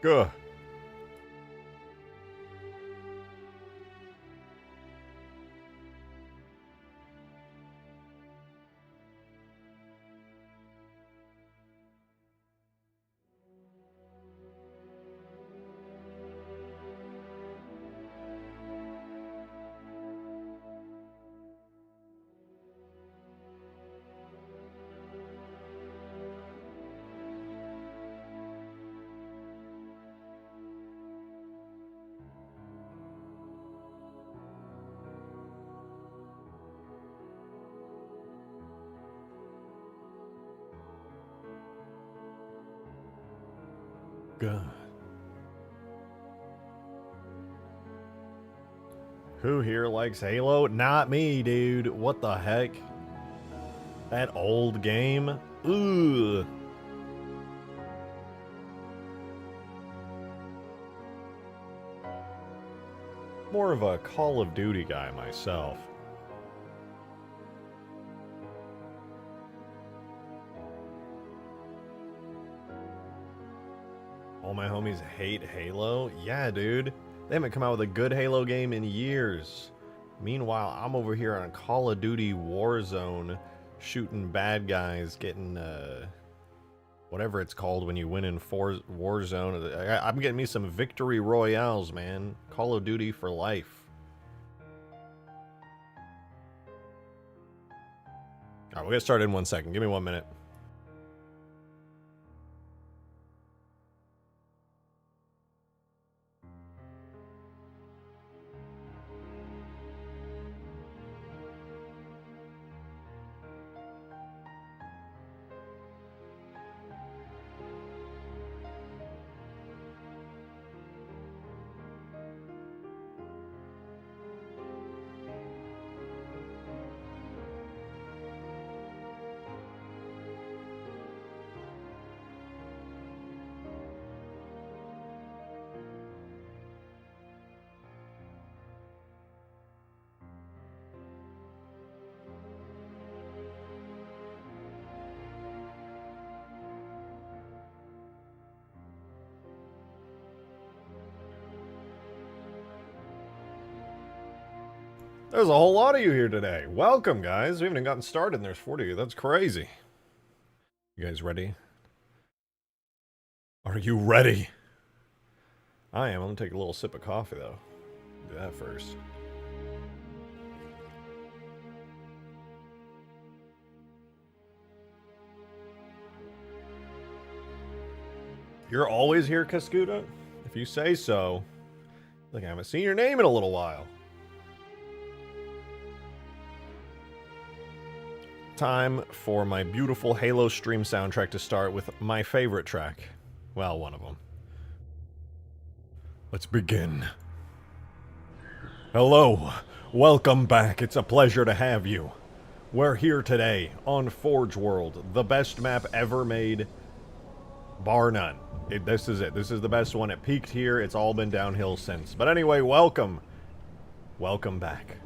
Good. Good. Who here likes Halo? Not me, dude. What the heck? That old game? Ugh. More of a Call of Duty guy myself. All my homies hate Halo? Yeah, dude. They haven't come out with a good Halo game in years. Meanwhile, I'm over here on Call of Duty Warzone, shooting bad guys, getting, whatever it's called when you win in Warzone. I'm getting me some victory royales, man. Call of Duty for life. Alright, we'll get started in 1 second. Give me 1 minute. There's a whole lot of you here today. Welcome, guys. We haven't even gotten started and there's 40 of you. That's crazy. You guys ready? Are you ready? I am. I'm gonna take a little sip of coffee, though. Do that first. You're always here, Cascuda? If you say so. Like I haven't seen your name in a little while. Time for my beautiful Halo stream soundtrack to start with my favorite track. Well, one of them. Let's begin. Hello, welcome back. It's a pleasure to have you. We're here today on Forge World, the best map ever made, bar none. This is it. This is the best one. It peaked here. It's all been downhill since. But anyway, welcome. Welcome back.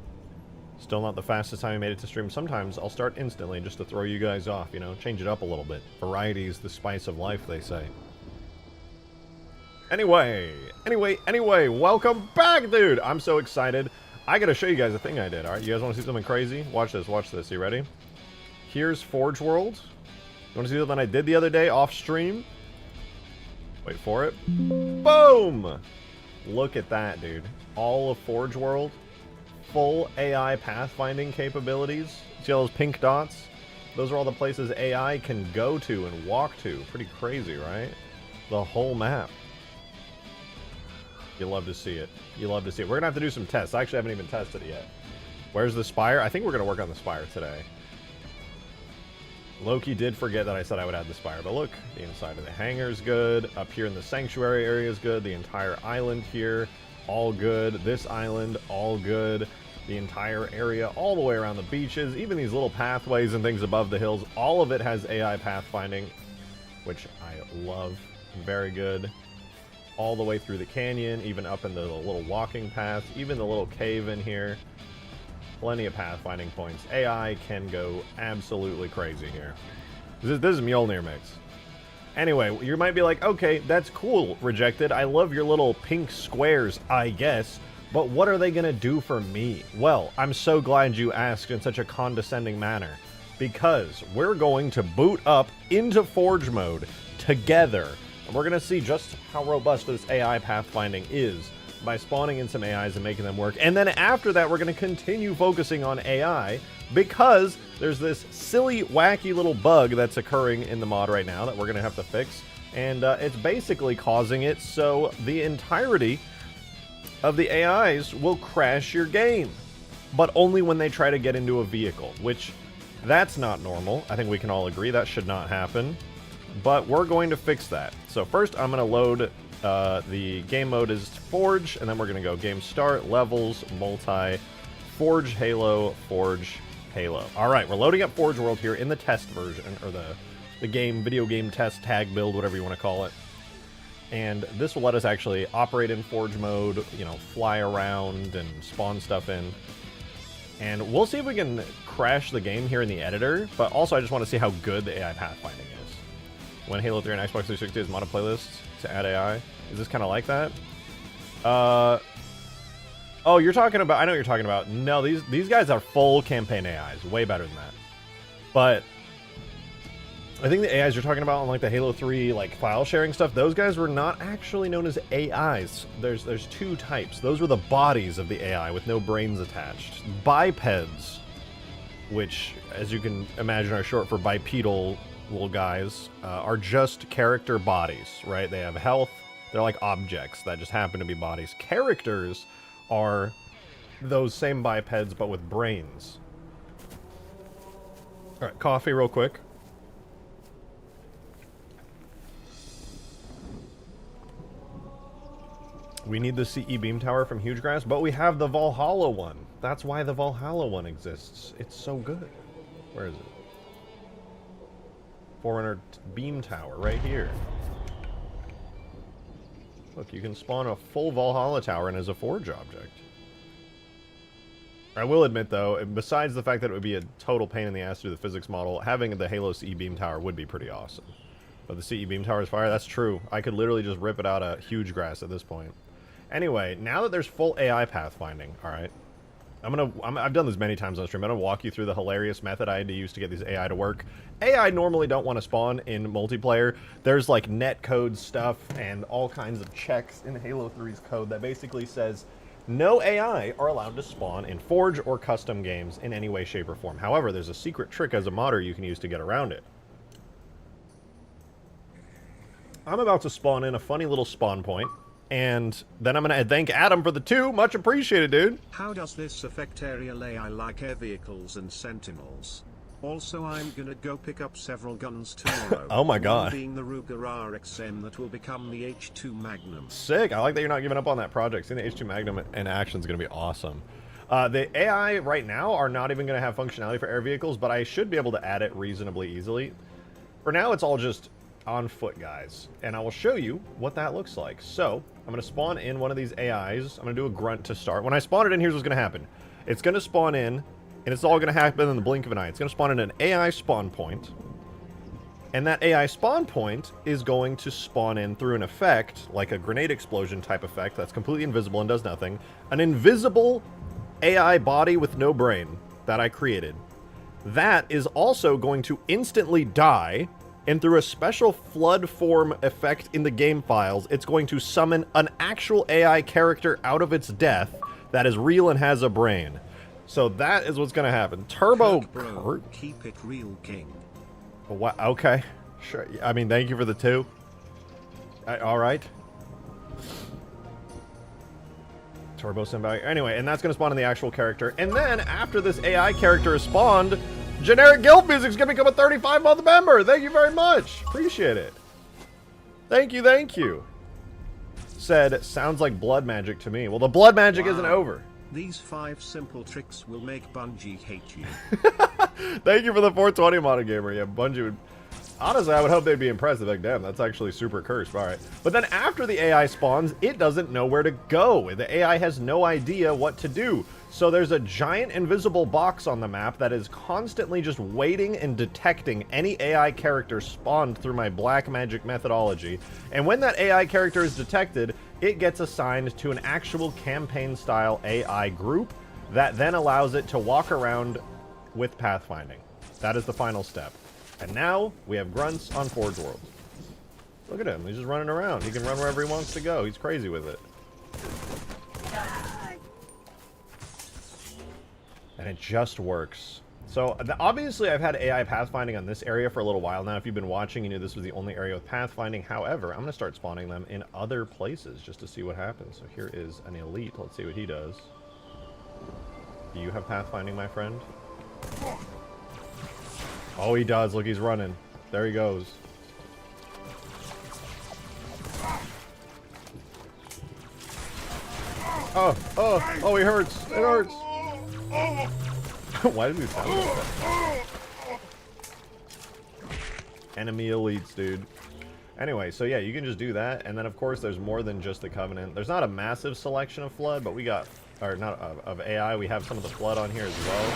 Still not the fastest time I made it to stream. Sometimes I'll start instantly just to throw you guys off, you know, change it up a little bit. Variety is the spice of life, they say. Anyway, welcome back, dude! I'm so excited. I gotta show you guys a thing I did, alright? You guys wanna see something crazy? Watch this, watch this. You ready? Here's Forge World. You wanna see something I did the other day off stream? Wait for it. Boom! Look at that, dude. All of Forge World. Full AI pathfinding capabilities. See all those pink dots? Those are all the places AI can go to and walk to. Pretty crazy, right? The whole map. You love to see it. You love to see it. We're gonna have to do some tests. I actually haven't even tested it yet. Where's the spire? I think we're gonna work on the spire today. Loki did forget that I said I would add the spire, but look, the inside of the hangar's good. Up here in the sanctuary area is good. The entire island here, all good. This island, all good. The entire area, all the way around the beaches, even these little pathways and things above the hills, all of it has AI pathfinding, which I love. Very good. All the way through the canyon, even up into the little walking paths, even the little cave in here. Plenty of pathfinding points. AI can go absolutely crazy here. This is Mjolnir mix. Anyway, you might be like, okay, that's cool, Rejected. I love your little pink squares, I guess. But what are they going to do for me? Well, I'm so glad you asked in such a condescending manner. Because we're going to boot up into Forge mode together. And we're going to see just how robust this AI pathfinding is by spawning in some AIs and making them work. And then after that, we're going to continue focusing on AI because there's this silly, wacky little bug that's occurring in the mod right now that we're going to have to fix. And it's basically causing it so the entirety of the AIs will crash your game. But only when they try to get into a vehicle, which that's not normal. I think we can all agree that should not happen. But we're going to fix that. So first I'm going to load the game mode is Forge, and then we're going to go game start, levels, multi, Forge, Halo, Forge, Halo. Alright, we're loading up Forge World here in the test version, or the game, video game test tag build, whatever you want to call it. And this will let us actually operate in Forge mode, you know, fly around and spawn stuff in. And we'll see if we can crash the game here in the editor, but also I just want to see how good the AI pathfinding is. When Halo 3 and Xbox 360 is modded playlists to add AI. Is this kind of like that? Oh, you're talking about... I know what you're talking about. No, these guys are full campaign AIs. Way better than that. But I think the AIs you're talking about on like the Halo 3 like file sharing stuff, those guys were not actually known as AIs. There's two types. Those were the bodies of the AI with no brains attached. Bipeds, which as you can imagine are short for bipedal little guys, are just character bodies, right? They have health. They're like objects that just happen to be bodies. Characters are those same bipeds but with brains. Alright, coffee real quick. We need the CE beam tower from Huge Grass, but we have the Valhalla one. That's why the Valhalla one exists. It's so good. Where is it? 400 beam tower right here. Look, you can spawn a full Valhalla tower and as a Forge object. I will admit, though, besides the fact that it would be a total pain in the ass to do the physics model, having the Halo CE beam tower would be pretty awesome. But the CE beam tower is fire, that's true. I could literally just rip it out of Huge Grass at this point. Anyway, now that there's full AI pathfinding, alright, I've done this many times on stream. I'm going to walk you through the hilarious method I had to use to get these AI to work. AI normally don't want to spawn in multiplayer. There's like netcode stuff and all kinds of checks in Halo 3's code that basically says no AI are allowed to spawn in Forge or custom games in any way, shape, or form. However, there's a secret trick as a modder you can use to get around it. I'm about to spawn in a funny little spawn point. And then I'm going to thank Adam for the 2. Much appreciated, dude. How does this affect aerial AI like air vehicles and sentinels? Also, I'm going to go pick up several guns tomorrow. Oh my god. One being the Ruger RXM that will become the H2 Magnum. Sick. I like that you're not giving up on that project. Seeing the H2 Magnum in action is going to be awesome. The AI right now are not even going to have functionality for air vehicles, but I should be able to add it reasonably easily. For now, it's all just on foot, guys, and I will show you what that looks like. So I'm going to spawn in one of these AIs. I'm going to do a grunt to start. When I spawn it in, here's what's going to happen. It's going to spawn in, and it's all going to happen in the blink of an eye. It's going to spawn in an AI spawn point, and that AI spawn point is going to spawn in through an effect, like a grenade explosion type effect that's completely invisible and does nothing. An invisible AI body with no brain that I created. That is also going to instantly die. And through a special flood form effect in the game files, it's going to summon an actual AI character out of its death that is real and has a brain. So that is what's going to happen. Turbo... Bro, keep it real, king. What? Okay. Sure. I mean, thank you for the 2. Alright. Turbo Symbiote. Anyway, and that's going to spawn in the actual character. And then, after this AI character is spawned... Generic Guild Music's gonna become a 35-month member! Thank you very much! Appreciate it. Thank you, thank you. Said, sounds like blood magic to me. Well, the blood magic isn't over. These 5 simple tricks will make Bungie hate you. Thank you for the 420 modded gamer. Yeah, Bungie would... Honestly, I would hope they'd be impressed. Like, damn, that's actually super cursed. All right. But then after the AI spawns, it doesn't know where to go. The AI has no idea what to do. So there's a giant invisible box on the map that is constantly just waiting and detecting any AI character spawned through my black magic methodology. And when that AI character is detected, it gets assigned to an actual campaign-style AI group that then allows it to walk around with pathfinding. That is the final step. And now we have grunts on Forge World. Look at him. He's just running around. He can run wherever he wants to go. He's crazy with it. And it just works. So, obviously, I've had AI pathfinding on this area for a little while now. If you've been watching, you knew this was the only area with pathfinding. However, I'm going to start spawning them in other places just to see what happens. So here is an elite. Let's see what he does. Do you have pathfinding, my friend? Oh, he does. Look, he's running. There he goes. Oh, he hurts. It hurts. Why does he sound like that? Enemy elites, dude. Anyway, so yeah, you can just do that. And then, of course, there's more than just the Covenant. There's not a massive selection of Flood, but we got... Or, not of AI. We have some of the Flood on here as well.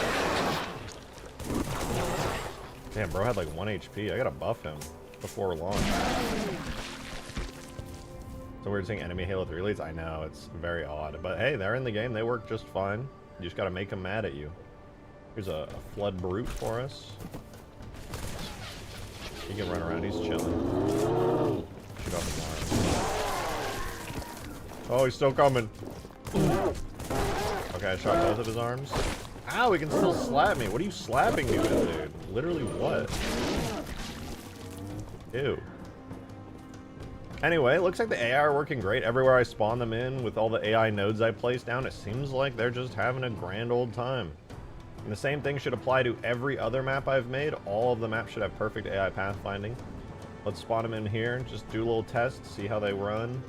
Damn, bro had like 1 HP. I gotta buff him before launch. So we're seeing enemy Halo 3 leads. I know, it's very odd. But hey, they're in the game. They work just fine. You just gotta make them mad at you. Here's a Flood Brute for us. He can run around. He's chilling. Shoot off his arms. Oh, he's still coming. Okay, I shot both of his arms. Ow, he can still slap me. What are you slapping me with, dude? Literally what? Ew. Anyway, it looks like the AI are working great. Everywhere I spawn them in with all the AI nodes I place down, it seems like they're just having a grand old time. And the same thing should apply to every other map I've made. All of the maps should have perfect AI pathfinding. Let's spawn them in here. Just do a little test, see how they run.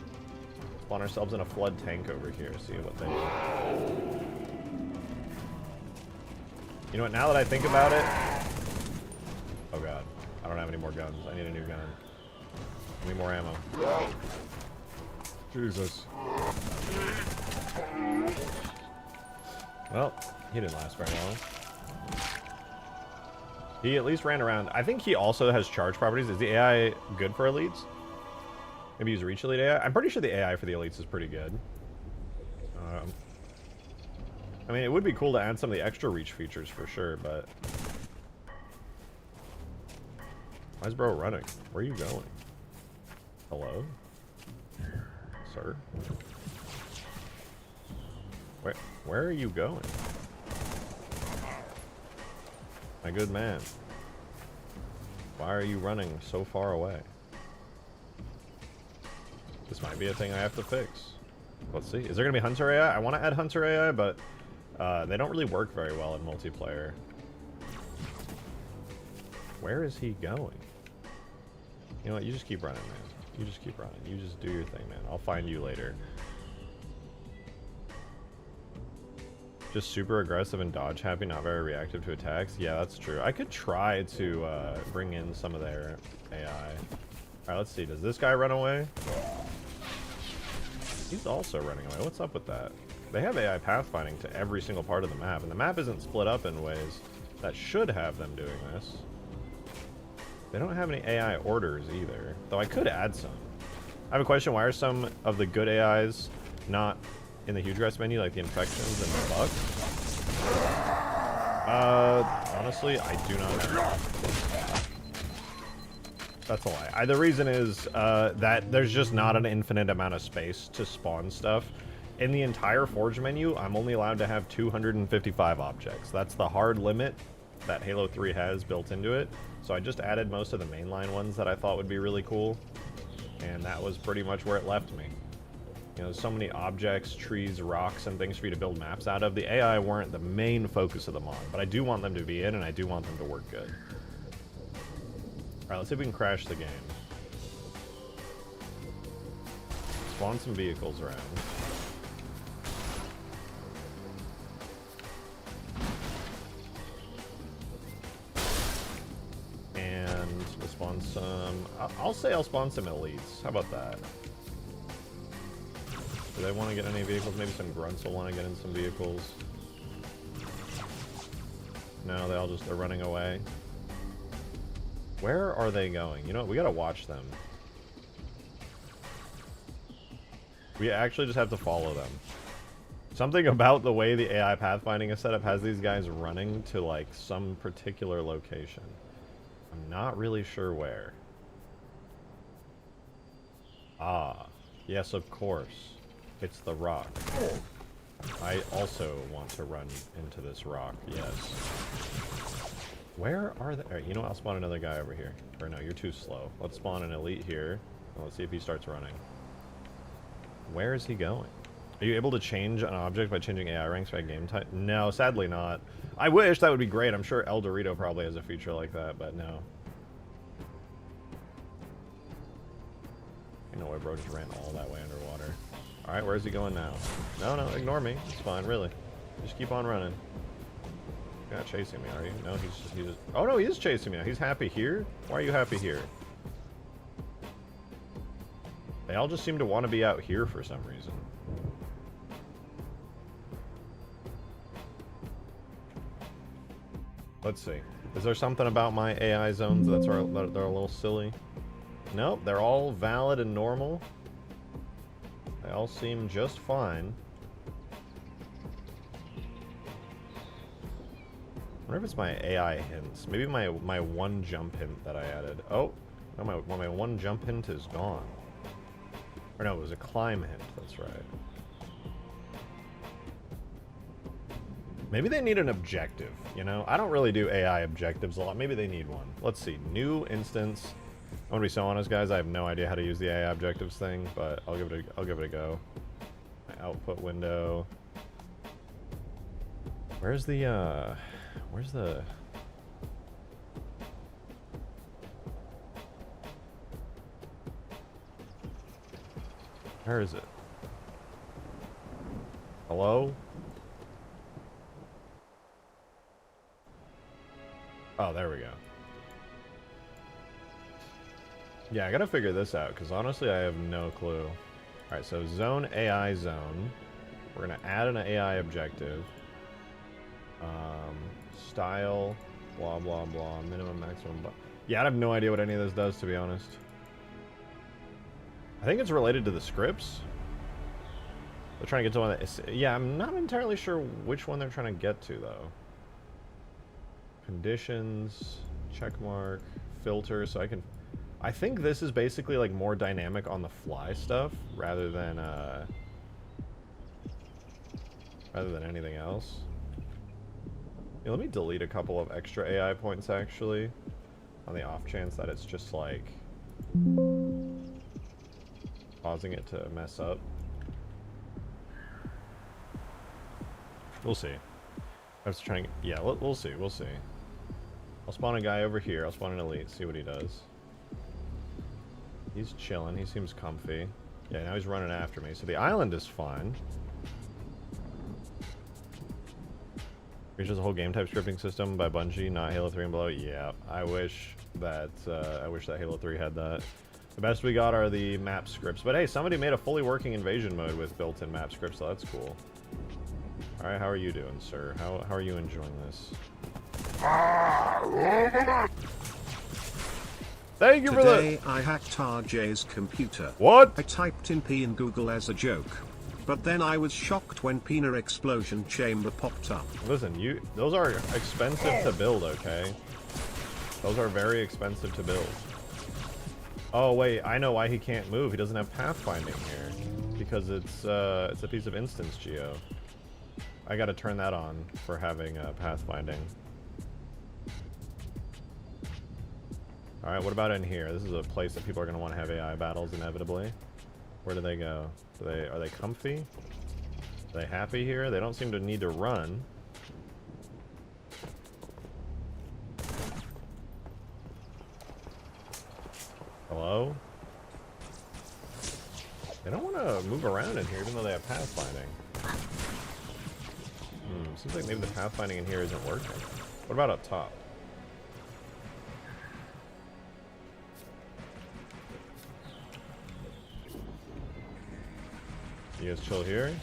Spawn ourselves in a Flood tank over here, see what they do. You know what, now that I think about it... Oh god, I don't have any more guns. I need a new gun. I need more ammo. Jesus. Well, he didn't last very long. He at least ran around. I think he also has charge properties. Is the AI good for elites? Maybe use Reach Elite AI? I'm pretty sure the AI for the elites is pretty good. I mean, it would be cool to add some of the extra reach features for sure, but... Why is bro running? Where are you going? Hello? Sir? Where are you going? My good man. Why are you running so far away? This might be a thing I have to fix. Let's see. Is there going to be Hunter AI? I want to add Hunter AI, but they don't really work very well in multiplayer. Where is he going? You know what? You just keep running, man. You just keep running. You just do your thing, man. I'll find you later. Just super aggressive and dodge happy, not very reactive to attacks. Yeah, that's true. I could try to bring in some of their AI. Alright, let's see. Does this guy run away? He's also running away. What's up with that? They have AI pathfinding to every single part of the map, and the map isn't split up in ways that should have them doing this. They don't have any AI orders either, though I could add some. I have a question. Why are some of the good AIs not in the huge rest menu, like the infections and the bugs? Honestly, I do not know. That's a lie. The reason is that there's just not an infinite amount of space to spawn stuff. In the entire Forge menu, I'm only allowed to have 255 objects. That's the hard limit that Halo 3 has built into it. So I just added most of the mainline ones that I thought would be really cool. And that was pretty much where it left me. You know, so many objects, trees, rocks, and things for you to build maps out of. The AI weren't the main focus of the mod, but I do want them to be in, and I do want them to work good. Alright, let's see if we can crash the game. Spawn some vehicles around. And spawn some... I'll say I'll spawn some elites. How about that? Do they want to get any vehicles? Maybe some grunts will want to get in some vehicles. No, they're running away. Where are they going? You know what? We gotta watch them. We actually just have to follow them. Something about the way the AI pathfinding is set up has these guys running to, like, some particular location. I'm not really sure where. Ah, yes, of course. It's the rock. I also want to run into this rock, yes. Where are they? Alright, you know what? I'll spawn another guy over here. Or no, you're too slow. Let's spawn an elite here. Let's see if he starts running. Where is he going? Are you able to change an object by changing AI ranks by game type? No, sadly not. I wish, that would be great. I'm sure El Dorito probably has a feature like that, but no. You know what, bro, just ran all that way underwater. Alright, where's he going now? No, no, ignore me. It's fine, really. Just keep on running. You're not chasing me, are you? No, he's just... Oh, no, he is chasing me now. He's happy here? Why are you happy here? They all just seem to want to be out here for some reason. Let's see. Is there something about my AI zones that they're a little silly? Nope, they're all valid and normal. They all seem just fine. I wonder if it's my AI hints. Maybe my one jump hint that I added. Oh, no, my one jump hint is gone. Or no, it was a climb hint, that's right. Maybe they need an objective, you know? I don't really do AI objectives a lot. Maybe they need one. Let's see. New instance. I'm gonna be so honest, guys. I have no idea how to use the AI objectives thing, but I'll give it a go. My output window. Where's the Where is it? Hello? Oh, there we go. Yeah, I gotta figure this out, because honestly I have no clue. Alright, so zone AI zone. We're gonna add an AI objective. Style, blah, blah, blah, minimum, maximum, blah. Yeah, I have no idea what any of this does, to be honest. I think it's related to the scripts. They're trying to get to one that... Yeah, I'm not entirely sure which one they're trying to get to, though. Conditions, checkmark, filter, so I can... I think this is basically, like, more dynamic on the fly stuff, rather than anything else. Yeah, let me delete a couple of extra AI points, actually, on the off chance that it's just, like... causing it to mess up. We'll see. I was trying... Yeah, we'll see, we'll see. I'll spawn a guy over here. I'll spawn an elite, see what he does. He's chilling. He seems comfy. Yeah, now he's running after me. So the island is fine. Features a whole game type scripting system by Bungie, not Halo 3 and below. Yeah, I wish that Halo 3 had that. The best we got are the map scripts. But hey, somebody made a fully working invasion mode with built-in map scripts, so that's cool. Alright, how are you doing, sir? How are you enjoying this? Thank you for that! Today I hacked RJ's computer. What? I typed in P in Google as a joke. But then I was shocked when Pina explosion chamber popped up. Listen, those are expensive to build, okay? Those are very expensive to build. Oh wait, I know why he can't move. He doesn't have pathfinding here. Because it's a piece of instance geo. I gotta turn that on for having pathfinding. Alright, what about in here? This is a place that people are gonna want to have AI battles inevitably. Where do they go? Are they comfy? Are they happy here? They don't seem to need to run. Hello? They don't want to move around in here even though they have pathfinding. Seems like maybe the pathfinding in here isn't working. What about up top? You guys chill here.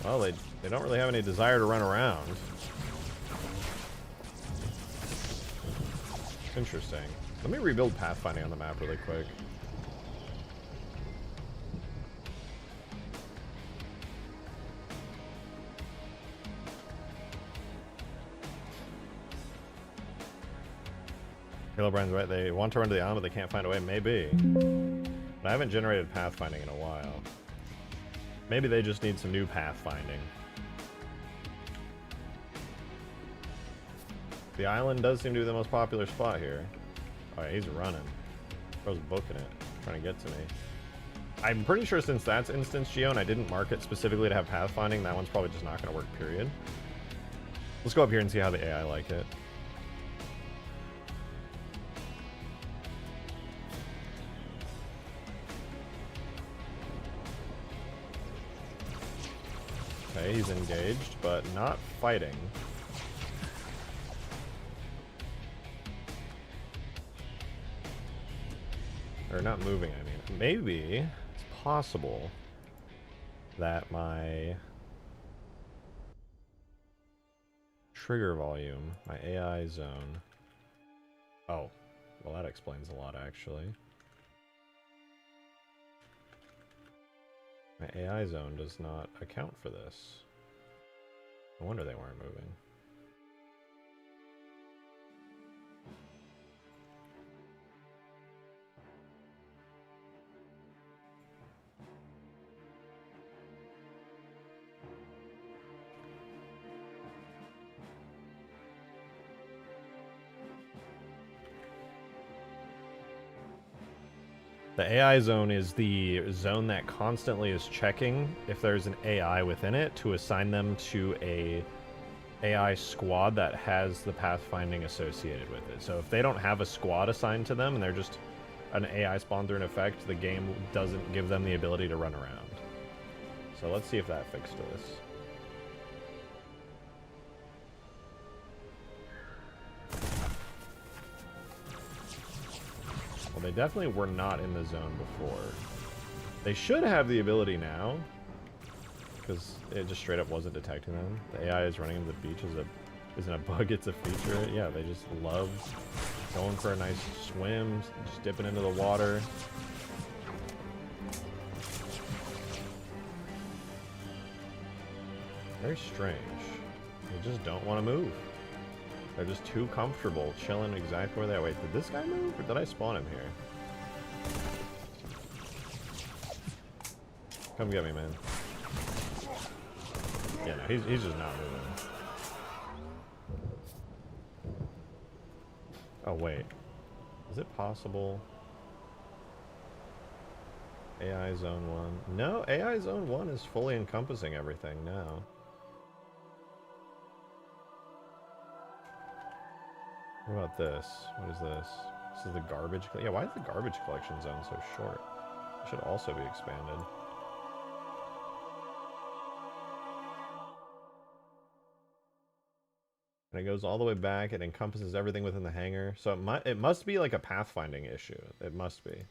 Well, they don't really have any desire to run around. Interesting. Let me rebuild pathfinding on the map really quick. Halo Brand's right, they want to run to the island, but they can't find a way. Maybe. But I haven't generated pathfinding in a while. Maybe they just need some new pathfinding. The island does seem to be the most popular spot here. Oh yeah, he's running. Bro's booking it, trying to get to me. I'm pretty sure since that's instance geo and I didn't mark it specifically to have pathfinding, that one's probably just not going to work, period. Let's go up here and see how the AI like it. Okay, he's engaged, but not fighting. Or not moving, I mean. Maybe it's possible that my trigger volume, my AI zone... Oh, well that explains a lot actually. My AI zone does not account for this. No wonder they weren't moving. The AI zone is the zone that constantly is checking if there's an AI within it to assign them to a AI squad that has the pathfinding associated with it. So if they don't have a squad assigned to them and they're just an AI spawn through an effect, the game doesn't give them the ability to run around. So let's see if that fixed this. Well, they definitely were not in the zone before. They should have the ability now, because it just straight up wasn't detecting them. The AI is running into the beach isn't a bug, it's a feature. Yeah, they just love going for a nice swim, just dipping into the water. Very strange. They just don't want to move. They're just too comfortable chilling exactly where they are. Wait, did this guy move or did I spawn him here? Come get me, man. Yeah, no, he's just not moving. Oh, wait. Is it possible? AI Zone 1. No, AI Zone 1 is fully encompassing everything now. What about this? What is this? This is the garbage... Yeah, why is the garbage collection zone so short? It should also be expanded. And it goes all the way back. It encompasses everything within the hangar. So it must be like a pathfinding issue. It must be.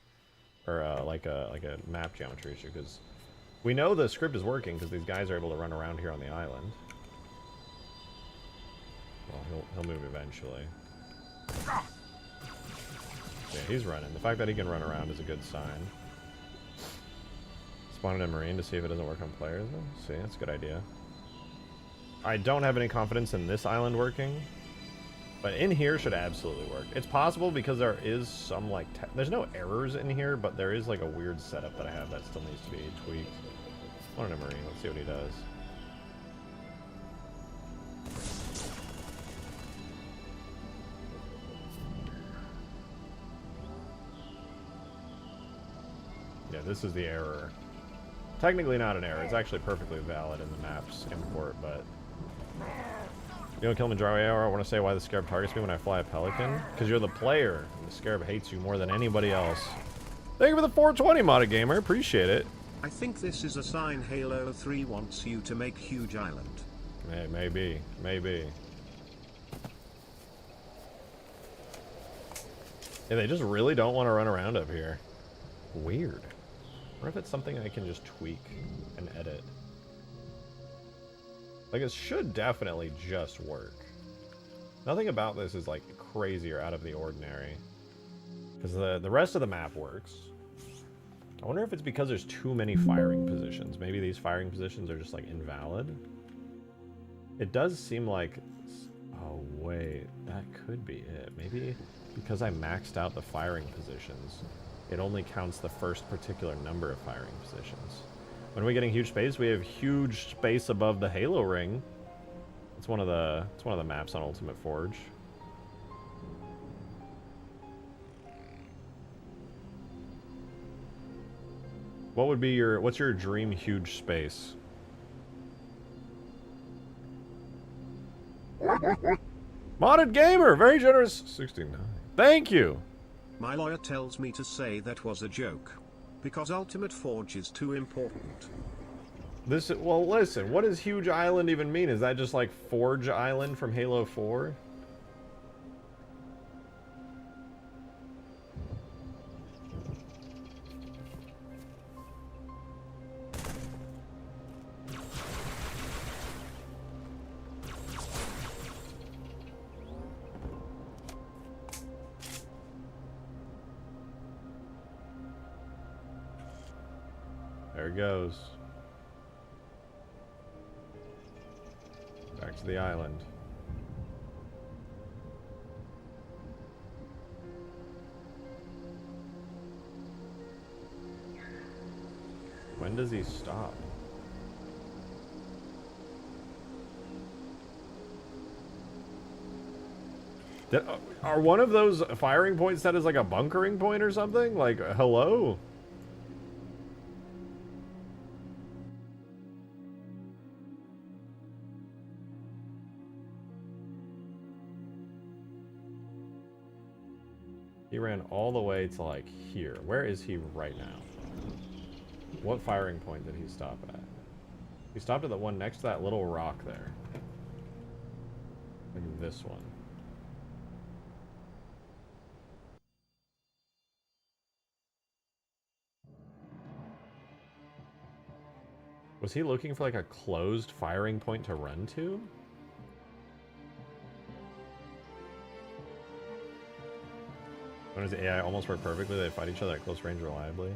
Or like a map geometry issue. Because we know the script is working because these guys are able to run around here on the island. Well, he'll move eventually. Yeah, he's running. The fact that he can run around is a good sign. Spawn in a marine to see if it doesn't work on players. See, that's a good idea. I don't have any confidence in this island working, but in here should absolutely work. It's possible because there is some like there's no errors in here, but there is like a weird setup that I have that still needs to be tweaked. Spawn in a marine. Let's see what he does. Yeah, this is the error. Technically not an error. It's actually perfectly valid in the map's import, but... You know, Kilimanjaro AR, I want to say why the Scarab targets me when I fly a Pelican. Because you're the player, and the Scarab hates you more than anybody else. Thank you for the 420, Modded Gamer. Appreciate it. I think this is a sign Halo 3 wants you to make huge island. Maybe. Yeah, they just really don't want to run around up here. Weird. I wonder if it's something I can just tweak and edit. Like, it should definitely just work. Nothing about this is, like, crazy or out of the ordinary. Because the rest of the map works. I wonder if it's because there's too many firing positions. Maybe these firing positions are just, like, invalid. It does seem like... Oh, wait. That could be it. Maybe because I maxed out the firing positions, it only counts the first particular number of firing positions. When are we getting huge space? We have huge space above the Halo ring. It's one of the maps on Ultimate Forge. What would be what's your dream huge space? Modded Gamer, very generous 69. Thank you. My lawyer tells me to say that was a joke. Because Ultimate Forge is too important. Well, listen, what does Huge Island even mean? Is that just like Forge Island from Halo 4? There it goes. Back to the island. When does he stop? Are one of those firing points set as like a bunkering point or something? Like, hello? He ran all the way to, like, here. Where is he right now? What firing point did he stop at? He stopped at the one next to that little rock there. Like this one. Was he looking for, like, a closed firing point to run to? When does the AI almost work perfectly? They fight each other at close range reliably.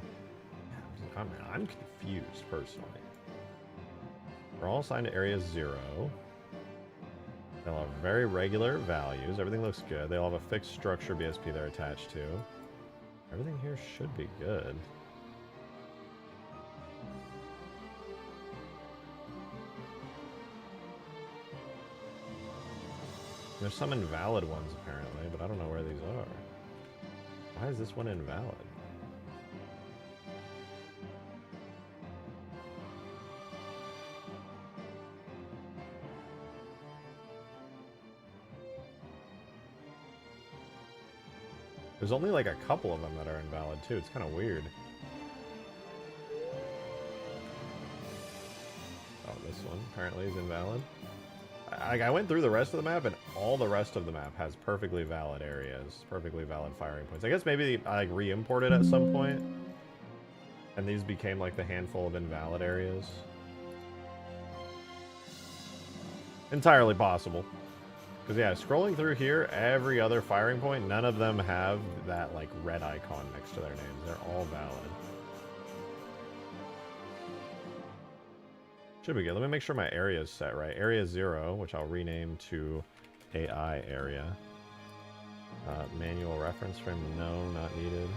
I'm confused, personally. We're all assigned to area 0. They'll have very regular values. Everything looks good. They all have a fixed structure BSP they're attached to. Everything here should be good. There's some invalid ones, apparently, but I don't know where these are. Why is this one invalid? There's only like a couple of them that are invalid too. It's kind of weird. Oh, this one apparently is invalid. I went through the rest of the map, and all the rest of the map has perfectly valid areas, perfectly valid firing points. I guess maybe I like re-imported at some point, and these became like the handful of invalid areas. Entirely possible. Because yeah, scrolling through here, every other firing point, none of them have that like red icon next to their names. They're all valid. Should be good. Let me make sure my area is set right. Area 0, which I'll rename to AI area. Manual reference frame, no, not needed.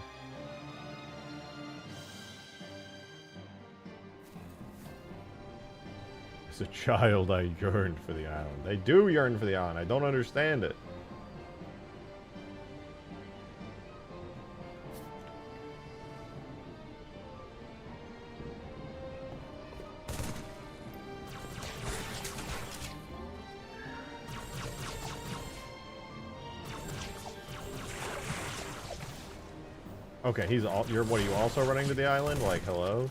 As a child, I yearned for the island. I do yearn for the island. I don't understand it. Okay, what are you also running to the island? Like, hello?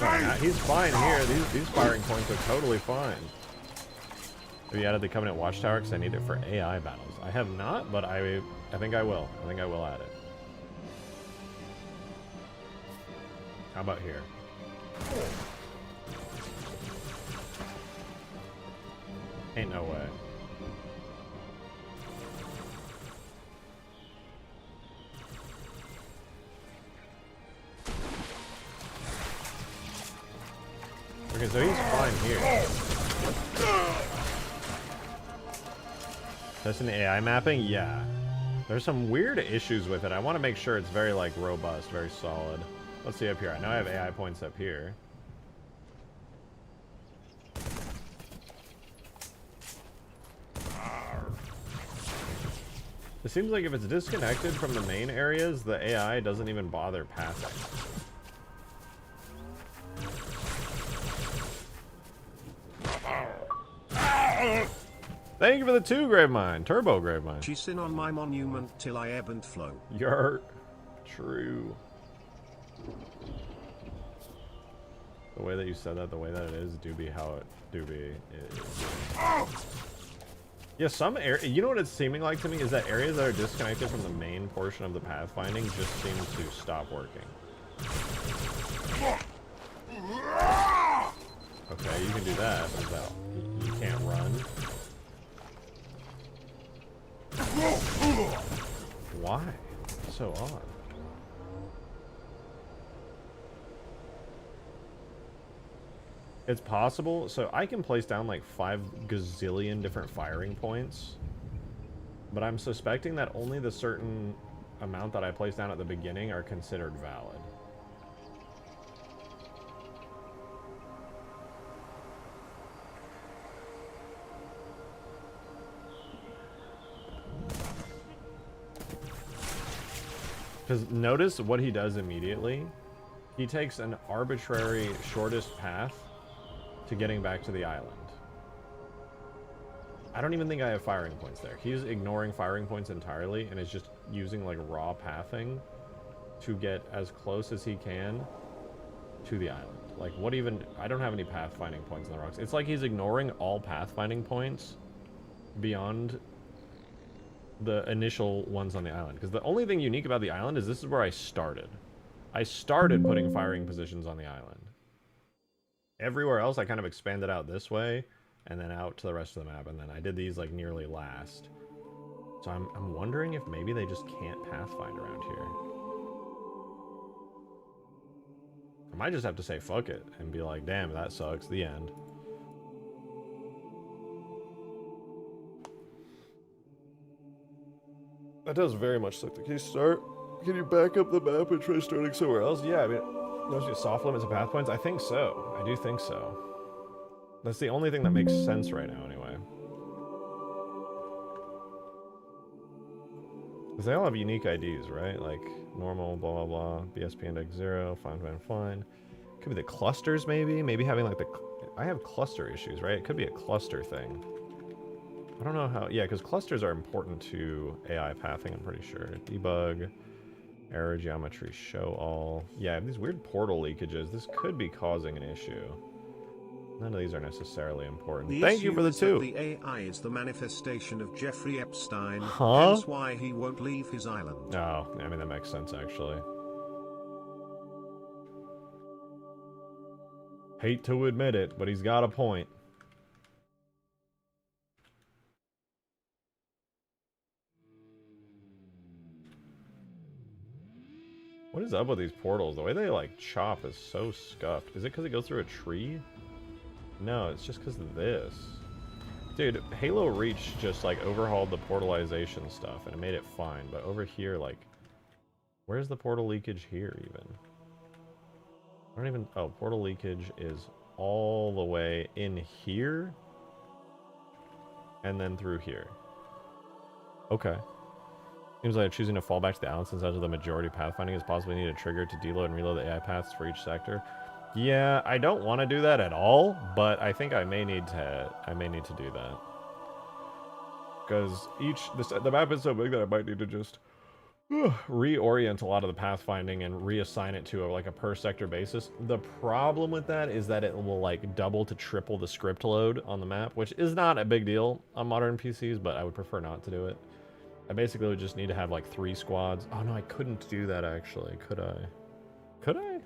Right, he's fine here. These firing points are totally fine. Have you added the Covenant Watchtower? Because I need it for AI battles. I have not, but I think I will. I think I will add it. How about here? Ain't no way. Okay, so he's fine here. Testing the AI mapping? Yeah. There's some weird issues with it. I want to make sure it's very, like, robust, very solid. Let's see up here. I know I have AI points up here. It seems like if it's disconnected from the main areas, the AI doesn't even bother passing. Thank you for the 2, Gravemind. Turbo Gravemind. She's in on my monument till I ebb and flow. You're true. The way that you said that, the way that it is, do be how it do be. Yeah, some area. You know what it's seeming like to me is that areas that are disconnected from the main portion of the pathfinding just seem to stop working. Okay, you can do that, but that you can't run. Why? So odd. It's possible. So I can place down like 5 gazillion different firing points. But I'm suspecting that only the certain amount that I place down at the beginning are considered valid. Because notice what he does immediately. He takes an arbitrary shortest path to getting back to the island. I don't even think I have firing points there. He's ignoring firing points entirely and is just using like raw pathing to get as close as he can to the island. Like what even, I don't have any pathfinding points in the rocks. It's like he's ignoring all pathfinding points beyond the initial ones on the island. Because the only thing unique about the island is this is where I started. I started putting firing positions on the island. Everywhere else I kind of expanded out this way and then out to the rest of the map, and then I did these like nearly last. So I'm wondering if maybe they just can't pathfind around here. I might just have to say fuck it and be like, damn, that sucks, the end. That does very much suck. Can you back up the map and try starting somewhere else? Yeah, I mean, those are soft limits of path points? I think so. I do think so. That's the only thing that makes sense right now, anyway. Because they all have unique IDs, right? Like, normal, blah, blah, blah, BSP index 0, fine, fine, fine. Could be the clusters, maybe? Maybe having, like, I have cluster issues, right? It could be a cluster thing. I don't know how... Yeah, because clusters are important to AI pathing, I'm pretty sure. Debug, error geometry, show all. Yeah, I have these weird portal leakages. This could be causing an issue. None of these are necessarily important. Thank you for the 2. The AI is the manifestation of Jeffrey Epstein. Huh? That's why he won't leave his island. Oh, I mean, that makes sense, actually. Hate to admit it, but he's got a point. What is up with these portals? The way they, like, chop is so scuffed. Is it because it goes through a tree? No, it's just because of this. Dude, Halo Reach just, like, overhauled the portalization stuff, and it made it fine. But over here, like... Where's the portal leakage here, even? I don't even... Oh, portal leakage is all the way in here. And then through here. Okay. Seems like choosing to fall back to the island since as of the majority pathfinding is possibly need a trigger to deload and reload the AI paths for each sector. Yeah, I don't want to do that at all, but I think I may need to do that. Because the map is so big that I might need to just reorient a lot of the pathfinding and reassign it to like a per sector basis. The problem with that is that it will like double to triple the script load on the map, which is not a big deal on modern PCs, but I would prefer not to do it. I basically would just need to have like 3 squads. Oh no, I couldn't do that actually, could I? Could I?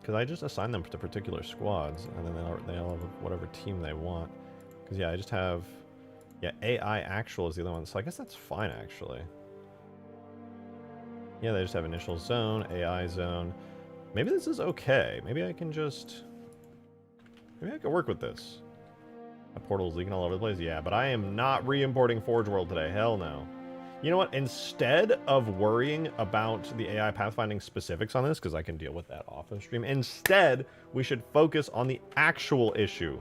Because I just assign them to particular squads, and then they all have whatever team they want. Because yeah, I just have... Yeah, AI actual is the other one, so I guess that's fine, actually. Yeah, they just have initial zone, AI zone. Maybe this is okay. Maybe I can just... Maybe I can work with this. My portal's leaking all over the place? Yeah, but I am not re-importing Forge World today. Hell no. You know what? Instead of worrying about the AI pathfinding specifics on this, because I can deal with that off of stream, instead, we should focus on the actual issue.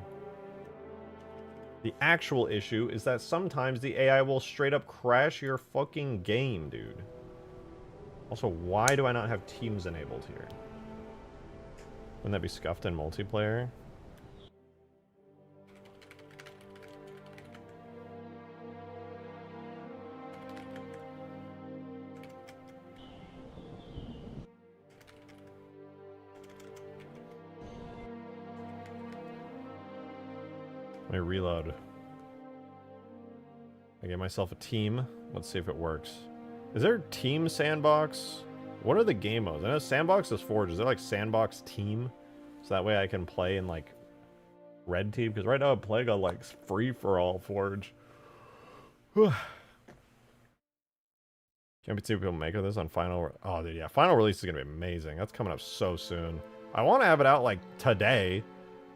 The actual issue is that sometimes the AI will straight up crash your fucking game, dude. Also, why do I not have teams enabled here? Wouldn't that be scuffed in multiplayer? Let me reload. I get myself a team. Let's see if it works. Is there team sandbox? What are the game modes? I know sandbox is Forge. Is there like sandbox team? So that way I can play in like red team? Because right now I'm playing on like free for all Forge. Can't be see what people make of this on final. Oh, dude, yeah. Final release is going to be amazing. That's coming up so soon. I want to have it out like today.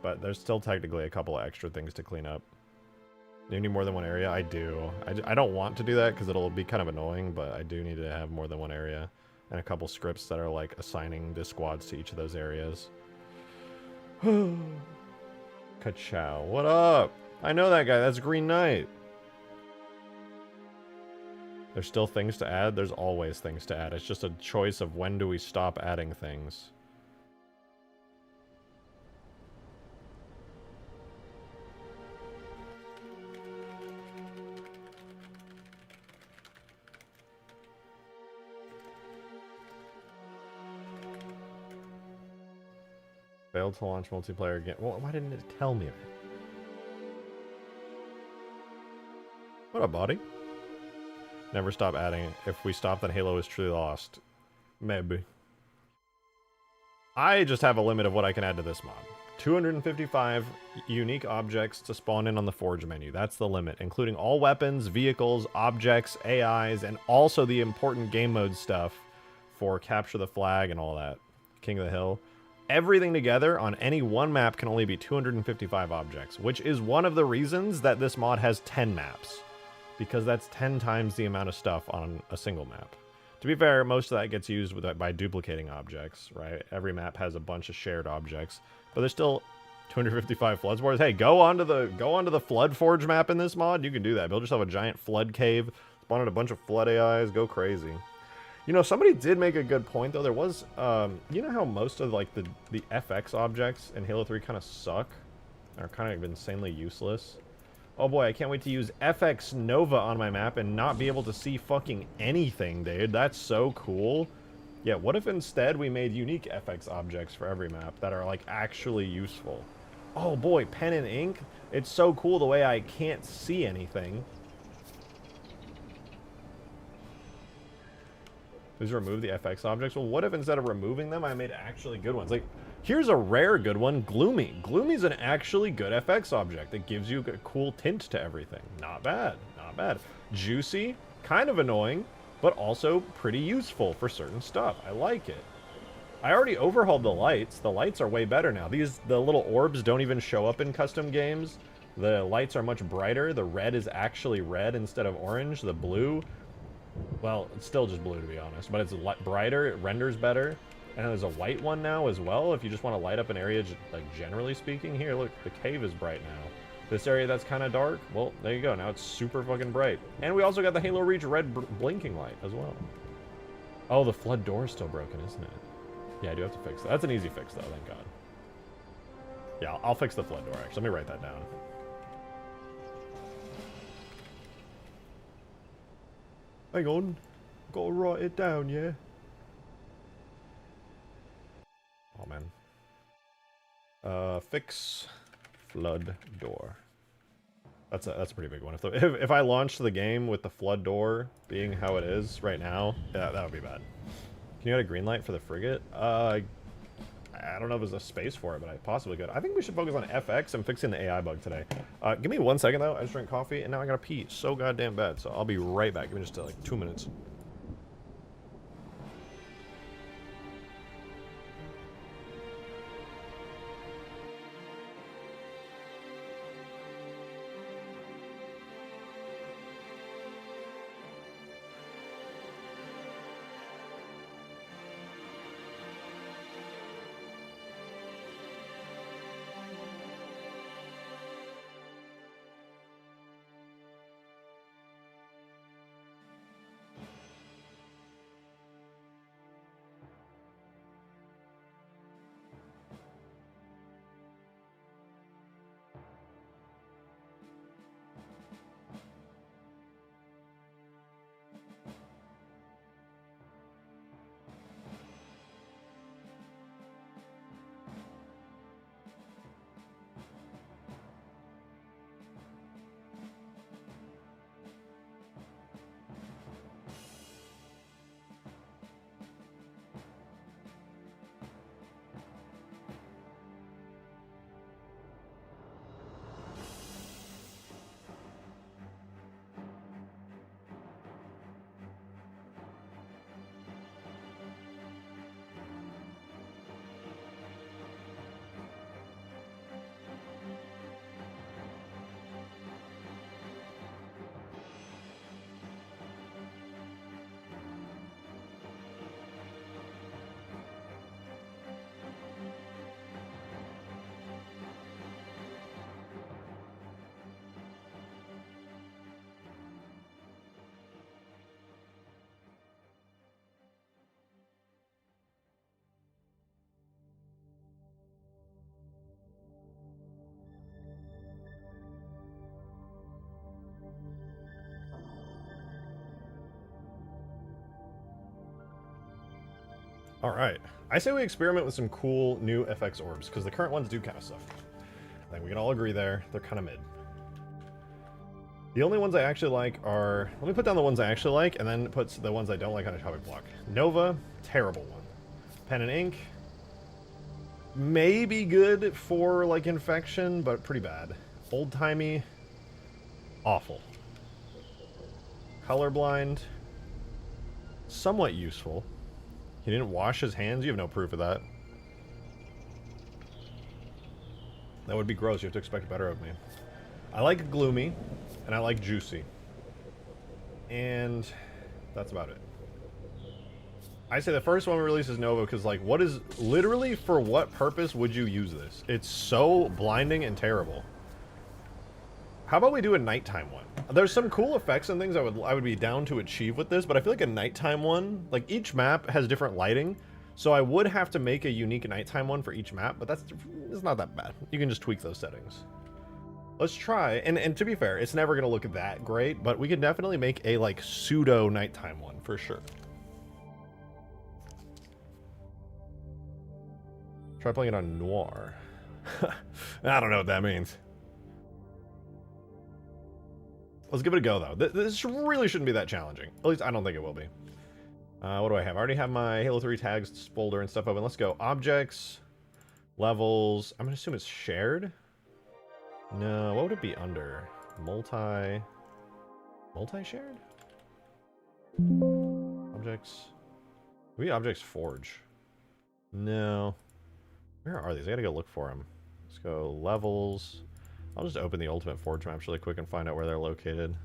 But there's still technically a couple of extra things to clean up. Do you need more than one area? I do. I don't want to do that because it'll be kind of annoying, but I do need to have more than one area. And a couple scripts that are like assigning the squads to each of those areas. Ka-chow. What up? I know that guy. That's Green Knight. There's still things to add? There's always things to add. It's just a choice of when do we stop adding things. Failed to launch multiplayer again. Well, why didn't it tell me? What up, buddy? Never stop adding it. If we stop, then Halo is truly lost. Maybe. I just have a limit of what I can add to this mod. 255 unique objects to spawn in on the Forge menu. That's the limit, including all weapons, vehicles, objects, AIs, and also the important game mode stuff for Capture the Flag and all that. King of the Hill. Everything together on any one map can only be 255 objects, which is one of the reasons that this mod has 10 maps. Because that's 10 times the amount of stuff on a single map. To be fair, most of that gets used by duplicating objects, right? Every map has a bunch of shared objects, but there's still 255 flood spores. Hey, go onto the Flood Forge map in this mod. You can do that. Build yourself a giant flood cave, spawn in a bunch of flood AIs, go crazy. You know, somebody did make a good point, though. There was, you know how most of, like, the FX objects in Halo 3 kind of suck? Are kind of insanely useless? Oh boy, I can't wait to use FX Nova on my map and not be able to see fucking anything, dude. That's so cool. Yeah, what if instead we made unique FX objects for every map that are, like, actually useful? Oh boy, pen and ink? It's so cool the way I can't see anything. Please remove the FX objects. Well, what if instead of removing them, I made actually good ones? Like, here's a rare good one, Gloomy. Gloomy's an actually good FX object. It gives you a cool tint to everything. Not bad, not bad. Juicy, kind of annoying, but also pretty useful for certain stuff. I like it. I already overhauled the lights. The lights are way better now. The little orbs don't even show up in custom games. The lights are much brighter. The red is actually red instead of orange. The blue, well, it's still just blue to be honest, but it's brighter, it renders better. And there's a white one now as well, if you just want to light up an area, like generally speaking. Here, look, the cave is bright now. This area that's kind of dark, well, there you go, now it's super fucking bright. And we also got the Halo Reach red blinking light as well. Oh, the flood door is still broken, isn't it? Yeah, I do have to fix that. That's an easy fix though, thank God. Yeah, I'll fix the flood door actually, let me write that down. Hang on. Gotta write it down, yeah? Oh, man. Fix flood door. That's a pretty big one. If I launched the game with the flood door being how it is right now, yeah, that would be bad. Can you add a green light for the frigate? I don't know if there's a space for it, but I possibly could. I think we should focus on FX and fixing the AI bug today. Give me 1 second, though. I just drank coffee, and now I gotta pee so goddamn bad, so I'll be right back. Give me just, like, 2 minutes. Alright. I say we experiment with some cool new FX orbs, because the current ones do kind of suck. I think we can all agree there. They're kind of mid. The only ones I actually like are... Let me put down the ones I actually like, and then put the ones I don't like on a topic block. Nova, terrible one. Pen and ink, maybe good for, like, infection, but pretty bad. Old-timey, awful. Colorblind, somewhat useful. He didn't wash his hands? You have no proof of that. That would be gross. You have to expect better of me. I like gloomy, and I like juicy. And that's about it. I say the first one we release is Nova, because, like, what is... Literally, for what purpose would you use this? It's so blinding and terrible. How about we do a nighttime one? There's some cool effects and things I would be down to achieve with this, but I feel like a nighttime one, like each map has different lighting, so I would have to make a unique nighttime one for each map, but it's not that bad. You can just tweak those settings. Let's try, and to be fair, it's never gonna look that great, but we can definitely make a like pseudo nighttime one for sure. Try playing it on Noir. I don't know what that means. Let's give it a go, though. This really shouldn't be that challenging. At least I don't think it will be. What do I have? I already have my Halo 3 tags folder and stuff open. Let's go. Objects, levels. I'm going to assume it's shared. No, what would it be under? Multi-shared? Objects. Maybe objects forge. No. Where are these? I gotta go look for them. Let's go levels. I'll just open the Ultimate Forge maps really quick and find out where they're located.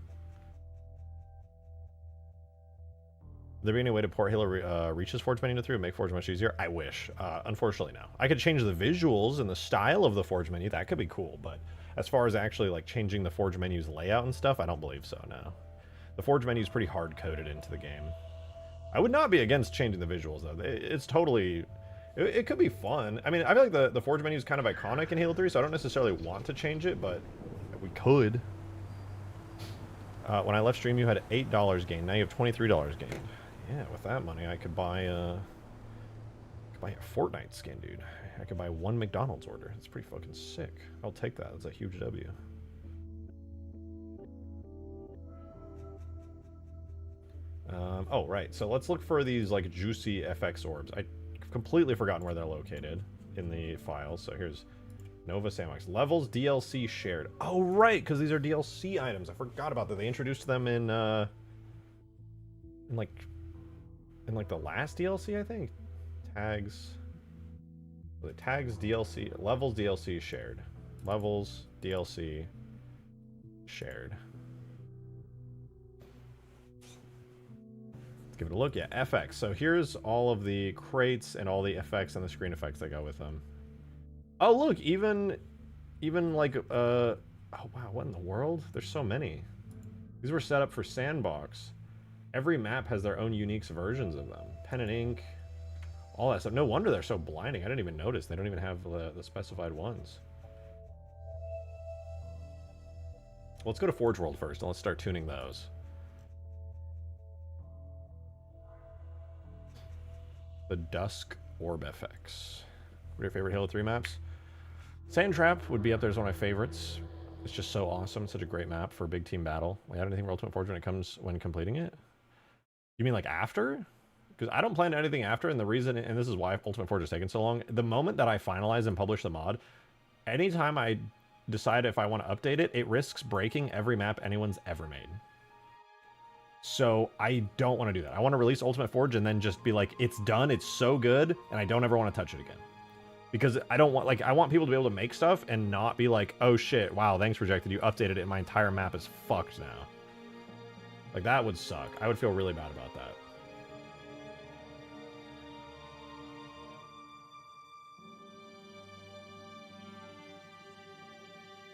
Would there be any way to port Halo Reach's Forge menu to 3 and make Forge much easier? I wish. Unfortunately, no. I could change the visuals and the style of the Forge menu. That could be cool, but as far as actually like changing the Forge menu's layout and stuff, I don't believe so, no. The Forge menu is pretty hard-coded into the game. I would not be against changing the visuals, though. It's totally... It could be fun. I mean, I feel like the Forge menu is kind of iconic in Halo 3, so I don't necessarily want to change it, but we could. When I left stream, you had $8 gained. Now you have $23 gained. Yeah, with that money, I could buy a Fortnite skin, dude. I could buy one McDonald's order. That's pretty fucking sick. I'll take that. That's a huge W. Oh, right. So let's look for these, like, juicy FX orbs. I've completely forgotten where they're located in the files. So here's Nova Sandbox. Levels DLC shared. Oh, right, because these are DLC items. I forgot about that. They introduced them in like the last DLC, I think. Tags. The tags DLC. Levels DLC shared. Levels DLC shared. Give it a look. Yeah, FX. So here's all of the crates and all the effects and the screen effects that go with them. Oh, look, even like oh wow, what in the world? There's so many. These were set up for Sandbox. Every map has their own unique versions of them. Pen and ink, all that stuff. No wonder they're so blinding. I didn't even notice. They don't even have the specified ones. Well, let's go to Forge World first and let's start tuning those. The Dusk Orb FX. What are your favorite Halo 3 maps? Sand Trap would be up there as one of my favorites. It's just so awesome. Such a great map for a big team battle. We have anything for Ultimate Forge when completing it? You mean like after? Because I don't plan anything after, and the reason, and this is why Ultimate Forge is taking so long, the moment that I finalize and publish the mod, anytime I decide if I want to update it, it risks breaking every map anyone's ever made. So I don't want to do that. I want to release Ultimate Forge and then just be like, it's done, it's so good, and I don't ever want to touch it again. Because I don't want, like, I want people to be able to make stuff and not be like, oh shit, wow, thanks Rejected, you updated it, my entire map is fucked now. Like, that would suck. I would feel really bad about that.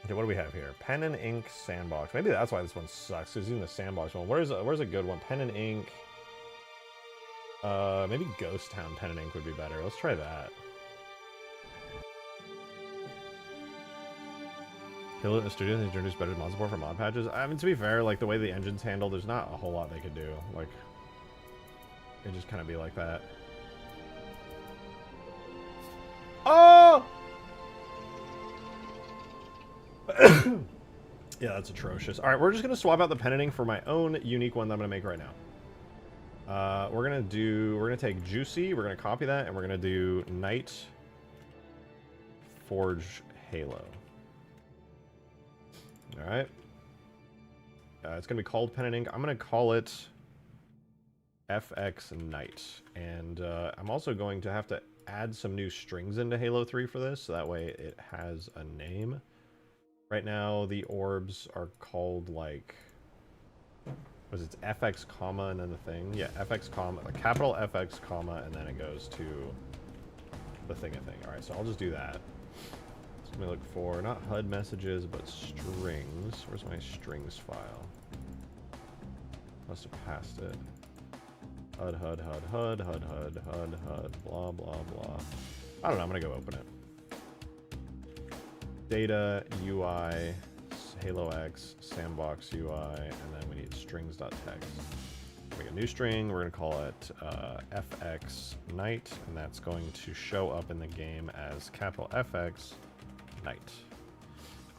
Okay, what do we have here? Pen and ink sandbox. Maybe that's why this one sucks, because using the sandbox one. Where's a good one? Pen and ink. Maybe Ghost Town pen and ink would be better. Let's try that. Halo in the studios has introduced better mod support for mod patches. I mean, to be fair, like the way the engine's handled, there's not a whole lot they could do. Like, it just kind of be like that. Oh! Yeah, that's atrocious. All right, we're just gonna swap out the pen and ink for my own unique one that I'm gonna make right now. We're gonna take Juicy, we're gonna copy that, and we're gonna do Night Forge Halo. All right. It's gonna be called pen and ink. I'm gonna call it FX Night, and I'm also going to have to add some new strings into Halo 3 for this, so that way it has a name. Right now, the orbs are called, like, what is it, FX comma and then the thing? Yeah, FX comma, a capital FX comma, and then it goes to the thing. All right, so I'll just do that. So let me look for, not HUD messages, but strings. Where's my strings file? Must have passed it. HUD, blah, blah, blah. I don't know, I'm gonna go open it. Data, UI, Halo X, Sandbox UI, and then we need strings.text. Make a new string, we're gonna call it FX Night, and that's going to show up in the game as capital FX Night.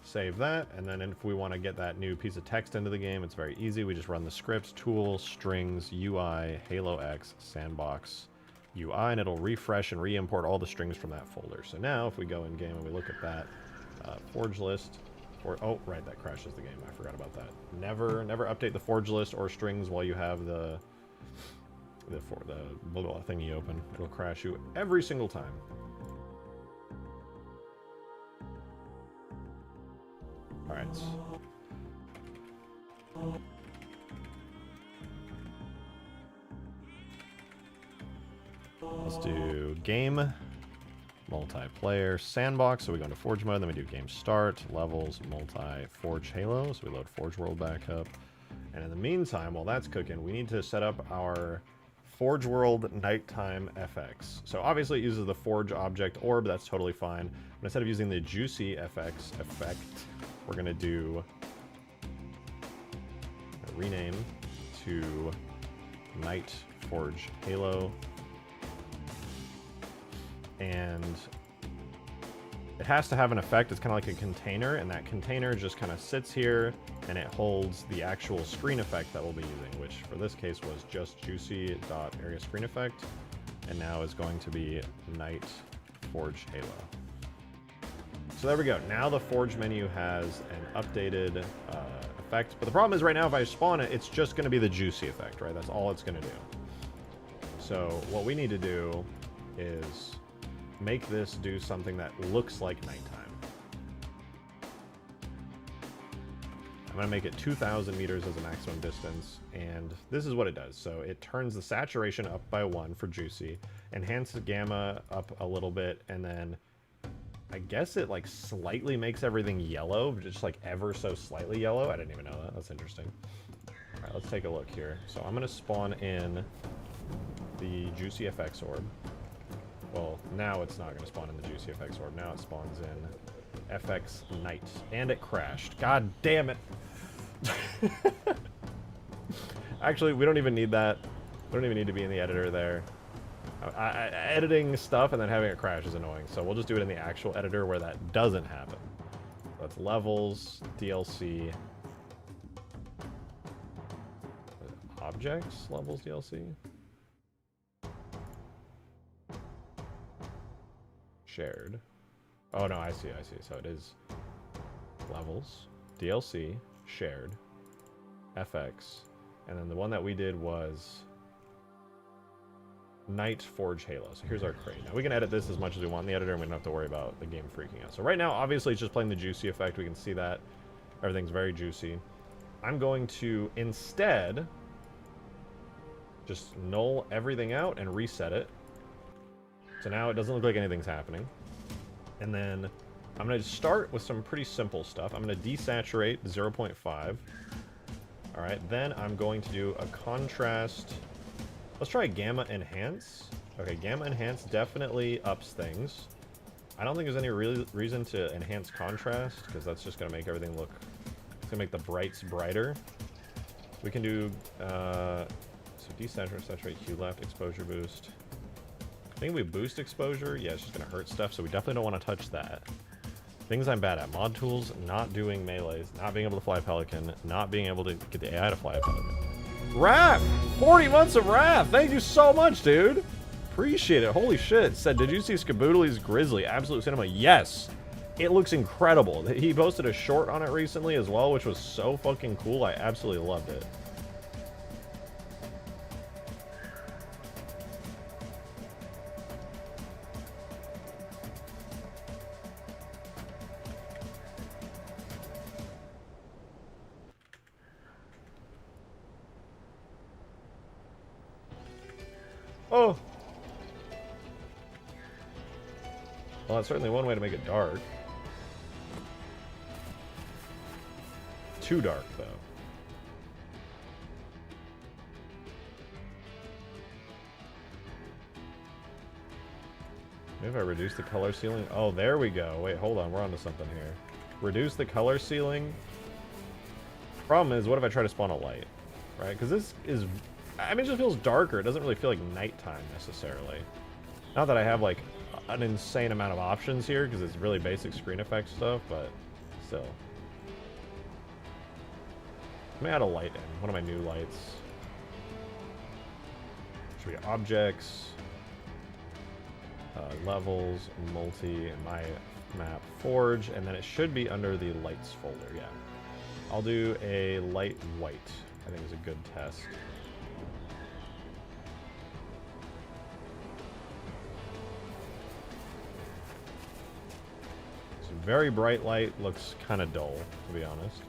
Save that, and then if we want to get that new piece of text into the game, it's very easy. We just run the scripts, tool, strings, UI, Halo X, Sandbox, UI, and it'll refresh and re-import all the strings from that folder. So now, if we go in game and we look at that Forge list, oh, right, that crashes the game. I forgot about that. Never update the Forge list or strings while you have the little thingy open. It'll crash you every single time. All right. Let's do game, multiplayer, sandbox. So we go into Forge mode, then we do game start, levels, multi, Forge Halo. So we load Forge World back up. And in the meantime, while that's cooking, we need to set up our Forge World Nighttime FX. So obviously it uses the Forge object orb, that's totally fine. But instead of using the Juicy FX effect, we're gonna do, there rename to Night Forge Halo. And it has to have an effect. It's kind of like a container, and that container just kind of sits here and it holds the actual screen effect that we'll be using, which for this case was just juicy.area screen effect, and now is going to be Night Forge Halo. So there we go. Now the Forge menu has an updated effect, but the problem is right now if I spawn it, it's just going to be the juicy effect, right? That's all it's going to do. So what we need to do is make this do something that looks like nighttime. I'm going to make it 2,000 meters as a maximum distance, and this is what it does. So it turns the saturation up by 1 for juicy, enhances gamma up a little bit, and then I guess it like slightly makes everything yellow, just like ever so slightly yellow. I didn't even know that. That's interesting. All right, let's take a look here. So I'm going to spawn in the Juicy FX Orb. Well, now it's not going to spawn in the Juicy FX Orb. Now it spawns in FX Night. And it crashed. God damn it. Actually, we don't even need that. We don't even need to be in the editor there. Editing stuff and then having it crash is annoying. So we'll just do it in the actual editor where that doesn't happen. So it's levels, DLC, objects, levels, DLC. Shared. Oh no, I see. So it is levels, DLC, shared, FX, and then the one that we did was Night Forge Halo. So here's our crate. Now we can edit this as much as we want in the editor, and we don't have to worry about the game freaking out. So right now, obviously, it's just playing the juicy effect. We can see that everything's very juicy. I'm going to instead just null everything out and reset it. So now it doesn't look like anything's happening. And then I'm going to start with some pretty simple stuff. I'm going to desaturate 0.5. All right, then I'm going to do a contrast. Let's try Gamma Enhance. Okay, Gamma Enhance definitely ups things. I don't think there's any reason to enhance contrast, because that's just going to make everything look... It's going to make the brights brighter. We can do... so desaturate, saturate, hue left, exposure boost. I think we boost exposure. Yeah, it's just going to hurt stuff, so we definitely don't want to touch that. Things I'm bad at. Mod tools, not doing melees, not being able to fly a Pelican, not being able to get the AI to fly a Pelican. Raph! 40 months of Raph! Thank you so much, dude! Appreciate it. Holy shit. Said, did you see Skaboodley's Grizzly? Absolute Cinema. Yes! It looks incredible. He posted a short on it recently as well, which was so fucking cool. I absolutely loved it. Oh! Well, that's certainly one way to make it dark. Too dark, though. Maybe if I reduce the color ceiling... Oh, there we go. Wait, hold on. We're onto something here. Reduce the color ceiling. Problem is, what if I try to spawn a light? Right? Because this is... I mean, it just feels darker. It doesn't really feel like nighttime, necessarily. Not that I have, like, an insane amount of options here, because it's really basic screen effect stuff, but still. Let me add a light in. One of my new lights. Should be objects, levels, multi, my map, forge, and then it should be under the lights folder, yeah. I'll do a light white. I think is a good test. Very bright light, looks kind of dull, to be honest.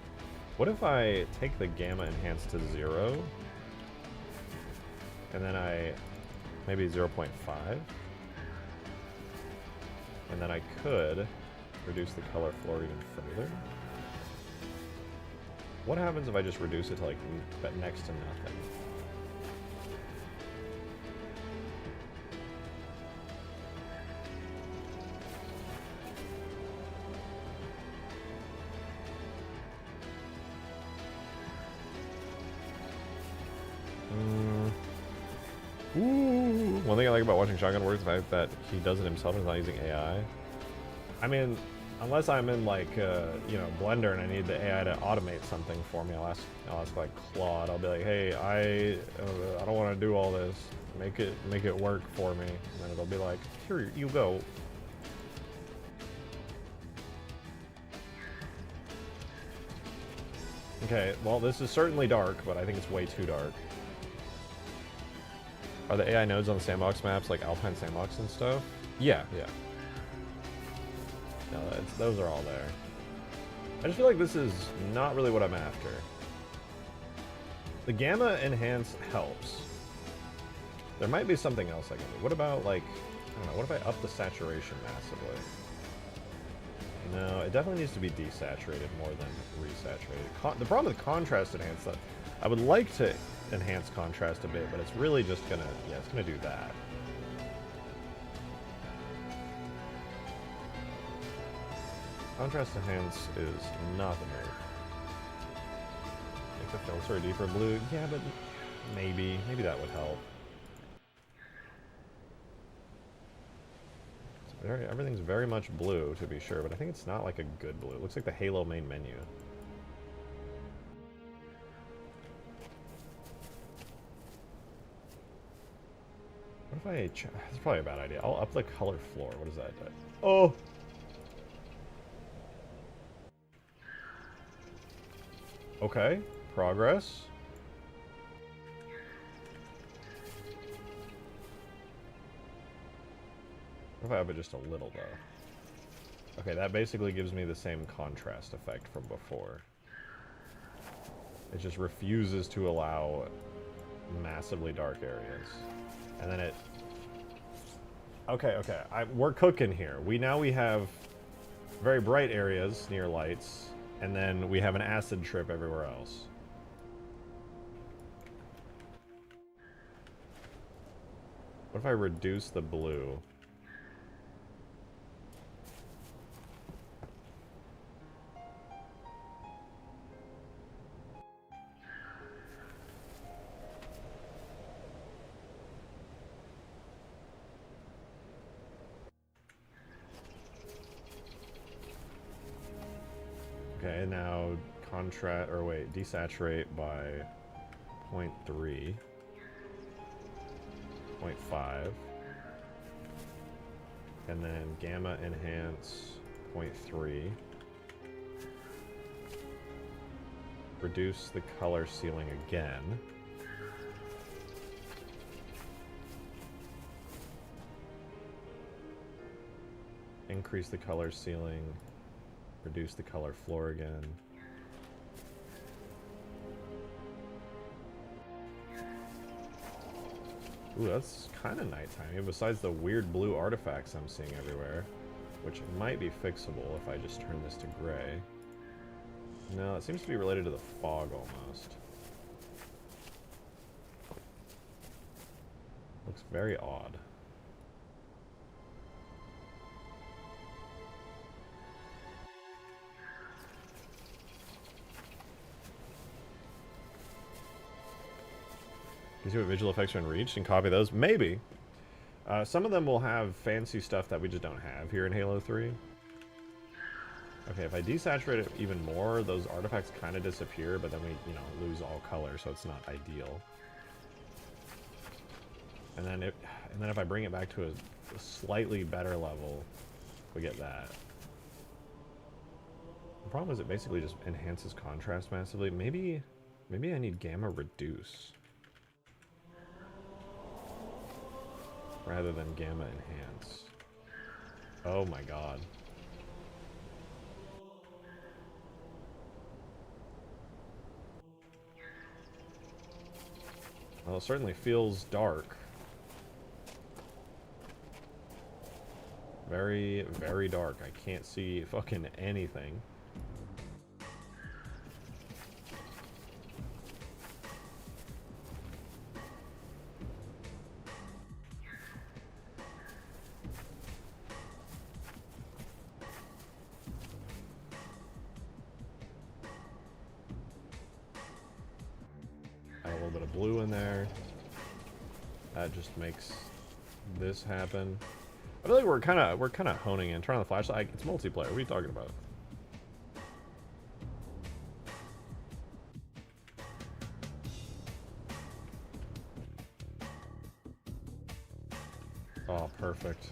What if I take the gamma enhance to 0? And then I... maybe 0.5? And then I could reduce the color floor even further. What happens if I just reduce it to, like, next to nothing? One thing I like about watching Shotgun work is the fact that he does it himself and is not using AI. I mean, unless I'm in like, you know, Blender and I need the AI to automate something for me, I'll ask like Claude. I'll be like, hey, I don't want to do all this. Make it work for me. And then it'll be like, here you go. Okay, well, this is certainly dark, but I think it's way too dark. Are the AI nodes on the sandbox maps like Alpine Sandbox and stuff? Yeah, yeah. No, those are all there. I just feel like this is not really what I'm after. The gamma enhance helps. There might be something else I can do. What about, like, I don't know, what if I up the saturation massively? No, it definitely needs to be desaturated more than resaturated. The problem with contrast enhance, that I would like to enhance contrast a bit, but it's really just gonna, yeah, it's gonna do that. Contrast enhance is not the move. Make the filter a deeper blue. Yeah, but maybe that would help. Everything's very much blue, to be sure, but I think it's not like a good blue. It looks like the Halo main menu. What if I... That's probably a bad idea. I'll up the color floor. What is that? Oh! Okay. Progress. What if I up it just a little, though? Okay, that basically gives me the same contrast effect from before. It just refuses to allow massively dark areas. And then it... Okay, we're cooking here. We have very bright areas near lights, and then we have an acid trip everywhere else. What if I reduce the blue? Okay, now contrast, or wait, desaturate by 0.3, 0.5, and then gamma enhance 0.3. Reduce the color ceiling again. Increase the color ceiling. Reduce the color floor again. Ooh, that's kind of nighttime, besides the weird blue artifacts I'm seeing everywhere, which might be fixable if I just turn this to gray. No, it seems to be related to the fog almost. Looks very odd. You see what visual effects are in Reach and copy those? Maybe. Some of them will have fancy stuff that we just don't have here in Halo 3. Okay, if I desaturate it even more, those artifacts kind of disappear, but then we, you know, lose all color, so it's not ideal. And then if I bring it back to a slightly better level, we get that. The problem is it basically just enhances contrast massively. Maybe I need gamma reduce rather than gamma enhance. Oh my god. Well, it certainly feels dark. Very, very dark. I can't see fucking anything. Add a little bit of blue in there. That just makes this happen. I feel like we're kind of honing in. Turn on the flashlight. It's multiplayer. What are you talking about? Oh, perfect.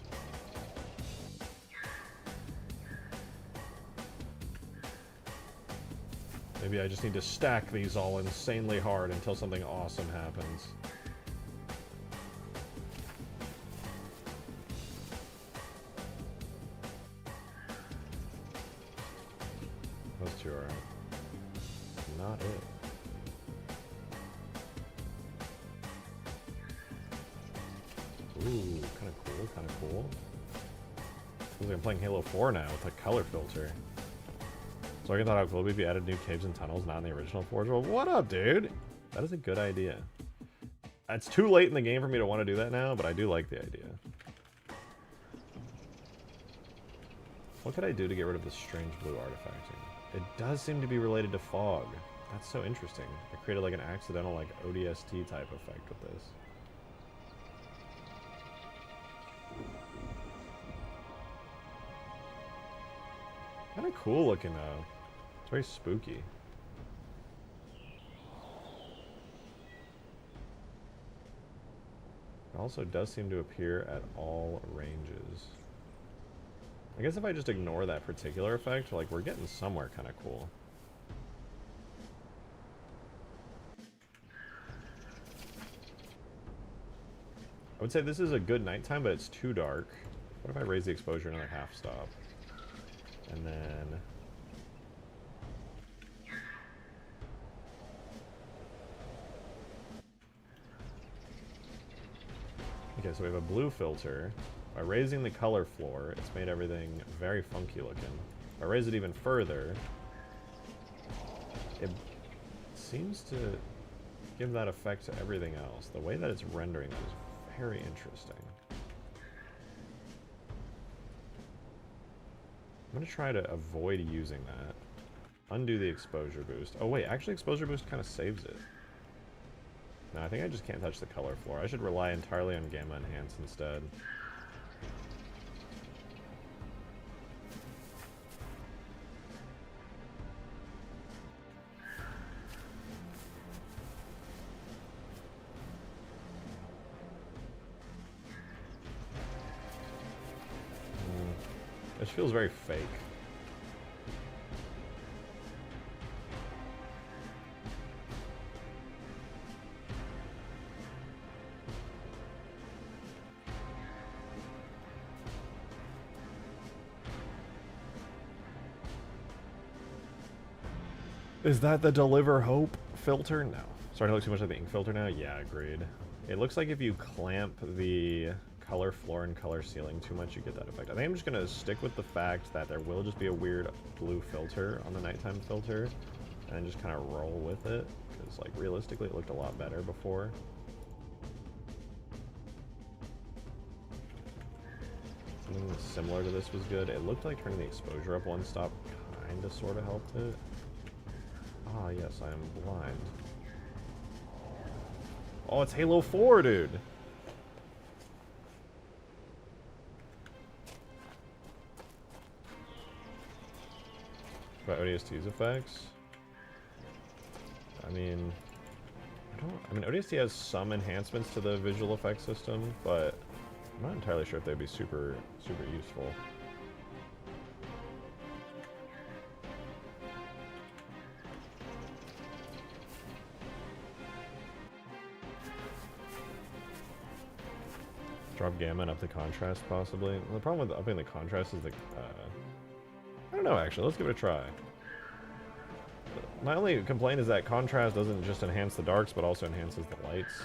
Maybe I just need to stack these all insanely hard until something awesome happens. Those two are not it. Ooh, kind of cool, kind of cool. Feels like I'm playing Halo 4 now with a color filter. So I thought how cool it would be if you added new caves and tunnels, not in the original Forge World. What up, dude? That is a good idea. It's too late in the game for me to want to do that now, but I do like the idea. What could I do to get rid of this strange blue artifacting? It does seem to be related to fog. That's so interesting. I created like an accidental like ODST type effect with this. Kind of cool looking though. It's very spooky. It also does seem to appear at all ranges. I guess if I just ignore that particular effect, like, we're getting somewhere kind of cool. I would say this is a good nighttime, but it's too dark. What if I raise the exposure another half stop? And then... Okay, so we have a blue filter. By raising the color floor, it's made everything very funky looking. If I raise it even further, it seems to give that effect to everything else. The way that it's rendering is very interesting. I'm going to try to avoid using that. Undo the exposure boost. Oh wait, actually exposure boost kind of saves it. No, I think I just can't touch the color floor. I should rely entirely on gamma enhance instead. It feels very fake. Is that the deliver hope filter? No. Starting to look too much like the ink filter now? Yeah, agreed. It looks like if you clamp the color floor and color ceiling too much, you get that effect. I think I'm just going to stick with the fact that there will just be a weird blue filter on the nighttime filter, and then just kind of roll with it, because like realistically it looked a lot better before. Something similar to this was good. It looked like turning the exposure up one stop kind of sort of helped it. Ah, yes, I am blind. Oh, it's Halo 4, dude! About ODST's effects? I mean, ODST has some enhancements to the visual effects system, but I'm not entirely sure if they'd be super useful. Drop gamma and up the contrast, possibly. Well, the problem with upping the contrast is the... I don't know, actually. Let's give it a try. My only complaint is that contrast doesn't just enhance the darks, but also enhances the lights.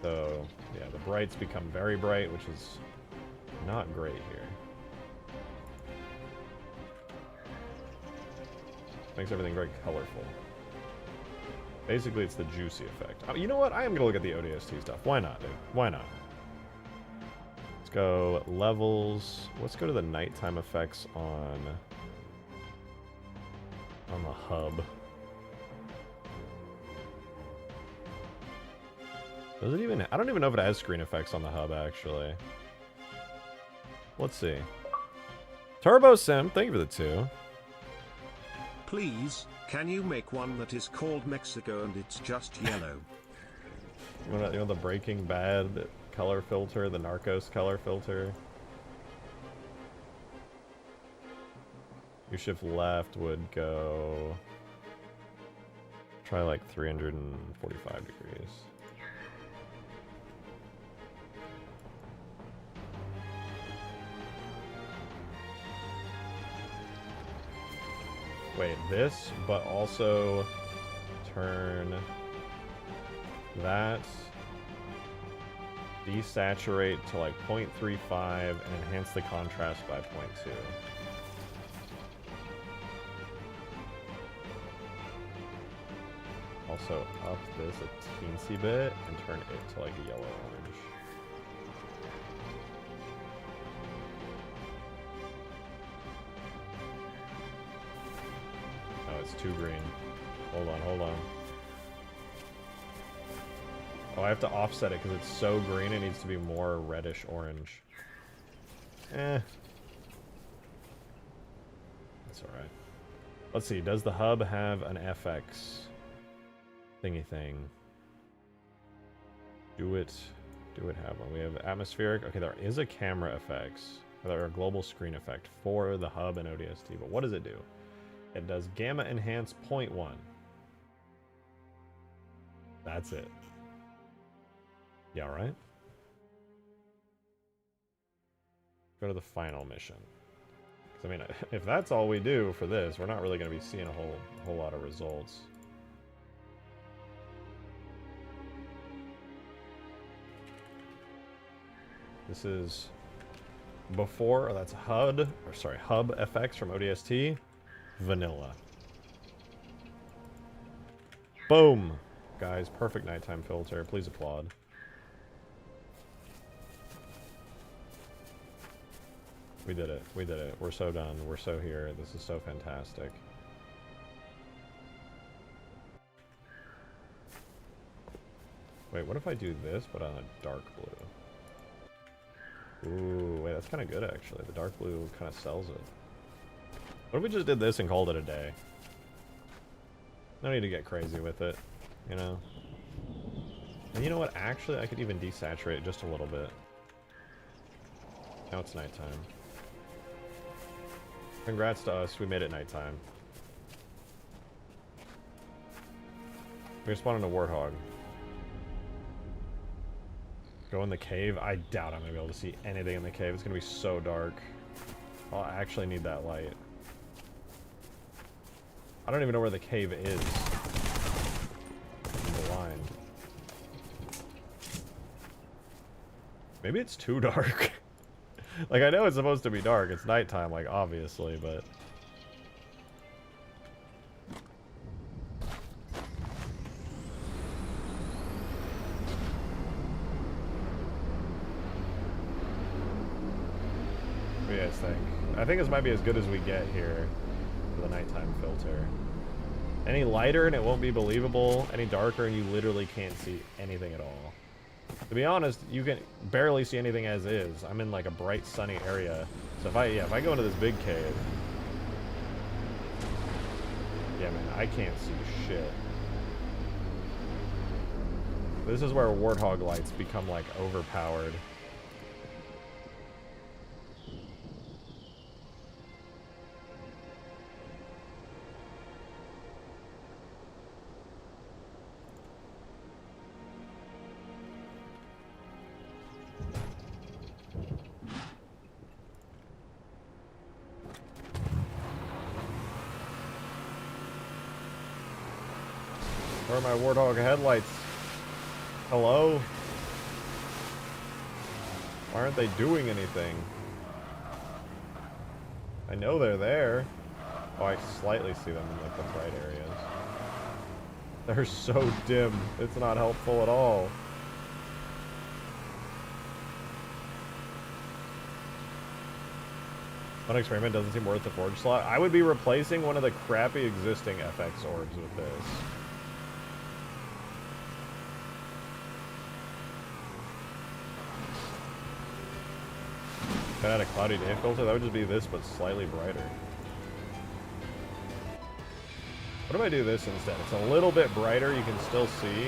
So, yeah, the brights become very bright, which is not great here. Makes everything very colorful. Basically, it's the juicy effect. You know what? I am going to look at the ODST stuff. Why not, dude? Why not? Let's go levels. Let's go to the nighttime effects on the hub. Does it even... I don't even know if it has screen effects on the hub, actually. Let's see. Turbo Sim, thank you for the 2. Please, can you make one that is called Mexico and it's just yellow? You want the Breaking Bad color filter, the Narcos color filter? You shift left would go... Try like 345 degrees. Wait, this, but also turn that, desaturate to like 0.35 and enhance the contrast by 0.2. Also up this a teensy bit and turn it to like a yellow orange. Oh, it's too green. Hold on, hold on. Oh, I have to offset it because it's so green it needs to be more reddish orange. Eh. That's alright. Let's see, does the hub have an FX thingy thing? Do it have one? We have atmospheric. Okay, there is a camera effects. There are a global screen effect for the hub and ODST, but what does it do? It does gamma enhance 0.1. That's it. Yeah, right? Go to the final mission. Because, I mean, if that's all we do for this, we're not really going to be seeing a whole lot of results. This is before, that's hub FX from ODST, vanilla. Boom! Guys, perfect nighttime filter. Please applaud. We did it. We did it. We're so done. We're so here. This is so fantastic. Wait, what if I do this, but on a dark blue? Ooh, wait, that's kind of good, actually. The dark blue kind of sells it. What if we just did this and called it a day? No need to get crazy with it, you know? And you know what? Actually, I could even desaturate just a little bit. Now it's nighttime. Congrats to us, we made it nighttime. We're spawning a warthog. Go in the cave? I doubt I'm gonna be able to see anything in the cave. It's gonna be so dark. I'll actually need that light. I don't even know where the cave is. In the line. Maybe it's too dark. Like, I know it's supposed to be dark. It's nighttime, like, obviously, but... What do you guys think? I think this might be as good as we get here for the nighttime filter. Any lighter and it won't be believable. Any darker and you literally can't see anything at all. To be honest, you can barely see anything as is. I'm in like a bright, sunny area. So if I go into this big cave... Yeah, man, I can't see shit. This is where warthog lights become like overpowered. Where are my warthog headlights? Hello? Why aren't they doing anything? I know they're there. Oh, I slightly see them in like the bright areas. They're so dim. It's not helpful at all. One experiment doesn't seem worth the forge slot. I would be replacing one of the crappy existing FX orbs with this. Could add a cloudy day filter. That would just be this, but slightly brighter. What if I do this instead? It's a little bit brighter. You can still see.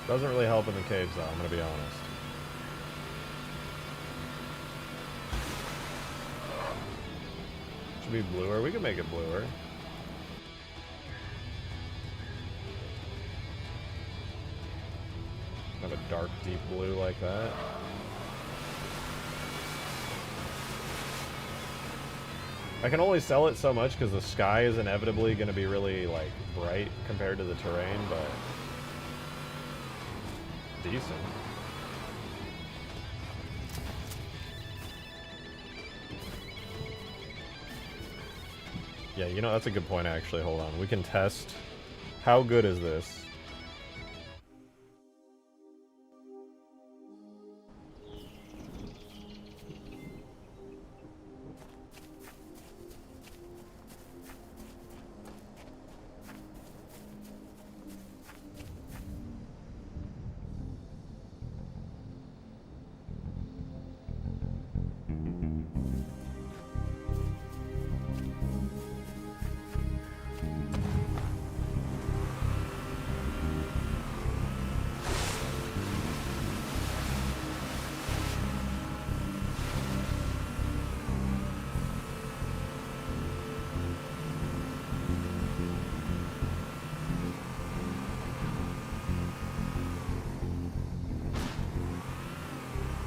Doesn't really help in the caves, though, I'm going to be honest. Should be bluer. We can make it bluer. Have a dark, deep blue like that. I can only sell it so much because the sky is inevitably going to be really, like, bright compared to the terrain, but... decent. Yeah, you know, that's a good point, actually. Hold on. We can test. How good is this?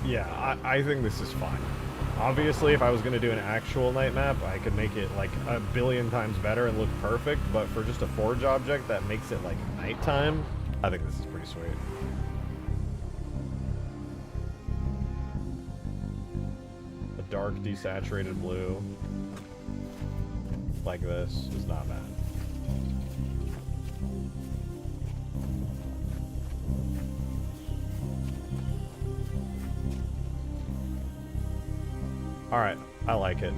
Yeah, I think this is fine. Obviously, if I was going to do an actual night map, I could make it like a billion times better and look perfect, but for just a forge object that makes it like nighttime, I think this is pretty sweet. A dark, desaturated blue like this is not bad. Alright, I like it.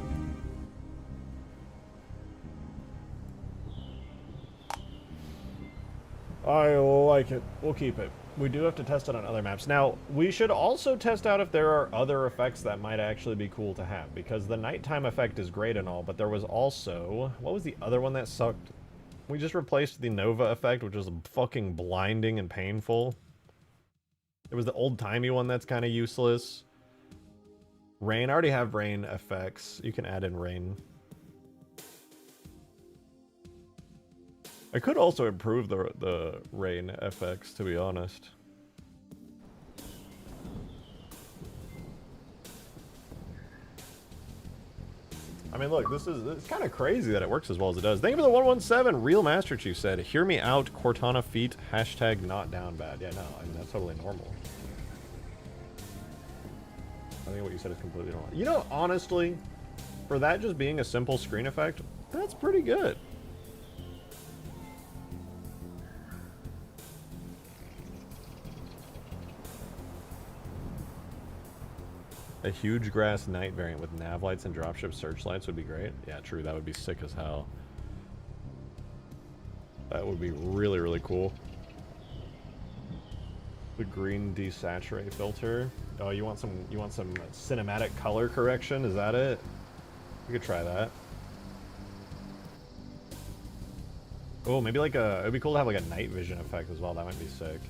I like it. We'll keep it. We do have to test it on other maps. Now, we should also test out if there are other effects that might actually be cool to have, because the nighttime effect is great and all, but there was also... what was the other one that sucked? We just replaced the Nova effect, which was fucking blinding and painful. There was the old-timey one that's kind of useless. Rain. I already have rain effects. You can add in rain. I could also improve the rain effects, to be honest. I mean, look, it's kind of crazy that it works as well as it does. Thank you for the 117. Real Master Chief said, "Hear me out, Cortana feet, hashtag not down bad." Yeah, no, I mean, that's totally normal. I think what you said is completely normal. You know, honestly, for that just being a simple screen effect, that's pretty good. A huge grass night variant with nav lights and dropship searchlights would be great. Yeah, true. That would be sick as hell. That would be really, really cool. The green desaturate filter. Oh, you want some cinematic color correction? Is that it? We could try that. Oh, maybe like it'd be cool to have like a night vision effect as well. That might be sick.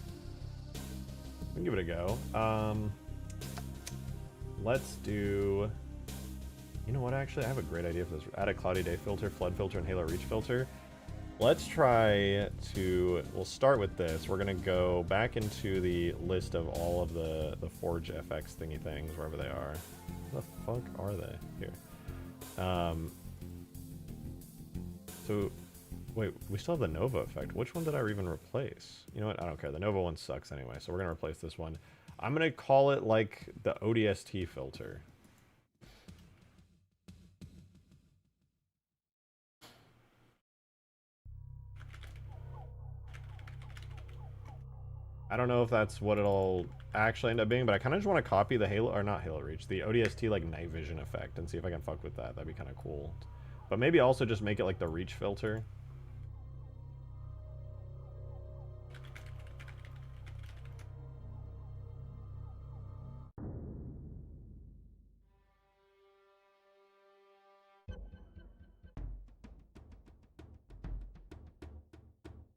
We can give it a go. Let's do... you know what, actually? I have a great idea for this. Add a cloudy day filter, flood filter, and halo reach filter. Let's try to... we'll start with this. We're going to go back into the list of all of the Forge FX thingy things, wherever they are. Where the fuck are they? Here. So, wait, we still have the Nova effect. Which one did I even replace? You know what? I don't care. The Nova one sucks anyway, so we're going to replace this one. I'm going to call it, like, the ODST filter. I don't know if that's what it'll actually end up being, but I kind of just want to copy the Halo, or not Halo Reach, the ODST like night vision effect and see if I can fuck with that. That'd be kind of cool. But maybe also just make it like the Reach filter.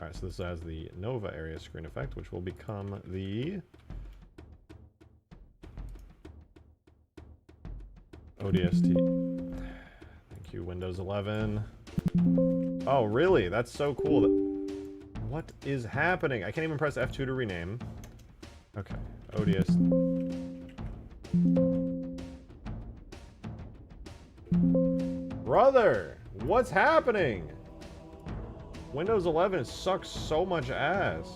Alright, so this has the Nova area screen effect, which will become the ODST. Thank you, Windows 11. Oh, really? That's so cool. What is happening? I can't even press F2 to rename. Okay, ODS. Brother, what's happening? Windows 11 sucks so much ass.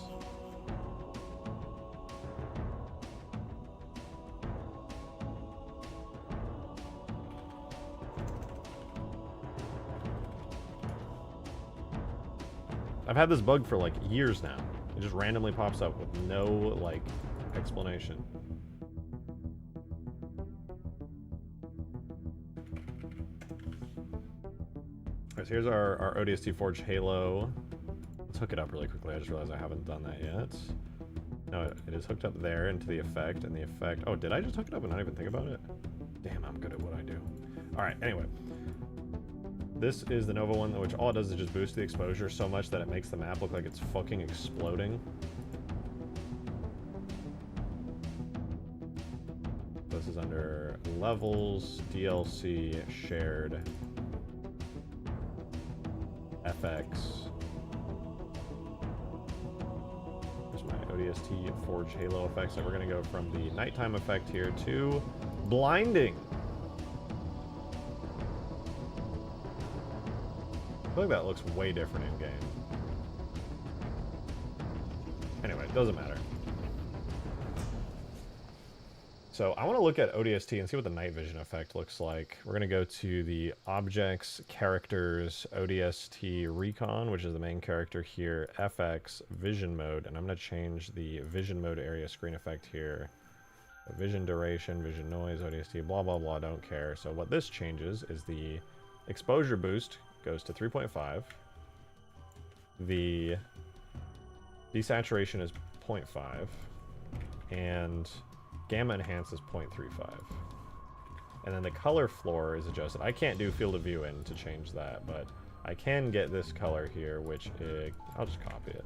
I've had this bug for like years now. It just randomly pops up with no like explanation. Alright, so here's our ODST Forge Halo. Let's hook it up really quickly. I just realized I haven't done that yet. No, it is hooked up there into the effect, and the effect... Oh, did I just hook it up and not even think about it? Damn, I'm good at what I do. Alright, anyway. This is the Nova one, which all it does is just boost the exposure so much that it makes the map look like it's fucking exploding. This is under Levels, DLC, Shared, FX. There's my ODST Forge Halo effects. So we're going to go from the nighttime effect here to blinding. I feel like that looks way different in game. Anyway, it doesn't matter. So I want to look at ODST and see what the night vision effect looks like. We're going to go to the Objects, Characters, ODST Recon, which is the main character here, FX, Vision Mode, and I'm going to change the Vision Mode area screen effect here. Vision Duration, Vision Noise, ODST, blah, blah, blah, don't care. So what this changes is the Exposure Boost goes to 3.5. The Desaturation is 0.5. And Gamma Enhance is 0.35. And then the color floor is adjusted. I can't do field of view in to change that, but I can get this color here, which is... I'll just copy it.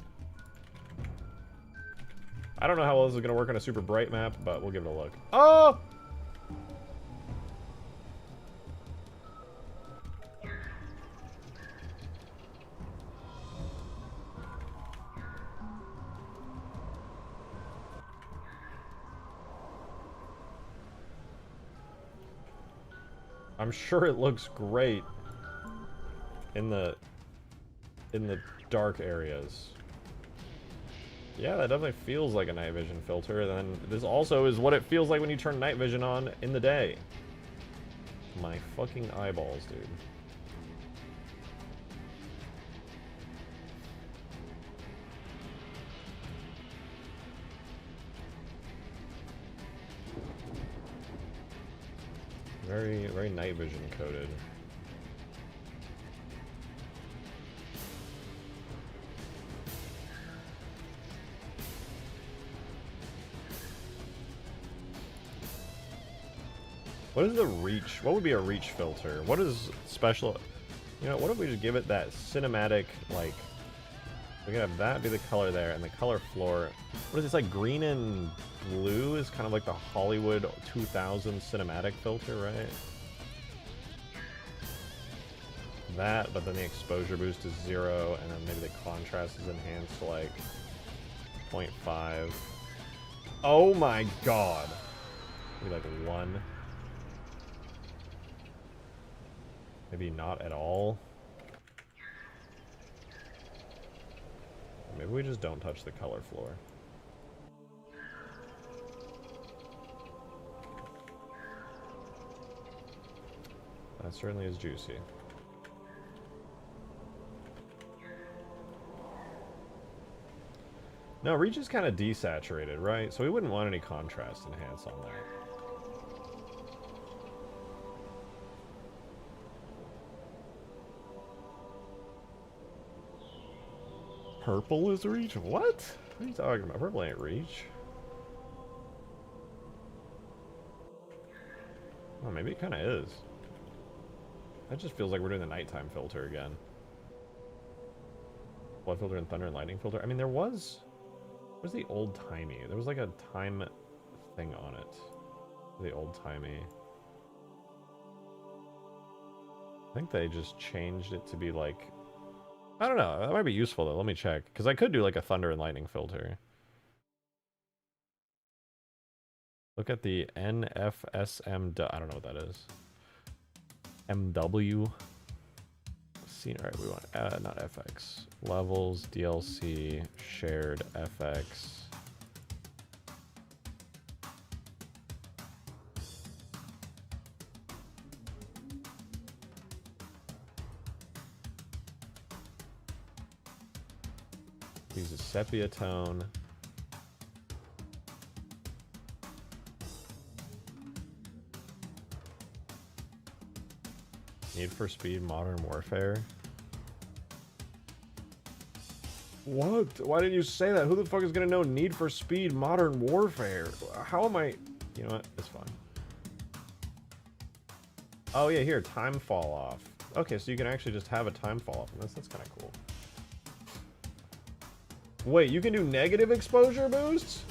I don't know how well this is going to work on a super bright map, but we'll give it a look. Oh! I'm sure it looks great in the dark areas. Yeah, that definitely feels like a night vision filter. And then this also is what it feels like when you turn night vision on in the day. My fucking eyeballs, dude. Very, very night vision coded. What is the reach? What would be a reach filter? What is special? You know, what if we just give it that cinematic, like, we can have that be the color there, and the color floor, what is this, like green and blue is kind of like the Hollywood 2000 cinematic filter, right? That, but then the exposure boost is 0, and then maybe the contrast is enhanced to like 0.5. Oh my god! Maybe like 1. Maybe not at all. Maybe we just don't touch the color floor. That certainly is juicy. No, reach is kind of desaturated, right? So we wouldn't want any contrast enhance on that. Purple is reach? What? What are you talking about? Purple ain't reach. Oh, maybe it kind of is. That just feels like we're doing the nighttime filter again. Blood filter and thunder and lightning filter. I mean, there was... What was the old-timey? There was like a time thing on it. The old-timey. I think they just changed it to be like... I don't know. That might be useful, though. Let me check. Because I could do like a thunder and lightning filter. Look at the NFSM... I don't know what that is. MW. Scene. All right, we want not FX. Levels, DLC, shared FX. Use a sepia tone. Need for Speed Modern Warfare. What? Why didn't you say that? Who the fuck is gonna know Need for Speed Modern Warfare? How am I... You know what? It's fine. Oh yeah, here, time fall off. Okay, so you can actually just have a time fall off on this. That's kind of cool. Wait, you can do negative exposure boosts?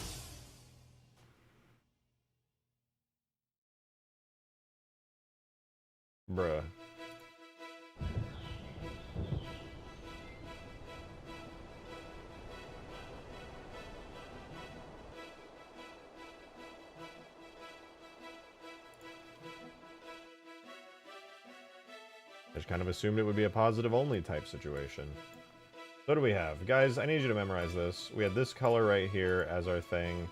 Bruh. I just kind of assumed it would be a positive only type situation. What do we have? Guys, I need you to memorize this. We had this color right here as our thing,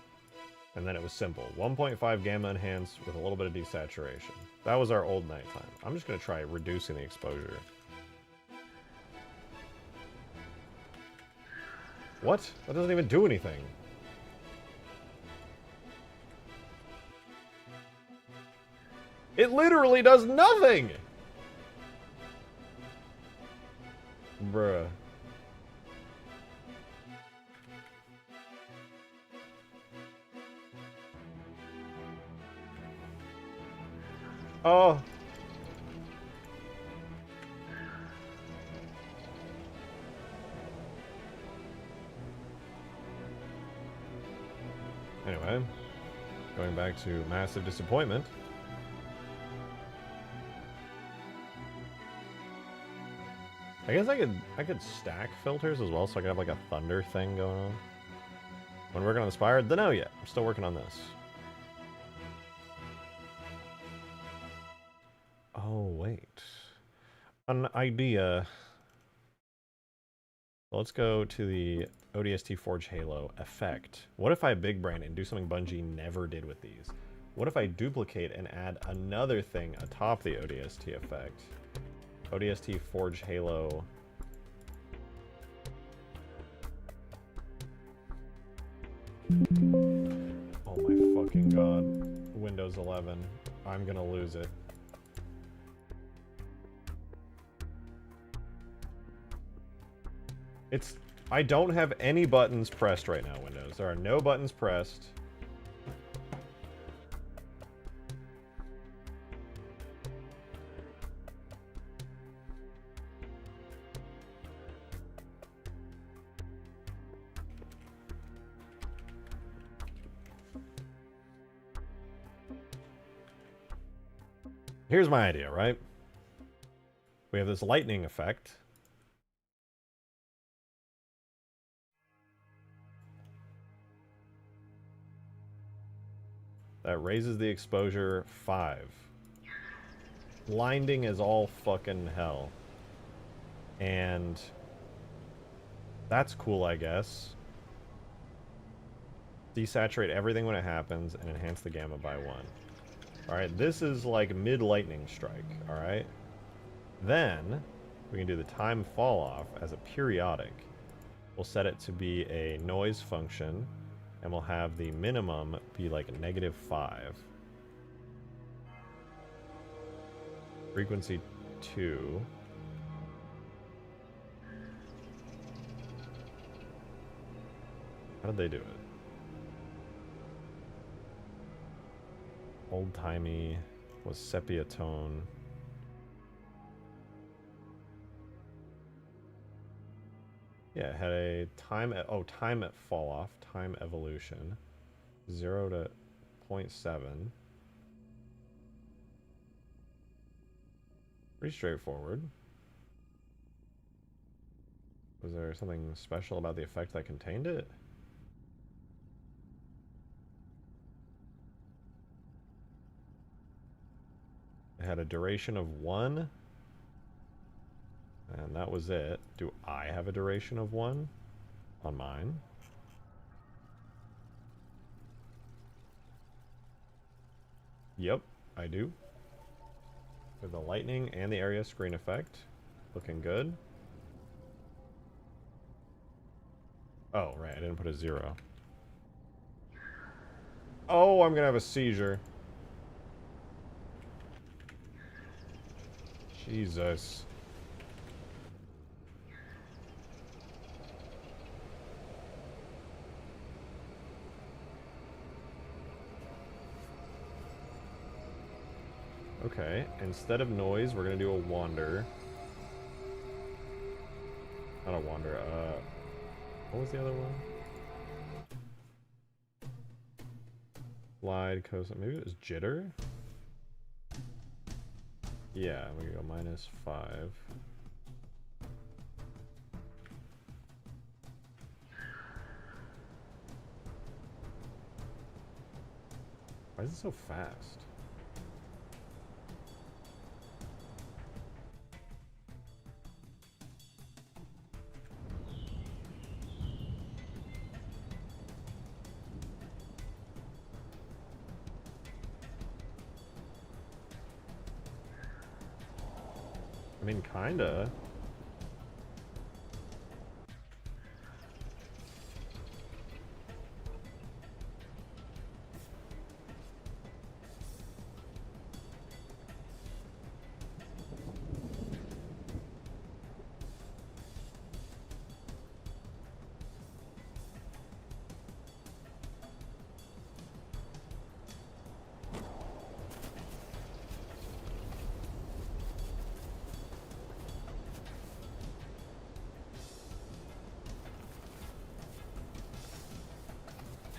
and then it was simple. 1.5 gamma enhance with a little bit of desaturation. That was our old nighttime. I'm just going to try reducing the exposure. What? That doesn't even do anything. It literally does nothing! Bruh. Oh. Anyway, going back to massive disappointment. I guess I could stack filters as well, so I could have like a thunder thing going on. When working on the Spire, don't know yet. I'm still working on this. Oh wait, an idea. Let's go to the ODST Forge Halo effect. What if I big brain and do something Bungie never did with these? What if I duplicate and add another thing atop the ODST effect? ODST Forge Halo. Oh my fucking god. Windows 11. I'm gonna lose it. I don't have any buttons pressed right now, Windows. There are no buttons pressed. Here's my idea, right? We have this lightning effect. That raises the exposure 5. Blinding is all fucking hell. And that's cool, I guess. Desaturate everything when it happens and enhance the gamma by 1. Alright, this is like mid-lightning strike, alright? Then, we can do the time fall off as a periodic. We'll set it to be a noise function, and we'll have the minimum be like -5. Frequency 2. How did they do it? Old-timey was sepia tone. Yeah, it had a time at, time at fall off, time evolution. 0 to 0.7. Pretty straightforward. Was there something special about the effect that contained it? It had a duration of 1. And that was it. Do I have a duration of 1 on mine? Yep, I do. With the lightning and the area screen effect. Looking good. Oh, right, I didn't put a 0. Oh, I'm gonna have a seizure. Jesus. Okay, instead of noise, we're gonna do a wander. Not a wander, what was the other one? Slide, coast, maybe it was jitter? Yeah, we can go -5. Why is it so fast? I mean, kinda.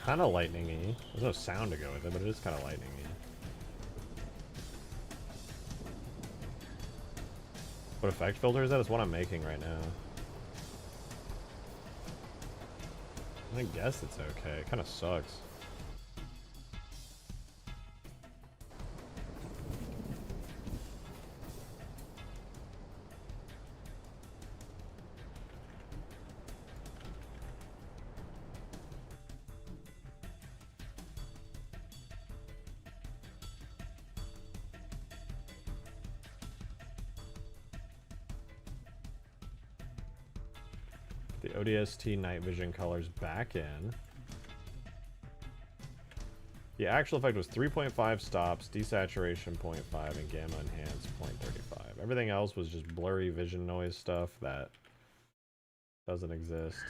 Kind of lightning-y. There's no sound to go with it, but it is kind of lightning-y. What effect filter is that? It's what I'm making right now. I guess it's okay. It kind of sucks. The ODST night vision colors back in. The actual effect was 3.5 stops, desaturation 0.5, and gamma enhance 0.35. Everything else was just blurry vision noise stuff that doesn't exist.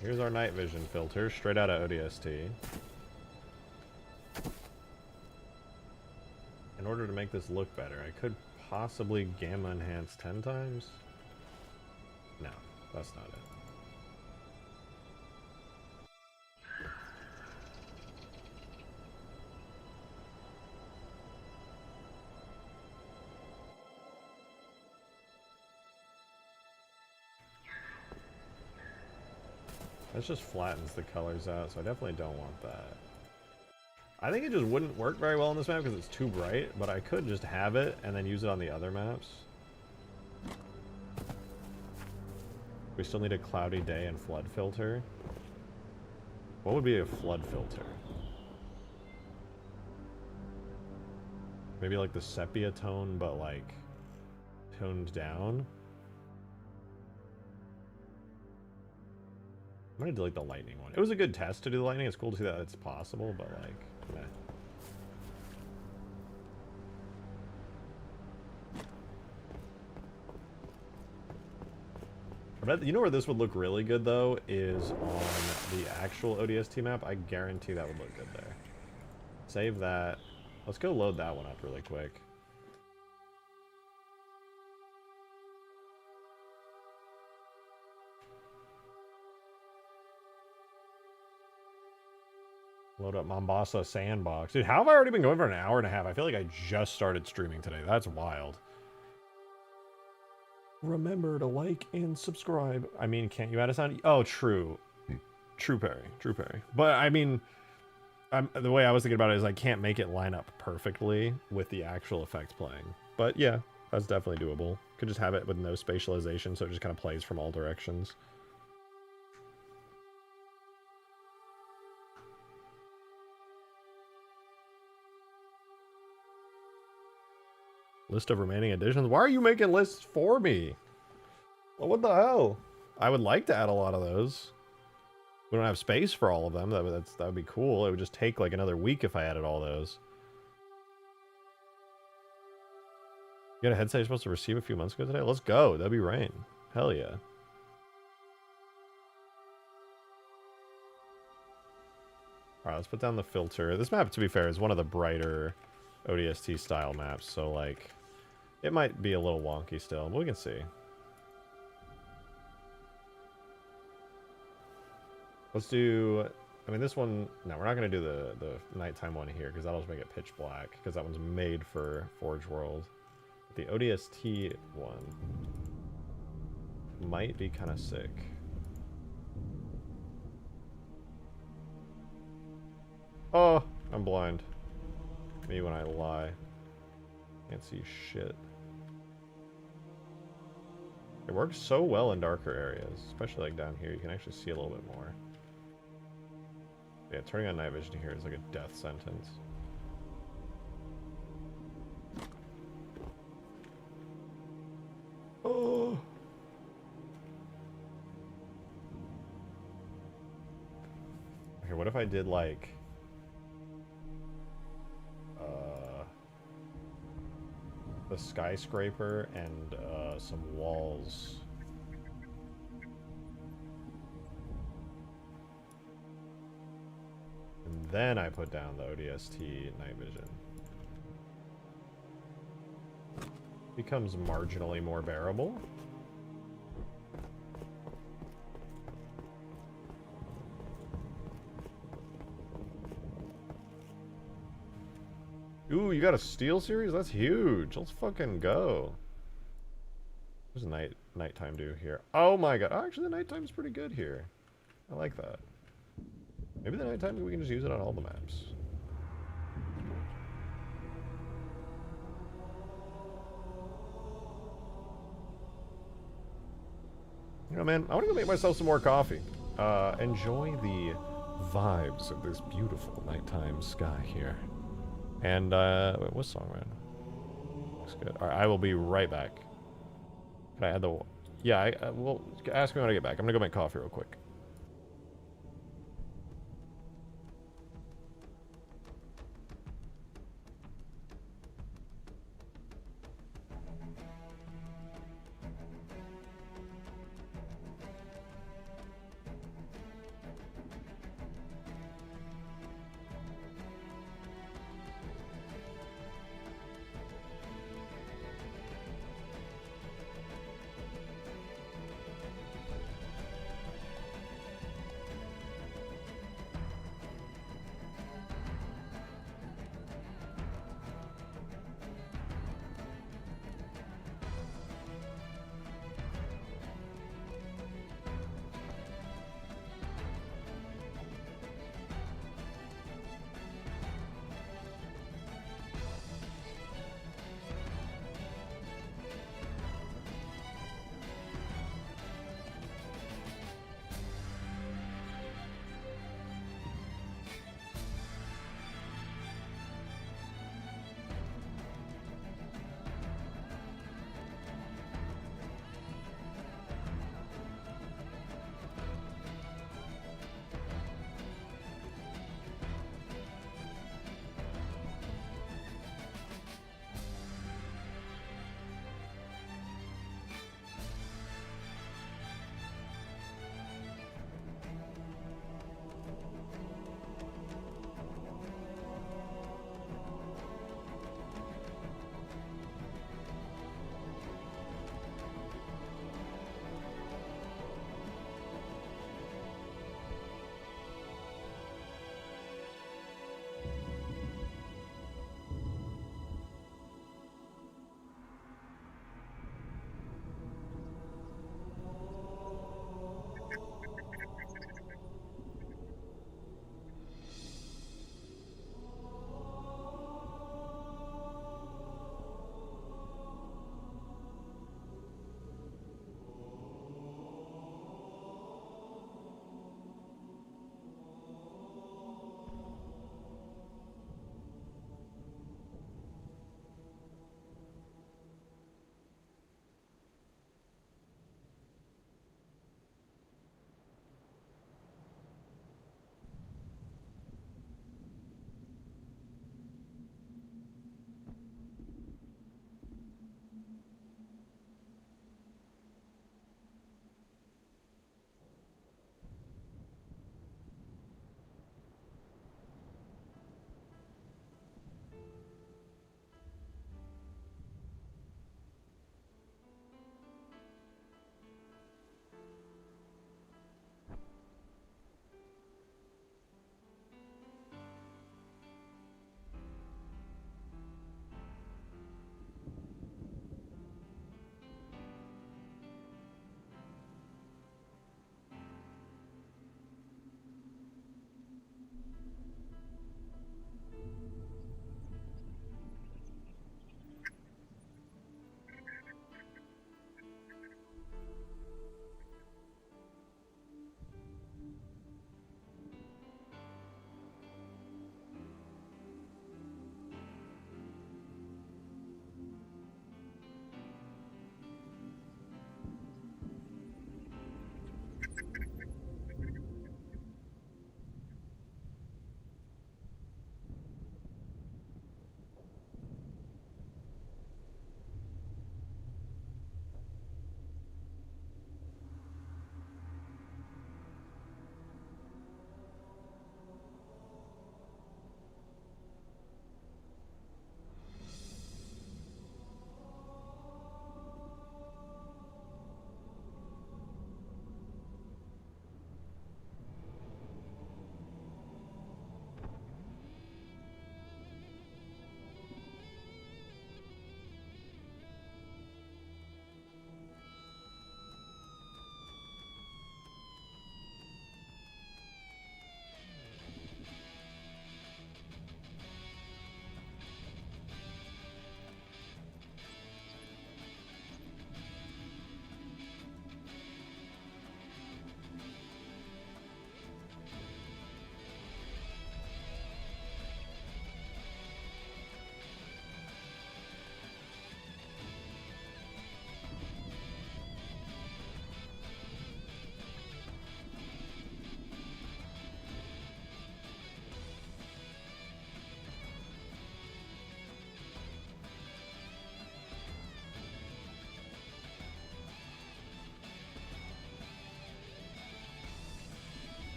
Here's our night vision filter, straight out of ODST. In order to make this look better, I could possibly gamma enhance 10 times? No, that's not it. That just flattens the colors out, so I definitely don't want that. I think it just wouldn't work very well on this map because it's too bright, but I could just have it and then use it on the other maps. We still need a cloudy day and flood filter. What would be a flood filter? Maybe like the sepia tone, but like toned down. I'm gonna delete the lightning one. It was a good test to do the lightning. It's cool to see that it's possible, but like, meh. I bet, you know where this would look really good though is on the actual ODST map. I guarantee that would look good there. Save that. Let's go load that one up really quick. Load up Mombasa Sandbox. Dude, how have I already been going for an hour and a half? I feel like I just started streaming today. That's wild. Remember to like and subscribe. I mean, can't you add a sound? Oh, true. True, Perry. True, Perry. But, I mean, the way I was thinking about it is I can't make it line up perfectly with the actual effects playing. But, yeah, that's definitely doable. Could just have it with no spatialization, so it just kind of plays from all directions. List of remaining additions? Why are you making lists for me? Well, what the hell? I would like to add a lot of those. We don't have space for all of them. That would be cool. It would just take like another week if I added all those. You got a headset you're supposed to receive a few months ago today? Let's go. That'd be rain. Hell yeah. Alright, let's put down the filter. This map, to be fair, is one of the brighter ODST style maps, so like it might be a little wonky still, but we can see. Let's do, I mean this one, no, we're not going to do the nighttime one here because that'll just make it pitch black because that one's made for Forge World. The ODST one might be kind of sick. Oh, I'm blind. Me when I lie. Can't see shit. It works so well in darker areas, especially like down here. You can actually see a little bit more. Yeah, turning on night vision here is like a death sentence. Oh. Okay, what if I did like the skyscraper and some walls. And then I put down the ODST night vision. Becomes marginally more bearable. Ooh, you got a Steel series? That's huge. Let's fucking go. There's a nighttime do here. Oh my god. Oh, actually, the nighttime's pretty good here. I like that. Maybe the nighttime we can just use it on all the maps. You know, man, I want to go make myself some more coffee. Enjoy the vibes of this beautiful nighttime sky here. And, wait, what song, man? Looks good. Alright, I will be right back. Can I add the... Yeah, well, ask me when I get back. I'm gonna go make coffee real quick.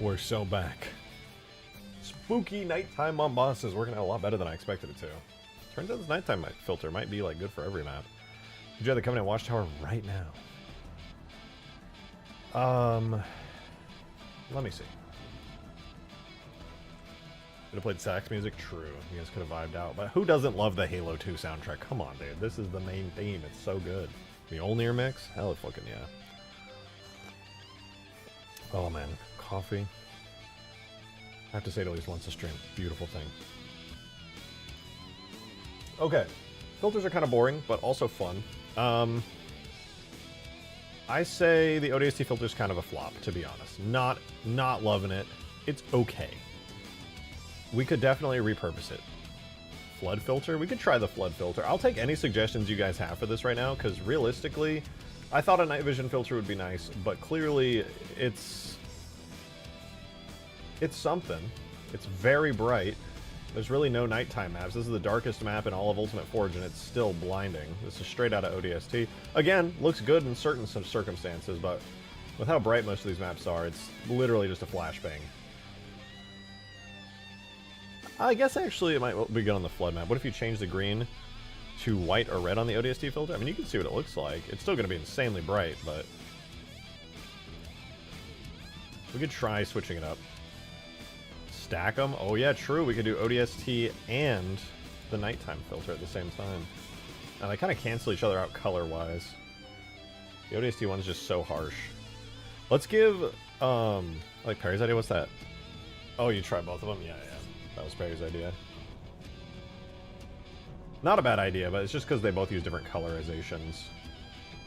We're so back. Spooky nighttime on boss is working out a lot better than I expected it to. Turns out this nighttime filter might be like good for every map. Would you rather come in and watchtower right now? Let me see. Could have played sax music? True. You guys could have vibed out. But who doesn't love the Halo 2 soundtrack? Come on, dude. This is the main theme. It's so good. The Olnir mix? Hell fucking yeah. Oh man. Coffee. I have to say it at least once a stream. Beautiful thing. Okay. Filters are kind of boring, but also fun. I say the ODST filter is kind of a flop, to be honest. Not loving it. It's okay. We could definitely repurpose it. Flood filter? We could try the flood filter. I'll take any suggestions you guys have for this right now, because realistically, I thought a night vision filter would be nice, but clearly it's something. It's very bright. There's really no nighttime maps. This is the darkest map in all of Ultimate Forge, and it's still blinding. This is straight out of ODST. Again, looks good in certain circumstances, but with how bright most of these maps are, it's literally just a flashbang. I guess actually it might be good on the flood map. What if you change the green to white or red on the ODST filter? I mean, you can see what it looks like. It's still going to be insanely bright, but we could try switching it up. Stack them? Oh yeah, true. We could do ODST and the nighttime filter at the same time. And they kind of cancel each other out color-wise. The ODST one's just so harsh. Let's give, like Perry's idea. What's that? Oh, you try both of them? Yeah. That was Perry's idea. Not a bad idea, but it's just because they both use different colorizations.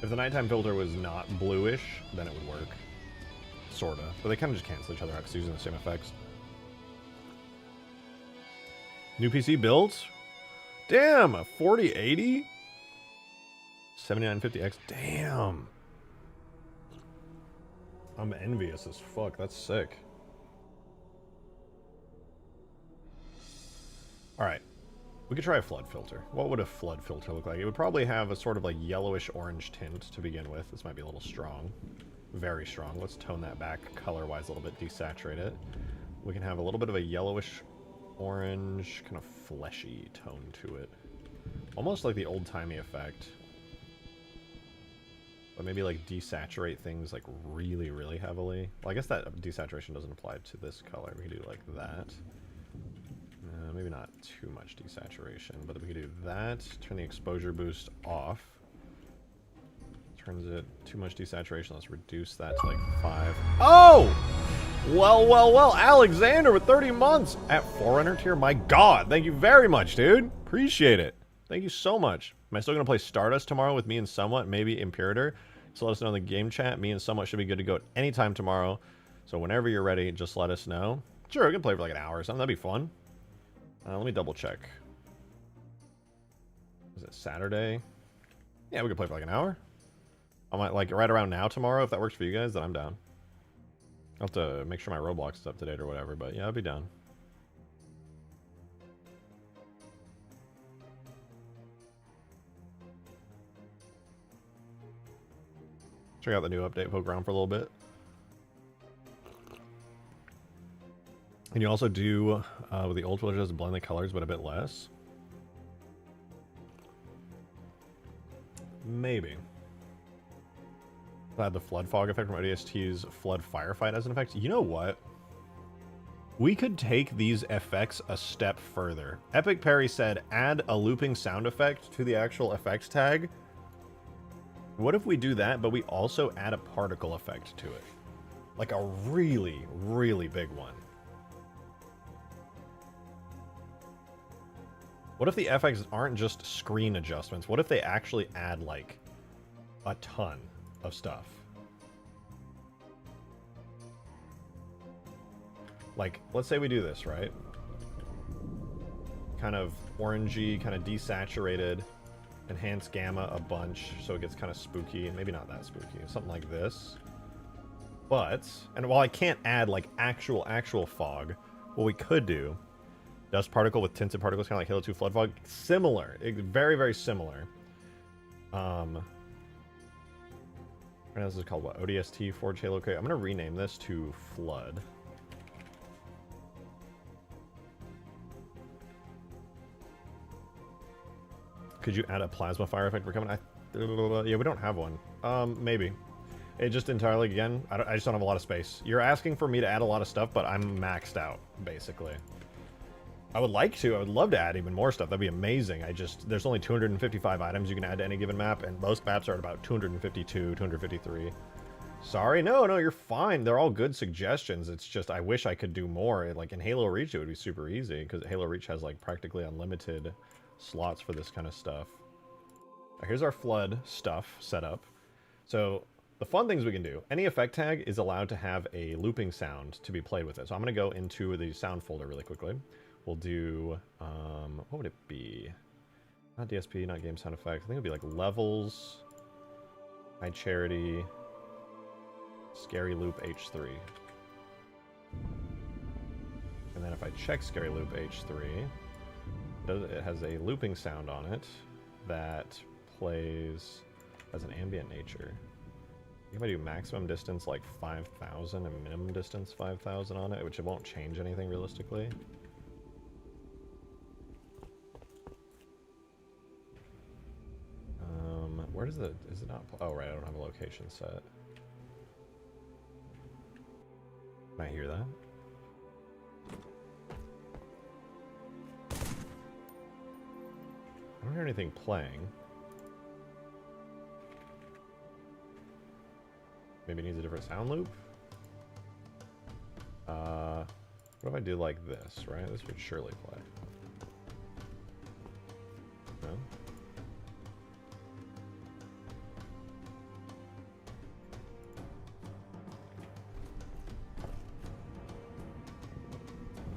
If the nighttime filter was not bluish, then it would work. Sorta. But they kind of just cancel each other out because they're using the same effects. New PC builds? Damn! A 4080? 7950X? Damn! I'm envious as fuck. That's sick. Alright. We could try a flood filter. What would a flood filter look like? It would probably have a sort of like yellowish orange tint to begin with. This might be a little strong. Very strong. Let's tone that back color-wise a little bit, desaturate it. We can have a little bit of a yellowish orange, kind of fleshy tone to it. Almost like the old-timey effect. But maybe like desaturate things like really, really heavily. Well, I guess that desaturation doesn't apply to this color. We could do like that. Maybe not too much desaturation, but we could do that. Turn the exposure boost off. Turns it too much desaturation. Let's reduce that to like 5. Oh! Well, Alexander with 30 months at Forerunner tier. My God, thank you very much, dude. Appreciate it. Thank you so much. Am I still going to play Stardust tomorrow with me and Somewhat, maybe Imperator? So let us know in the game chat. Me and Somewhat should be good to go at any time tomorrow. So whenever you're ready, just let us know. Sure, we can play for like an hour or something. That'd be fun. Let me double check. Is it Saturday? Yeah, we could play for like an hour. I might like right around now tomorrow. If that works for you guys, then I'm down. I'll have to make sure my Roblox is up to date or whatever, but yeah, I'll be down. Check out the new update, poke around for a little bit. Can you also do, with the old filter, just blend the colors, but a bit less? Maybe. Add the flood fog effect from ODST's flood firefight as an effect. You know what? We could take these effects a step further. Epic Perry said, add a looping sound effect to the actual effects tag. What if we do that, but we also add a particle effect to it? Like a really, really big one. What if the FX aren't just screen adjustments? What if they actually add, like, a ton of stuff? Like, let's say we do this, right? Kind of orangey, kind of desaturated, enhance gamma a bunch, so it gets kind of spooky. Maybe not that spooky. Something like this. But, and while I can't add, like, actual fog, what we could do... Dust particle with tinted particles, kind of like Halo 2 Flood Fog. Similar. Very, very similar. Right now this is called what? ODST Forge Halo. Okay, I'm going to rename this to Flood. Could you add a plasma fire effect for coming? Yeah, we don't have one. Maybe. It just entirely, again, I just don't have a lot of space. You're asking for me to add a lot of stuff, but I'm maxed out, basically. I would like to. I would love to add even more stuff. That'd be amazing. There's only 255 items you can add to any given map, and most maps are at about 252, 253. Sorry, no, you're fine. They're all good suggestions. It's just, I wish I could do more. Like, in Halo Reach, it would be super easy, because Halo Reach has, like, practically unlimited slots for this kind of stuff. Here's our flood stuff set up. So, the fun things we can do. Any effect tag is allowed to have a looping sound to be played with it. So I'm going to go into the sound folder really quickly. We'll do, what would it be? Not DSP, not game sound effects. I think it would be like levels, high charity, scary loop H3. And then if I check scary loop H3, it has a looping sound on it that plays as an ambient nature. If I do maximum distance like 5,000 and minimum distance 5,000 on it, which it won't change anything realistically. Where does it, is it not, oh right, I don't have a location set. Can I hear that? I don't hear anything playing. Maybe it needs a different sound loop? What if I do like this, right? This would surely play. No?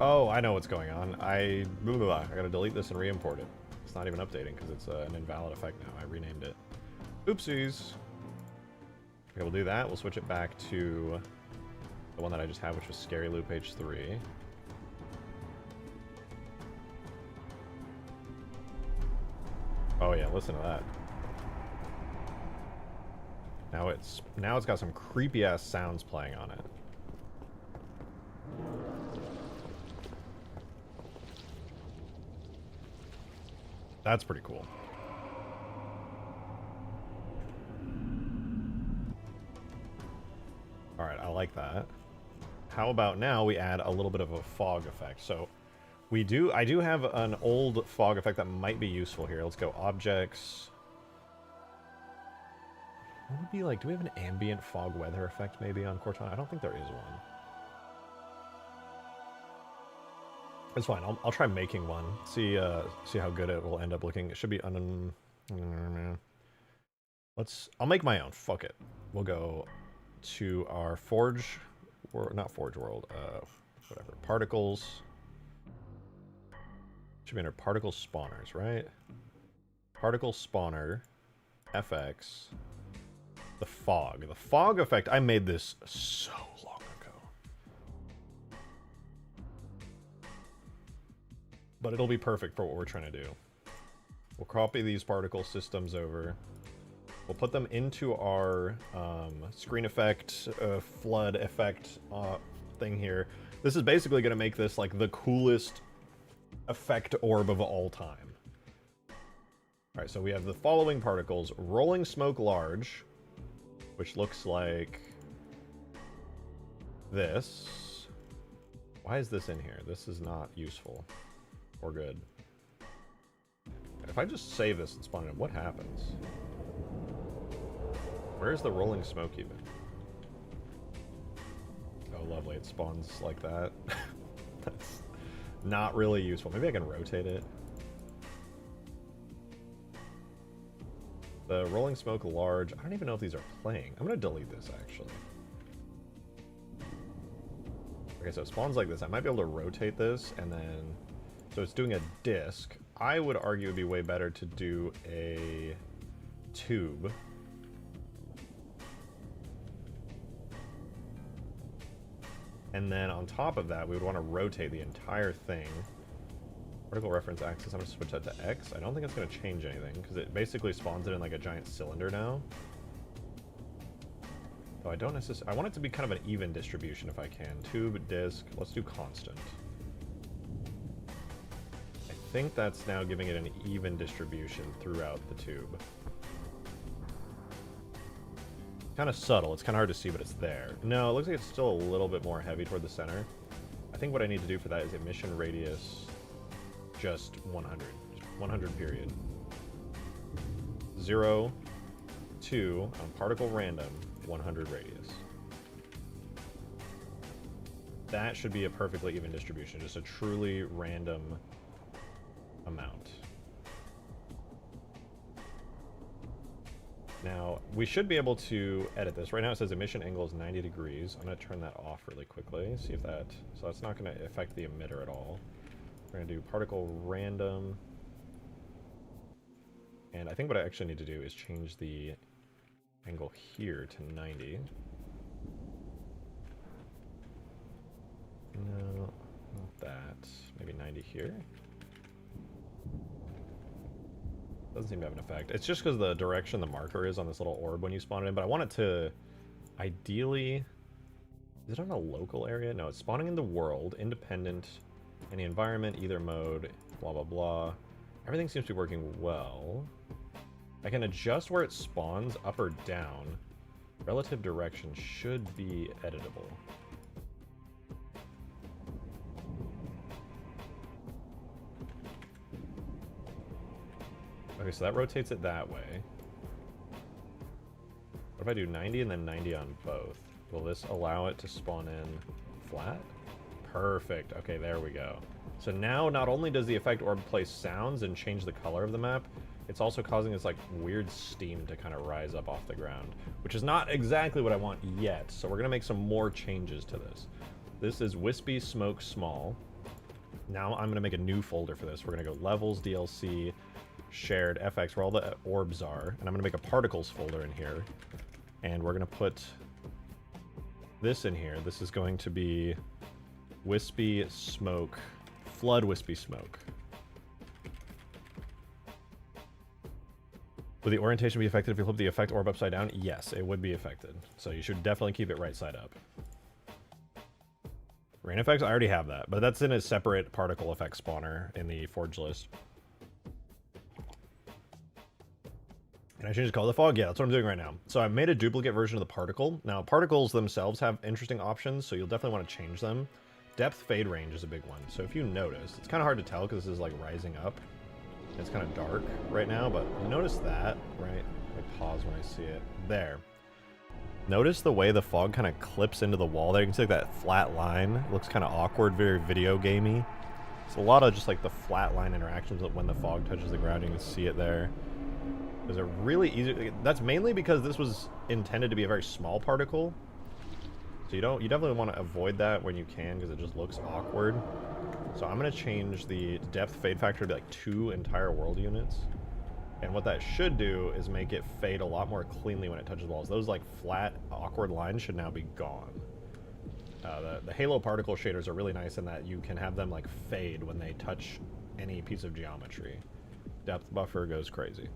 Oh, I know what's going on. I gotta delete this and re-import it. It's not even updating because it's an invalid effect now. I renamed it. Oopsies. Okay, we'll do that. We'll switch it back to the one that I just had, which was Scary Loop H3. Oh yeah, listen to that. Now it's got some creepy ass sounds playing on it. That's pretty cool. Alright, I like that. How about now we add a little bit of a fog effect. So I do have an old fog effect that might be useful here. Let's go objects. What would be like, do we have an ambient fog weather effect maybe on Cortana? I don't think there is one. It's fine. I'll try making one. See how good it will end up looking. It should be I'll make my own. Fuck it. We'll go to our Forge, or not Forge World. Whatever. Particles. Should be under particle spawners, right? Particle spawner, FX. The fog. The fog effect. I made this so long ago. But it'll be perfect for what we're trying to do. We'll copy these particle systems over. We'll put them into our screen effect, flood effect thing here. This is basically going to make this like the coolest effect orb of all time. Alright, so we have the following particles. Rolling smoke large, which looks like this. Why is this in here? This is not useful. Or good. If I just save this and spawn it, what happens? Where's the rolling smoke even? Oh, lovely. It spawns like that. That's not really useful. Maybe I can rotate it. The rolling smoke large. I don't even know if these are playing. I'm going to delete this, actually. Okay, so it spawns like this. I might be able to rotate this, and then... So it's doing a disc. I would argue it would be way better to do a tube. And then on top of that, we would want to rotate the entire thing. Vertical reference axis, I'm going to switch that to X. I don't think it's going to change anything, because it basically spawns it in like a giant cylinder now. So I don't necessarily... I want it to be kind of an even distribution if I can. Tube, disc, let's do constant. I think that's now giving it an even distribution throughout the tube. Kind of subtle. It's kind of hard to see, but it's there. No, it looks like it's still a little bit more heavy toward the center. I think what I need to do for that is emission radius just 100. 100 period. 0, 2 on particle random, 100 radius. That should be a perfectly even distribution, just a truly random amount. Now, we should be able to edit this. Right now it says emission angle is 90 degrees. I'm going to turn that off really quickly, see if that... So that's not going to affect the emitter at all. We're going to do particle random. And I think what I actually need to do is change the angle here to 90. No, not that. Maybe 90 here. Doesn't seem to have an effect. It's just because the direction the marker is on this little orb when you spawn it in, but I want it to ideally... Is it on a local area? No, it's spawning in the world, independent, any environment, either mode, blah, blah, blah. Everything seems to be working well. I can adjust where it spawns, up or down. Relative direction should be editable. Okay, so that rotates it that way. What if I do 90 and then 90 on both? Will this allow it to spawn in flat? Perfect. Okay, there we go. So now not only does the effect orb play sounds and change the color of the map, it's also causing this like weird steam to kind of rise up off the ground, which is not exactly what I want yet. So we're gonna make some more changes to this. This is Wispy Smoke Small. Now I'm gonna make a new folder for this. We're gonna go Levels, DLC, Shared, FX, where all the orbs are, and I'm gonna make a Particles folder in here, and we're gonna put this in here. This is going to be Wispy Smoke, Flood Wispy Smoke. Would the orientation be affected if you flip the effect orb upside down? Yes, it would be affected. So you should definitely keep it right side up. Rain effects, I already have that, but that's in a separate particle effect spawner in the Forge list. Can I change the color of the fog? Yeah, that's what I'm doing right now. So I've made a duplicate version of the particle. Now, particles themselves have interesting options, so you'll definitely want to change them. Depth fade range is a big one. So if you notice, it's kind of hard to tell because this is like rising up. It's kind of dark right now, but you notice that, right? I pause when I see it. There. Notice the way the fog kind of clips into the wall there. You can see like that flat line. It looks kind of awkward, very video gamey. It's a lot of just like the flat line interactions when the fog touches the ground. You can see it there. There's a really easy... That's mainly because this was intended to be a very small particle. So you definitely want to avoid that when you can because it just looks awkward. So I'm going to change the depth fade factor to be like 2 entire world units. And what that should do is make it fade a lot more cleanly when it touches walls. Those like flat, awkward lines should now be gone. The Halo particle shaders are really nice in that you can have them like fade when they touch any piece of geometry. Depth buffer goes crazy.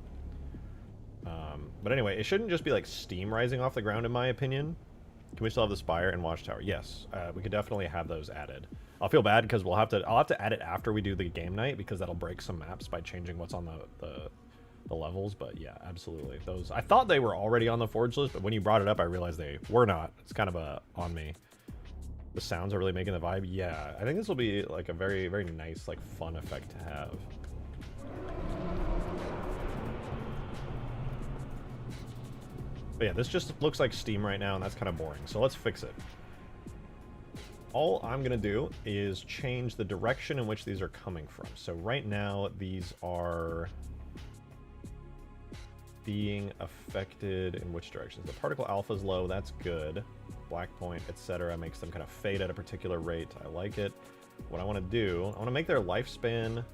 But anyway, it shouldn't just be like steam rising off the ground in my opinion. Can we still have the spire and watchtower? Yes, we could definitely have those added. I'll feel bad because I'll have to add it after we do the game night because that'll break some maps by changing what's on the levels. But yeah, absolutely. Those, I thought they were already on the Forge list, but when you brought it up, I realized they were not. It's kind of on me. The sounds are really making the vibe. Yeah, I think this will be like a very, very nice, like fun effect to have. But yeah, this just looks like steam right now, and that's kind of boring. So let's fix it. All I'm going to do is change the direction in which these are coming from. So right now, these are being affected in which directions? The particle alpha is low, that's good. Black point, etc. makes them kind of fade at a particular rate. I like it. What I want to do, I want to make their lifespan...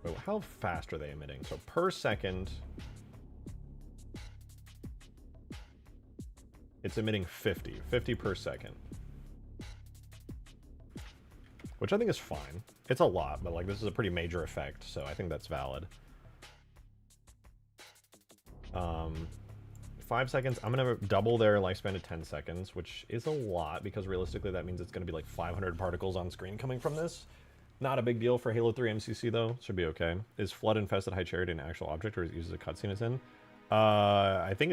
Wait, how fast are they emitting? So per second... It's emitting 50 per second. Which I think is fine. It's a lot, but like this is a pretty major effect, so I think that's valid. 5 seconds, I'm gonna double their lifespan to 10 seconds, which is a lot because realistically that means it's gonna be like 500 particles on screen coming from this. Not a big deal for Halo 3 MCC though. Should be okay. Is flood infested high charity an actual object, or is it used as a cutscene it's in? I think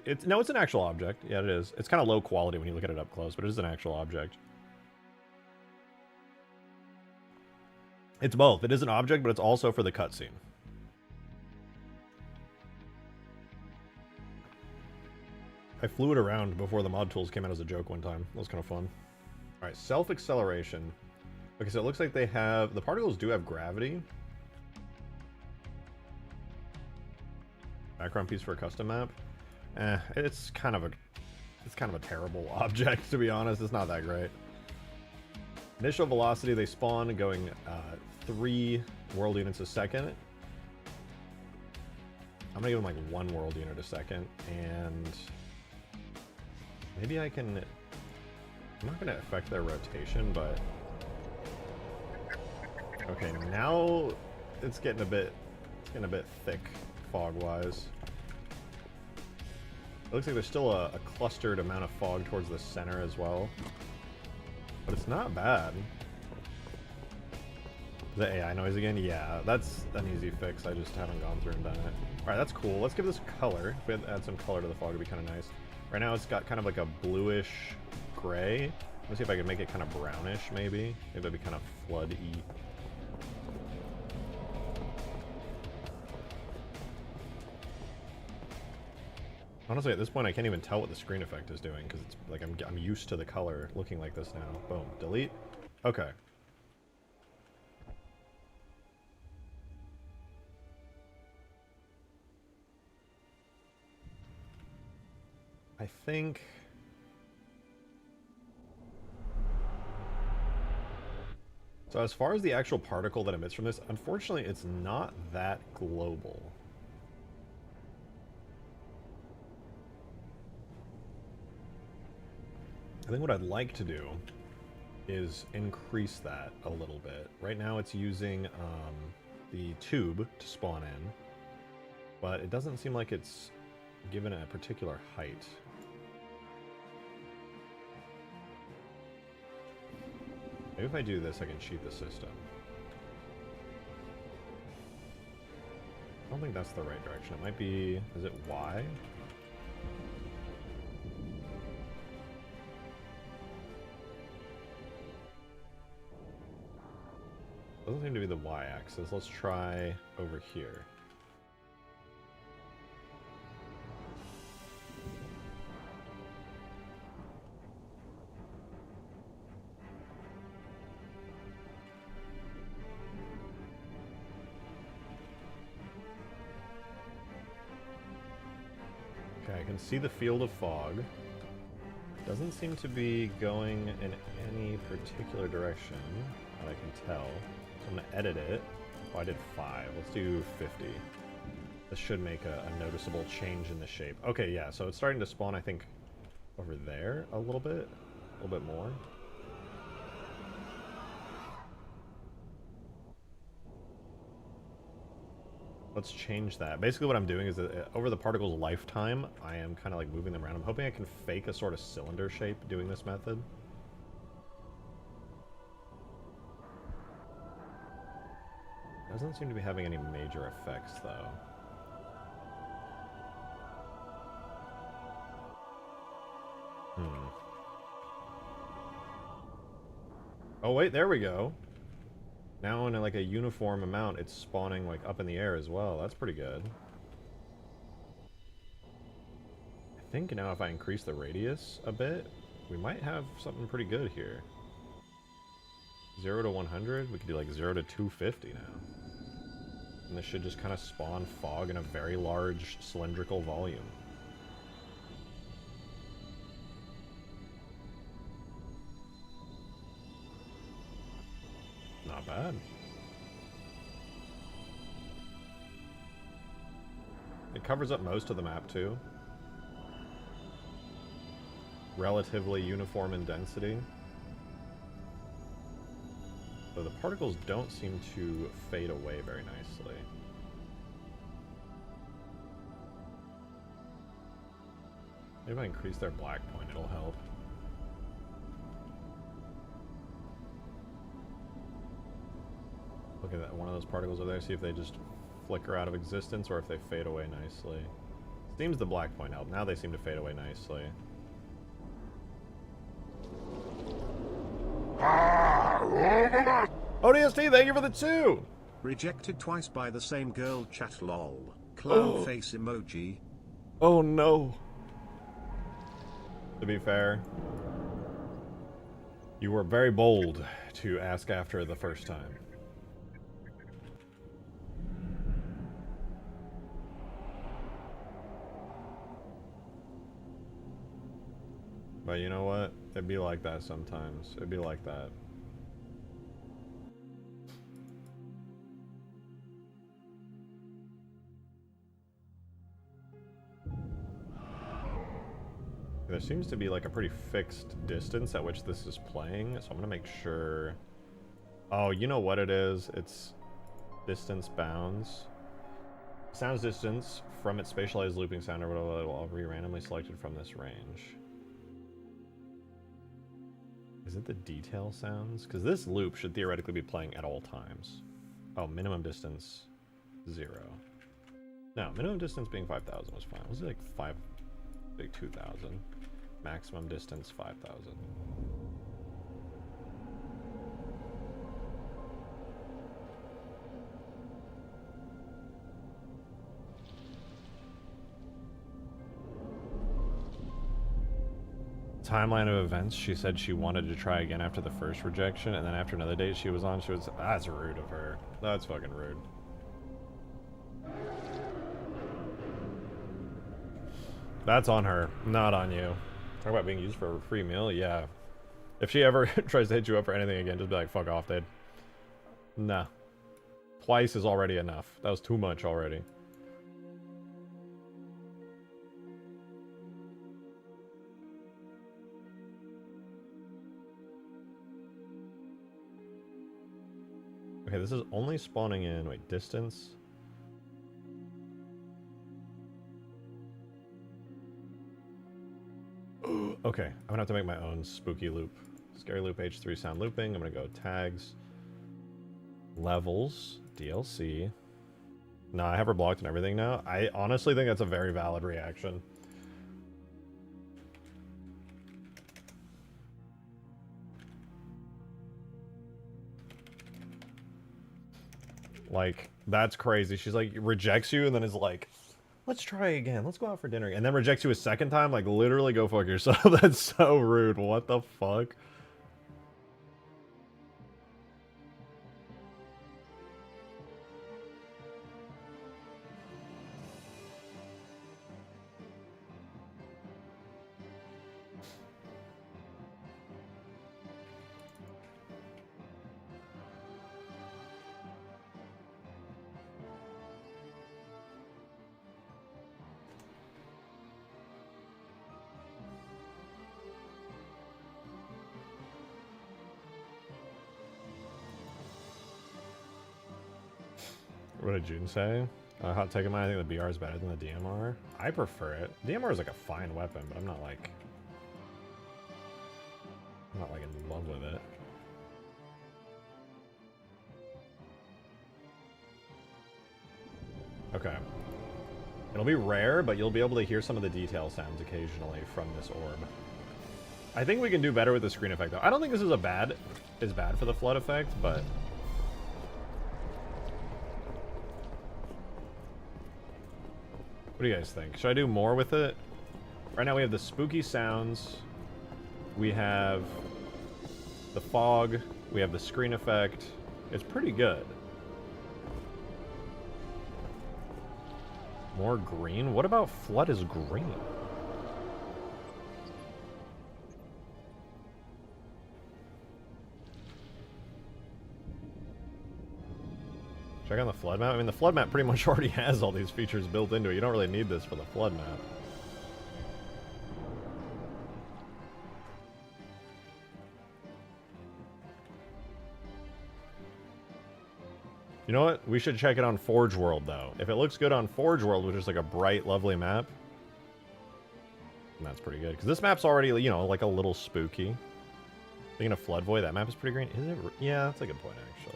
it's no, it's an actual object. Yeah, it is. It's kind of low quality when you look at it up close, but it is an actual object. It's both. It is an object, but it's also for the cutscene. I flew it around before the mod tools came out as a joke one time. That was kind of fun. All right, self-acceleration. Okay, so it looks like they have... The particles do have gravity. Background piece for a custom map. It's kind of a terrible object, to be honest. It's not that great. Initial velocity, they spawn going 3 world units a second. I'm gonna give them like 1 world unit a second, and maybe I can... I'm not gonna affect their rotation, but... Okay, now it's getting a bit thick fog-wise. It looks like there's still a clustered amount of fog towards the center as well. But it's not bad. Is that AI noise again? Yeah, that's an easy fix. I just haven't gone through and done it. Alright, that's cool. Let's give this color. If we add some color to the fog, it'd be kind of nice. Right now it's got kind of like a bluish gray. Let's see if I can make it kind of brownish, maybe. Maybe that'd be kind of flood-y. Honestly, at this point, I can't even tell what the screen effect is doing, because it's like I'm used to the color looking like this now. Boom. Delete. Okay. I think... So as far as the actual particle that emits from this, unfortunately, it's not that global. I think what I'd like to do is increase that a little bit. Right now it's using the tube to spawn in, but it doesn't seem like it's given a particular height. Maybe if I do this, I can cheat the system. I don't think that's the right direction. It might be... Is it Y? Doesn't seem to be the Y-axis. Let's try over here. Okay, I can see the field of fog. Doesn't seem to be going in any particular direction that I can tell. So I'm going to edit it. Oh, I did 5. Let's do 50. This should make a noticeable change in the shape. Okay, yeah, so it's starting to spawn, I think, over there a little bit more. Let's change that. Basically what I'm doing is that over the particle's lifetime, I am kind of like moving them around. I'm hoping I can fake a sort of cylinder shape doing this method. Doesn't seem to be having any major effects, though. Oh, wait, there we go. Now in like a uniform amount, it's spawning like up in the air as well. That's pretty good. I think now if I increase the radius a bit, we might have something pretty good here. 0 to 100, we could do like 0 to 250 now. And this should just kind of spawn fog in a very large cylindrical volume. Not bad. It covers up most of the map too. Relatively uniform in density. Though the particles don't seem to fade away very nicely. Maybe if I increase their black point, it'll help. Look at that, one of those particles over there. See if they just flicker out of existence or if they fade away nicely. Seems the black point helped. Now they seem to fade away nicely. ODST, thank you for the 2! Rejected twice by the same girl, chat lol. Clown face emoji. Oh no. To be fair, you were very bold to ask after the first time. But you know what? It'd be like that sometimes. It'd be like that. There seems to be like a pretty fixed distance at which this is playing, so I'm gonna make sure... Oh, you know what it is? It's distance bounds. Sounds distance from its spatialized looping sound or whatever will be randomly selected from this range. Is it the detail sounds? Because this loop should theoretically be playing at all times. Oh, minimum distance 0. No, minimum distance being 5,000 was fine. Was it like 2,000? Maximum distance 5,000. Timeline of events, she said she wanted to try again after the first rejection, and then after another date she was on, she was... That's rude of her. That's fucking rude. That's on her, not on you. Talk about being used for a free meal? Yeah. If she ever tries to hit you up for anything again, just be like, fuck off, dude. Nah. Twice is already enough. That was too much already. Okay, this is only spawning in... Wait, distance... Okay, I'm gonna have to make my own spooky loop. Scary loop H3 sound looping. I'm gonna go tags, levels, DLC. No, I have her blocked and everything now. I honestly think that's a very valid reaction. Like, that's crazy. She's like, rejects you and then is like, let's try again. Let's go out for dinner. And then rejects you a second time. Like, literally go fuck yourself. That's so rude. What the fuck? What did June say? Hot take of mine, I think the BR is better than the DMR. I prefer it. DMR is like a fine weapon, but I'm not like in love with it. Okay. It'll be rare, but you'll be able to hear some of the detail sounds occasionally from this orb. I think we can do better with the screen effect though. I don't think this is bad for the flood effect, but what do you guys think? Should I do more with it? Right now we have the spooky sounds. We have the fog. We have the screen effect. It's pretty good. More green? What about flood is green? Check on the flood map. I mean, the flood map pretty much already has all these features built into it. You don't really need this for the flood map. You know what? We should check it on Forge World, though. If it looks good on Forge World, which is like a bright, lovely map, then that's pretty good. Because this map's already, you know, like a little spooky. Thinking of Flood Void, that map is pretty green. Is it? Yeah, that's a good point, actually.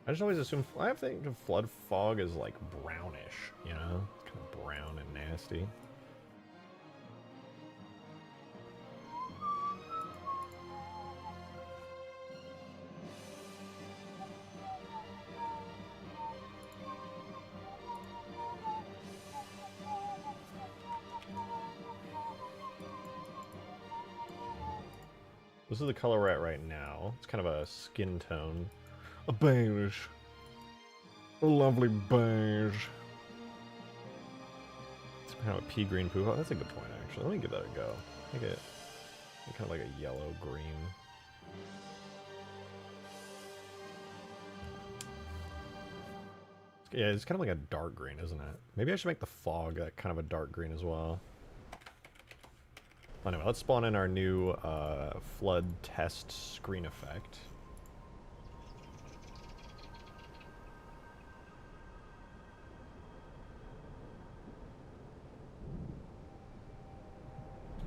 I just always assume, I think of flood fog as like brownish, you know? It's kind of brown and nasty. This is the color we're at right now. It's kind of a skin tone. A beige. A lovely beige. It's kind of a pea green poop. Oh, that's a good point, actually. Let me give that a go. Make it kind of like a yellow green. Yeah, it's kind of like a dark green, isn't it? Maybe I should make the fog that kind of a dark green as well. Anyway, let's spawn in our new flood test screen effect.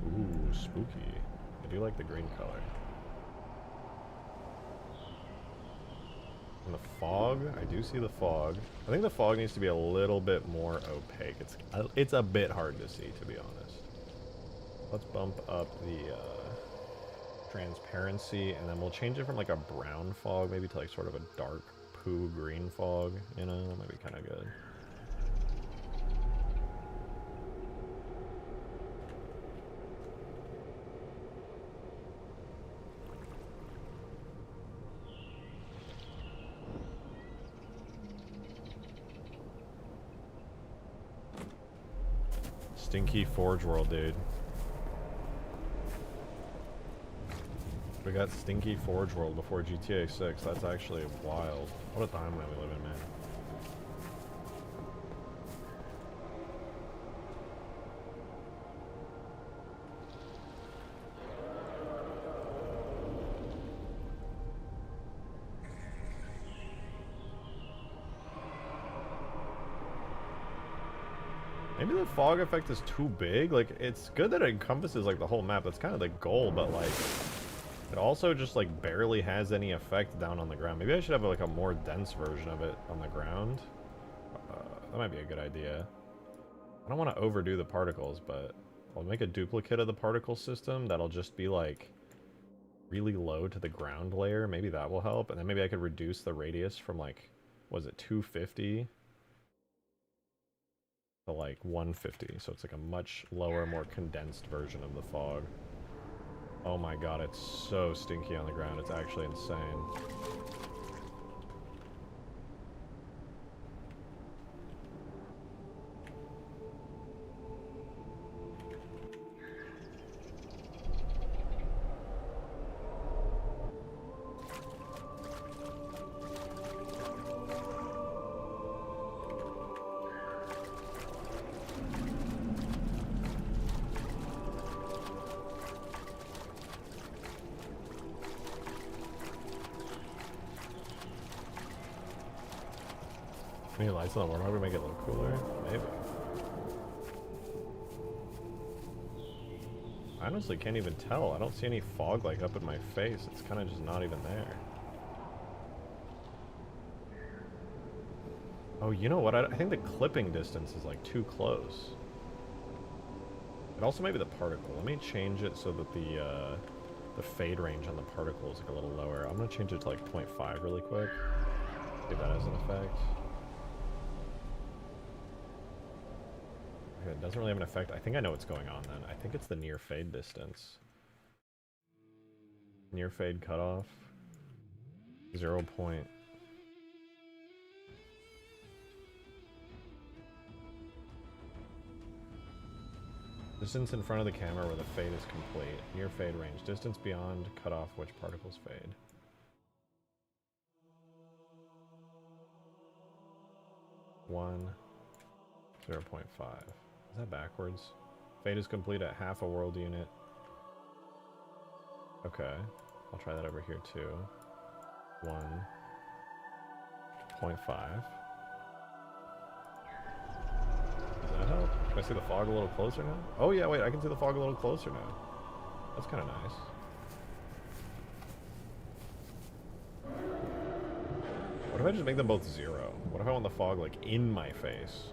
Ooh, spooky. I do like the green color. And the fog, I do see the fog. I think the fog needs to be a little bit more opaque. It's a bit hard to see, to be honest. Let's bump up the transparency, and then we'll change it from like a brown fog, maybe to like sort of a dark poo green fog, you know? That might be kind of good. Stinky Forge World, dude. We got Stinky Forge World before GTA 6. That's actually wild. What a timeline we live in, man. Maybe the fog effect is too big. Like, it's good that it encompasses like the whole map. That's kind of the goal, but like, it also just like barely has any effect down on the ground. Maybe I should have like a more dense version of it on the ground. That might be a good idea. I don't want to overdo the particles, but I'll make a duplicate of the particle system that'll just be like really low to the ground layer. Maybe that will help. And then maybe I could reduce the radius from like, was it 250? To like 150, so it's like a much lower, more condensed version of the fog. Oh my god, it's so stinky on the ground, it's actually insane. Any lights on the warm-up to make it a little cooler? Maybe. I honestly can't even tell. I don't see any fog like up in my face. It's kind of just not even there. Oh, you know what? I think the clipping distance is like too close. It also may be the particle. Let me change it so that the fade range on the particle is like a little lower. I'm gonna change it to like 0.5 really quick. See if that has an effect. Okay, it doesn't really have an effect. I think I know what's going on then. I think it's the near fade distance. Near fade cutoff. 0. Distance in front of the camera where the fade is complete. Near fade range. Distance beyond cutoff which particles fade. One. 0.5. Is that backwards? Fade is complete at half a world unit. Okay. I'll try that over here too. 1.5. Does that help? Can I see the fog a little closer now? Oh yeah, wait, I can see the fog a little closer now. That's kind of nice. What if I just make them both 0? What if I want the fog, like, in my face?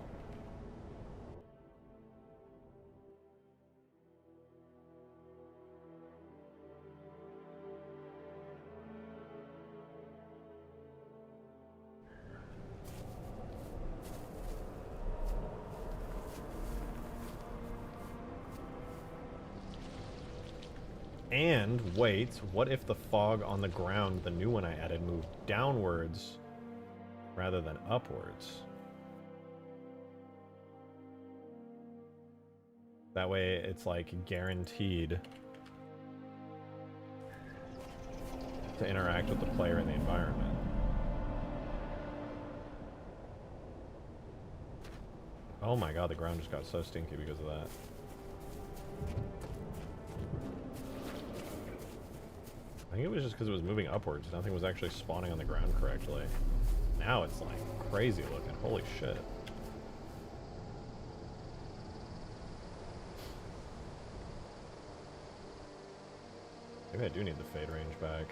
And, wait, what if the fog on the ground, the new one I added, moved downwards rather than upwards? That way it's like guaranteed to interact with the player in the environment. Oh my god, the ground just got so stinky because of that. I think it was just because it was moving upwards. Nothing was actually spawning on the ground correctly. Now it's like crazy looking. Holy shit. Maybe I do need the fade range back.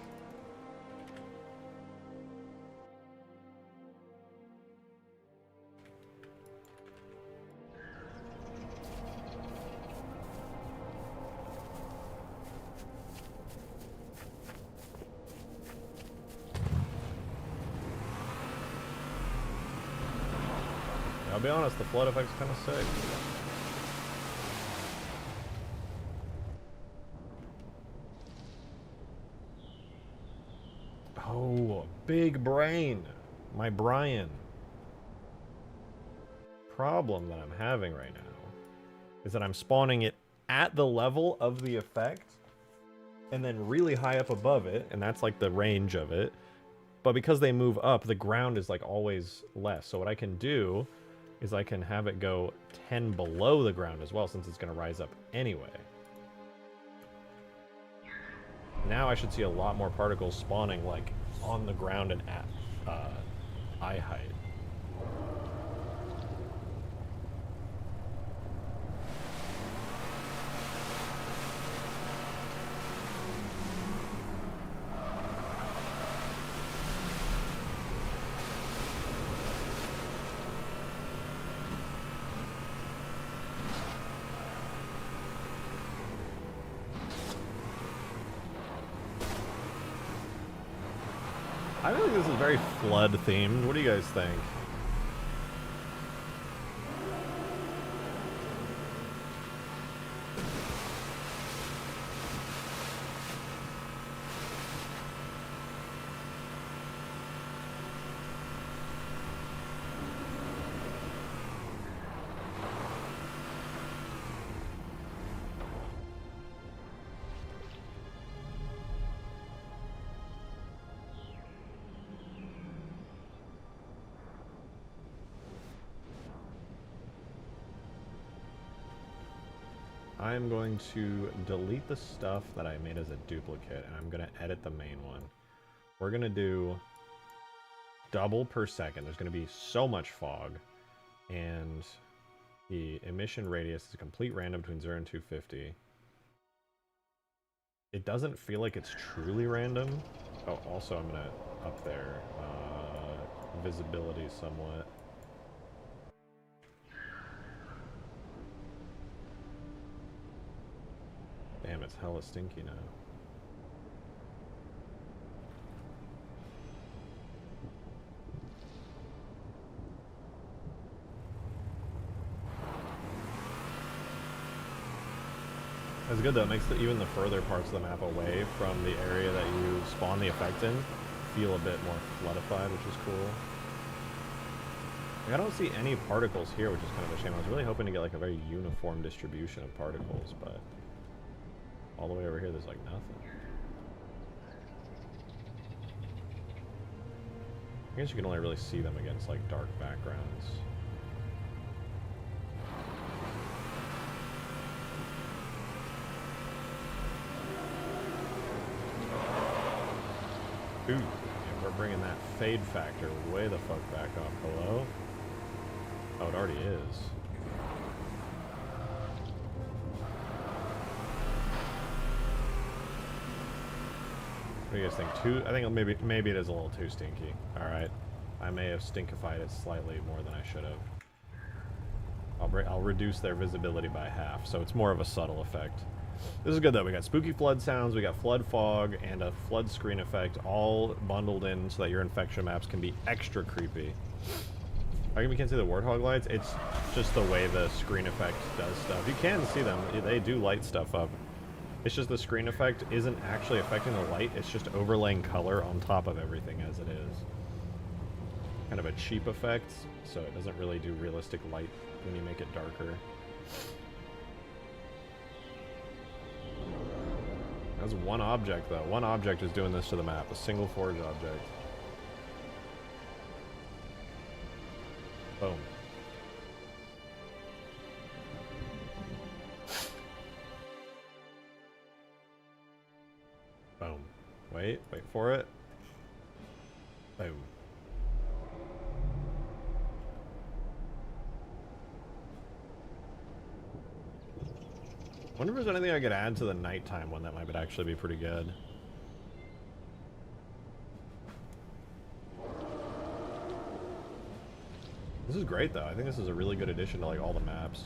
I'll be honest, the flood effect's kind of sick. Oh, big brain. My Brian. Problem that I'm having right now is that I'm spawning it at the level of the effect and then really high up above it, and that's like the range of it. But because they move up, the ground is like always less. So what I can do is I can have it go 10 below the ground as well, since it's going to rise up anyway. Now I should see a lot more particles spawning like on the ground and at eye height. I feel like this is very flood themed. What do you guys think? I'm going to delete the stuff that I made as a duplicate, and I'm going to edit the main one. We're going to do double per second. There's going to be so much fog, and the emission radius is a complete random between 0 and 250. It doesn't feel like it's truly random. Oh, also I'm going to up their visibility somewhat. Damn, it's hella stinky now. That's good though, it makes even the further parts of the map away from the area that you spawn the effect in feel a bit more floodified, which is cool. Like, I don't see any particles here, which is kind of a shame. I was really hoping to get like a very uniform distribution of particles, but all the way over here there's like nothing. I guess you can only really see them against like dark backgrounds. Ooh, and we're bringing that fade factor way the fuck back up. Hello? Oh, it already is. What do you guys think? I think maybe it is a little too stinky. All right. I may have stinkified it slightly more than I should have. I'll reduce their visibility by half, so it's more of a subtle effect. This is good though. We got spooky flood sounds, we got flood fog, and a flood screen effect all bundled in so that your infection maps can be extra creepy. How come you can't see the warthog lights? It's just the way the screen effect does stuff. You can see them. They do light stuff up. It's just the screen effect isn't actually affecting the light. It's just overlaying color on top of everything as it is. Kind of a cheap effect, so it doesn't really do realistic light when you make it darker. That's one object, though. One object is doing this to the map. A single forge object. Boom. Boom. Wait for it. Boom. Wonder if there's anything I could add to the nighttime one that might actually be pretty good. This is great though. I think this is a really good addition to like all the maps.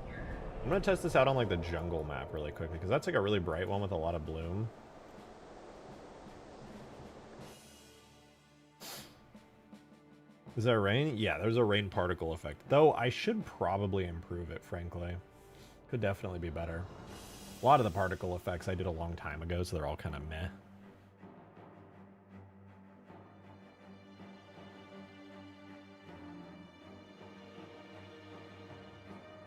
I'm gonna test this out on like the jungle map really quickly because that's like a really bright one with a lot of bloom. Is that rain? Yeah, there's a rain particle effect. Though I should probably improve it, frankly. Could definitely be better. A lot of the particle effects I did a long time ago, so they're all kind of meh.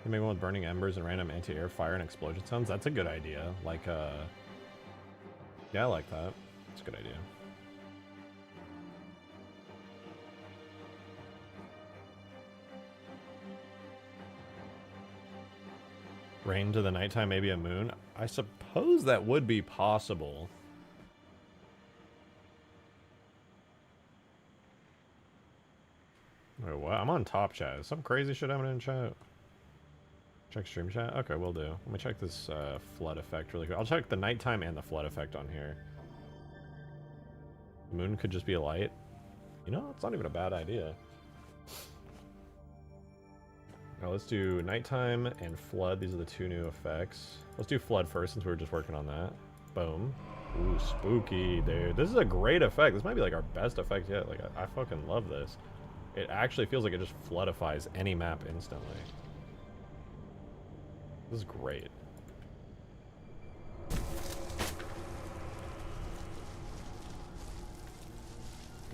You make one with burning embers and random anti-air fire and explosion sounds. That's a good idea. Like, yeah, I like that. It's a good idea. Rain to the nighttime, maybe a moon. I suppose that would be possible. Wait, what? I'm on top chat. Is some crazy shit happening in chat? Check stream chat? Okay, we'll do. Let me check this flood effect really quick. I'll check the nighttime and the flood effect on here. The moon could just be a light. You know, it's not even a bad idea. Now let's do nighttime and flood. These are the two new effects. Let's do flood first since we were just working on that. Boom. Ooh, spooky, dude. This is a great effect. This might be like our best effect yet. Like, I fucking love this. It actually feels like it just floodifies any map instantly. This is great.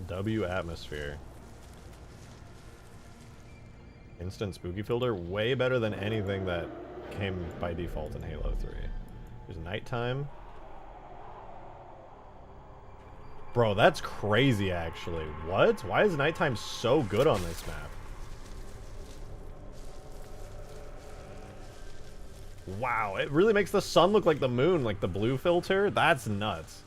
W atmosphere. Instant spooky filter, way better than anything that came by default in Halo 3. There's nighttime. Bro, that's crazy actually. What? Why is nighttime so good on this map? Wow, it really makes the sun look like the moon, like the blue filter. That's nuts.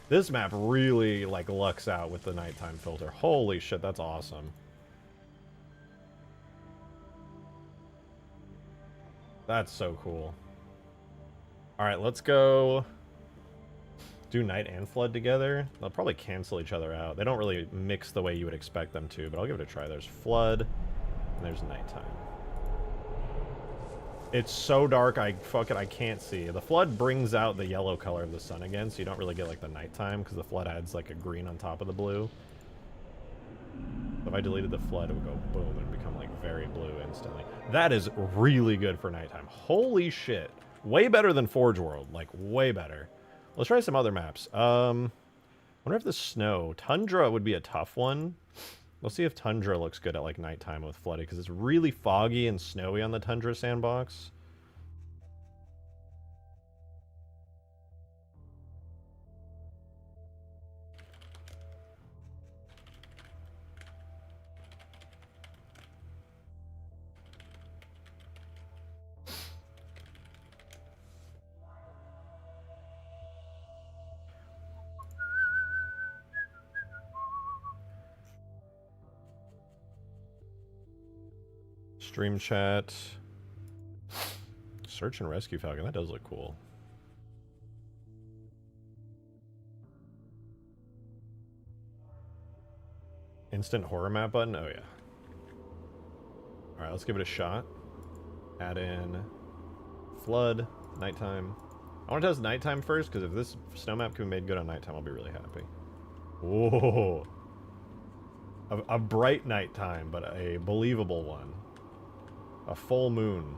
This map really, like, lucks out with the nighttime filter. Holy shit, that's awesome. That's so cool. Alright, let's go do night and flood together. They'll probably cancel each other out. They don't really mix the way you would expect them to, but I'll give it a try. There's flood, and there's nighttime. It's so dark, I can't see. The flood brings out the yellow color of the sun again, so you don't really get like the nighttime, because the flood adds like a green on top of the blue. If I deleted the flood, it would go boom and become like very blue instantly. That is really good for nighttime. Holy shit. Way better than Forge World, like way better. Let's try some other maps. Wonder if the snow. Tundra would be a tough one. Let's see if Tundra looks good at like nighttime with flooded, because it's really foggy and snowy on the Tundra sandbox. Stream chat. Search and rescue Falcon. That does look cool. Instant horror map button? Oh, yeah. Alright, let's give it a shot. Add in flood, nighttime. I want to test nighttime first, because if this snow map can be made good on nighttime, I'll be really happy. Whoa. A bright nighttime, but a believable one. A full moon.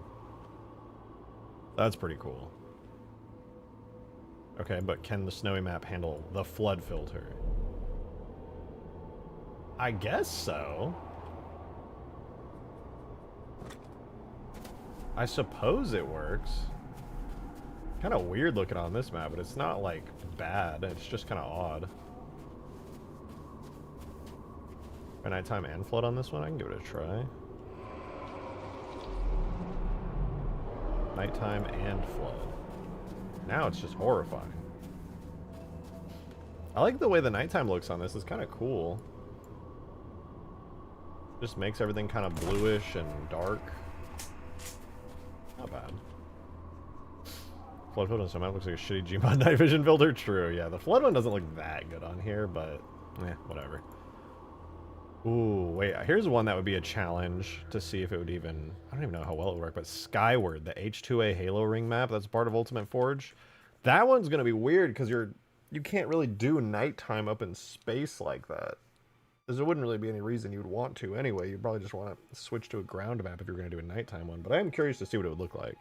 That's pretty cool. Okay, but can the snowy map handle the flood filter? I guess so. I suppose it works. Kind of weird looking on this map, but it's not, like, bad. It's just kind of odd. For nighttime and flood on this one, I can give it a try. Nighttime and flood. Now it's just horrifying. I like the way the nighttime looks on this. It's kind of cool. Just makes everything kind of bluish and dark. Not bad. Flood filter on some map looks like a shitty Gmod night vision filter. True, yeah. The flood one doesn't look that good on here, but whatever. Ooh, wait. Here's one that would be a challenge to see if it would even... I don't even know how well it would work, but Skyward, the H2A Halo ring map that's part of Ultimate Forge. That one's going to be weird because you can't really do nighttime up in space like that. Because there wouldn't really be any reason you'd want to anyway. You'd probably just want to switch to a ground map if you were going to do a nighttime one. But I am curious to see what it would look like.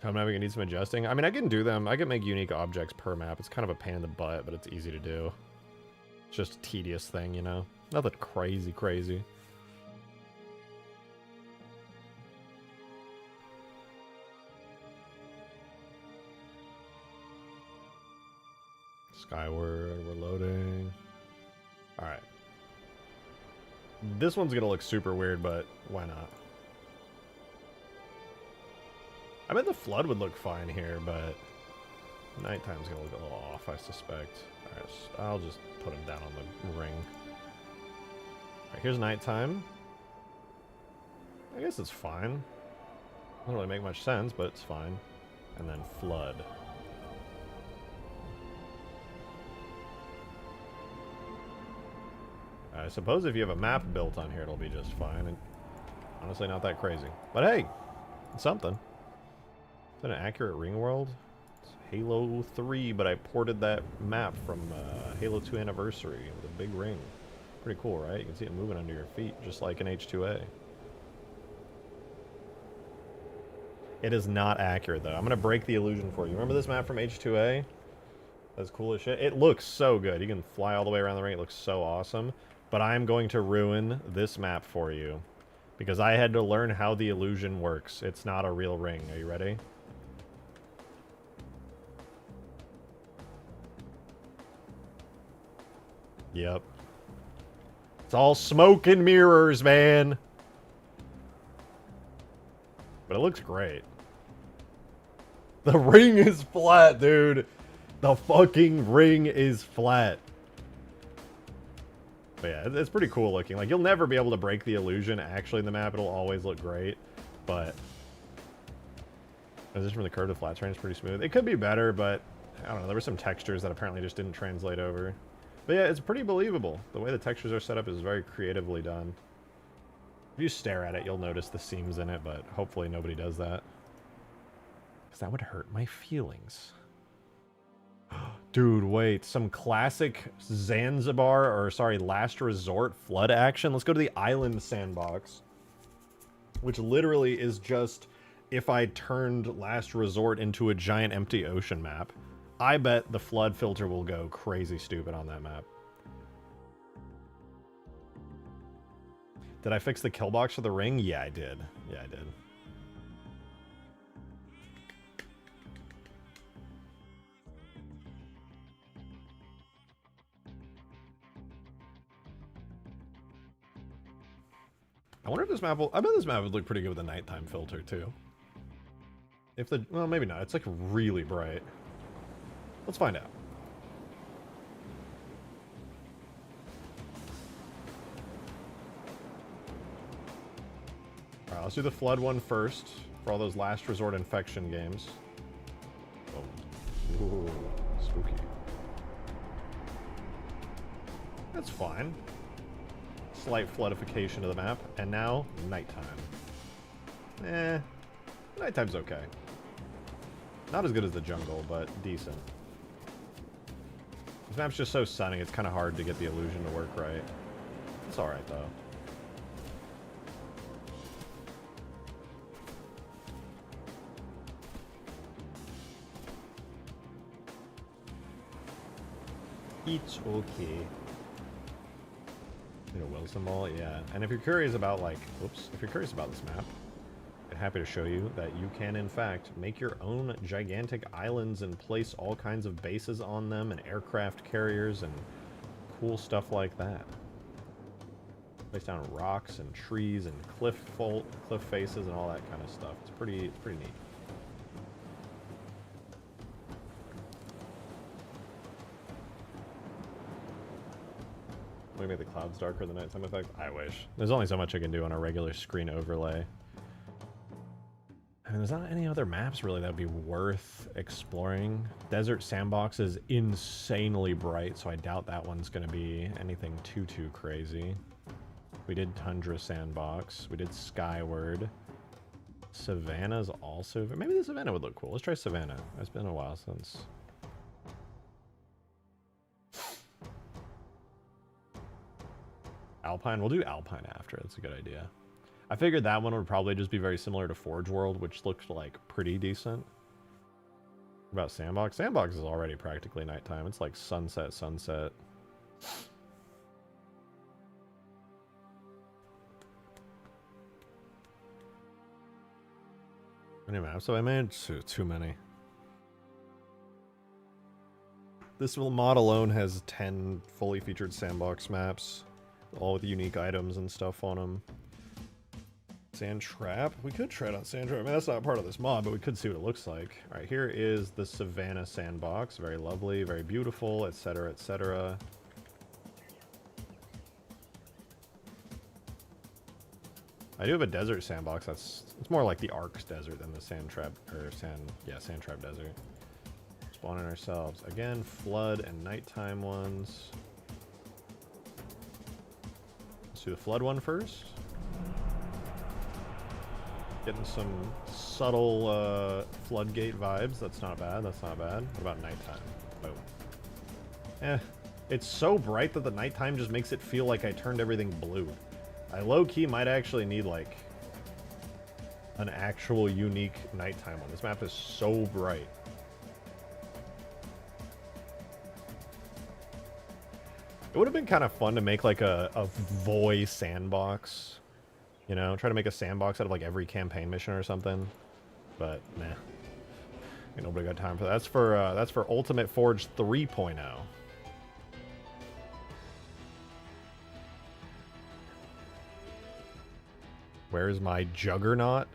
Time mapping, it needs some adjusting. I mean, I can do them. I can make unique objects per map. It's kind of a pain in the butt, but it's easy to do. It's just a tedious thing, you know? Nothing crazy, crazy. Skyward, we're loading. Alright. This one's gonna look super weird, but why not? I bet the flood would look fine here, but nighttime's gonna look a little off, I suspect. Alright, I'll just put him down on the ring. Alright, here's nighttime. I guess it's fine. Doesn't really make much sense, but it's fine. And then flood. I suppose if you have a map built on here, it'll be just fine. And honestly, not that crazy. But hey, it's something. Is that an accurate ring world? It's Halo 3, but I ported that map from Halo 2 Anniversary with a big ring. Pretty cool, right? You can see it moving under your feet, just like in H2A. It is not accurate, though. I'm going to break the illusion for you. Remember this map from H2A? That's cool as shit. It looks so good. You can fly all the way around the ring. It looks so awesome. But I'm going to ruin this map for you. Because I had to learn how the illusion works. It's not a real ring. Are you ready? Yep. It's all smoke and mirrors, man. But it looks great. The ring is flat, dude. The fucking ring is flat. But yeah, it's pretty cool looking. Like, you'll never be able to break the illusion actually in the map. It'll always look great. But transition from the curve to flat terrain is pretty smooth. It could be better, but I don't know. There were some textures that apparently just didn't translate over. But yeah, it's pretty believable. The way the textures are set up is very creatively done. If you stare at it, you'll notice the seams in it, but hopefully nobody does that. Because that would hurt my feelings. Dude, wait. Some classic Zanzibar, or sorry, Last Resort flood action. Let's go to the Island Sandbox. Which literally is just if I turned Last Resort into a giant empty ocean map. I bet the flood filter will go crazy stupid on that map. Did I fix the kill box for the ring? Yeah, I did. Yeah, I did. I wonder if this map will... I bet this map would look pretty good with a nighttime filter, too. If the... Well, maybe not. It's, like, really bright. Let's find out. Alright, let's do the flood one first. For all those Last Resort infection games. Oh. Ooh, spooky. That's fine. Slight floodification of the map, and now nighttime. Nighttime's okay. Not as good as the jungle, but decent. This map's just so sunny, it's kind of hard to get the illusion to work right. It's alright, though. It's okay. You know, Wilson Ball, yeah. And if you're curious about, like, if you're curious about this map, I'm happy to show you that you can, in fact, make your own gigantic islands and place all kinds of bases on them and aircraft carriers and cool stuff like that. Place down rocks and trees and cliff faces and all that kind of stuff. It's pretty neat. We make the clouds darker the nighttime effect. I wish. There's only so much I can do on a regular screen overlay. I mean, there's not any other maps really that would be worth exploring. Desert Sandbox is insanely bright, so I doubt that one's going to be anything too crazy. We did Tundra Sandbox. We did Skyward. Savannah's also... Maybe the Savannah would look cool. Let's try Savannah. It's been a while since... Alpine? We'll do Alpine after. That's a good idea. I figured that one would probably just be very similar to Forge World, which looked like pretty decent. What about Sandbox? Sandbox is already practically nighttime. It's like sunset. How many maps have I made? Too many. This mod alone has 10 fully featured Sandbox maps. All with unique items and stuff on them. Sand Trap? We could try it on Sand Trap. I mean, that's not part of this mod, but we could see what it looks like. Alright, here is the Savannah Sandbox. Very lovely, very beautiful, etc., etc. I do have a desert sandbox. It's more like the Ark's desert than the Sand Trap, or Sand Trap Desert. Spawning ourselves. Again, flood and nighttime ones. Let's do the flood one first. Getting some subtle floodgate vibes. That's not bad. That's not bad. What about nighttime? Oh. It's so bright that the nighttime just makes it feel like I turned everything blue. I low-key might actually need, like, an actual unique nighttime one. This map is so bright. It would have been kind of fun to make, like, a Voy sandbox. You know, try to make a sandbox out of, like, every campaign mission or something. But, nah. Ain't nobody got time for that. That's for Ultimate Forge 3.0. Where's my Juggernaut?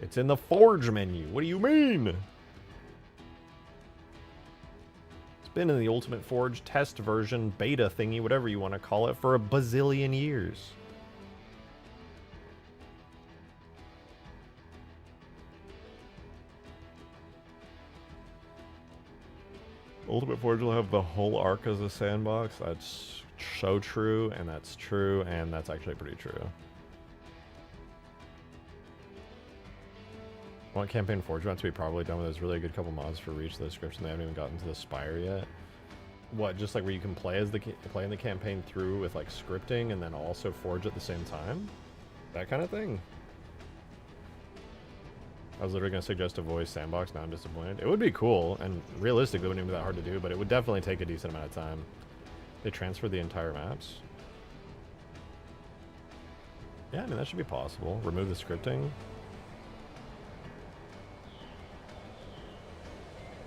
It's in the Forge menu. What do you mean? It's been in the Ultimate Forge test version, beta thingy, whatever you want to call it, for a bazillion years. Ultimate Forge will have the whole arc as a sandbox. That's so true, and that's true, and that's actually pretty true. I want Campaign Forge to be probably done with. There's really a good couple mods for Reach the description. They haven't even gotten to the Spire yet. What, just like where you can play in the campaign through with like scripting and then also Forge at the same time? That kind of thing. I was literally going to suggest a voice sandbox. Now I'm disappointed. It would be cool, and realistically it wouldn't even be that hard to do, but it would definitely take a decent amount of time. They transferred the entire maps. Yeah, I mean, that should be possible. Remove the scripting.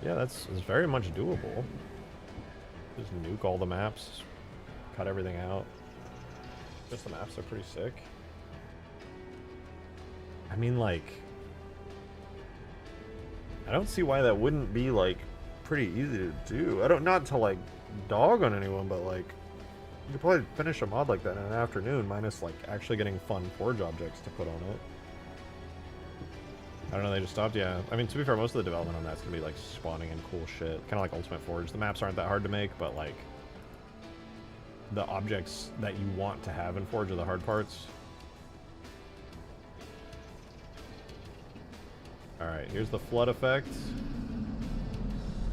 Yeah, it's very much doable. Just nuke all the maps, cut everything out. Just the maps are pretty sick. I mean, like, I don't see why that wouldn't be, like, pretty easy to do. Not to, like, dog on anyone, but, like, you could probably finish a mod like that in an afternoon, minus, like, actually getting fun Forge objects to put on it. I don't know, they just stopped, yeah. I mean, to be fair, most of the development on that's gonna be, like, spawning and cool shit. Kind of like Ultimate Forge. The maps aren't that hard to make, but, like, the objects that you want to have in Forge are the hard parts. Alright, here's the flood effect.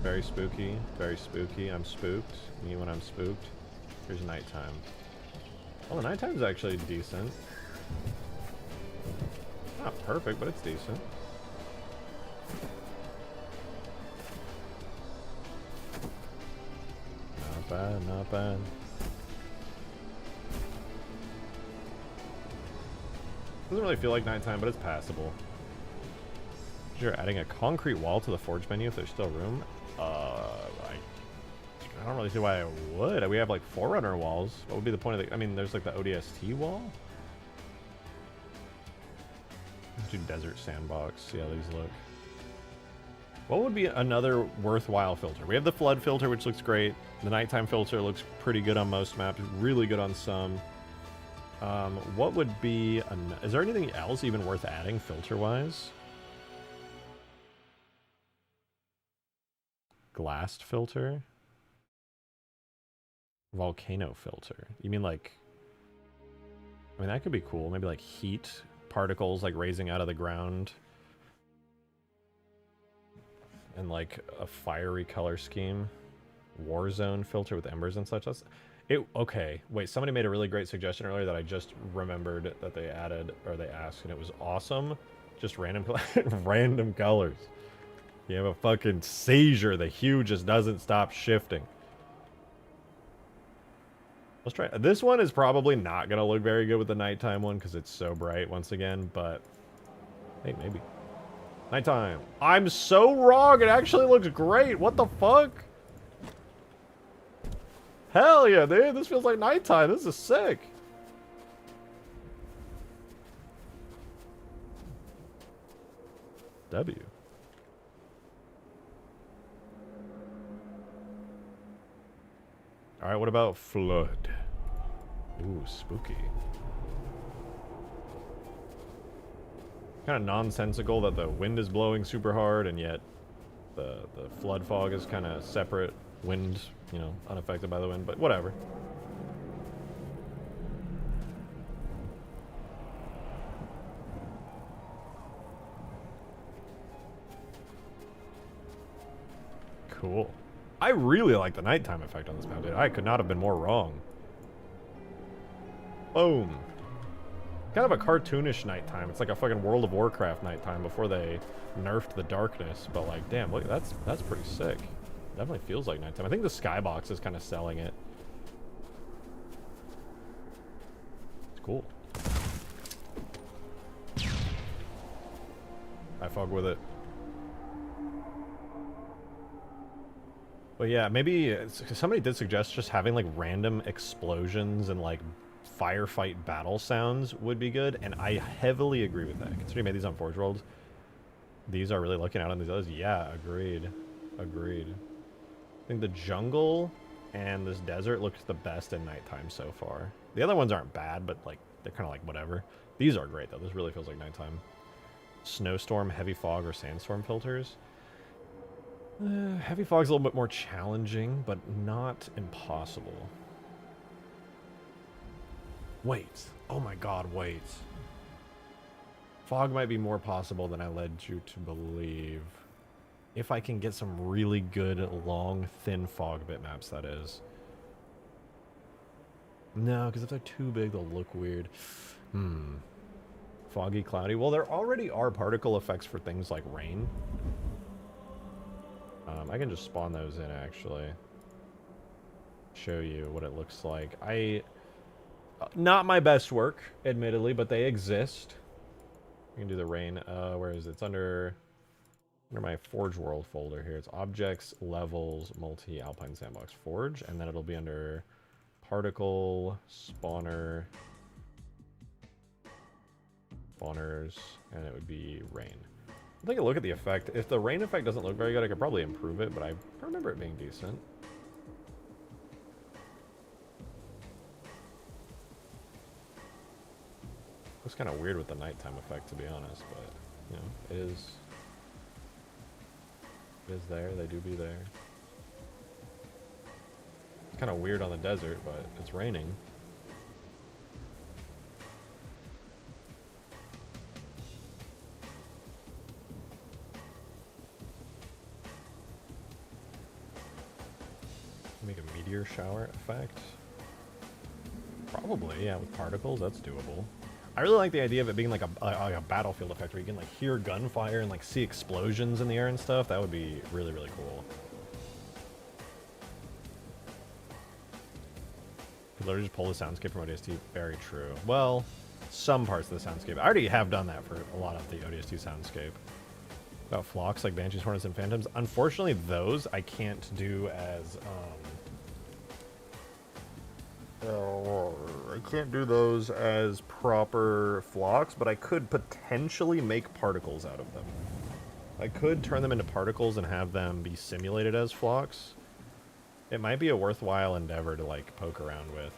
Very spooky, very spooky. I'm spooked. Me when I'm spooked. Here's nighttime. Well, the nighttime's actually decent. Not perfect, but it's decent. Not bad, not bad. Doesn't really feel like nighttime, but it's passable. You're adding a concrete wall to the Forge menu if there's still room. I don't really see why I would. We have like Forerunner walls. What would be the point of the... I mean, there's like the ODST wall. Let's do Desert Sandbox. See how these look. What would be another worthwhile filter? We have the Flood filter, which looks great. The Nighttime filter looks pretty good on most maps. Really good on some. What would be... Is there anything else even worth adding filter-wise? Glassed filter? Volcano filter. You mean like... I mean, that could be cool. Maybe like heat particles like raising out of the ground. And like a fiery color scheme. Warzone filter with embers and such. Okay, wait, somebody made a really great suggestion earlier that I just remembered that they added, or they asked, and it was awesome. Just random, random colors. You have a fucking seizure. The hue just doesn't stop shifting. Let's try. This one is probably not going to look very good with the nighttime one because it's so bright once again, but hey, maybe. Nighttime. I'm so wrong. It actually looks great. What the fuck? Hell yeah, dude. This feels like nighttime. This is sick. W. Alright, what about flood? Ooh, spooky. Kind of nonsensical that the wind is blowing super hard and yet the flood fog is kind of separate. Wind, you know, unaffected by the wind, but whatever. Cool. I really like the nighttime effect on this map, dude. I could not have been more wrong. Boom. Kind of a cartoonish nighttime. It's like a fucking World of Warcraft nighttime before they nerfed the darkness. But like, damn, look, that's pretty sick. Definitely feels like nighttime. I think the skybox is kind of selling it. It's cool. I fog with it. But yeah, maybe somebody did suggest just having like random explosions and like firefight battle sounds would be good, and I heavily agree with that. Considering I made these on Forge World, these are really looking out on these others. Yeah, agreed. Agreed. I think the jungle and this desert looks the best in nighttime so far. The other ones aren't bad, but like they're kind of like whatever. These are great though. This really feels like nighttime. Snowstorm, heavy fog, or sandstorm filters. Heavy fog's a little bit more challenging, but not impossible. Wait. Oh my god, wait. Fog might be more possible than I led you to believe. If I can get some really good, long, thin fog bitmaps, that is. No, because if they're too big, they'll look weird. Foggy, cloudy. Well, there already are particle effects for things like rain. I can just spawn those in, actually. Show you what it looks like. Not my best work, admittedly, but they exist. We can do the rain. Where is it? It's under my Forge World folder here. It's Objects, Levels, Multi-Alpine Sandbox, Forge, and then it'll be under Particle, Spawner, Spawners, and it would be Rain. I'll take a look at the effect. If the rain effect doesn't look very good, I could probably improve it, but I remember it being decent. Looks kind of weird with the nighttime effect, to be honest, but, you know, it is there. They do be there. kind of weird on the desert, but it's raining. Make a meteor shower effect. Probably, yeah, with particles, that's doable. I really like the idea of it being like a battlefield effect where you can like hear gunfire and like see explosions in the air and stuff. That would be really, really cool. Could literally just pull the soundscape from ODST. Very true. Well, some parts of the soundscape. I already have done that for a lot of the ODST soundscape. About flocks like Banshees, Hornets, and Phantoms. Unfortunately, those I can't do as I can't do those as proper flocks, but I could potentially make particles out of them. I could turn them into particles and have them be simulated as flocks. It might be a worthwhile endeavor to, like, poke around with.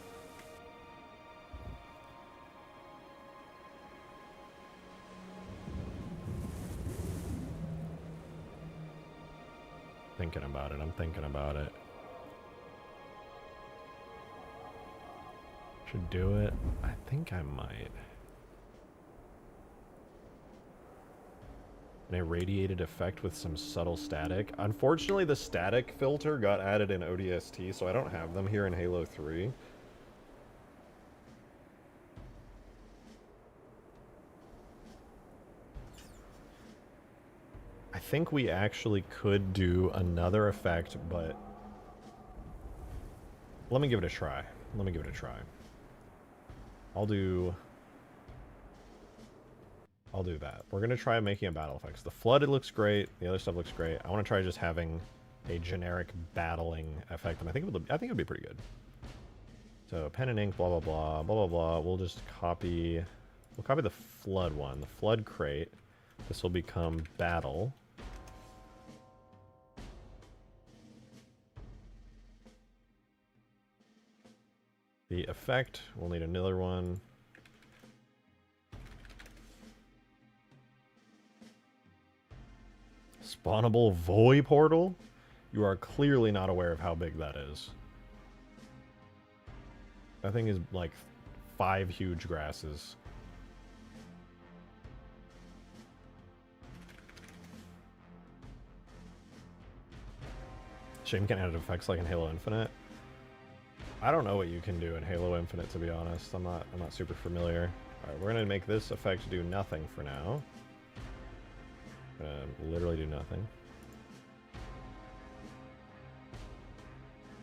Thinking about it, I'm thinking about it. Should do it. I think I might. An irradiated effect with some subtle static. Unfortunately, the static filter got added in ODST, so I don't have them here in Halo 3. I think we actually could do another effect, but let me give it a try. Let me give it a try. I'll do that. We're gonna try making a battle effects. The flood, it looks great. The other stuff looks great. I want to try just having a generic battling effect, and I think it would be pretty good. So pen and ink, blah blah blah, blah blah blah. We'll just copy. We'll copy the flood one, the flood crate. This will become battle. The effect, we'll need another one. Spawnable Void Portal? You are clearly not aware of how big that is. That thing is like 5 huge grasses. Shame can't add effects like in Halo Infinite. I don't know what you can do in Halo Infinite, to be honest. I'm not super familiar. Alright, we're gonna make this effect do nothing for now. Literally do nothing.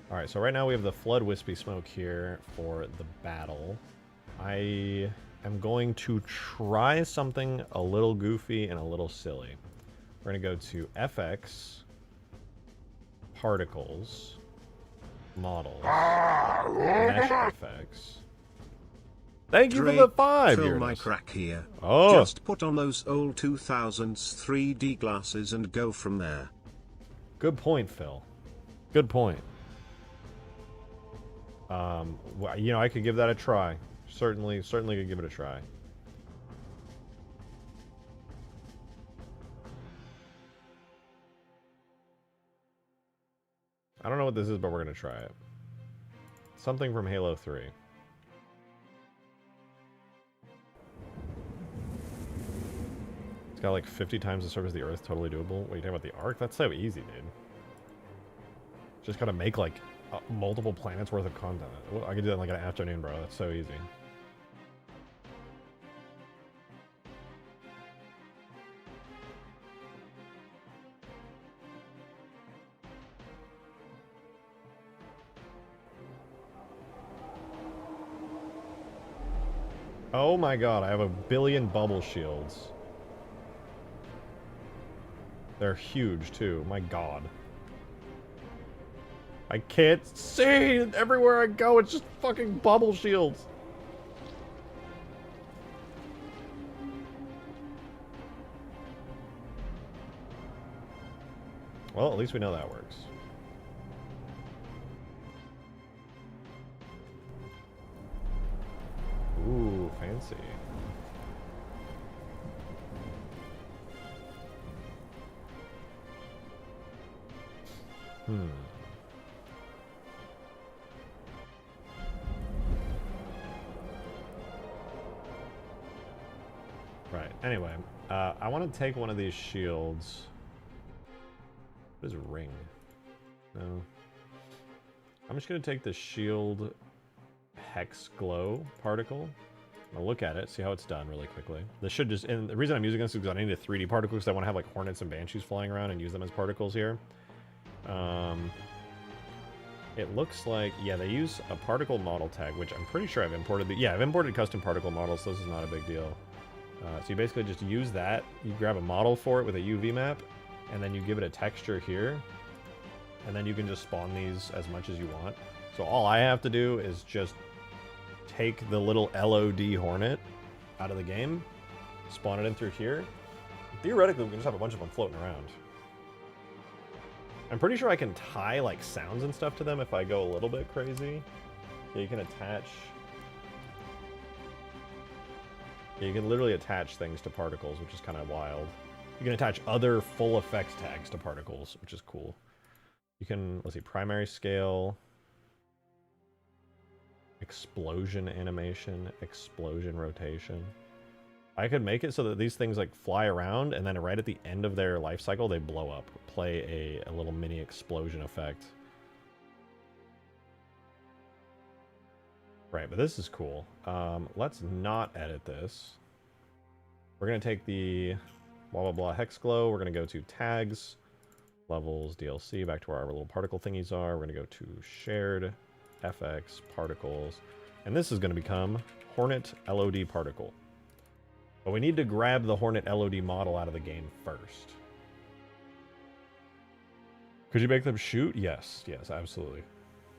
Alright, so right now we have the Flood Wispy Smoke here for the battle. I am going to try something a little goofy and a little silly. We're going to go to FX, Particles, Models, Mesh FX. Thank you for the 5, fill Uranus. my crack here. Oh. Just put on those old 2000s 3D glasses and go from there. Good point, Phil. Good point. You know, I could give that a try. Certainly could give it a try. I don't know what this is, but we're gonna try it. Something from Halo 3. It's got like 50 times the surface of the Earth, totally doable. What are you talking about, the Ark? That's so easy, dude. Just gotta make like multiple planets worth of content. I could do that in like an afternoon, bro. That's so easy. Oh my god, I have 1 billion bubble shields. They're huge too, my god. I can't see! Everywhere I go, it's just fucking bubble shields! Well, at least we know that works. Ooh, fancy. Right. Anyway, I want to take one of these shields. What is ring? No. I'm just going to take the shield hex glow particle. I'm going to look at it, see how it's done really quickly. This should just, and the reason I'm using this is because I need a 3D particle because I want to have like hornets and banshees flying around and use them as particles here. It looks like, yeah, they use a particle model tag, which I'm pretty sure I've imported. Yeah, I've imported custom particle models, so this is not a big deal. So you basically just use that. You grab a model for it with a UV map, and then you give it a texture here. And then you can just spawn these as much as you want. So all I have to do is just take the little LOD Hornet out of the game, spawn it in through here. Theoretically, we can just have a bunch of them floating around. I'm pretty sure I can tie like sounds and stuff to them if I go a little bit crazy. Yeah, you can attach... Yeah, you can literally attach things to particles, which is kind of wild. You can attach other full effects tags to particles, which is cool. You can, let's see, primary scale, explosion animation, explosion rotation. I could make it so that these things like fly around and then right at the end of their life cycle, they blow up, play a little mini explosion effect. Right, but this is cool. Let's not edit this. We're going to take the blah, blah, blah hex glow. We're going to go to tags, levels, DLC, back to where our little particle thingies are. We're going to go to shared, FX, particles. And this is going to become Hornet LOD particle. But we need to grab the Hornet LOD model out of the game first. Could you make them shoot? Yes, yes, absolutely.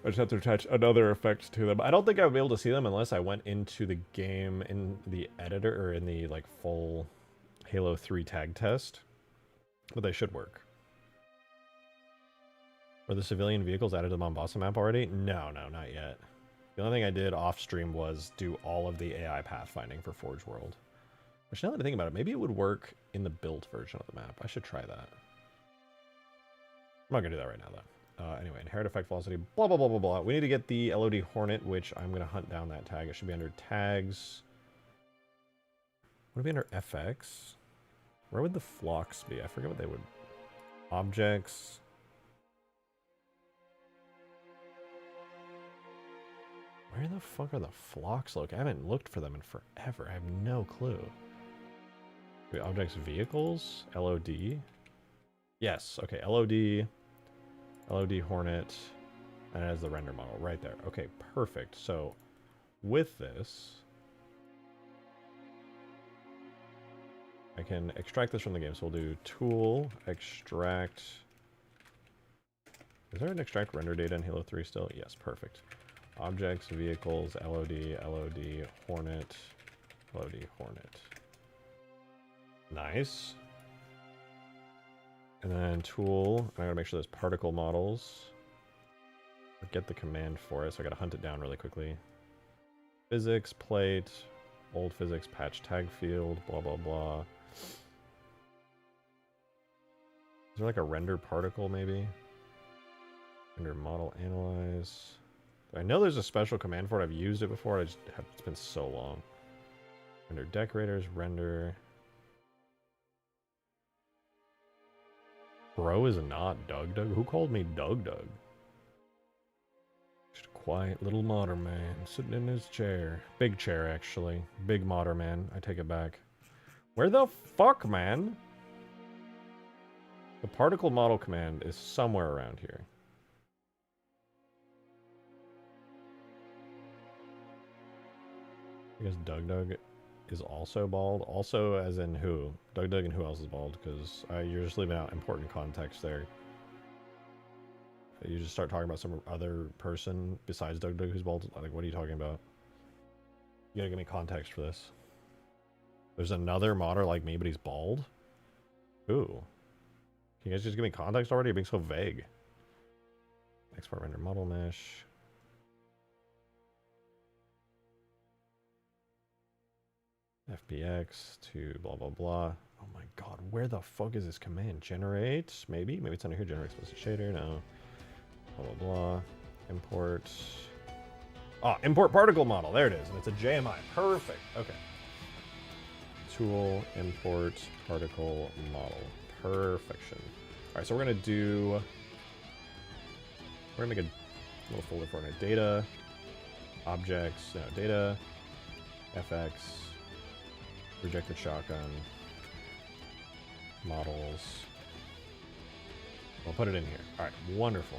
I just have to attach another effect to them. I don't think I would be able to see them unless I went into the game in the editor or in the like full Halo 3 tag test. But they should work. Were the civilian vehicles added to the Mombasa map already? No, no, not yet. The only thing I did off stream was do all of the AI pathfinding for Forge World. Which now that I think about it, maybe it would work in the built version of the map. I should try that. I'm not going to do that right now, though. Anyway, inherit effect velocity, blah, blah, blah, blah, blah. We need to get the LOD Hornet, which I'm going to hunt down that tag. It should be under tags. Would it be under FX? Where would the flocks be? I forget what they would... Objects. Where the fuck are the flocks located? I haven't looked for them in forever. I have no clue. Objects, vehicles, LOD. Yes, okay, LOD Hornet, and it has the render model right there. Okay, perfect. So with this, I can extract this from the game. So we'll do tool, extract. Is there an extract render data in Halo 3 still? Yes, perfect. Objects, vehicles, LOD, Hornet, LOD, Hornet. Nice. And then tool, I gotta make sure there's particle models. Get the command for it, so I gotta hunt it down really quickly. Physics, plate, old physics, patch tag field, blah, blah, blah. Is there like a render particle maybe? Render model analyze. I know there's a special command for it. I've used it before. It's been so long. Render decorators, render. Bro is not Doug Doug. Who called me Doug Doug? Just a quiet little modder man sitting in his chair. Big chair, actually. Big modder man. I take it back. Where the fuck, man? The particle model command is somewhere around here. I guess Doug Doug is also bald. Also as in who? Doug Doug and who else is bald? Because you're just leaving out important context there. You just start talking about some other person besides Doug Doug who's bald. Like, what are you talking about? You gotta give me context for this. There's another modder like me, but he's bald? Who? Can you guys just give me context already? You're being so vague. Export render model mesh. FBX to blah, blah, blah. Oh my god, where the fuck is this command? Generate? Maybe? Maybe it's under here. Generate explicit shader? No. Blah, blah, blah. Import. Ah, import particle model. There it is. And it's a JMI. Perfect. Okay. tool, import, particle, model. Perfection. Alright, so we're gonna do... We're gonna make a little folder for it. Data, objects, no, data, FX, rejected shotgun, models. We'll put it in here. Alright, wonderful.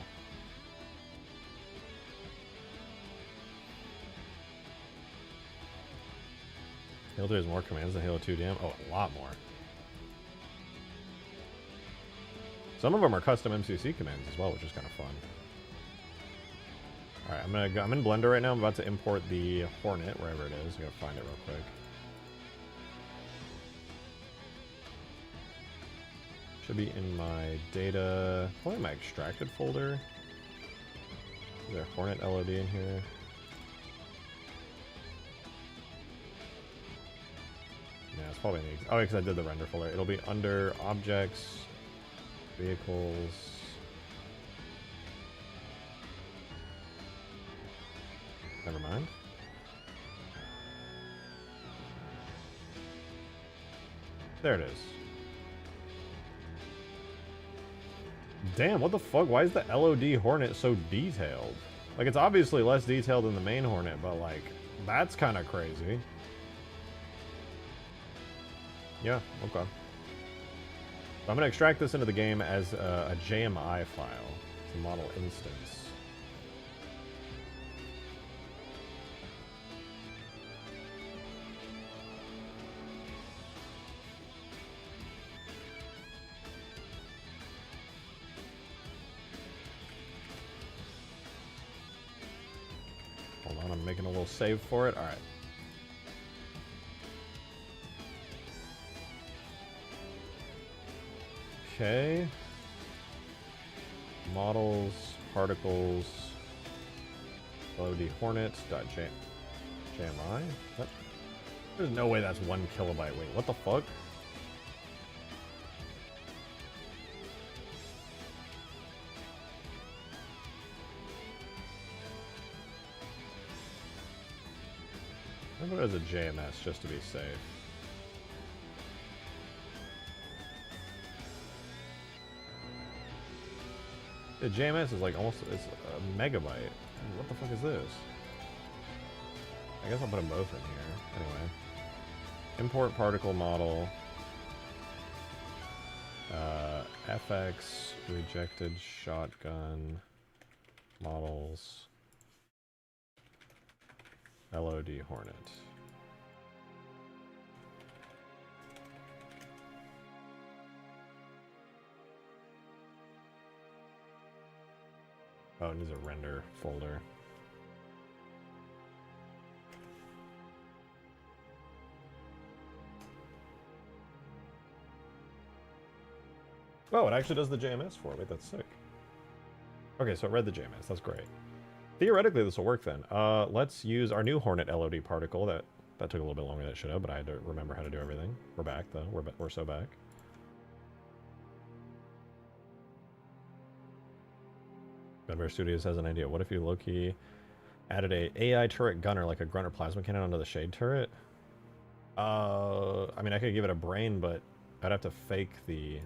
Halo 2 has more commands than Halo 2, damn. Oh, a lot more. Some of them are custom MCC commands as well, which is kind of fun. Alright, I'm in Blender right now. I'm about to import the Hornet, wherever it is. I'm gonna find it real quick. Should be in my data, probably my extracted folder. Is there Hornet LOD in here? Yeah, it's probably in the, oh, because I did the render folder. It'll be under objects, vehicles. Never mind. There it is. Damn, what the fuck? Why is the LOD Hornet so detailed? Like, it's obviously less detailed than the main Hornet, but, like, that's kind of crazy. Yeah, okay. So I'm going to extract this into the game as a JMI file. It's a model instance. Hold on, I'm making a little save for it. All right. Okay. Models, particles, LOD Hornet, JMI? What? There's no way that's 1 kilobyte. Wait, what the fuck? I'll put it as a JMS just to be safe. The JMS is like almost, it's a megabyte. What the fuck is this? I guess I'll put them both in here. Anyway. Import particle model. FX, rejected shotgun, models, LOD Hornet. Oh, it needs a render folder. Oh, it actually does the JMS for me. That's sick. Okay, so it read the JMS. That's great. Theoretically, this will work then. Let's use our new Hornet LOD particle. That took a little bit longer than it should have, but I had to remember how to do everything. We're back, though. We're so back. Gunbear Studios has an idea. What if you low-key added a AI turret gunner, like a Grunter plasma cannon, onto the Shade turret? I mean, I could give it a brain, but I'd have to fake the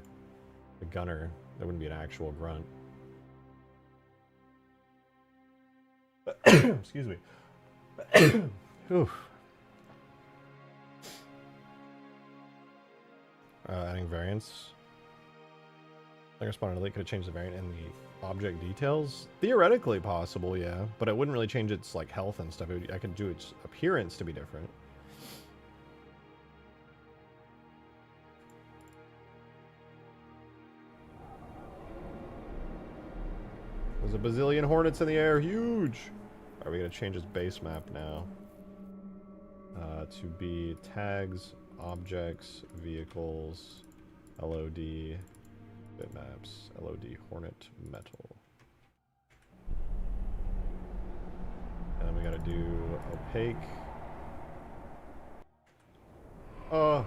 gunner. That wouldn't be an actual grunt. Excuse me. Oof. Adding variants. I responded late. Could have changed the variant in the object details. Theoretically possible, yeah, but it wouldn't really change its like health and stuff. I could do its appearance to be different. There's a bazillion Hornets in the air. Huge. Are we gonna change its base map now? To be tags, objects, vehicles, LOD, bitmaps, LOD Hornet metal. And then we gotta do opaque. Well,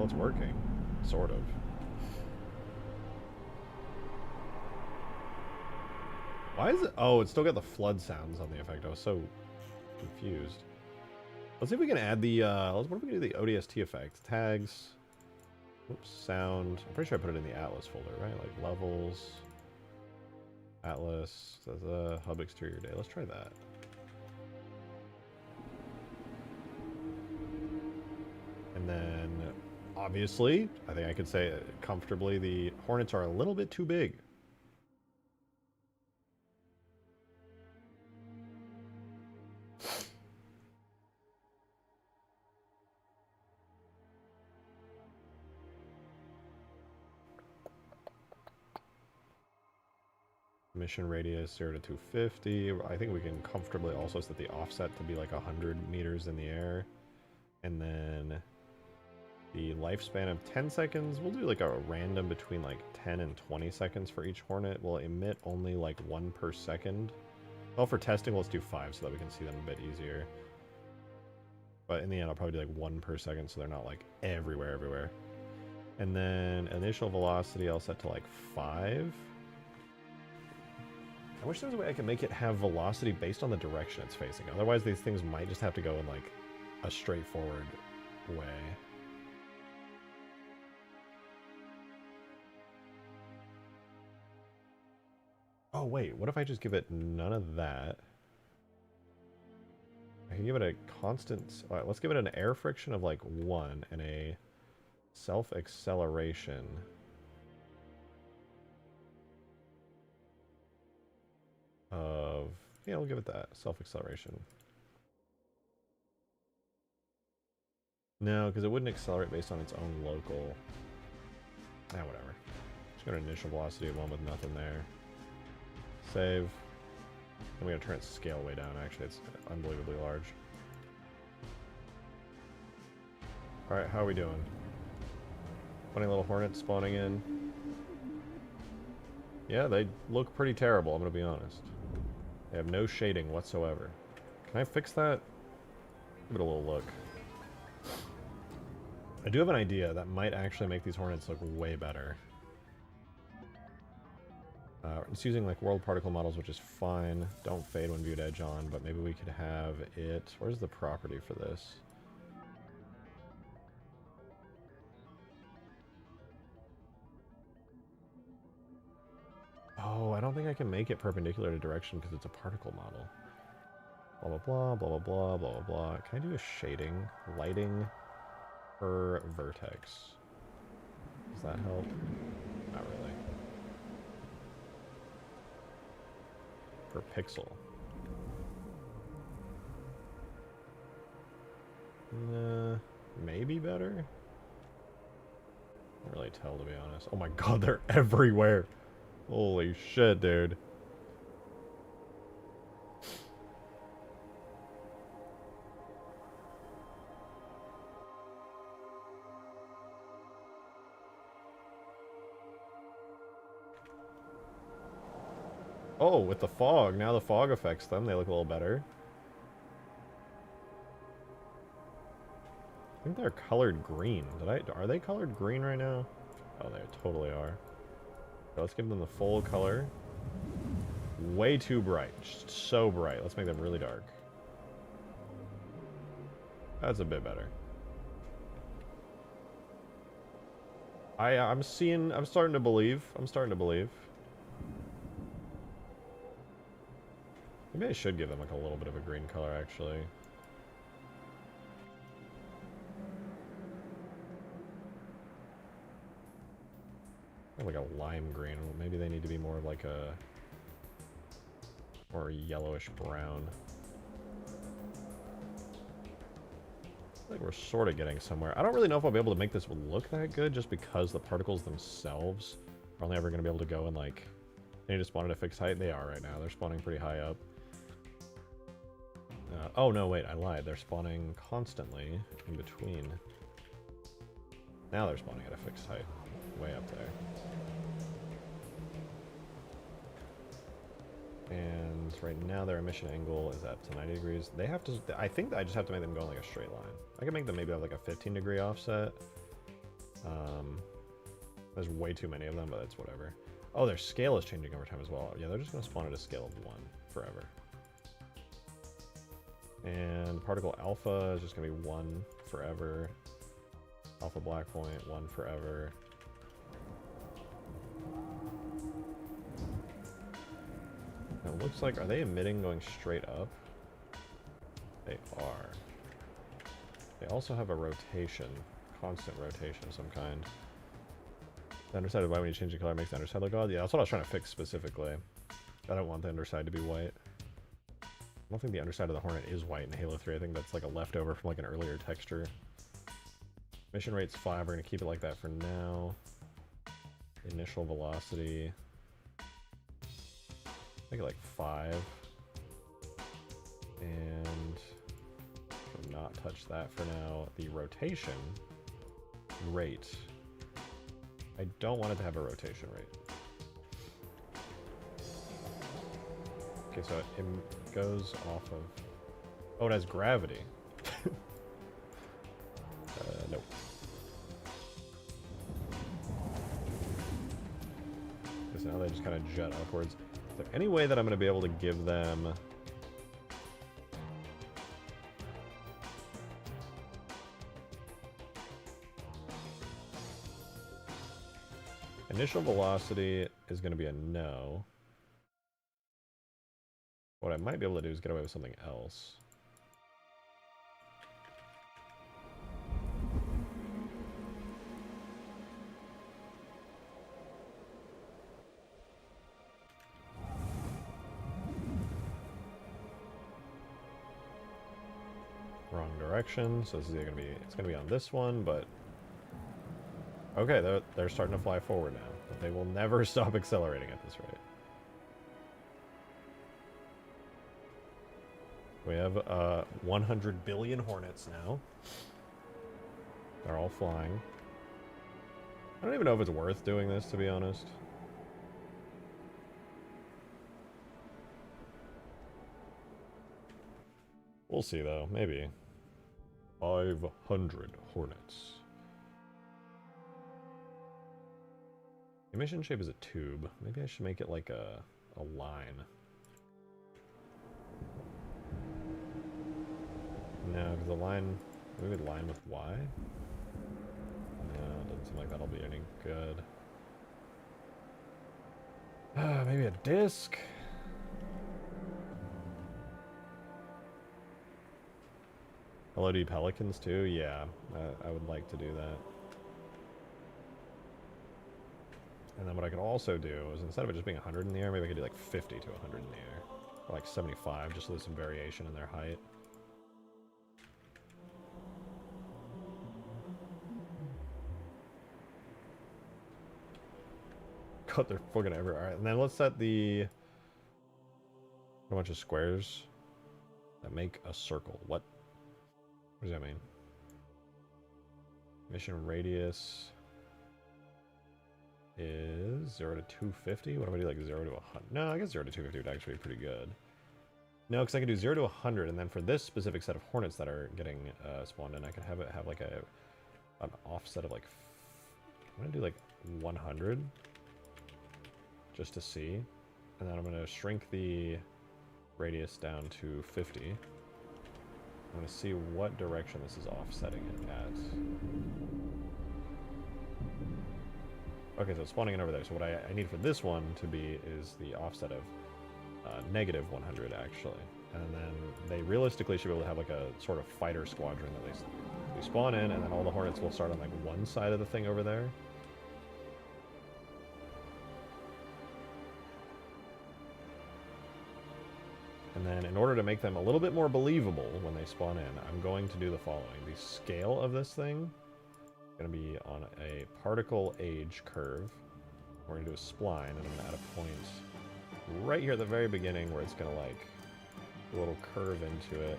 it's working. Sort of. Why is it? Oh, it's still got the flood sounds on the effect. I was so confused. Let's see if we can add the, what if we do the ODST effect? Tags, oops, sound. I'm pretty sure I put it in the Atlas folder, right? Like levels, Atlas, hub exterior day. Let's try that. And then, obviously, I think I could say comfortably, the Hornets are a little bit too big. Mission radius 0 to 250. I think we can comfortably also set the offset to be like 100 meters in the air. And then the lifespan of 10 seconds, we'll do like a random between like 10 and 20 seconds for each Hornet. We'll emit only like 1 per second. Well, for testing, let's do 5 so that we can see them a bit easier. But in the end, I'll probably do like 1 per second so they're not like everywhere. And then initial velocity, I'll set to like 5. I wish there was a way I could make it have velocity based on the direction it's facing. Otherwise, these things might just have to go in like a straightforward way. Oh wait, what if I just give it none of that? I can give it a constant... Alright, let's give it an air friction of like 1 and a self-acceleration of... Yeah, we'll give it that. Self-acceleration. No, because it wouldn't accelerate based on its own local... whatever. Just got an initial velocity of 1 with nothing there. Save. And we gotta turn its scale way down, actually. It's unbelievably large. Alright, how are we doing? Funny little Hornets spawning in. Yeah, they look pretty terrible, I'm gonna be honest. They have no shading whatsoever. Can I fix that? Give it a little look. I do have an idea that might actually make these Hornets look way better. It's using like world particle models, which is fine. Don't fade when viewed edge on, but maybe we could have it... Where's the property for this? Oh, I don't think I can make it perpendicular to direction because it's a particle model. Blah, blah, blah, blah, blah, blah, blah, blah. Can I do a shading? Lighting per vertex. Does that help? Not really. Per pixel. Maybe better? Can't really tell, to be honest. Oh my god, they're everywhere! Holy shit, dude. Oh, with the fog. Now the fog affects them. They look a little better. I think they're colored green. Are they colored green right now? Oh, they totally are. So let's give them the full color. Way too bright. Just so bright. Let's make them really dark. That's a bit better. I'm starting to believe. Maybe I should give them like a little bit of a green color, actually. Like a lime green. Maybe they need to be more of like a... or yellowish brown. I think we're sort of getting somewhere. I don't really know if I'll be able to make this look that good just because the particles themselves are only ever going to be able to go in like... They need to spawn at a fixed height. They are right now. They're spawning pretty high up. Oh no, wait, I lied. They're spawning constantly in between. Now they're spawning at a fixed height. Way up there. And right now their emission angle is up to 90 degrees. They have to... I think I just have to make them go in like a straight line. I can make them maybe have like a 15-degree offset. There's way too many of them, but it's whatever. Oh, their scale is changing over time as well. Yeah, they're just going to spawn at a scale of 1 forever. And particle alpha is just going to be 1 forever. Alpha black point, 1 forever. It looks like, are they emitting going straight up? They are. They also have a rotation, constant rotation of some kind. The underside of white when you change the color makes the underside look odd. Yeah, that's what I was trying to fix specifically. I don't want the underside to be white. I don't think the underside of the Hornet is white in Halo 3. I think that's like a leftover from like an earlier texture. Mission rate's 5. We're going to keep it like that for now. Initial velocity. Make it like 5. And not touch that for now. The rotation rate. I don't want it to have a rotation rate. Okay, so it goes off of... Oh, it has gravity. Nope. So now they just kind of jet upwards. Is there any way that I'm going to be able to give them... Initial velocity is going to be a no. What I might be able to do is get away with something else. Wrong direction, so this is gonna be, it's gonna be on this one, but okay, they're starting to fly forward now, but they will never stop accelerating at this rate. We have 100 billion Hornets now. They're all flying. I don't even know if it's worth doing this, to be honest. We'll see, though. Maybe. 500 Hornets. The mission shape is a tube. Maybe I should make it like a line. No, because the line... Maybe line with Y? No, it doesn't seem like that'll be any good. Maybe a disc? Hello to you Pelicans too? Yeah, I would like to do that. And then what I could also do is instead of it just being 100 in the air, maybe I could do like 50 to 100 in the air. Or like 75, just so there's some variation in their height. God, they're fucking everywhere. Alright, and then let's set a bunch of squares that make a circle. What does that mean? Mission radius is 0 to 250. What if I do like 0 to 100? No, I guess 0 to 250 would actually be pretty good. No, because I can do 0 to 100, and then for this specific set of Hornets that are getting spawned in, I could have it have like an offset of like... I'm going to do like 100. Just to see. And then I'm going to shrink the radius down to 50. I'm going to see what direction this is offsetting it at. Okay, so it's spawning in over there. So what I need for this one to be is the offset of negative 100, actually. And then they realistically should be able to have like a sort of fighter squadron that they spawn in, and then all the Hornets will start on like one side of the thing over there. And then in order to make them a little bit more believable when they spawn in, I'm going to do the following. The scale of this thing is going to be on a particle age curve. We're going to do a spline, and I'm going to add a point right here at the very beginning where it's going to like a little curve into it.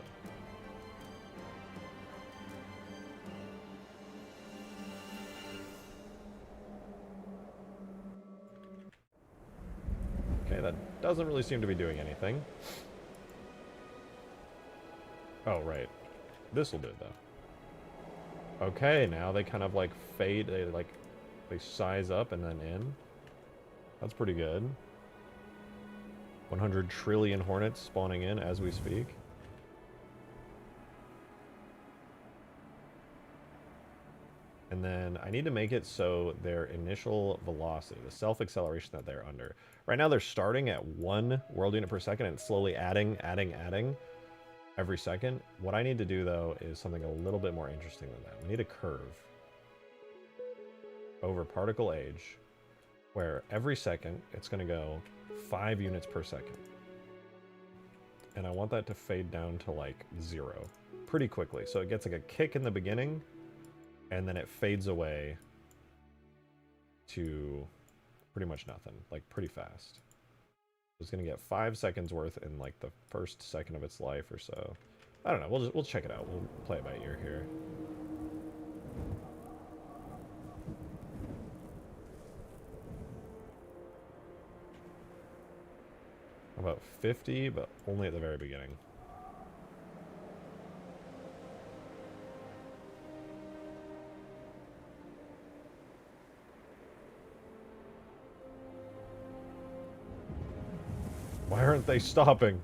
Okay, that doesn't really seem to be doing anything. Oh, right. This'll do it, though. Okay, now they kind of, like, fade. They size up and then in. That's pretty good. 100 trillion Hornets spawning in as we speak. And then I need to make it so their initial velocity, the self-acceleration that they're under. Right now they're starting at 1 world unit per second and slowly adding every second. What I need to do though is something a little bit more interesting than that. We need a curve over particle age where every second it's going to go 5 units per second. And I want that to fade down to like 0 pretty quickly. So it gets like a kick in the beginning and then it fades away to pretty much nothing, like pretty fast. It's going to get 5 seconds worth in like the first second of its life or so. I don't know, we'll check it out. We'll play it by ear here. About 50, but only at the very beginning. Why aren't they stopping?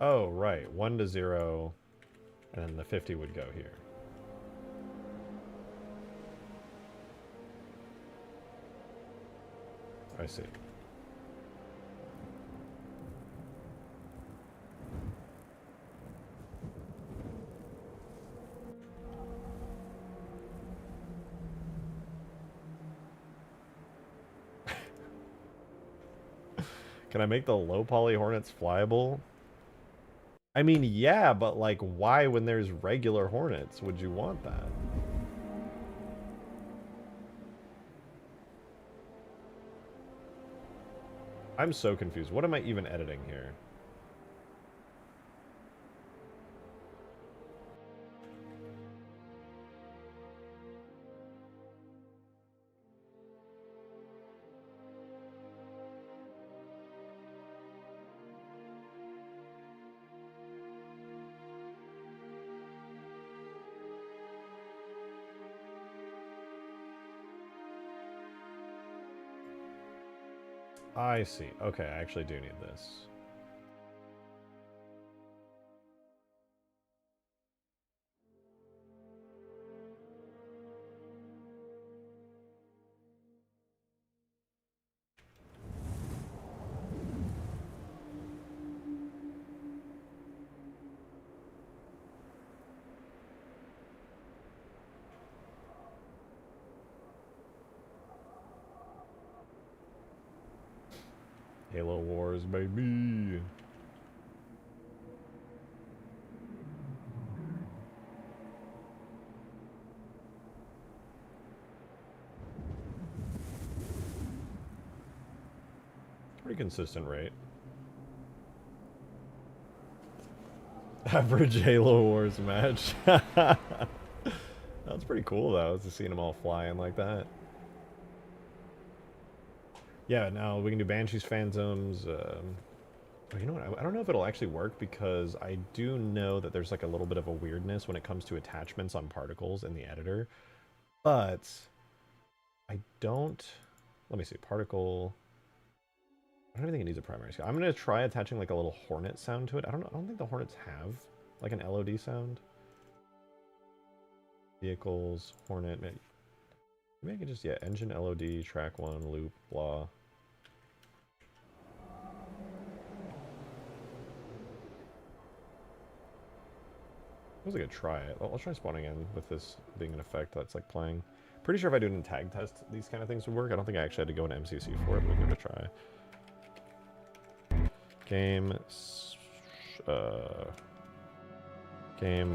Oh, right. 1 to 0, and then the 50 would go here. I see. Can I make the low poly hornets flyable? I mean, yeah, but like, why when there's regular hornets would you want that? I'm so confused. What am I even editing here? I see. Okay, I actually do need this. Halo Wars, baby. Pretty consistent rate. Average Halo Wars match. That's pretty cool though, to see them all flying like that. Yeah, now we can do Banshees, Phantoms. You know what? I don't know if it'll actually work because I do know that there's like a little bit of a weirdness when it comes to attachments on particles in the editor. But I don't. Let me see. Particle. I don't even think it needs a primary scale. I'm gonna try attaching like a little hornet sound to it. I don't know. I don't think the hornets have like an LOD sound. Vehicles, hornet. Maybe I could just, yeah, engine, LOD, track 1, loop, blah. I was gonna try it. I'll try spawning in with this being an effect that's like playing. Pretty sure if I do it in tag test, these kind of things would work. I don't think I actually had to go in MCC for it, but we'll give it a try. Game,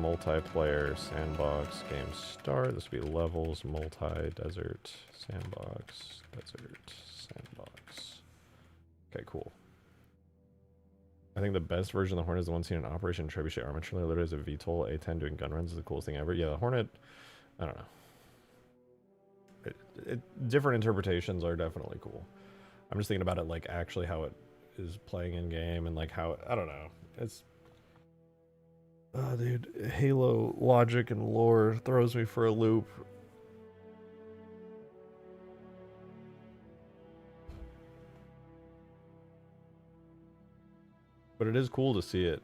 multiplayer, sandbox, game start. This would be levels, multi-desert, sandbox, desert, sandbox. Okay, cool. I think the best version of the Hornet is the one seen in Operation Trebuchet Armature. Literally as a VTOL A-10 doing gun runs is the coolest thing ever. Yeah, the Hornet, I don't know. Different interpretations are definitely cool. I'm just thinking about it like actually how it is playing in game and like how, I don't know. It's, oh dude, Halo logic and lore throws me for a loop. But it is cool to see it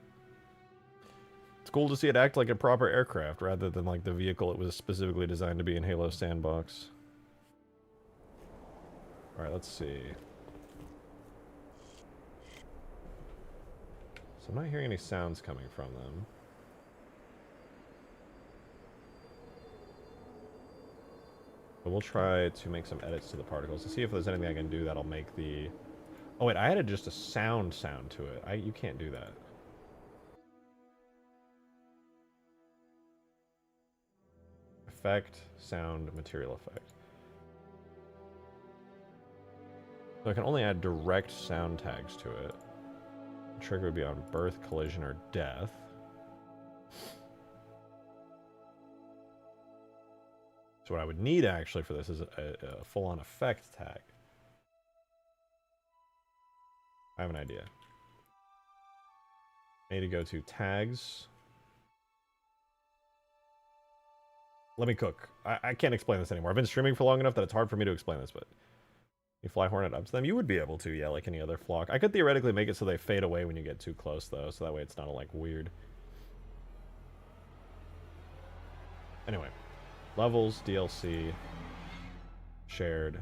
cool to see it act like a proper aircraft rather than like the vehicle it was specifically designed to be in Halo Sandbox. Alright, let's see. So I'm not hearing any sounds coming from them. But we'll try to make some edits to the particles to see if there's anything I can do that'll make the... Oh wait, I added just a sound to it. You can't do that. Effect, sound, material effect. So I can only add direct sound tags to it. The trigger would be on birth, collision, or death. So what I would need actually for this is a full-on effect tag. I have an idea. I need to go to tags. Let me cook. I can't explain this anymore. I've been streaming for long enough that it's hard for me to explain this, but you fly Hornet up to them. You would be able to, yeah, like any other flock. I could theoretically make it so they fade away when you get too close, though, so that way it's not, like, weird. Anyway. Levels, DLC, shared,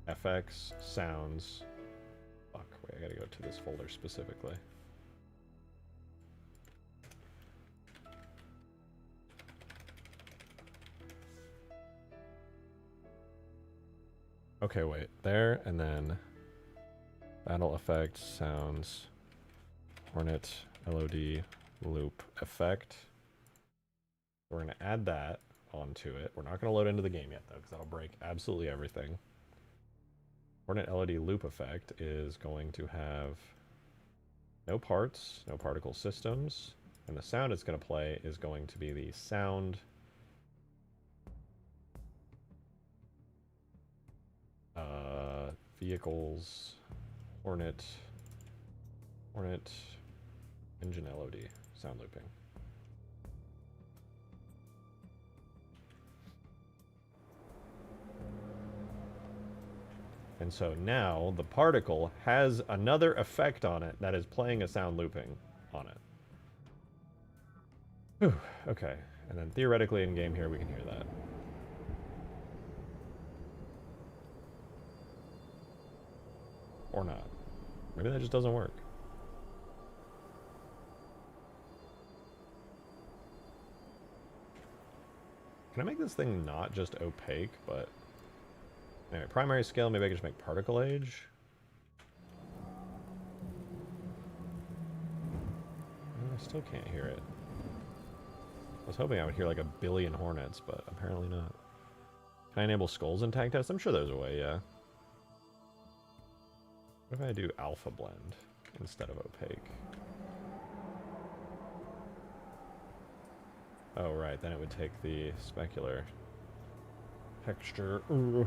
FX, sounds. Fuck, wait, I gotta go to this folder specifically. Okay, wait, there, and then battle effect, sounds, Hornet, LOD, loop, effect. We're gonna add that onto it. We're not going to load into the game yet, though, because that'll break absolutely everything. Hornet LED loop effect is going to have no parts, no particle systems, and the sound it's going to play is going to be the sound vehicles, Hornet engine LOD sound looping. And so now the particle has another effect on it that is playing a sound looping on it. Whew, okay, and then theoretically in game here we can hear that. Or not. Maybe that just doesn't work. Can I make this thing not just opaque, but... Anyway, primary scale, maybe I can just make particle age. I still can't hear it. I was hoping I would hear like 1 billion hornets, but apparently not. Can I enable skulls in tag test? I'm sure there's a way, yeah. What if I do alpha blend instead of opaque? Oh, right, then it would take the specular texture. Ooh.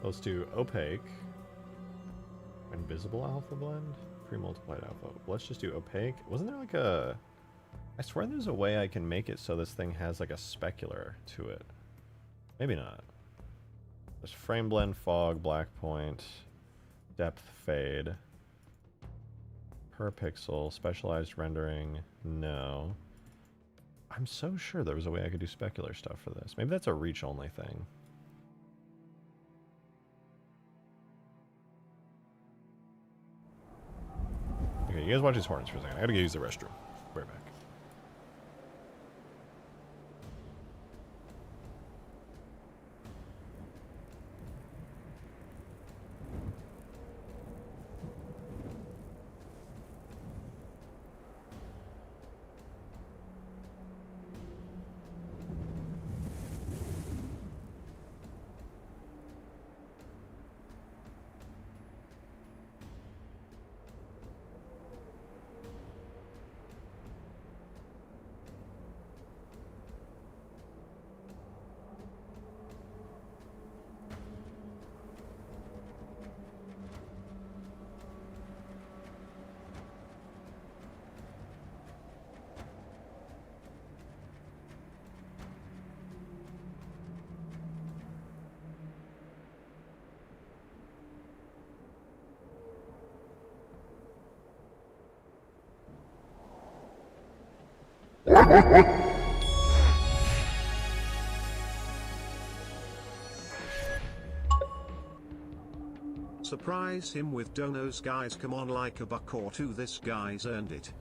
Let's do opaque. Invisible alpha blend? Pre-multiplied alpha. Let's just do opaque. Wasn't there like a... I swear there's a way I can make it so this thing has like a specular to it. Maybe not. There's frame blend, fog, black point, depth fade. Per pixel, specialized rendering, no. I'm so sure there was a way I could do specular stuff for this. Maybe that's a reach only thing. Okay, you guys watch these hornets for a second. I gotta go use the restroom. Be right back. Surprise him with donos, guys. Come on, like a buck or two. This guy's earned it.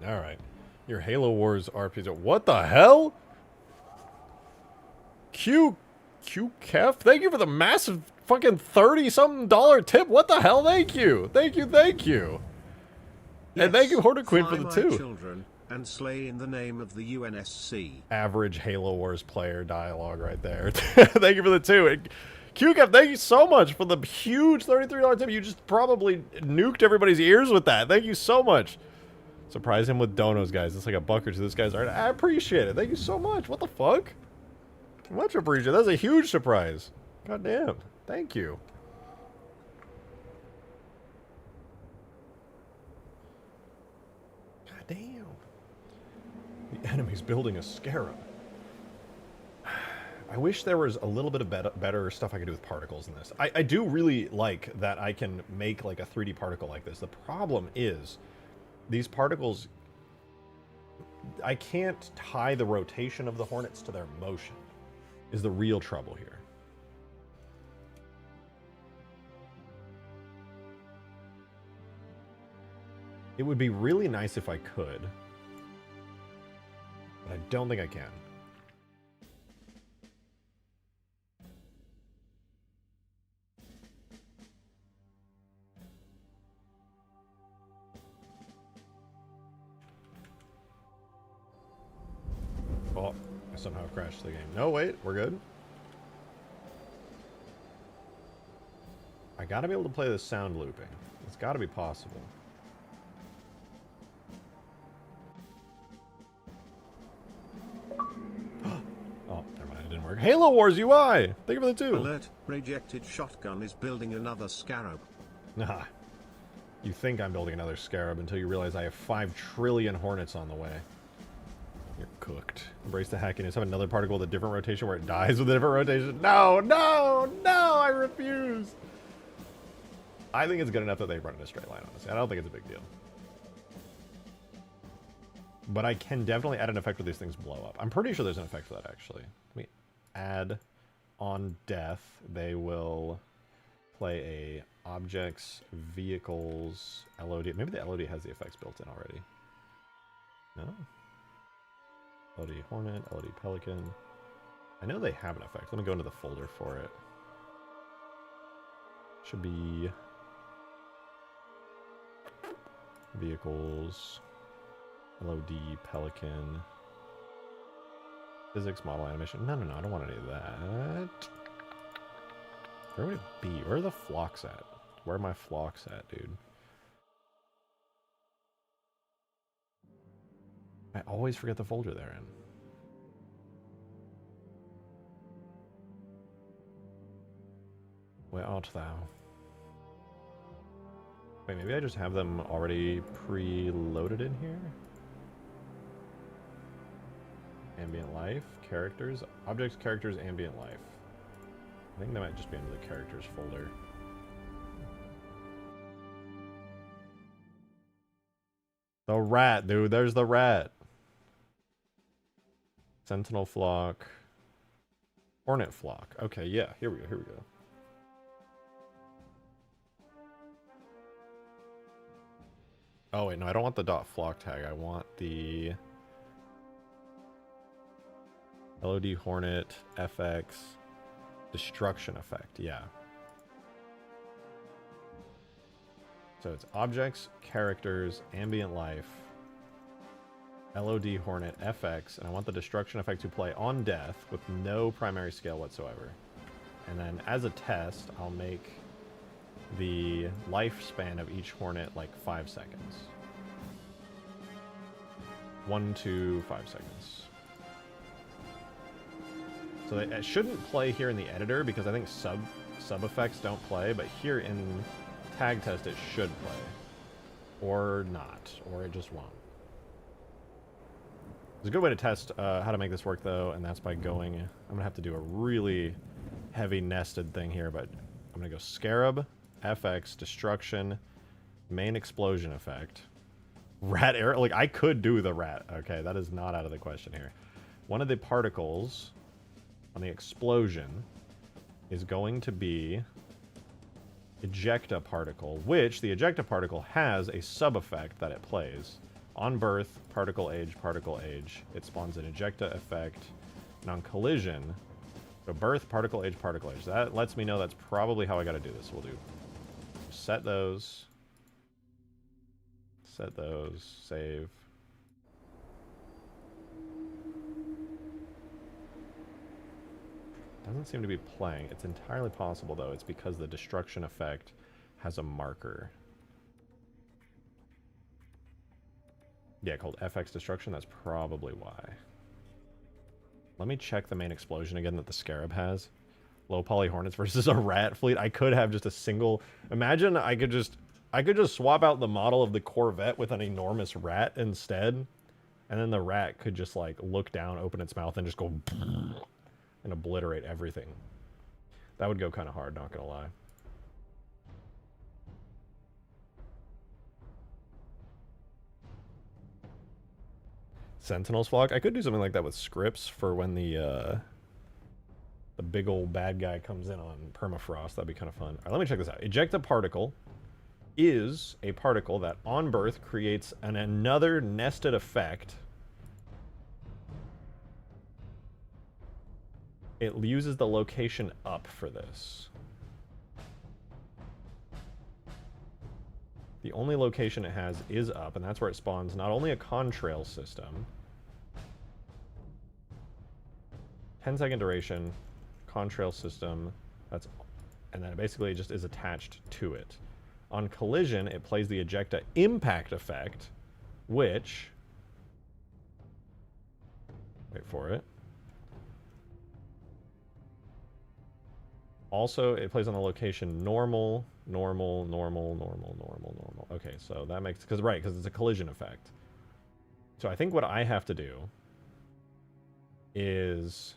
All right. Your Halo Wars RPG. What the hell? Q Kev, thank you for the massive fucking $30-something tip. What the hell? Thank you. Thank you. Thank you. Yes, and thank you, Hornet Queen, for fly the my 2. children and slay in the name of the UNSC. Average Halo Wars player dialogue right there. Thank you for the 2. And QCAP, thank you so much for the huge $33 tip. You just probably nuked everybody's ears with that. Thank you so much. Surprise him with donos, guys. It's like a buck or two. This guy's art. I appreciate it. Thank you so much. What the fuck? Much appreciated. That's a huge surprise. God damn. Thank you. God damn. The enemy's building a scarab. I wish there was a little bit of better stuff I could do with particles in this. I do really like that I can make like a 3D particle like this. The problem is these particles, I can't tie the rotation of the Hornets to their motion is the real trouble here. It would be really nice if I could, but I don't think I can. Oh, I somehow crashed the game. No, wait, we're good. I gotta be able to play this sound looping. It's gotta be possible. Oh, never mind, it didn't work. Halo Wars UI! Thank you for the 2. Alert, rejected shotgun is building another scarab. Nah. You think I'm building another scarab until you realize I have 5 trillion Hornets on the way. You're cooked. Embrace the hackiness. Have another particle with a different rotation where it dies with a different rotation. No, no, no, I refuse. I think it's good enough that they run in a straight line, honestly. I don't think it's a big deal. But I can definitely add an effect where these things blow up. I'm pretty sure there's an effect for that, actually. Let me add on death. They will play a objects, vehicles, LOD. Maybe the LOD has the effects built in already. No? LOD Hornet, LOD Pelican. I know they have an effect. Let me go into the folder for it. Should be vehicles, LOD Pelican, physics model animation. No, no, no, I don't want any of that. Where would it be? Where are the flocks at? Where are my flocks at, dude? I always forget the folder they're in. Where art thou? Wait, maybe I just have them already pre-loaded in here? ambient life, characters, objects, characters, ambient life. I think that might just be under the characters folder. The rat, dude. There's the rat. Sentinel flock. Hornet flock. Okay, yeah. Here we go. Here we go. Oh, wait. No, I don't want the dot flock tag. I want the LOD Hornet FX destruction effect. Yeah. So it's objects, characters, ambient life, LOD Hornet FX, and I want the destruction effect to play on death with no primary scale whatsoever. And then as a test, I'll make the lifespan of each Hornet like 5 seconds. 1 to 5 seconds. So it shouldn't play here in the editor because I think sub effects don't play, but here in tag test it should play. Or not, or it just won't. There's a good way to test how to make this work though, and that's by going, I'm gonna have to do a really heavy nested thing here, but I'm gonna go Scarab, FX, Destruction, Main Explosion Effect, Rat Arrow, like I could do the rat, okay, that is not out of the question here. One of the particles on the explosion is going to be Ejecta Particle, which the Ejecta Particle has a sub-effect that it plays. On birth, particle age, it spawns an Ejecta effect, and on collision, so birth, particle age, that lets me know that's probably how I gotta do this. We'll do set those, save. Doesn't seem to be playing. It's entirely possible, though. It's because the destruction effect has a marker. Yeah, called FX Destruction. That's probably why. Let me check the main explosion again that the Scarab has. Low poly Hornets versus a rat fleet. I could have just a single... Imagine I could just swap out the model of the Corvette with an enormous rat instead. And then the rat could just, like, look down, open its mouth, and just go... and obliterate everything. That would go kind of hard, not gonna lie. Sentinel's flock. I could do something like that with scripts for when the big old bad guy comes in on permafrost. That'd be kind of fun. All right, let me check this out. Ejecta Particle is a particle that on birth creates another nested effect. It uses the location up for this. The only location it has is up, and that's where it spawns not only a contrail system, 10-second duration, contrail system, that's, and then it basically just is attached to it. On collision, it plays the Ejecta impact effect, which, wait for it, also, it plays on the location normal. Okay, so that makes... because it's a collision effect. So I think what I have to do is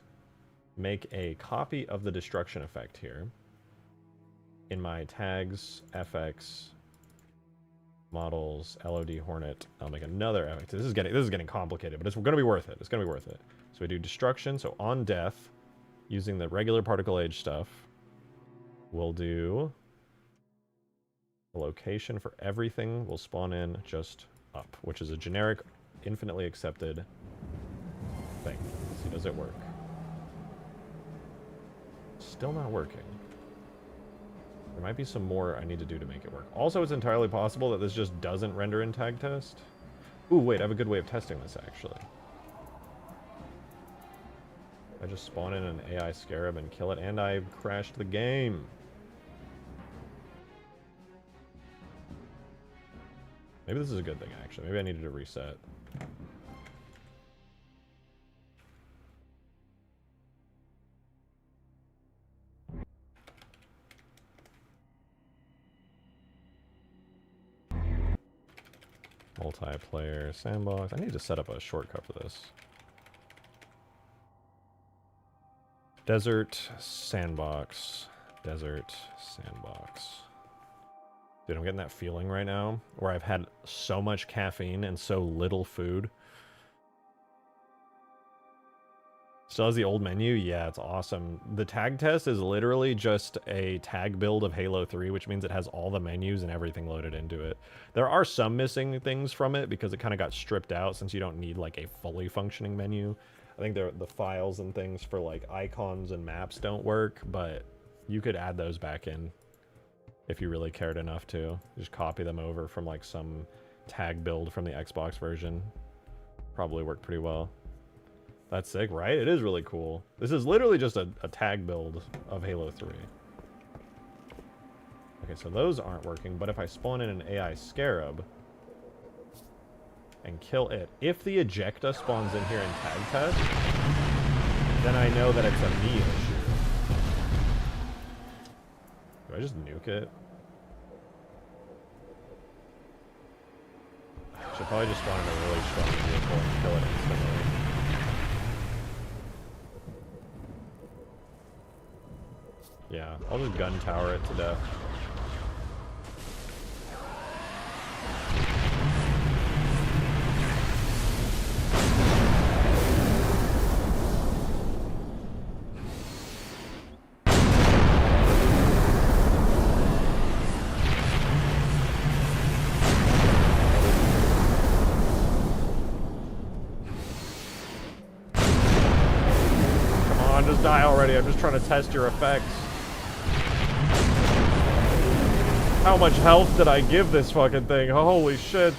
make a copy of the destruction effect here in my tags, FX, models, LOD Hornet. I'll make another FX. This is getting complicated, but it's going to be worth it. It's going to be worth it. So we do destruction, so on death, using the regular particle age stuff. We'll do the location for everything will spawn in just up, which is a generic, infinitely accepted thing. Let's see, does it work? Still not working. There might be some more I need to do to make it work. Also, it's entirely possible that this just doesn't render in tag test. Ooh, wait, I have a good way of testing this, actually. I just spawn in an AI Scarab and kill it, and I crashed the game. Maybe this is a good thing, actually. Maybe I needed to reset. Multiplayer sandbox. I need to set up a shortcut for this. Desert sandbox. Desert sandbox. Dude, I'm getting that feeling right now where I've had so much caffeine and so little food. Still has the old menu? Yeah, it's awesome. The tag test is literally just a tag build of Halo 3, which means it has all the menus and everything loaded into it. There are some missing things from it because it kind of got stripped out since you don't need like a fully functioning menu. I think the files and things for like icons and maps don't work, but you could add those back in if you really cared enough to. Just copy them over from like some tag build from the Xbox version. Probably work pretty well. That's sick, right? It is really cool. This is literally just a tag build of Halo 3. Okay, so those aren't working, but if I spawn in an AI Scarab and kill it, if the ejecta spawns in here in tag test, then I know that it's a me issue. Do I just nuke it? I should probably just spawn in a really strong vehicle and kill it instantly. Yeah, I'll just gun tower it to death. Come on, just die already. I'm just trying to test your effects. How much health did I give this fucking thing? Holy shit.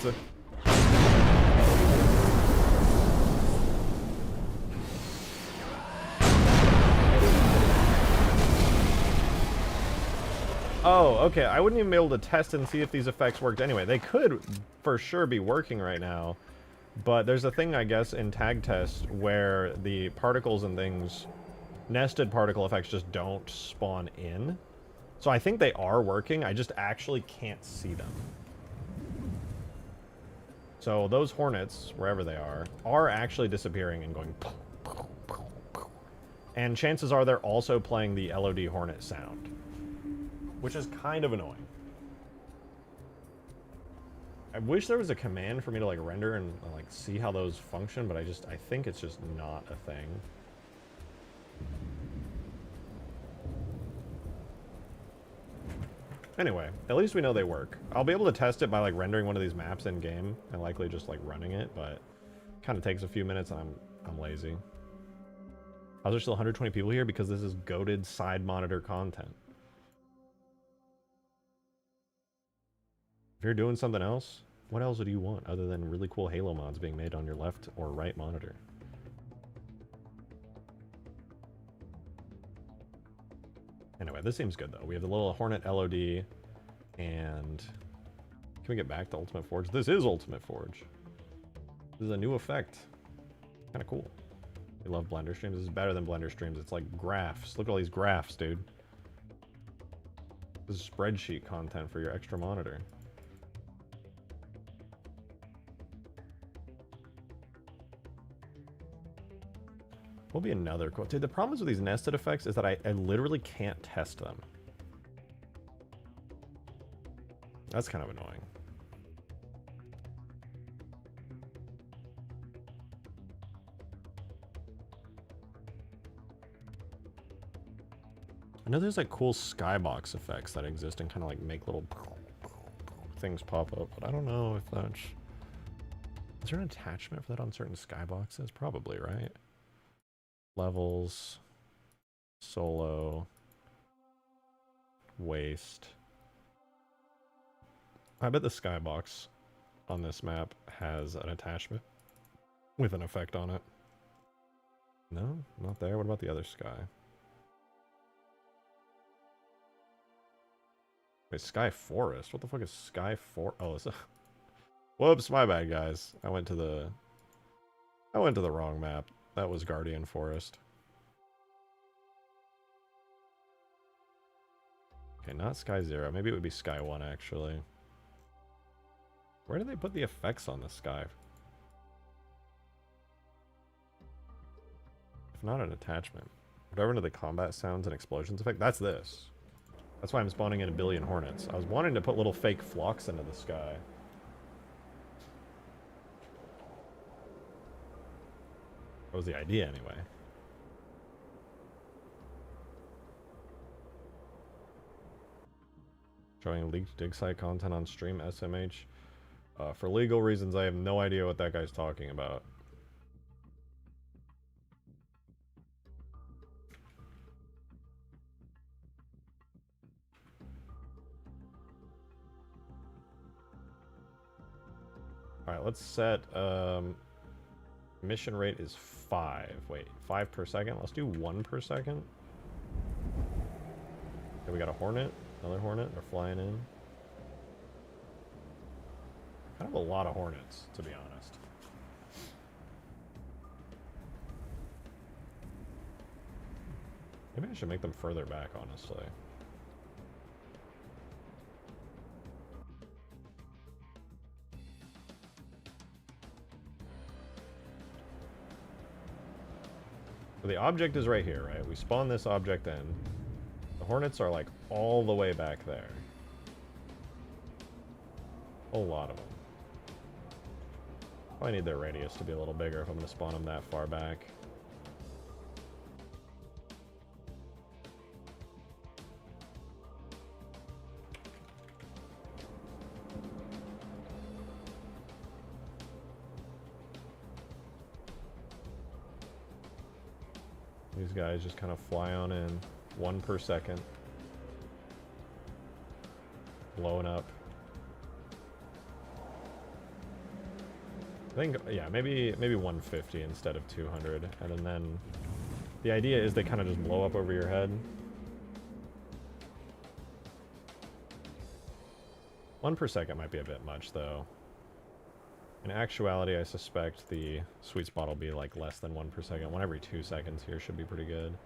Oh, okay. I wouldn't even be able to test and see if these effects worked anyway. They could for sure be working right now. But there's a thing, I guess, in tag test where the particles and things, nested particle effects just don't spawn in. So I think they are working, I just actually can't see them. So those hornets, wherever they are actually disappearing and going... And chances are they're also playing the LOD hornet sound, which is kind of annoying. I wish there was a command for me to like render and like see how those function, but I think it's just not a thing. Anyway, at least we know they work. I'll be able to test it by like rendering one of these maps in game and likely just like running it, but it kind of takes a few minutes and I'm lazy. How's there still 120 people here? Because this is goated side monitor content. If you're doing something else, what else do you want other than really cool Halo mods being made on your left or right monitor? Anyway, this seems good though. We have the little Hornet LOD, and can we get back to Ultimate Forge? This is Ultimate Forge. This is a new effect. Kind of cool. We love Blender streams. This is better than Blender streams. It's like graphs. Look at all these graphs, dude. This is spreadsheet content for your extra monitor. Will be another quote. Dude, the problem with these nested effects is that I literally can't test them. That's kind of annoying. I know there's like cool skybox effects that exist and kind of like make little things pop up, but I don't know if that's... Is there an attachment for that on certain skyboxes? Probably, right? Levels, solo, waste. I bet the skybox on this map has an attachment with an effect on it. No, not there. What about the other sky? Wait, Sky Forest? What the fuck is Sky Forest? Oh, it's a... Whoops, my bad, guys. I went to the wrong map. That was Guardian Forest. Okay, not Sky Zero. Maybe it would be Sky 1, actually. Where did they put the effects on the sky? If not an attachment. Whatever into the combat sounds and explosions effect. That's this. That's why I'm spawning in a billion hornets. I was wanting to put little fake flocks into the sky. That was the idea, anyway. Showing leaked dig site content on stream SMH. For legal reasons, I have no idea what that guy's talking about. Alright, let's set, mission rate is 5. Wait, 5 per second? Let's do 1 per second. Okay, we got a hornet. Another hornet. They're flying in. Kind of a lot of hornets, to be honest. Maybe I should make them further back, honestly. So the object is right here, right? We spawn this object in. The hornets are like all the way back there. A whole lot of them. Probably need their radius to be a little bigger if I'm going to spawn them that far back. These guys just kind of fly on in, 1 per second. Blowing up. I think, yeah, maybe 150 instead of 200. And then the idea is they kind of just blow up over your head. 1 per second might be a bit much, though. In actuality, I suspect the sweet spot will be like less than 1 per second. 1 every 2 seconds here should be pretty good.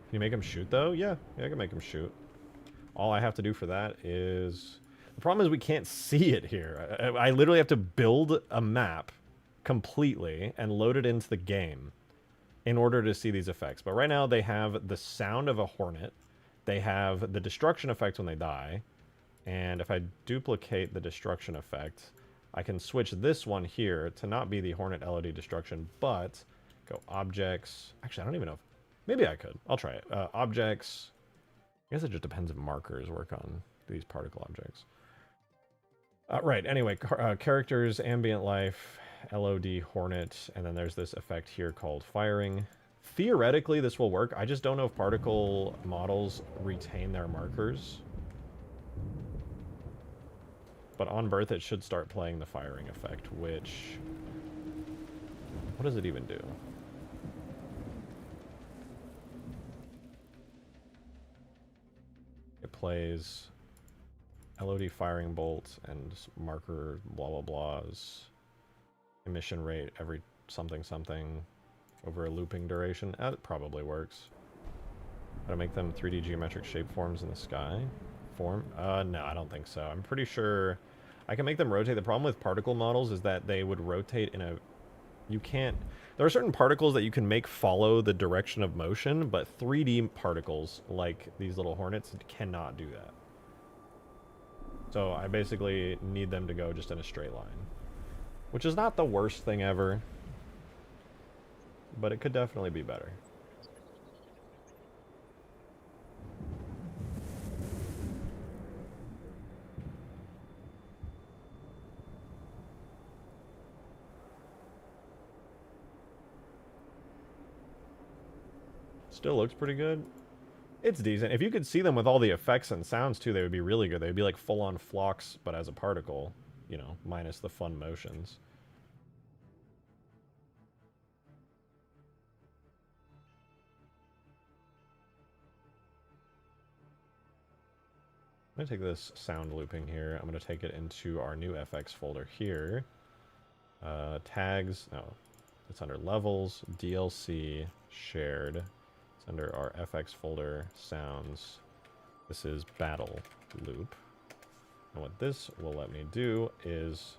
Can you make him shoot, though? Yeah, I can make him shoot. All I have to do for that is... The problem is we can't see it here. I literally have to build a map completely and load it into the game in order to see these effects. But right now they have the sound of a hornet. They have the destruction effect when they die. And if I duplicate the destruction effect, I can switch this one here to not be the hornet LOD destruction, but go objects. Actually, I don't even know if... Maybe I could. I'll try it. Objects. I guess it just depends if markers work on these particle objects. Right, anyway, characters, ambient life, LOD, hornet, and then there's this effect here called firing. Theoretically, this will work. I just don't know if particle models retain their markers. But on birth, it should start playing the firing effect, which... What does it even do? It plays LOD firing bolt and marker blah blah blahs. Emission rate every something something over a looping duration. That probably works. How to make them 3D geometric shape forms in the sky? No, I don't think so. I'm pretty sure I can make them rotate. The problem with particle models is that they would rotate in a... You can't... There are certain particles that you can make follow the direction of motion, but 3D particles, like these little hornets, cannot do that. So I basically need them to go just in a straight line. Which is not the worst thing ever, but it could definitely be better. Still looks pretty good. It's decent. If you could see them with all the effects and sounds too, they would be really good. They'd be like full-on flocks, but as a particle, you know, minus the fun motions. I'm going to take this sound looping here. I'm going to take it into our new FX folder here. Tags, no, it's under levels, DLC, shared. Under our FX folder, sounds. This is battle loop. And what this will let me do is,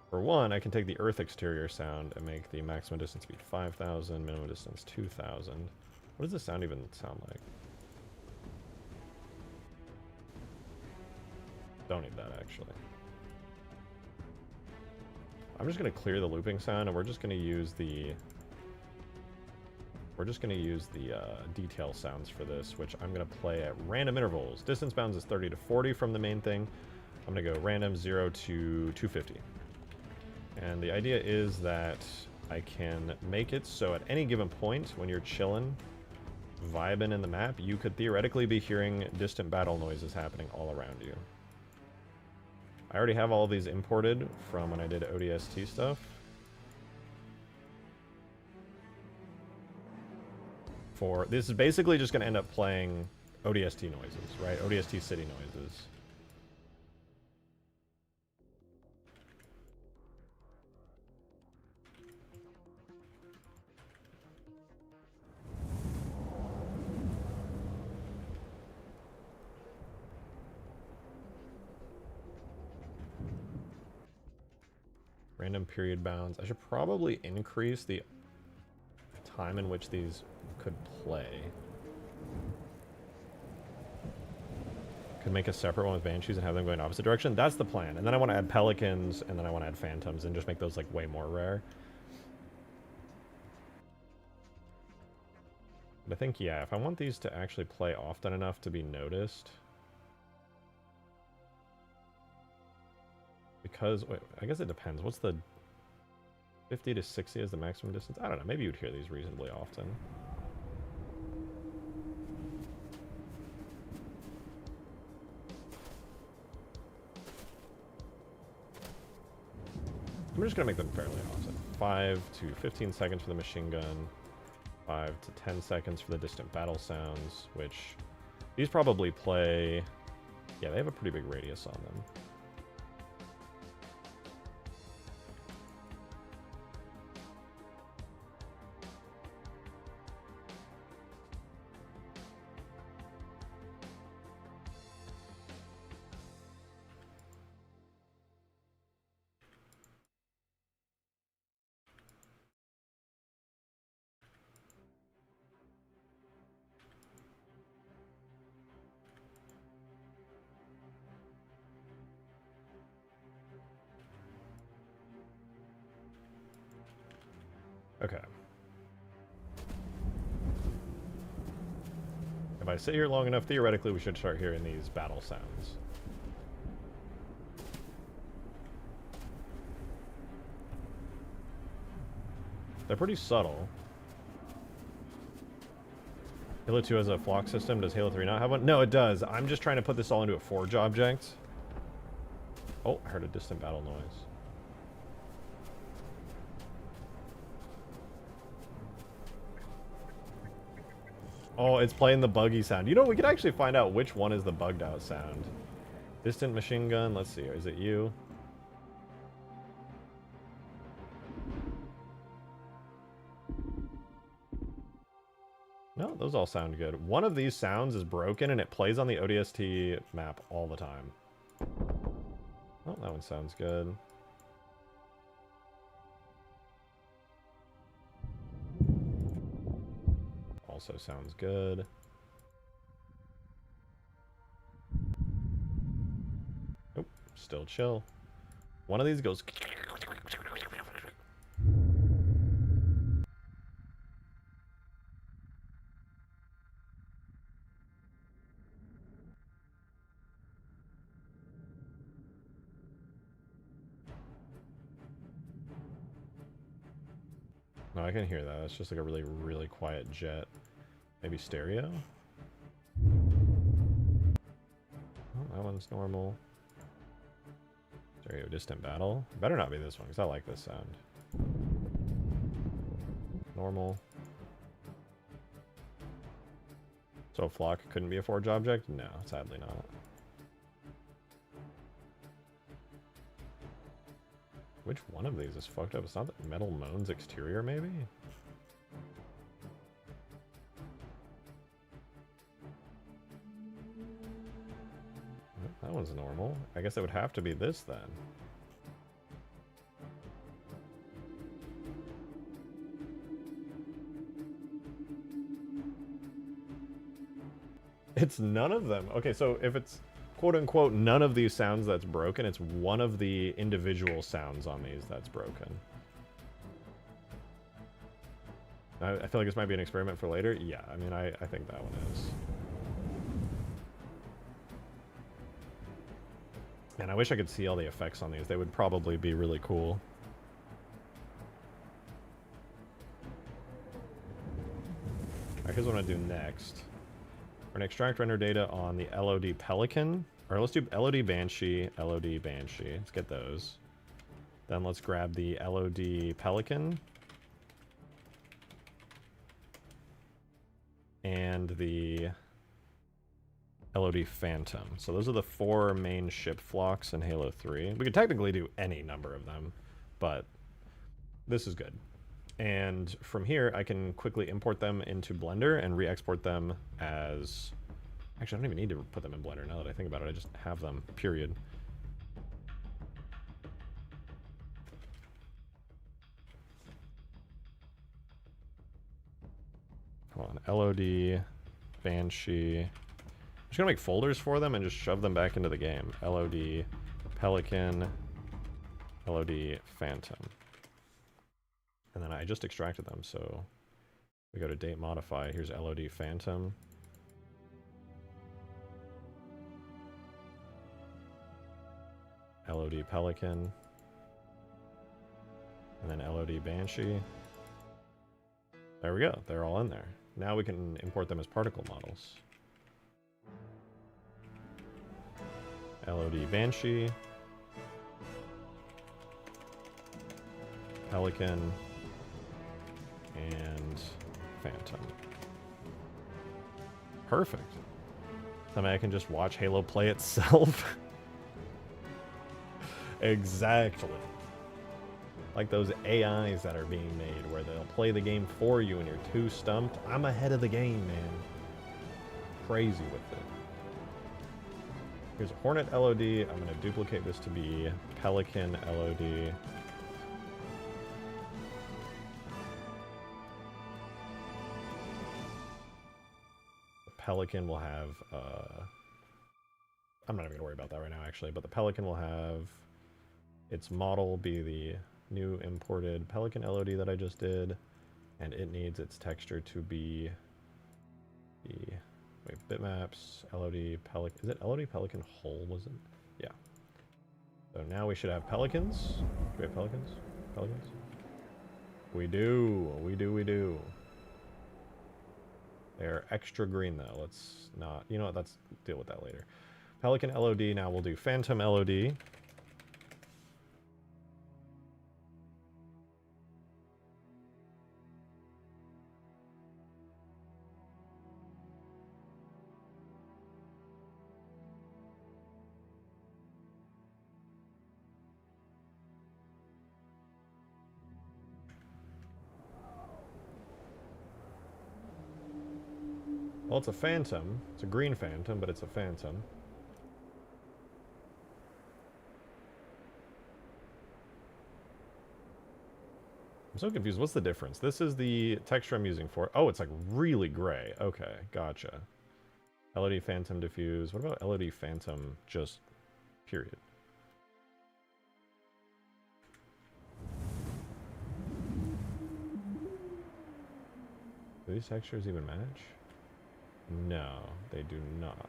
for one, I can take the Earth exterior sound and make the maximum distance be 5,000, minimum distance 2,000. What does this sound even sound like? Don't need that, actually. I'm just going to clear the looping sound, and we're just going to use the... detail sounds for this, which I'm going to play at random intervals. Distance bounds is 30 to 40 from the main thing. I'm going to go random 0 to 250. And the idea is that I can make it so at any given point when you're chilling, vibing in the map, you could theoretically be hearing distant battle noises happening all around you. I already have all of these imported from when I did ODST stuff. This is basically just going to end up playing ODST noises, right? ODST city noises. Random period bounds. I should probably increase the time in which these could play. Could make a separate one with Banshees and have them go in opposite direction. That's the plan. And then I want to add Pelicans, and then I want to add Phantoms, and just make those like way more rare. But I think, yeah, if I want these to actually play often enough to be noticed... Because, wait, I guess it depends. What's the 50 to 60 is the maximum distance? I don't know. Maybe you'd hear these reasonably often. I'm just going to make them fairly often. 5 to 15 seconds for the machine gun. 5 to 10 seconds for the distant battle sounds, which these probably play... Yeah, they have a pretty big radius on them. Okay. If I sit here long enough, theoretically we should start hearing these battle sounds. They're pretty subtle. Halo 2 has a flock system. Does Halo 3 not have one? No, it does. I'm just trying to put this all into a forge object. Oh, I heard a distant battle noise. Oh, it's playing the buggy sound. You know, we could actually find out which one is the bugged out sound. Distant machine gun. Let's see. Is it you? No, those all sound good. One of these sounds is broken and it plays on the ODST map all the time. Oh, that one sounds good. Also sounds good. Nope, still chill. One of these goes... No, I can hear that. It's just like a really, really quiet jet. Maybe stereo? Oh, that one's normal. Stereo distant battle. Better not be this one, because I like this sound. Normal. So a flock couldn't be a forge object? No, sadly not. Which one of these is fucked up? It's not the Metal Moan's exterior, maybe? That one's normal. I guess it would have to be this then. It's none of them. Okay, so if it's quote-unquote none of these sounds that's broken, it's one of the individual sounds on these that's broken. I feel like this might be an experiment for later. Yeah, I mean, I think that one is. And I wish I could see all the effects on these. They would probably be really cool. Alright, here's what I'm going to do next. We're going to extract render data on the LOD Pelican. Or let's do LOD Banshee, LOD Banshee. Let's get those. Then let's grab the LOD Pelican. And the LOD Phantom. So those are the 4 main ship flocks in Halo 3. We could technically do any number of them, but this is good. And from here, I can quickly import them into Blender and re-export them as... Actually, I don't even need to put them in Blender now that I think about it. I just have them, period. Come on, LOD, Banshee. I'm just gonna make folders for them and just shove them back into the game. LOD, Pelican, LOD, Phantom. And then I just extracted them, so we go to date modify. Here's LOD Phantom. LOD Pelican. And then LOD Banshee. There we go. They're all in there. Now we can import them as particle models. LOD Banshee. Pelican. And Phantom. Perfect. I mean, I can just watch Halo play itself. Exactly. Like those AIs that are being made where they'll play the game for you and you're too stumped. I'm ahead of the game, man. Crazy with it. Here's a Hornet LOD. I'm going to duplicate this to be Pelican LOD. Pelican will have, I'm not even going to worry about that right now, actually, but the Pelican will have its model be the new imported Pelican LOD that I just did, and it needs its texture to be the, wait, bitmaps, LOD Pelican, is it LOD Pelican whole, was it? Yeah. So now we should have Pelicans. Do we have Pelicans? Pelicans? We do, we do. They're extra green though. Let's not, you know what, let's deal with that later. Pelican LOD, now we'll do Phantom LOD. Well, it's a Phantom. It's a green Phantom, but it's a Phantom. I'm so confused. What's the difference? This is the texture I'm using for... Oh, it's like really gray. Okay, gotcha. LOD Phantom Diffuse. What about LOD Phantom just period? Do these textures even match? No, they do not.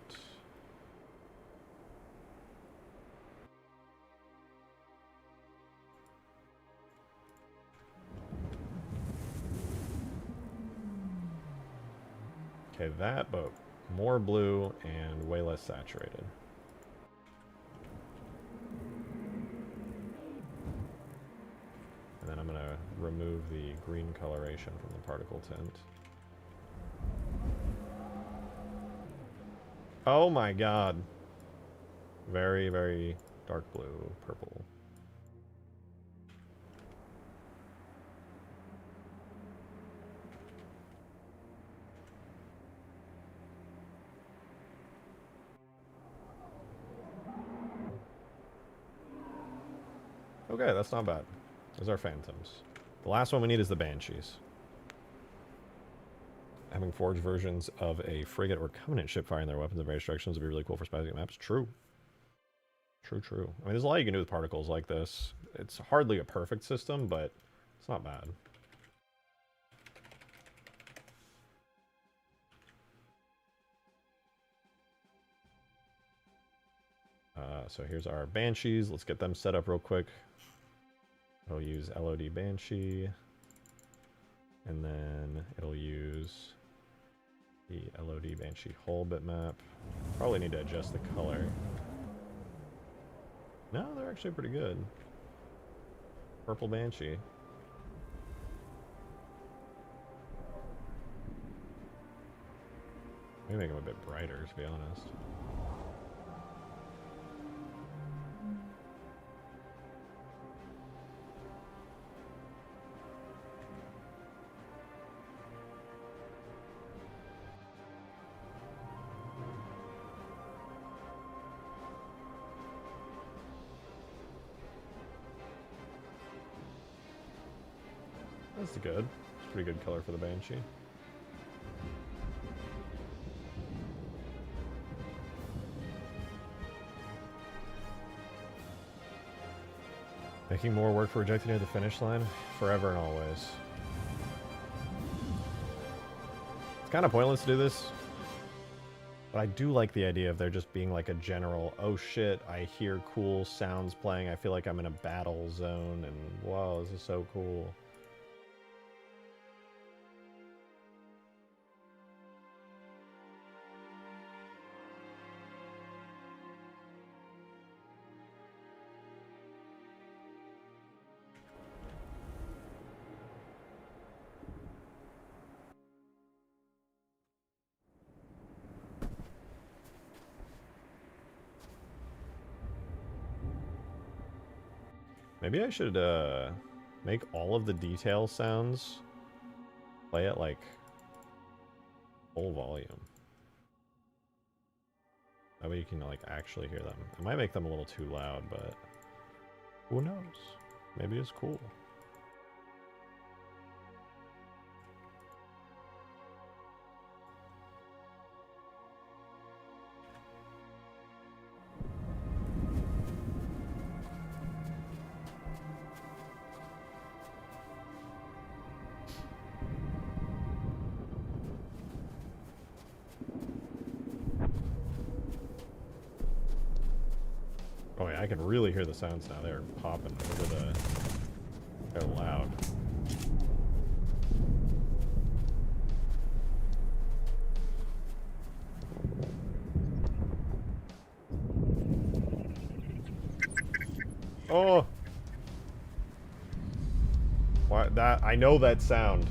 Okay, that, but more blue and way less saturated. And then I'm going to remove the green coloration from the particle tint. Oh my god. Very, very dark blue, purple. Okay, that's not bad. Those are phantoms. The last one we need is the banshees. Having forged versions of a frigate or covenant ship firing their weapons in various directions would be really cool for spying maps. True. True, true. I mean, there's a lot you can do with particles like this. It's hardly a perfect system, but it's not bad. So here's our banshees. Let's get them set up real quick. It'll use LOD Banshee. And then it'll use the LOD Banshee hull bitmap. Probably need to adjust the color. No, they're actually pretty good. Purple Banshee. Maybe make them a bit brighter, to be honest. That's good. It's a pretty good color for the Banshee. Making more work for rejecting near the finish line? Forever and always. It's kind of pointless to do this. But I do like the idea of there just being like a general, oh shit, I hear cool sounds playing, I feel like I'm in a battle zone, and wow, this is so cool. Maybe I should make all of the detail sounds play at like full volume. That way you can like actually hear them. It might make them a little too loud, but who knows? Maybe it's cool. Oh yeah, I can really hear the sounds now. They're popping over the... They're loud. Oh! Why, that... I know that sound.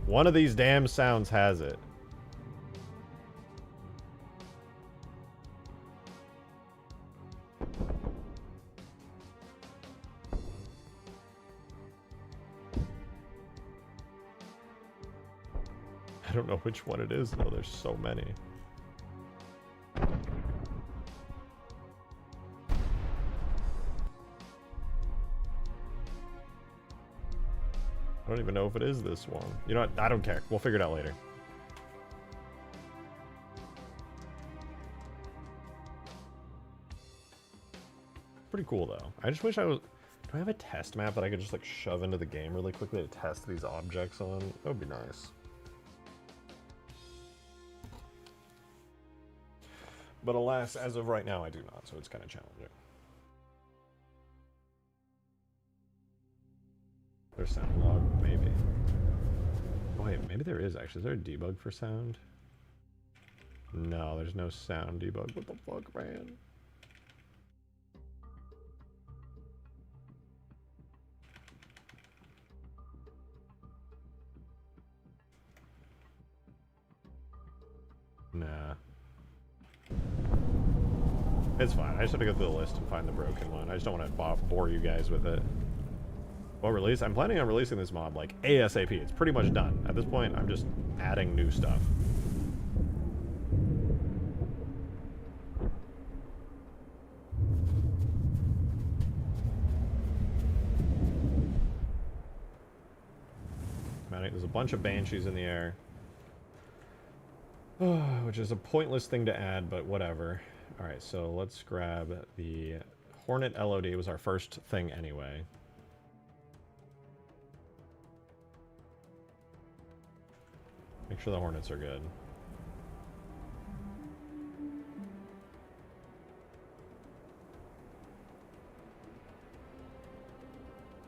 One of these damn sounds has it. I don't know which one it is, though. There's so many. I don't even know if it is this one. You know what? I don't care. We'll figure it out later. Pretty cool, though. I just wish I was... Do I have a test map that I could just, like, shove into the game really quickly to test these objects on? That would be nice. But alas, as of right now, I do not, so it's kind of challenging. There's sound log, maybe. Oh, wait, maybe there is actually. Is there a debug for sound? No, there's no sound debug. What the fuck, man? Nah. It's fine. I just have to go through the list and find the broken one. I just don't want to bore you guys with it. What release? I'm planning on releasing this mod like ASAP. It's pretty much done. At this point, I'm just adding new stuff. bunch of banshees in the air. Which is a pointless thing to add, but whatever. Alright, so let's grab the Hornet LOD. It was our first thing anyway. Make sure the Hornets are good.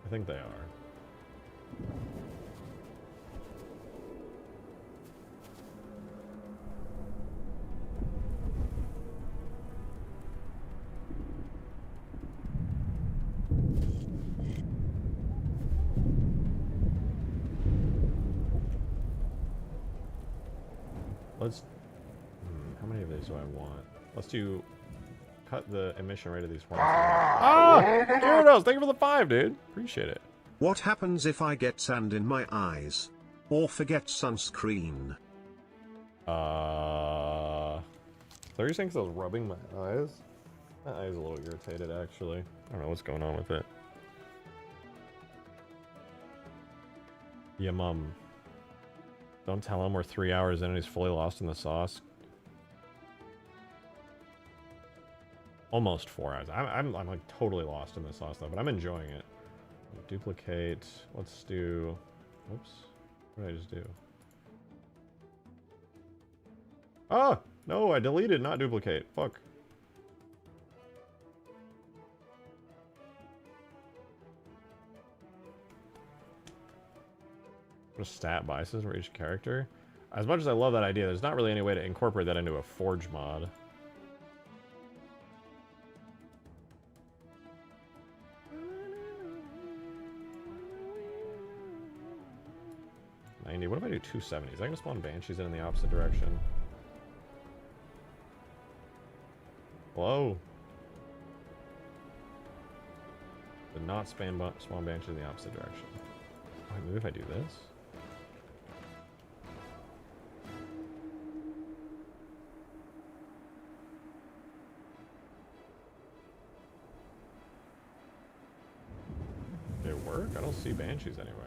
I think they are. Let's... how many of these do I want? Let's do... Cut the emission rate of these hornets. Ah! Gyarados, thank you for the 5, dude. Appreciate it. What happens if I get sand in my eyes? Or forget sunscreen? So are you saying 'cause I was rubbing my eyes? My eye's a little irritated, actually. I don't know what's going on with it. Yeah, Mum. Don't tell him we're 3 hours in and he's fully lost in the sauce. Almost 4 hours. I'm like totally lost in the sauce though, but I'm enjoying it. Duplicate. Let's do... Oops. What did I just do? Ah! No, I deleted, not duplicate. Fuck. What a stat biases for each character. As much as I love that idea, there's not really any way to incorporate that into a Forge mod. What if I do 270s? Is that gonna spawn Banshees in the opposite direction? Hello? Did not spawn Banshees in the opposite direction. Wait, maybe if I do this? Did it work? I don't see Banshees anywhere.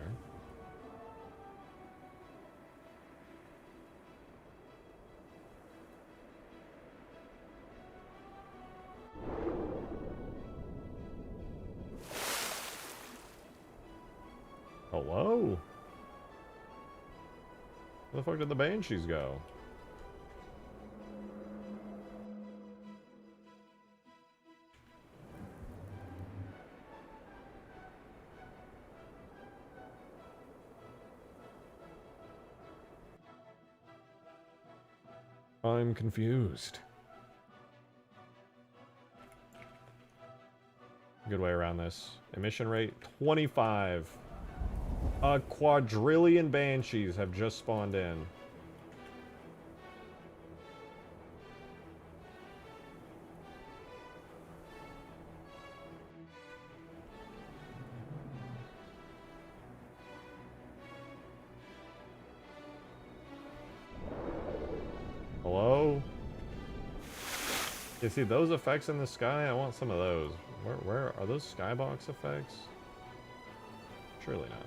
Hello? Where the fuck did the Banshees go? I'm confused. Good way around this. Emission rate 25. A quadrillion Banshees have just spawned in. Hello? You see those effects in the sky? I want some of those. Where are those skybox effects? Surely not.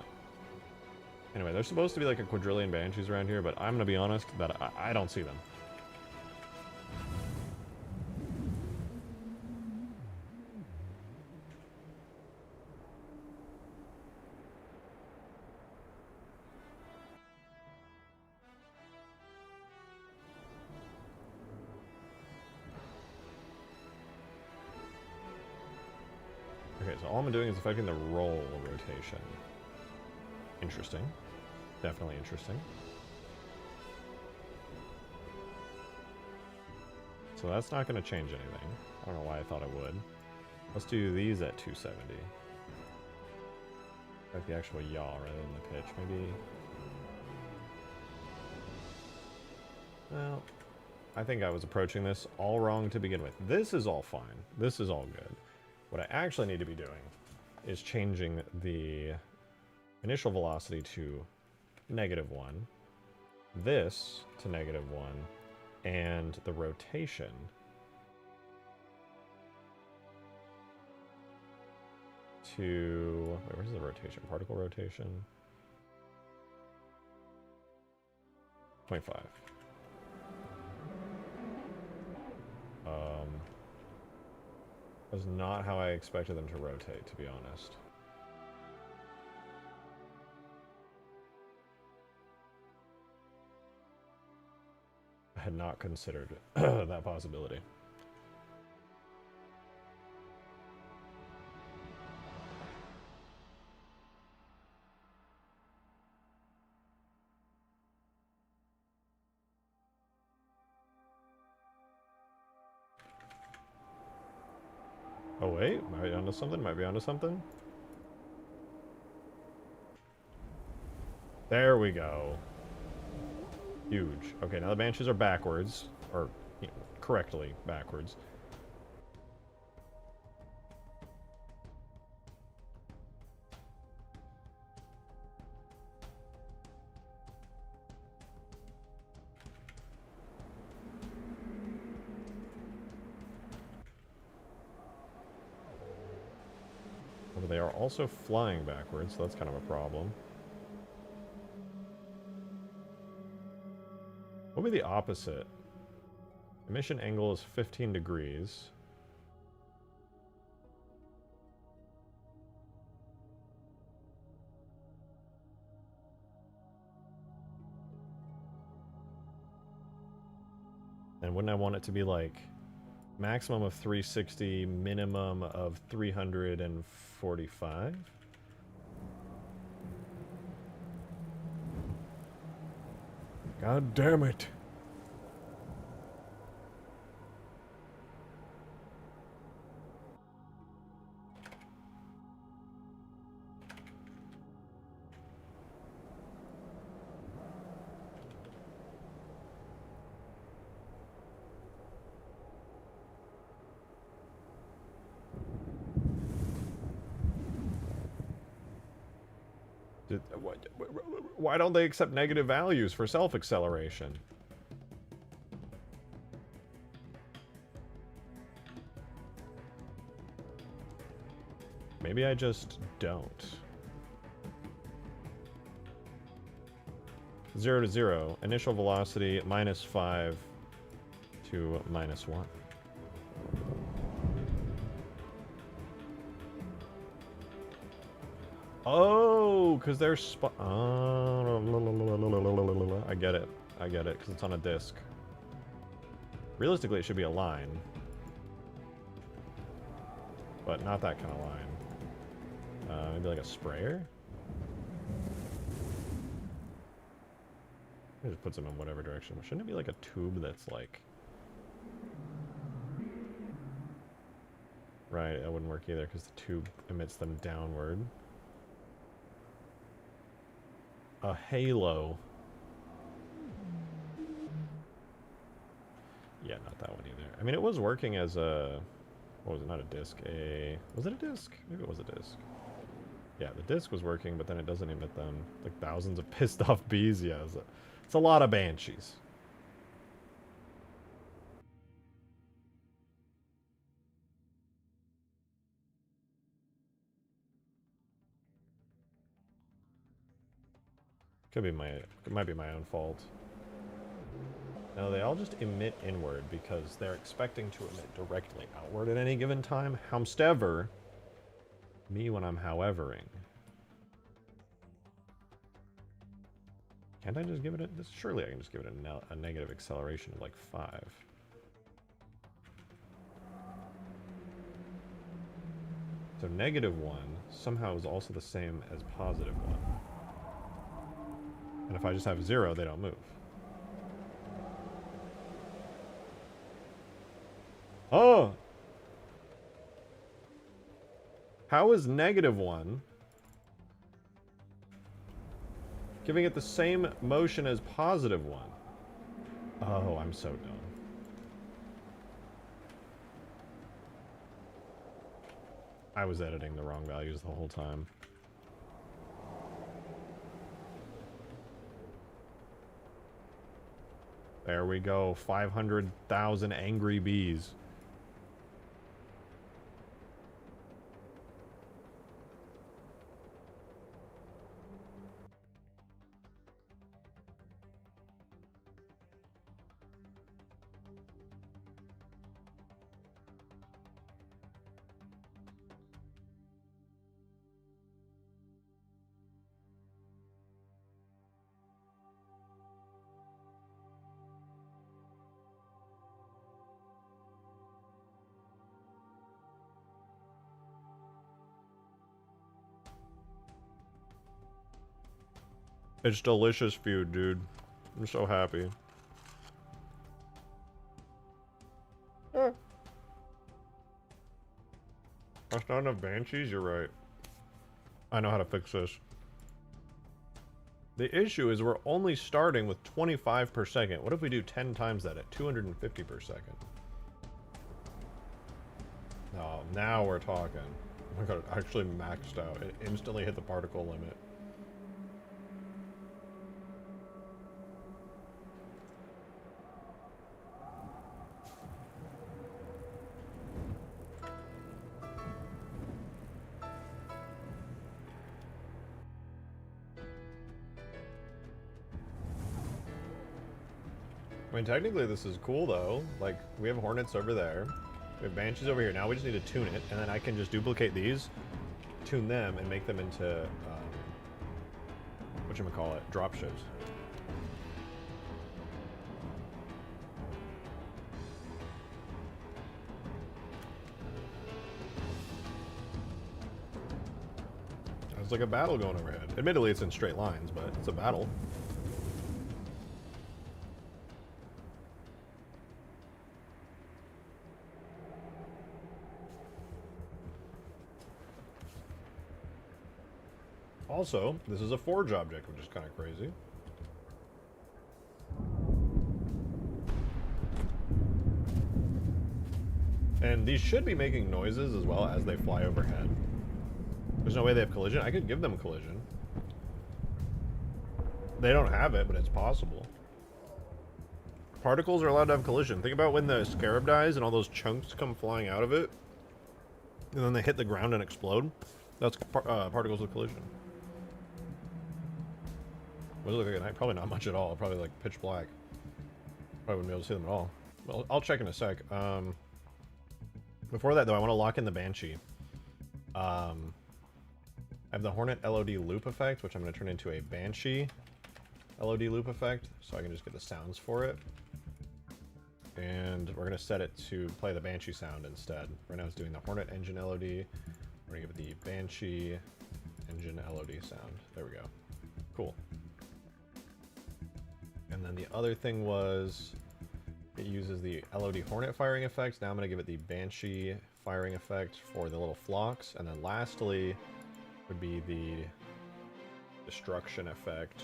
Anyway, there's supposed to be like a quadrillion Banshees around here, but I'm gonna be honest that I don't see them. Okay, so all I'm doing is affecting the roll rotation. Interesting. Definitely interesting. So that's not going to change anything. I don't know why I thought it would. Let's do these at 270. Like the actual yaw rather than the pitch. Maybe... Well, I think I was approaching this all wrong to begin with. This is all fine. This is all good. What I actually need to be doing is changing the initial velocity to -1, this to -1, and the rotation to... Wait, where's the rotation? Particle rotation? 25. That's not how I expected them to rotate, to be honest. I had not considered that possibility. Oh wait, might be onto something, might be onto something. There we go. Huge. Okay, now the Banshees are backwards, or you know, correctly backwards. But they are also flying backwards, so that's kind of a problem. What would be the opposite? Emission angle is 15 degrees. And wouldn't I want it to be like maximum of 360, minimum of 345? God damn it. Why don't they accept negative values for self-acceleration? Maybe I just don't. 0 to 0. Initial velocity -5 to -1. Oh, because they're I get it. I get it, because it's on a disc. Realistically, it should be a line. But not that kind of line. Maybe like a sprayer? It just puts them in whatever direction. Shouldn't it be like a tube that's like... Right, that wouldn't work either, because the tube emits them downward. A halo. Yeah, not that one either. I mean, it was working as a... What was it? Not a disc. Was it a disc? Maybe it was a disc. Yeah, the disc was working, but then it doesn't emit them. Like thousands of pissed off bees. Yeah, it's a lot of banshees. Could be it might be my own fault. No, they all just emit inward because they're expecting to emit directly outward at any given time. However, me when I'm howevering. Can't I just give it a... Surely I can just give it a negative acceleration of like 5. So -1 somehow is also the same as +1. And if I just have 0, they don't move. Oh! How is -1 giving it the same motion as +1? Oh, I'm so dumb. I was editing the wrong values the whole time. There we go. 500,000 angry bees. It's delicious food, dude. I'm so happy. That's not enough banshees? You're right. I know how to fix this. The issue is we're only starting with 25 per second. What if we do 10 times that at 250 per second? Oh, now we're talking. Oh my god, it actually maxed out. It instantly hit the particle limit. I mean, technically this is cool though. Like, we have Hornets over there. We have Banshees over here. Now we just need to tune it, and then I can just duplicate these, tune them, and make them into, whatchamacallit, dropships. It's like a battle going overhead. Admittedly, it's in straight lines, but it's a battle. Also, this is a forge object, which is kind of crazy. And these should be making noises as well as they fly overhead. There's no way they have collision. I could give them collision. They don't have it, but it's possible. Particles are allowed to have collision. Think about when the scarab dies and all those chunks come flying out of it, and then they hit the ground and explode. That's particles with collision. What does it look like at night? Probably not much at all. Probably like pitch black. Probably wouldn't be able to see them at all. Well, I'll check in a sec. Before that, though, I want to lock in the Banshee. I have the Hornet LOD loop effect, which I'm going to turn into a Banshee LOD loop effect, so I can just get the sounds for it. And we're going to set it to play the Banshee sound instead. Right now it's doing the Hornet engine LOD. We're going to give it the Banshee engine LOD sound. There we go. Cool. And then the other thing was it uses the LOD Hornet firing effect. Now I'm going to give it the Banshee firing effect for the little flocks. And then lastly would be the destruction effect,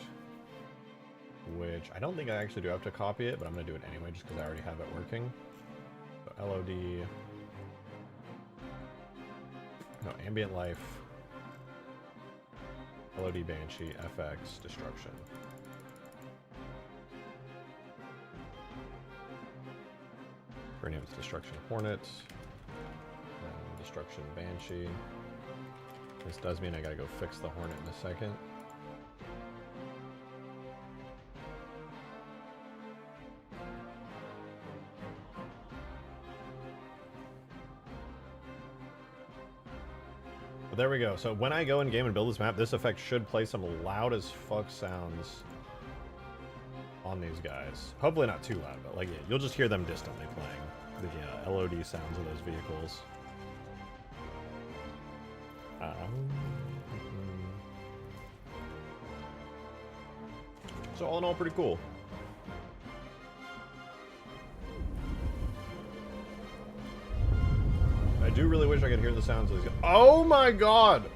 which I don't think I actually do have to copy it, but I'm going to do it anyway just because I already have it working. So LOD, no, ambient life, LOD Banshee, FX, destruction. We're going to have destruction Hornet, and destruction Banshee. This does mean I gotta go fix the Hornet in a second. But there we go. So when I go in game and build this map, this effect should play some loud as fuck sounds on these guys. Hopefully not too loud, but like, yeah, you'll just hear them distantly playing the LOD sounds of those vehicles. So all in all, pretty cool. I do really wish I could hear the sounds of these guys. Oh my god!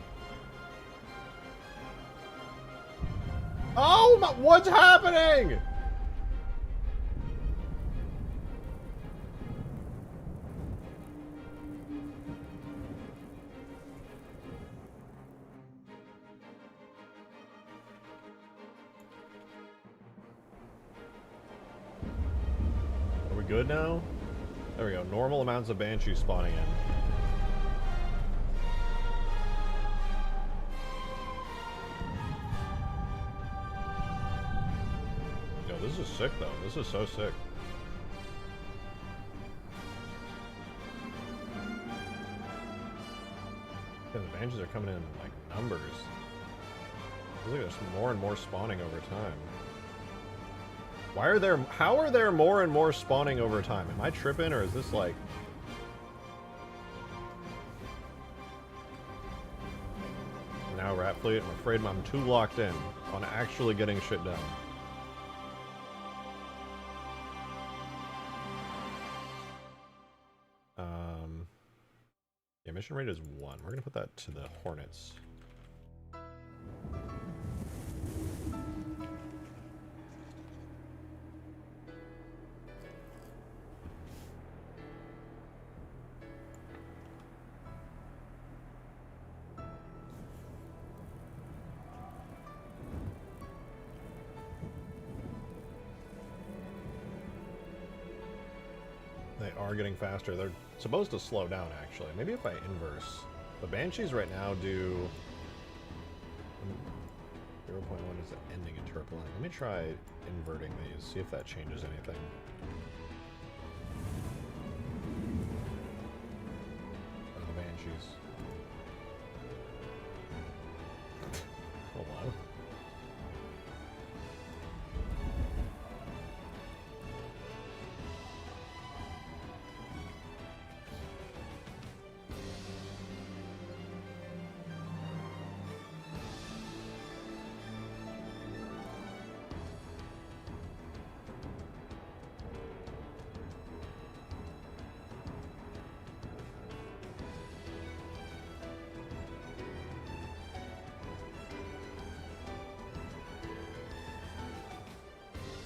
Oh my, what's happening? Good now? There we go. Normal amounts of Banshee spawning in. Yo, this is sick though. This is so sick. Yeah, the Banshees are coming in like numbers. Looks like there's more and more spawning over time. Why are there, how are there more and more spawning over time? Am I tripping, or is this like... Now we're at honestly, I'm afraid I'm too locked in on actually getting shit done. Yeah, mission rate is 1. We're gonna put that to the Hornets. They are getting faster. They're supposed to slow down, actually. Maybe if I inverse. The Banshees right now do 0.1 is the ending in turbulent. Let me try inverting these, see if that changes anything. Oh, the Banshees. Hold on.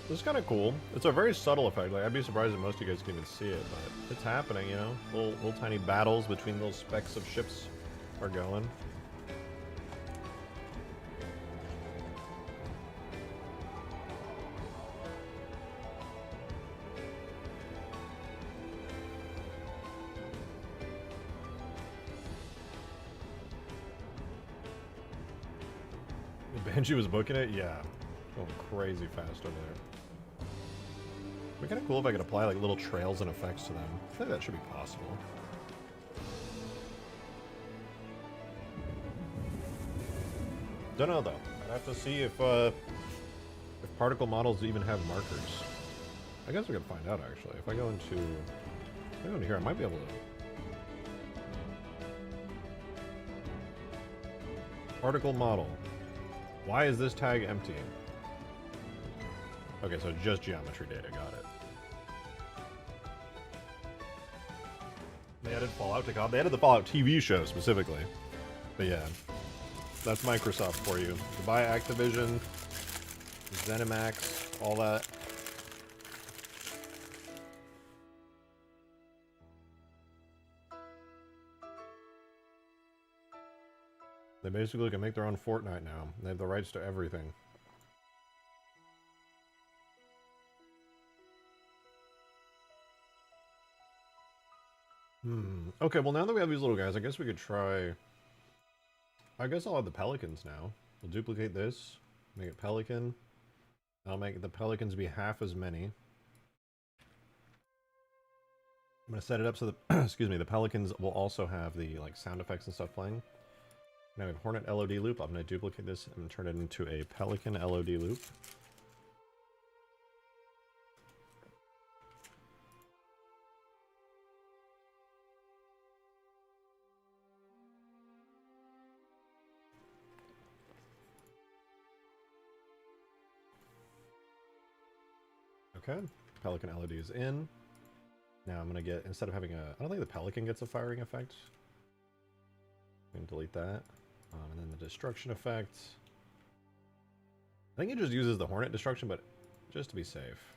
This is kind of cool. It's a very subtle effect. Like, I'd be surprised if most of you guys can even see it, but it's happening, you know? Little tiny battles between those specks of ships are going. The Banshee was booking it? Yeah. Going crazy fast over there. It'd be kind of cool if I could apply like little trails and effects to them. I think that should be possible. Don't know though. I'd have to see if particle models even have markers. I guess we could find out actually. If I go into here, I might be able to. Particle model. Why is this tag empty? Okay, so just geometry data, got it. They added Fallout to COD. They added the Fallout TV show specifically. But yeah, that's Microsoft for you. You buy Activision, ZeniMax, all that. They basically can make their own Fortnite now. They have the rights to everything. Okay, well now that we have these little guys, I guess we could try... I guess I'll have the Pelicans now. We'll duplicate this, make it Pelican. I'll make the Pelicans be half as many. I'm going to set it up so that, excuse me, the Pelicans will also have the like sound effects and stuff playing. Now we have Hornet LOD loop. I'm going to duplicate this and turn it into a Pelican LOD loop. Okay, Pelican LOD is in. Now I'm going to get, instead of having a, I don't think the Pelican gets a firing effect. I'm going to delete that. And then the destruction effect. I think it just uses the Hornet destruction, but just to be safe.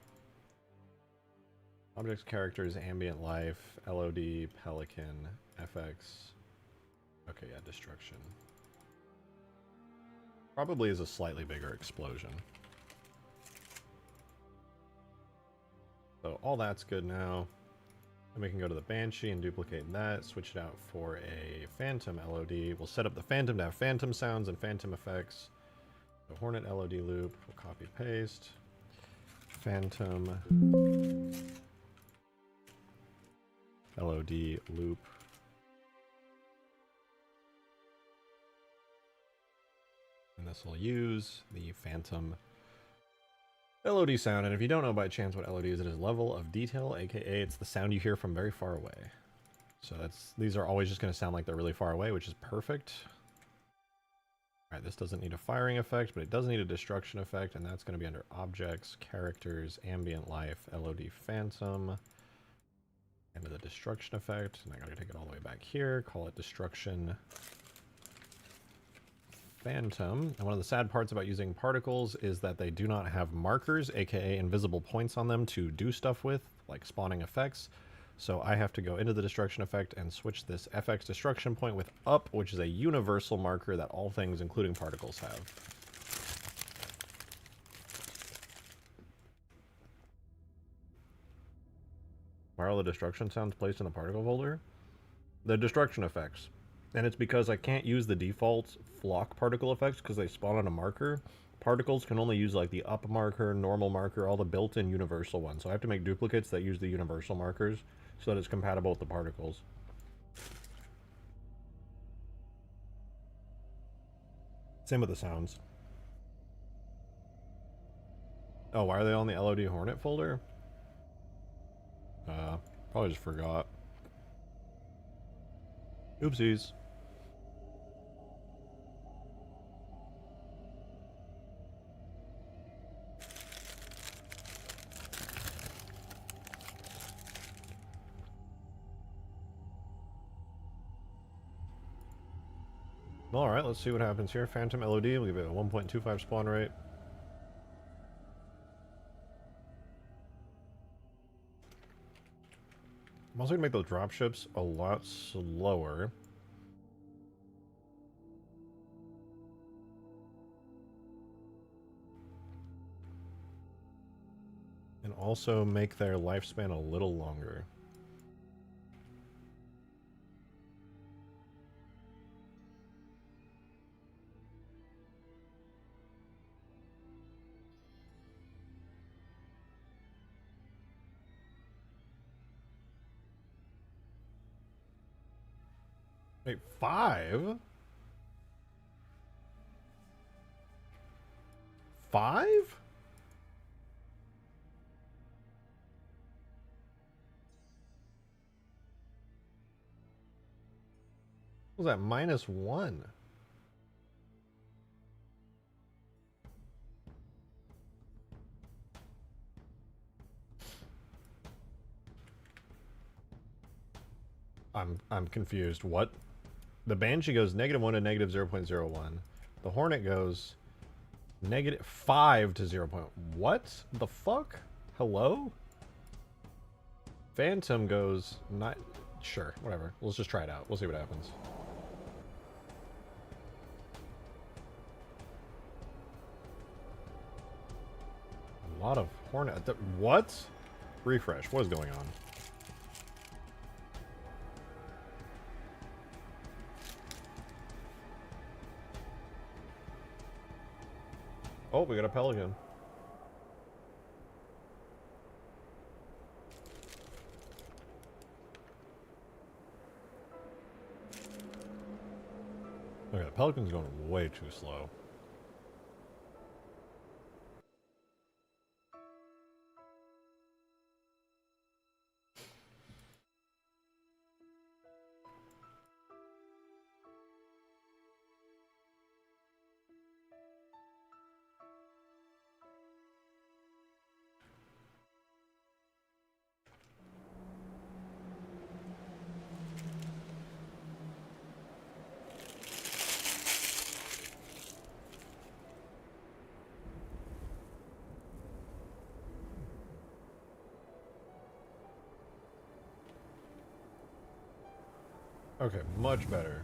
Objects, characters, ambient life, LOD, Pelican, FX. Okay, yeah, destruction. Probably is a slightly bigger explosion. So all that's good now. And we can go to the Banshee and duplicate that, switch it out for a Phantom LOD. We'll set up the Phantom to have Phantom sounds and Phantom effects. The Hornet LOD loop, we'll copy paste. Phantom LOD loop. And this will use the Phantom LOD sound, and if you don't know by chance what LOD is, it is level of detail, aka it's the sound you hear from very far away. So these are always just going to sound like they're really far away, which is perfect. Alright, this doesn't need a firing effect, but it does need a destruction effect, and that's going to be under Objects, Characters, Ambient Life, LOD Phantom. Into the destruction effect, and I gotta take it all the way back here, call it Destruction Phantom. And one of the sad parts about using particles is that they do not have markers, aka invisible points on them to do stuff with, like spawning effects. So I have to go into the destruction effect and switch this FX destruction point with up, which is a universal marker that all things, including particles, have. Why are all the destruction sounds placed in the particle folder? The destruction effects. And it's because I can't use the default flock particle effects because they spawn on a marker. Particles can only use like the up marker, normal marker, all the built-in universal ones. So I have to make duplicates that use the universal markers so that it's compatible with the particles. Same with the sounds. Oh, why are they all in the LOD Hornet folder? Probably just forgot. Oopsies. Alright, let's see what happens here. Phantom LOD, we'll give it a 1.25 spawn rate. I'm also going to make those dropships a lot slower. And also make their lifespan a little longer. Wait, 5? 5? What was that, -1? I'm confused. What? The Banshee goes -1 to -0.01. The Hornet goes -5 to 0. What the fuck? Hello? Phantom goes not sure, whatever. Let's just try it out. We'll see what happens. A lot of Hornet. What? Refresh. What is going on? Oh, we got a Pelican. Okay, the Pelican's going way too slow. Okay, much better.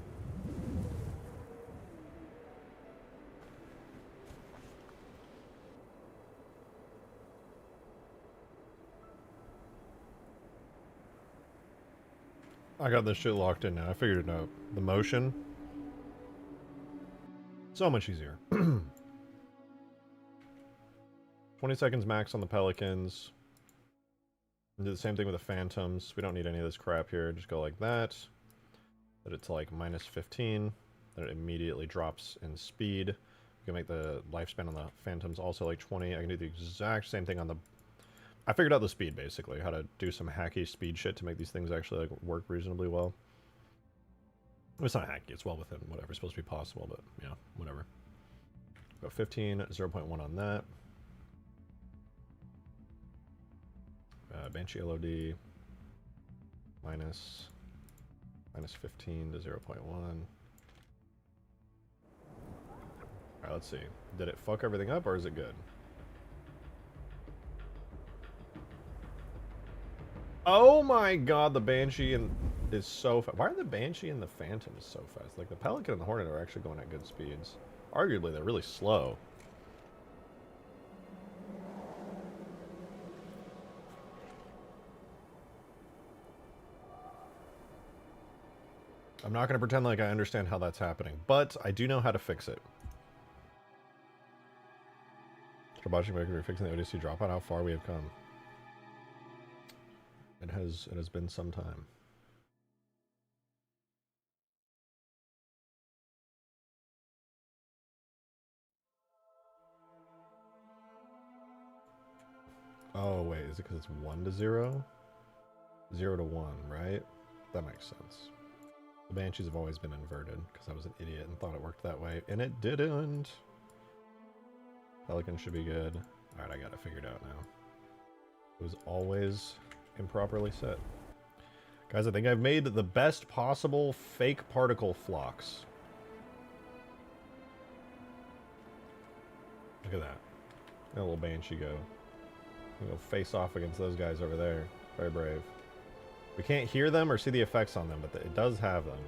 I got this shit locked in now. I figured it out. The motion. So much easier. 20 seconds max on the Pelicans. Do the same thing with the Phantoms. We don't need any of this crap here. Just go like that. Set it to like -15. Then it immediately drops in speed. We can make the lifespan on the Phantoms also like 20. I can do the exact same thing on the... I figured out the speed, basically. How to do some hacky speed shit to make these things actually like work reasonably well. It's not hacky, it's well within whatever's supposed to be possible, but yeah, whatever. Go 15, 0.1 on that. Banshee LOD minus 15 to 0.1. Alright, let's see. Did it fuck everything up or is it good? Oh my god, the Banshee is so fast. Why are the Banshee and the Phantoms so fast? Like, the Pelican and the Hornet are actually going at good speeds. Arguably, they're really slow. I'm not going to pretend like I understand how that's happening, but I do know how to fix it. Troubleshooting, fixing the ODC dropout, how far we have come. It has been some time. Oh wait, is it because it's 1 to 0? 0 to 1, right? That makes sense. The Banshees have always been inverted, because I was an idiot and thought it worked that way, and it didn't. Pelican should be good. Alright, I got it figured out now. It was always improperly set. Guys, I think I've made the best possible fake particle flocks. Look at that. That little Banshee go. You go face off against those guys over there. Very brave. We can't hear them or see the effects on them, but it does have them.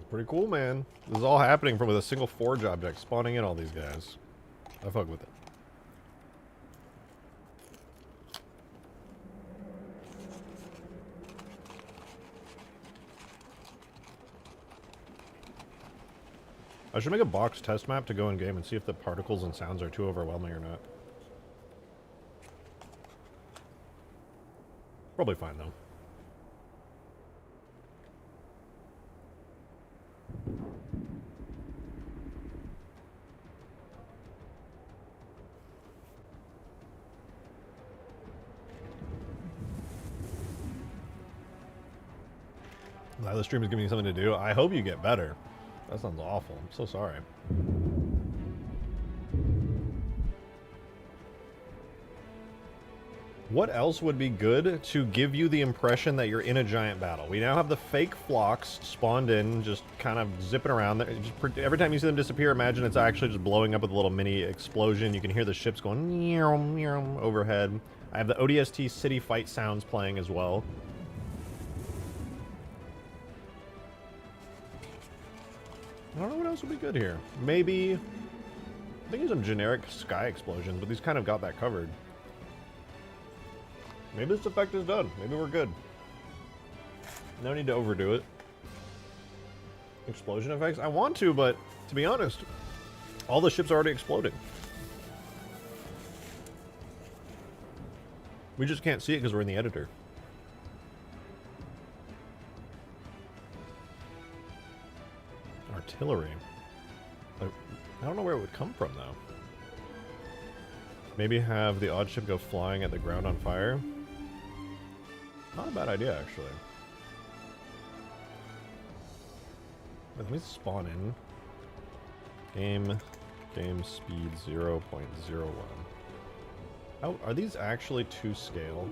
Pretty cool, man. This is all happening from with a single forge object, spawning in all these guys. I fuck with it. I should make a box test map to go in game and see if the particles and sounds are too overwhelming or not. Probably fine though. Now the stream is giving you something to do. I hope you get better. That sounds awful. I'm so sorry. What else would be good to give you the impression that you're in a giant battle? We now have the fake flocks spawned in, just kind of zipping around. Just every time you see them disappear, imagine it's actually just blowing up with a little mini explosion. You can hear the ships going meow, meow, overhead. I have the ODST city fight sounds playing as well. I don't know what else would be good here. Maybe, I think some generic sky explosions, but these kind of got that covered. Maybe this effect is done. Maybe we're good. No need to overdo it. Explosion effects? I want to, but to be honest, all the ships are already exploding. We just can't see it because we're in the editor. Artillery. I don't know where it would come from, though. Maybe have the odd ship go flying at the ground on fire. Not a bad idea, actually. Wait, let me spawn in. Game speed 0.01. Oh, are these actually to scale?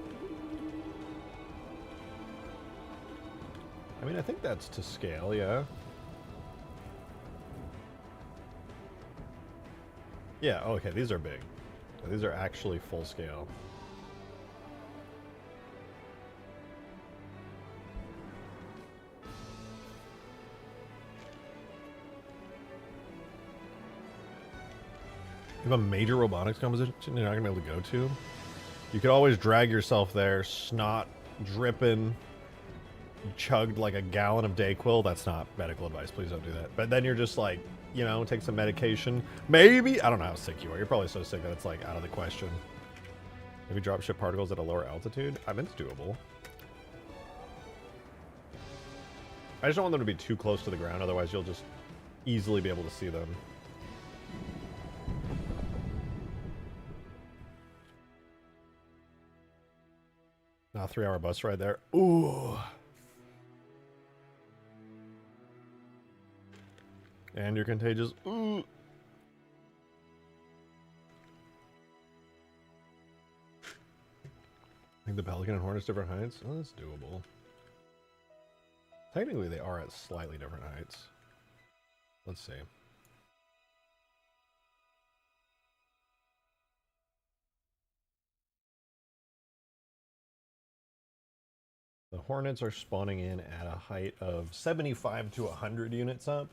I mean, I think that's to scale, yeah. Yeah, okay, these are big. These are actually full scale. You have a major robotics competition you're not going to be able to go to? You could always drag yourself there, snot dripping. chugged like a gallon of Dayquil, that's not medical advice. Please don't do that. But then you're just like, you know, take some medication. Maybe, I don't know how sick you are. You're probably so sick that it's like out of the question. Maybe dropship particles at a lower altitude. I mean, it's doable. I just don't want them to be too close to the ground, otherwise you'll just easily be able to see them. Now, 3-hour bus ride there. Ooh. And you're contagious. Ooh. I think the Pelican and Hornet's different heights. Oh, that's doable. Technically, they are at slightly different heights. Let's see. The Hornets are spawning in at a height of 75 to 100 units up.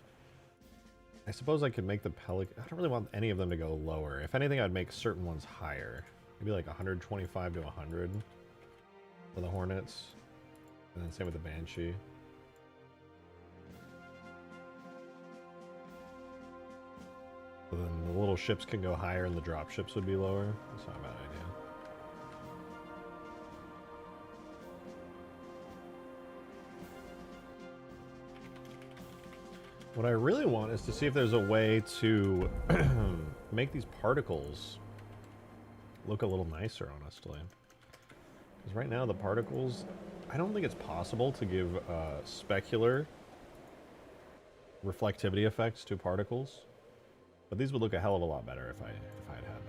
I suppose I could make the Pelican... I don't really want any of them to go lower. If anything, I'd make certain ones higher. Maybe like 125 to 100 for the Hornets. And then same with the Banshee. So then the little ships can go higher and the drop ships would be lower. That's not a bad idea. What I really want is to see if there's a way to make these particles look a little nicer, honestly. Because right now the particles, I don't think it's possible to give specular reflectivity effects to particles. But these would look a hell of a lot better if I'd had them.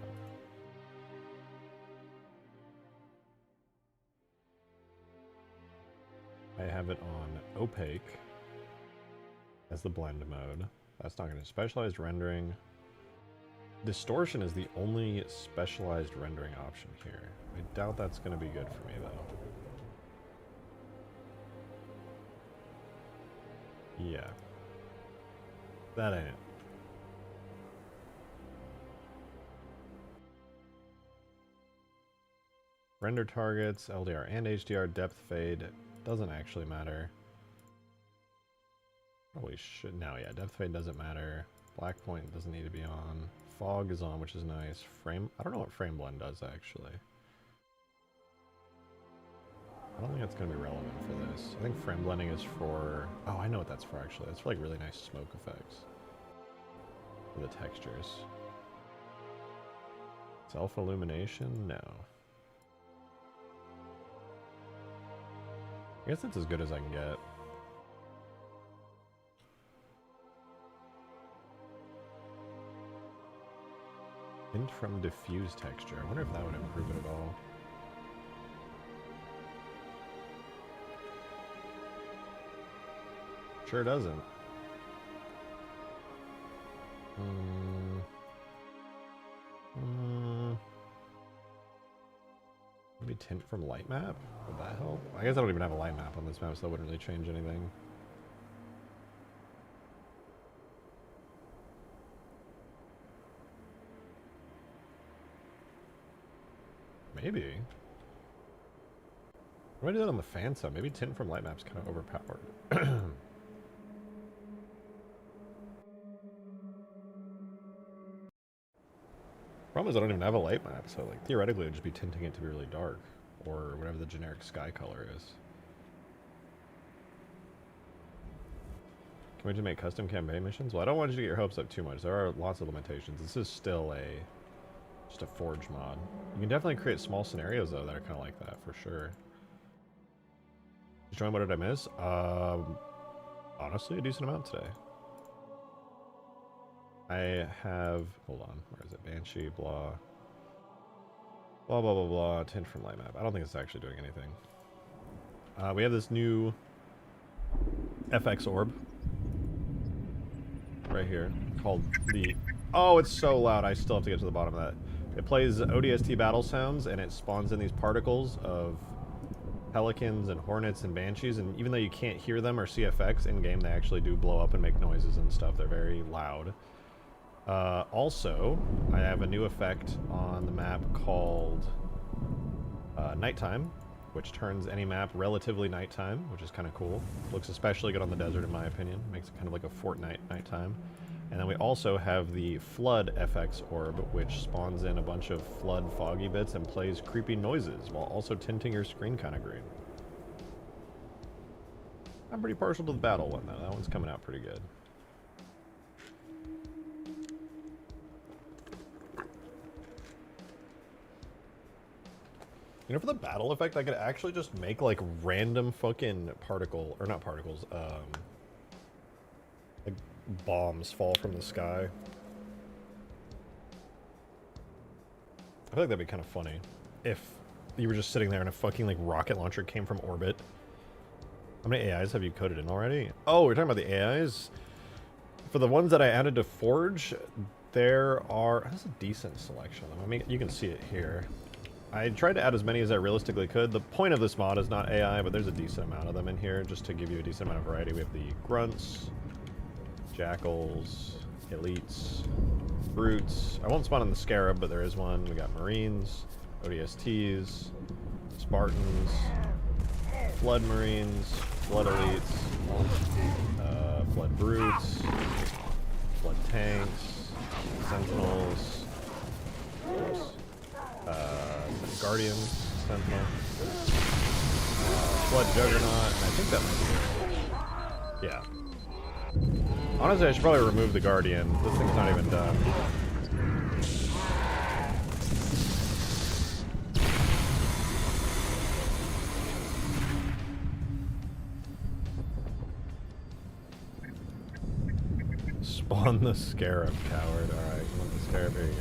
I have it on opaque as the blend mode. That's not going to specialized rendering. Distortion is the only specialized rendering option here. I doubt that's going to be good for me though. Yeah. That ain't it. Render targets, LDR and HDR, depth fade, doesn't actually matter. Probably should, no, yeah, depth fade doesn't matter. Black point doesn't need to be on. Fog is on, which is nice. Frame, I don't know what frame blend does actually. I don't think that's going to be relevant for this. I think frame blending is for, oh, I know what that's for actually. That's for like really nice smoke effects. For the textures. Self-illumination? No. I guess that's as good as I can get. Hint from diffuse texture. I wonder if that would improve it at all. Sure doesn't. Maybe tint from light map? Would that help? I guess I don't even have a light map on this map, so that wouldn't really change anything. Maybe. What do I do that on the fan sub? Maybe tint from light map's kind of overpowered. Problem is I don't even have a light map, so like theoretically I'd just be tinting it to be really dark, or whatever the generic sky color is. Can we just make custom campaign missions? Well, I don't want you to get your hopes up too much. There are lots of limitations. This is still just a Forge mod. You can definitely create small scenarios though that are kind of like that for sure. Just join. What did I miss? Honestly, a decent amount today. I have, hold on, where is it? Banshee, blah. Blah, blah, blah, blah. Tint from light map. I don't think it's actually doing anything. We have this new FX Orb. Right here. Called the... Oh, it's so loud. I still have to get to the bottom of that. It plays ODST battle sounds, and it spawns in these particles of Pelicans and Hornets and Banshees, and even though you can't hear them or see effects in-game, they actually do blow up and make noises and stuff. They're very loud. Also, I have a new effect on the map called Nighttime, which turns any map relatively nighttime, which is kind of cool. Looks especially good on the desert, in my opinion. Makes it kind of like a Fortnite nighttime. And then we also have the Flood FX Orb, which spawns in a bunch of flood foggy bits and plays creepy noises, while also tinting your screen kind of green. I'm pretty partial to the battle one, though. That one's coming out pretty good. You know, for the battle effect, I could actually just make, like, random fucking particle... Or not particles, like, bombs fall from the sky. I feel like that'd be kind of funny. If you were just sitting there and a fucking, like, rocket launcher came from orbit. How many AIs have you coded in already? Oh, we're talking about the AIs? For the ones that I added to Forge, there are... That's a decent selection of them. I mean, you can see it here. I tried to add as many as I realistically could. The point of this mod is not AI, but there's a decent amount of them in here, just to give you a decent amount of variety. We have the Grunts, Jackals, Elites, Brutes. I won't spawn in the Scarab, but there is one. We got Marines, ODSTs, Spartans, Flood Marines, Flood Elites, Flood Brutes, Flood Tanks, Sentinels, Guardian, Sentinel, Flood Juggernaut, and I think that might be it. Yeah. Honestly, I should probably remove the Guardian. This thing's not even done. Spawn the Scarab, coward. Alright, you want the Scarab? Here you go.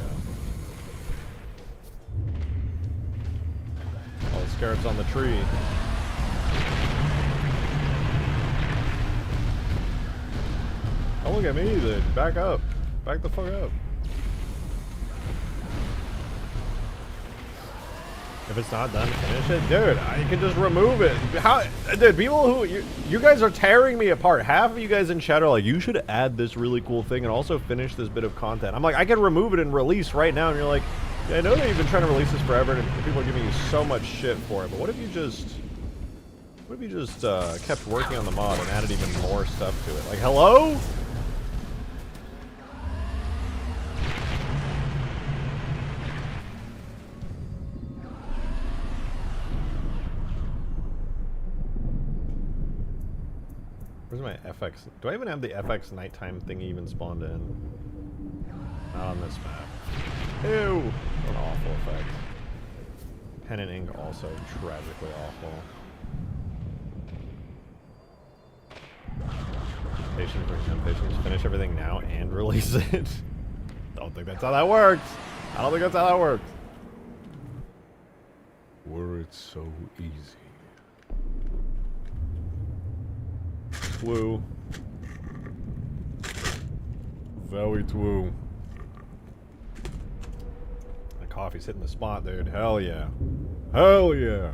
All the Scarabs on the tree. Oh, look at me, dude. Back up. Back the fuck up. If it's not done, finish it. Dude, I can just remove it. How, dude, people who... You guys are tearing me apart. Half of you guys in chat are like, you should add this really cool thing and also finish this bit of content. I'm like, I can remove it and release right now. And you're like... Yeah, I know that you've been trying to release this forever, and people are giving you so much shit for it. But what if you just kept working on the mod and added even more stuff to it? Like, hello? Where's my FX? Do I even have the FX nighttime thingy even spawned in? Not on this map. Ew! What an awful effect. Pen and ink also tragically awful. Patience, patience. Finish everything now and release it. Don't think that's how that works. I don't think that's how that works. Were it so easy. Woo. Very true. The coffee's hitting the spot, dude. Hell yeah. Hell yeah.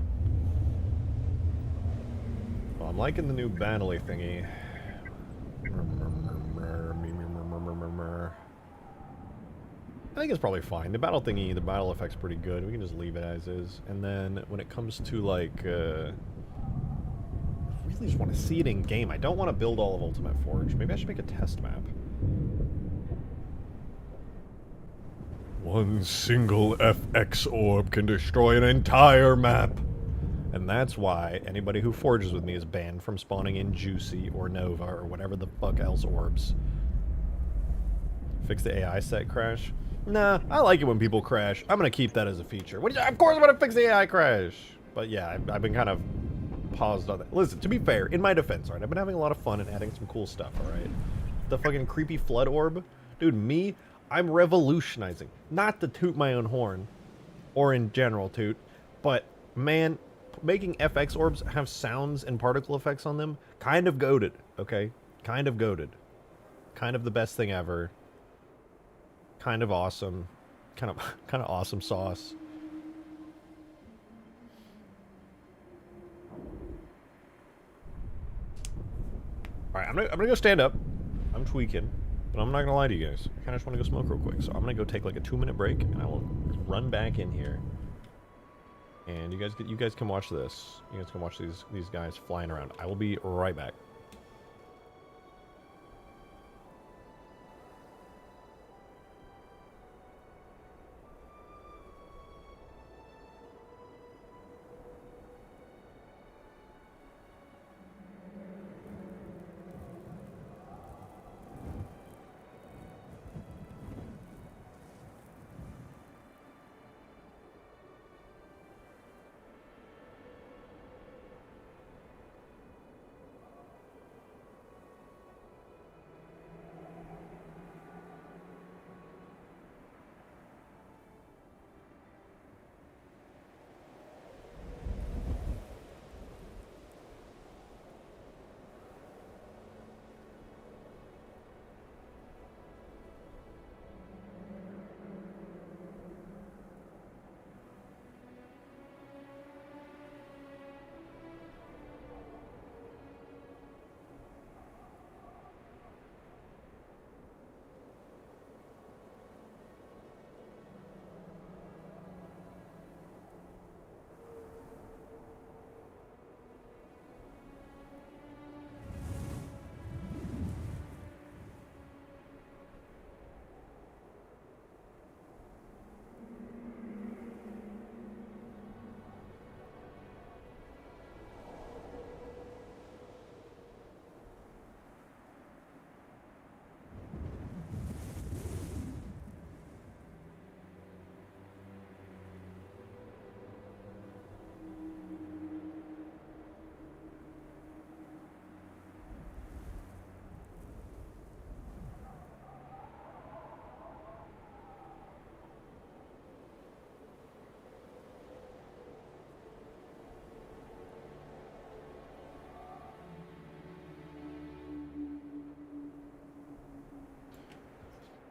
Well, I'm liking the new Banley thingy. I think it's probably fine. The battle thingy, the battle effect's pretty good. We can just leave it as is. And then when it comes to like, I really just want to see it in game. I don't want to build all of Ultimate Forge. Maybe I should make a test map. One single FX orb can destroy an entire map. And that's why anybody who forges with me is banned from spawning in Juicy or Nova or whatever the fuck else orbs. Fix the AI set crash? Nah, I like it when people crash. I'm gonna keep that as a feature. Of course I'm gonna fix the AI crash! But yeah, I've been kind of paused on that. Listen, to be fair, in my defense, alright, I've been having a lot of fun and adding some cool stuff, alright? The fucking creepy flood orb? Dude, I'm revolutionizing. Not to toot my own horn, or in general toot, but, man, making FX orbs have sounds and particle effects on them, kind of goated, okay? Kind of goated. Kind of the best thing ever. Kind of awesome. Kind of awesome sauce. Alright, I'm gonna go stand up. I'm tweaking. But I'm not gonna lie to you guys. I kinda just wanna go smoke real quick. So I'm gonna go take like a 2-minute break and I will run back in here. And you guys can watch this. You guys can watch these guys flying around. I will be right back.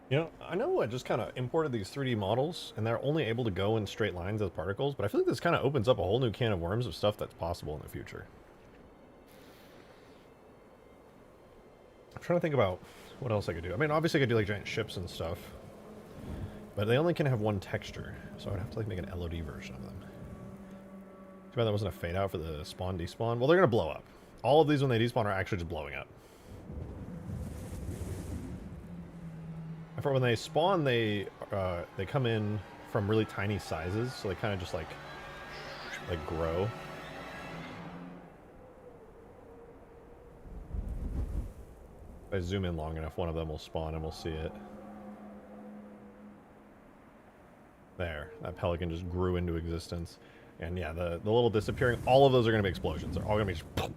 You know, I know I just kind of imported these 3D models, and they're only able to go in straight lines as particles, but I feel like this kind of opens up a whole new can of worms of stuff that's possible in the future. I'm trying to think about what else I could do. I mean, obviously I could do like giant ships and stuff, but they only can have one texture, so I'd have to like make an LOD version of them. Too bad that wasn't a fade out for the spawn despawn. Well, they're gonna blow up. All of these when they despawn are actually just blowing up. For when they spawn, they come in from really tiny sizes, so they kind of just like grow. If I zoom in long enough, one of them will spawn and we'll see it. There, that pelican just grew into existence. And yeah, the little disappearing, all of those are going to be explosions. They're all going to be just...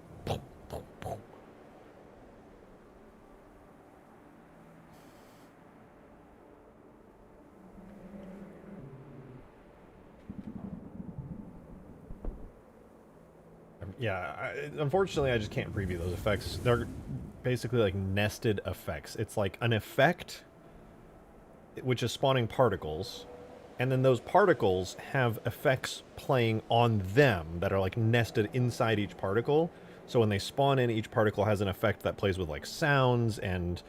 Yeah, unfortunately I just can't preview those effects. They're basically like nested effects. It's like an effect, which is spawning particles, and then those particles have effects playing on them that are like nested inside each particle. So when they spawn in, each particle has an effect that plays with like sounds, and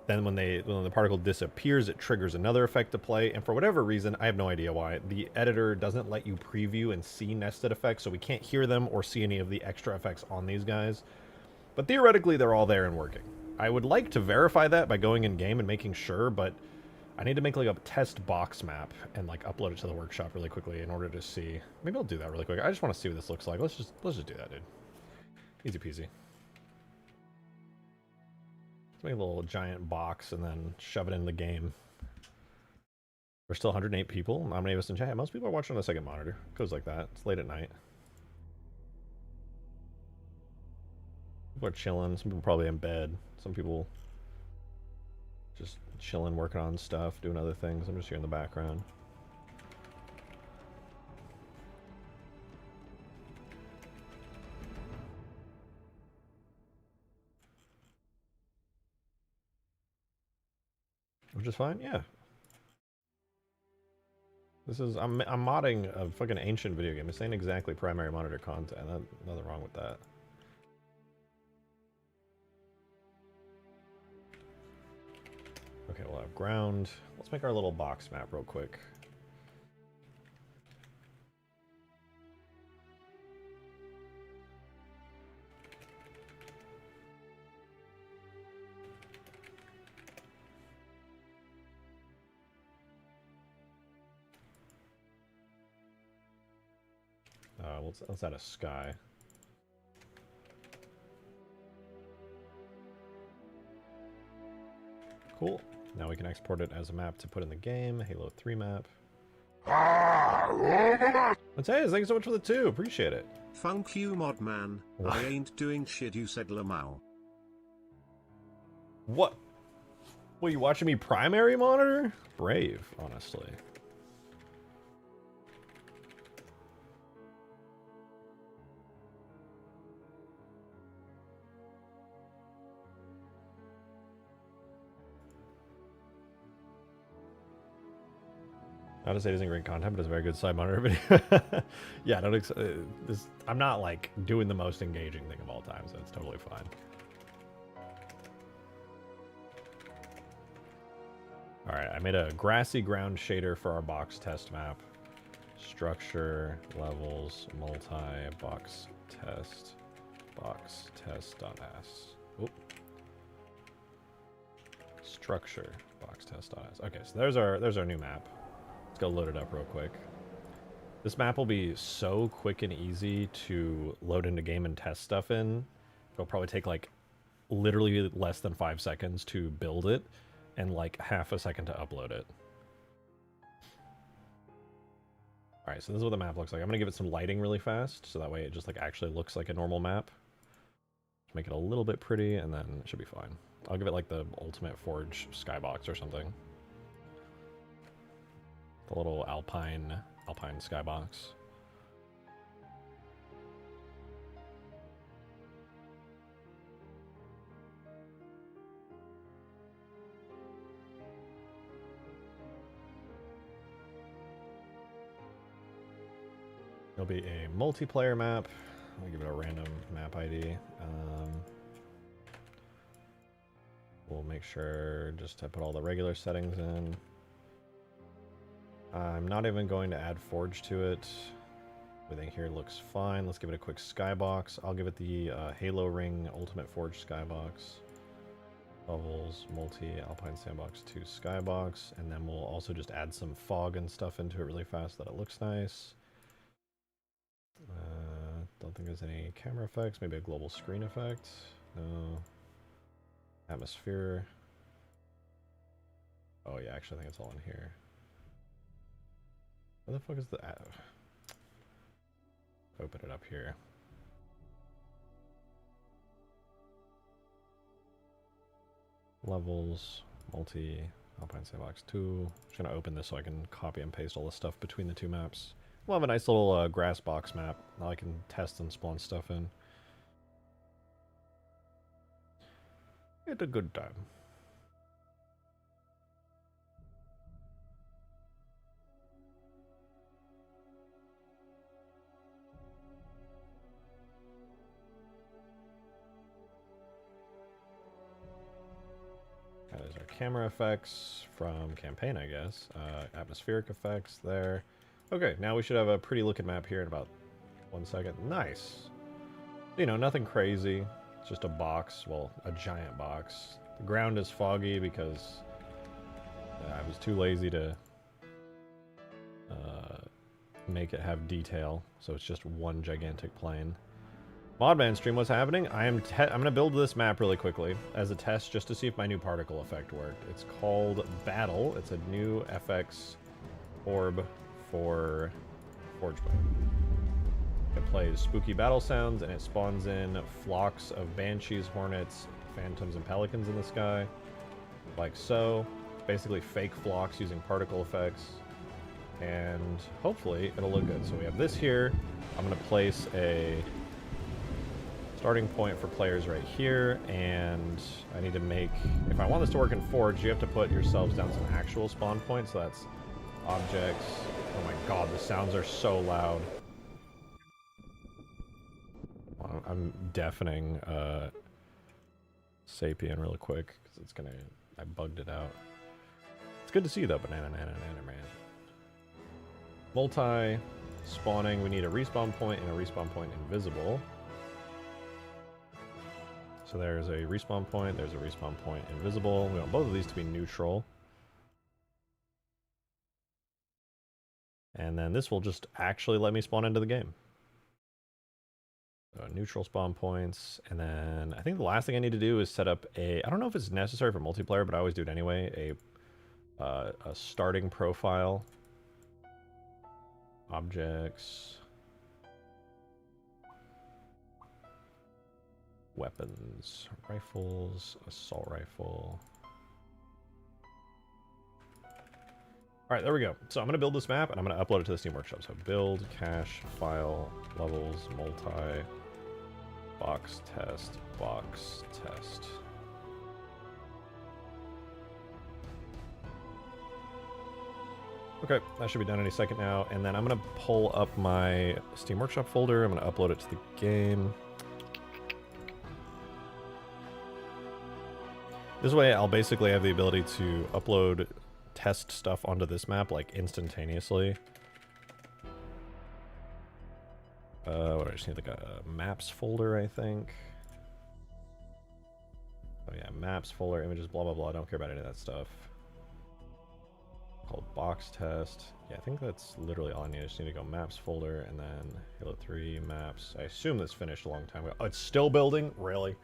then when the particle disappears, it triggers another effect to play. And for whatever reason, I have no idea why, the editor doesn't let you preview and see nested effects, so we can't hear them or see any of the extra effects on these guys. But theoretically, they're all there and working. I would like to verify that by going in game and making sure, but I need to make like a test box map and like upload it to the workshop really quickly in order to see. Maybe I'll do that really quick. I just want to see what this looks like. Let's just do that, dude. Easy peasy. Let's make a little giant box and then shove it in the game. We're still 108 people. How many of us in chat? Most people are watching on the second monitor. It goes like that. It's late at night. People are chilling. Some people probably in bed. Some people just chilling, working on stuff, doing other things. I'm just here in the background. Which is fine, yeah. This is, I'm modding a fucking ancient video game. This ain't exactly primary monitor content. Nothing wrong with that. Okay, we'll have ground. Let's make our little box map real quick. Let's add a sky. Cool. Now we can export it as a map to put in the game. Halo 3 map. Mateus, thank you so much for the 2. Appreciate it. Funk you, mod man. I ain't doing shit, you said Lamau. What? What, you watching me primary monitor? Brave, honestly. Not to say it isn't great content, but it's a very good side monitor video. Yeah, I'm not like doing the most engaging thing of all time, so it's totally fine. All right, I made a grassy ground shader for our box test map. Structure, levels, multi, box test.s. Oop. Structure, box test.s. Okay, so there's our new map. Let's go load it up real quick. This map will be so quick and easy to load into game and test stuff in. It'll probably take like literally less than 5 seconds to build it and like half a second to upload it. All right, so this is what the map looks like. I'm gonna give it some lighting really fast, so that way it just like actually looks like a normal map. Just make it a little bit pretty, and then it should be fine. I'll give it like the Ultimate Forge skybox or something. The little Alpine skybox. It'll be a multiplayer map. I'll give it a random map ID. We'll make sure just to put all the regular settings in. I'm not even going to add Forge to it. Everything here looks fine. Let's give it a quick skybox. I'll give it the Halo Ring Ultimate Forge skybox. Levels, multi, Alpine Sandbox 2 skybox. And then we'll also just add some fog and stuff into it really fast so that it looks nice. Don't think there's any camera effects. Maybe a global screen effect. No. Atmosphere. Oh yeah, actually I think it's all in here. Where the fuck is the... Open it up here. Levels, multi, Alpine Sandbox 2. Just gonna open this so I can copy and paste all the stuff between the two maps. We'll have a nice little grass box map that I can test and spawn stuff in. It's a good time. There's our camera effects from campaign, I guess. Atmospheric effects there. Okay, now we should have a pretty looking map here in about 1 second. Nice. You know, nothing crazy. It's just a box. Well, a giant box. The ground is foggy because I was too lazy to make it have detail. So it's just one gigantic plane. Modman stream, what's happening? I'm gonna build this map really quickly as a test just to see if my new particle effect worked. It's called Battle. It's a new FX orb for Forgeman. It plays spooky battle sounds and it spawns in flocks of banshees, hornets, phantoms, and pelicans in the sky, like so. Basically fake flocks using particle effects, and hopefully it'll look good. So we have this here. I'm gonna place a starting point for players right here, and I need to make, if I want this to work in Forge, you have to put yourselves down some actual spawn points, so that's objects. Oh my god, the sounds are so loud. I'm deafening Sapien real quick, because it's gonna, I bugged it out. It's good to see though, banana man. Multi-spawning, we need a respawn point and a respawn point invisible. So there's a respawn point, there's a respawn point invisible. We want both of these to be neutral. And then this will just actually let me spawn into the game. Neutral spawn points, and then I think the last thing I need to do is set up a, I don't know if it's necessary for multiplayer, but I always do it anyway, a starting profile. Objects. Weapons. Rifles. Assault rifle. Alright, there we go. So I'm going to build this map, and I'm going to upload it to the Steam Workshop. So build, cache, file, levels, multi, box test, box test. Okay, that should be done any second now, and then I'm going to pull up my Steam Workshop folder. I'm going to upload it to the game. This way I'll basically have the ability to upload test stuff onto this map like instantaneously. What, I just need like a maps folder, I think. Oh yeah, maps folder, images, blah blah blah. I don't care about any of that stuff. Called box test. Yeah, I think that's literally all I need. I just need to go maps folder and then Halo 3 maps. I assume this finished a long time ago. Oh, it's still building? Really?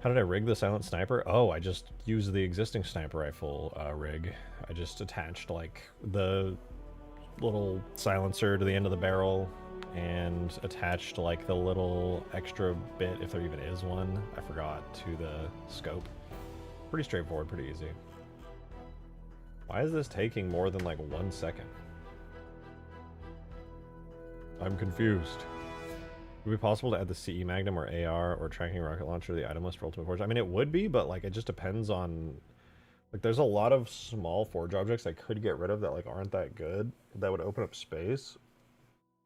How did I rig the silent sniper? Oh, I just used the existing sniper rifle rig. I just attached like the little silencer to the end of the barrel and attached like the little extra bit, if there even is one, I forgot, to the scope. Pretty straightforward, pretty easy. Why is this taking more than like 1 second? I'm confused. Would it be possible to add the CE Magnum or AR or tracking rocket launcher to the item list for Ultimate Forge? I mean, it would be, but like it just depends on, like there's a lot of small Forge objects I could get rid of that like aren't that good, that would open up space.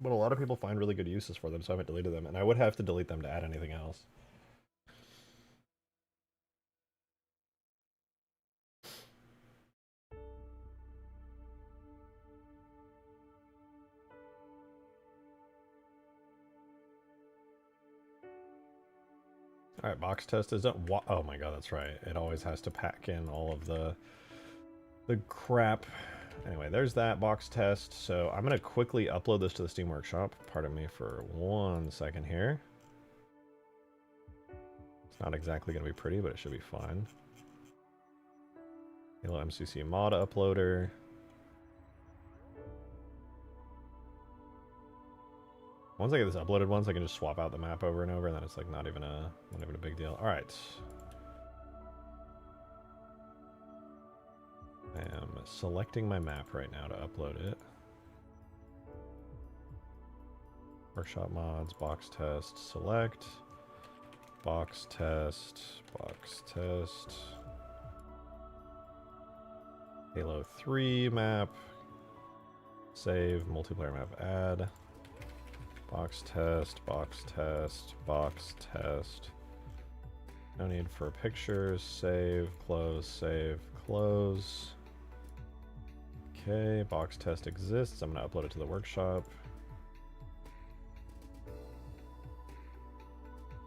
But a lot of people find really good uses for them, so I haven't deleted them, and I would have to delete them to add anything else. Alright, box test is done. Oh my god, that's right. It always has to pack in all of the crap. Anyway, there's that box test. So I'm going to quickly upload this to the Steam Workshop. Pardon me for 1 second here. It's not exactly going to be pretty, but it should be fine. Halo MCC mod uploader. Once I get this uploaded once, I can just swap out the map over and over, and then it's like not even a big deal. All right. I am selecting my map right now to upload it. Workshop mods, box test, select. Box test, box test. Halo 3 map. Save, multiplayer map add. Box test, box test, box test. No need for pictures. Save, close, close. Okay, box test exists. I'm going to upload it to the workshop.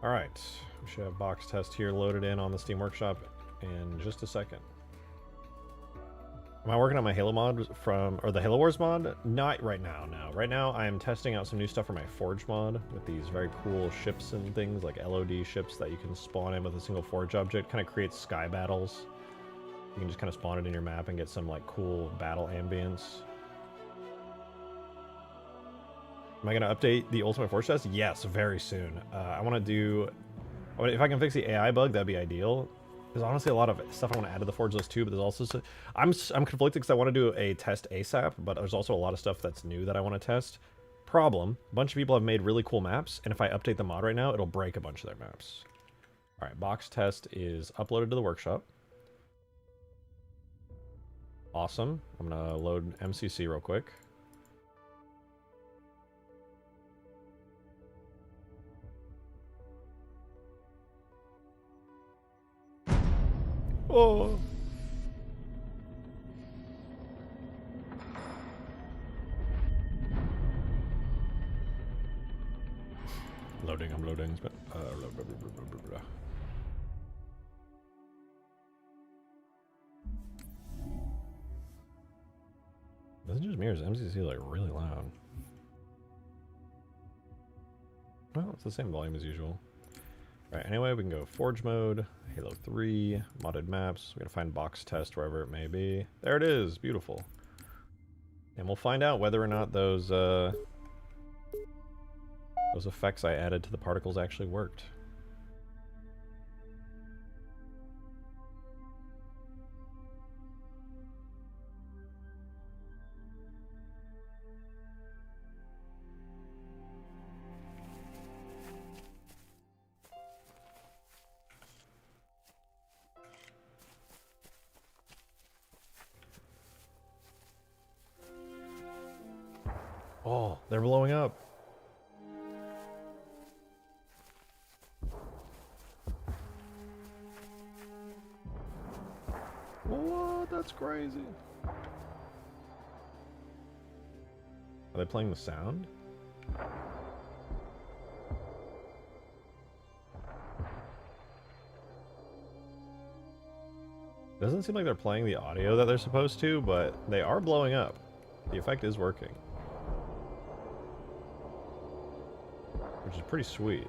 Alright, we should have box test here loaded in on the Steam Workshop in just a second. Am I working on my Halo mod or the Halo Wars mod? Not right now, no. Right now I am testing out some new stuff for my Forge mod with these very cool ships and things, like LOD ships that you can spawn in with a single Forge object. Kind of creates sky battles. You can just kind of spawn it in your map and get some like cool battle ambience. Am I going to update the Ultimate Forge test? Yes, very soon. I want to do... If I can fix the AI bug, that'd be ideal. There's honestly a lot of stuff I want to add to the Forge list too, but there's also... I'm conflicted because I want to do a test ASAP, but there's also a lot of stuff that's new that I want to test. Problem, a bunch of people have made really cool maps, and if I update the mod right now, it'll break a bunch of their maps. Alright, box test is uploaded to the workshop. Awesome. I'm going to load MCC real quick. Oh. Loading, I'm loading. But, blah, blah, blah, blah, blah. Isn't just mirrors, MCC like really loud. Well, it's the same volume as usual. Right, anyway, we can go Forge mode, Halo 3, modded maps. We gotta find box test wherever it may be. There it is, beautiful. And we'll find out whether or not those effects I added to the particles actually worked. Oh, they're blowing up. What? That's crazy. Are they playing the sound? Doesn't seem like they're playing the audio that they're supposed to, but they are blowing up. The effect is working. Which is pretty sweet.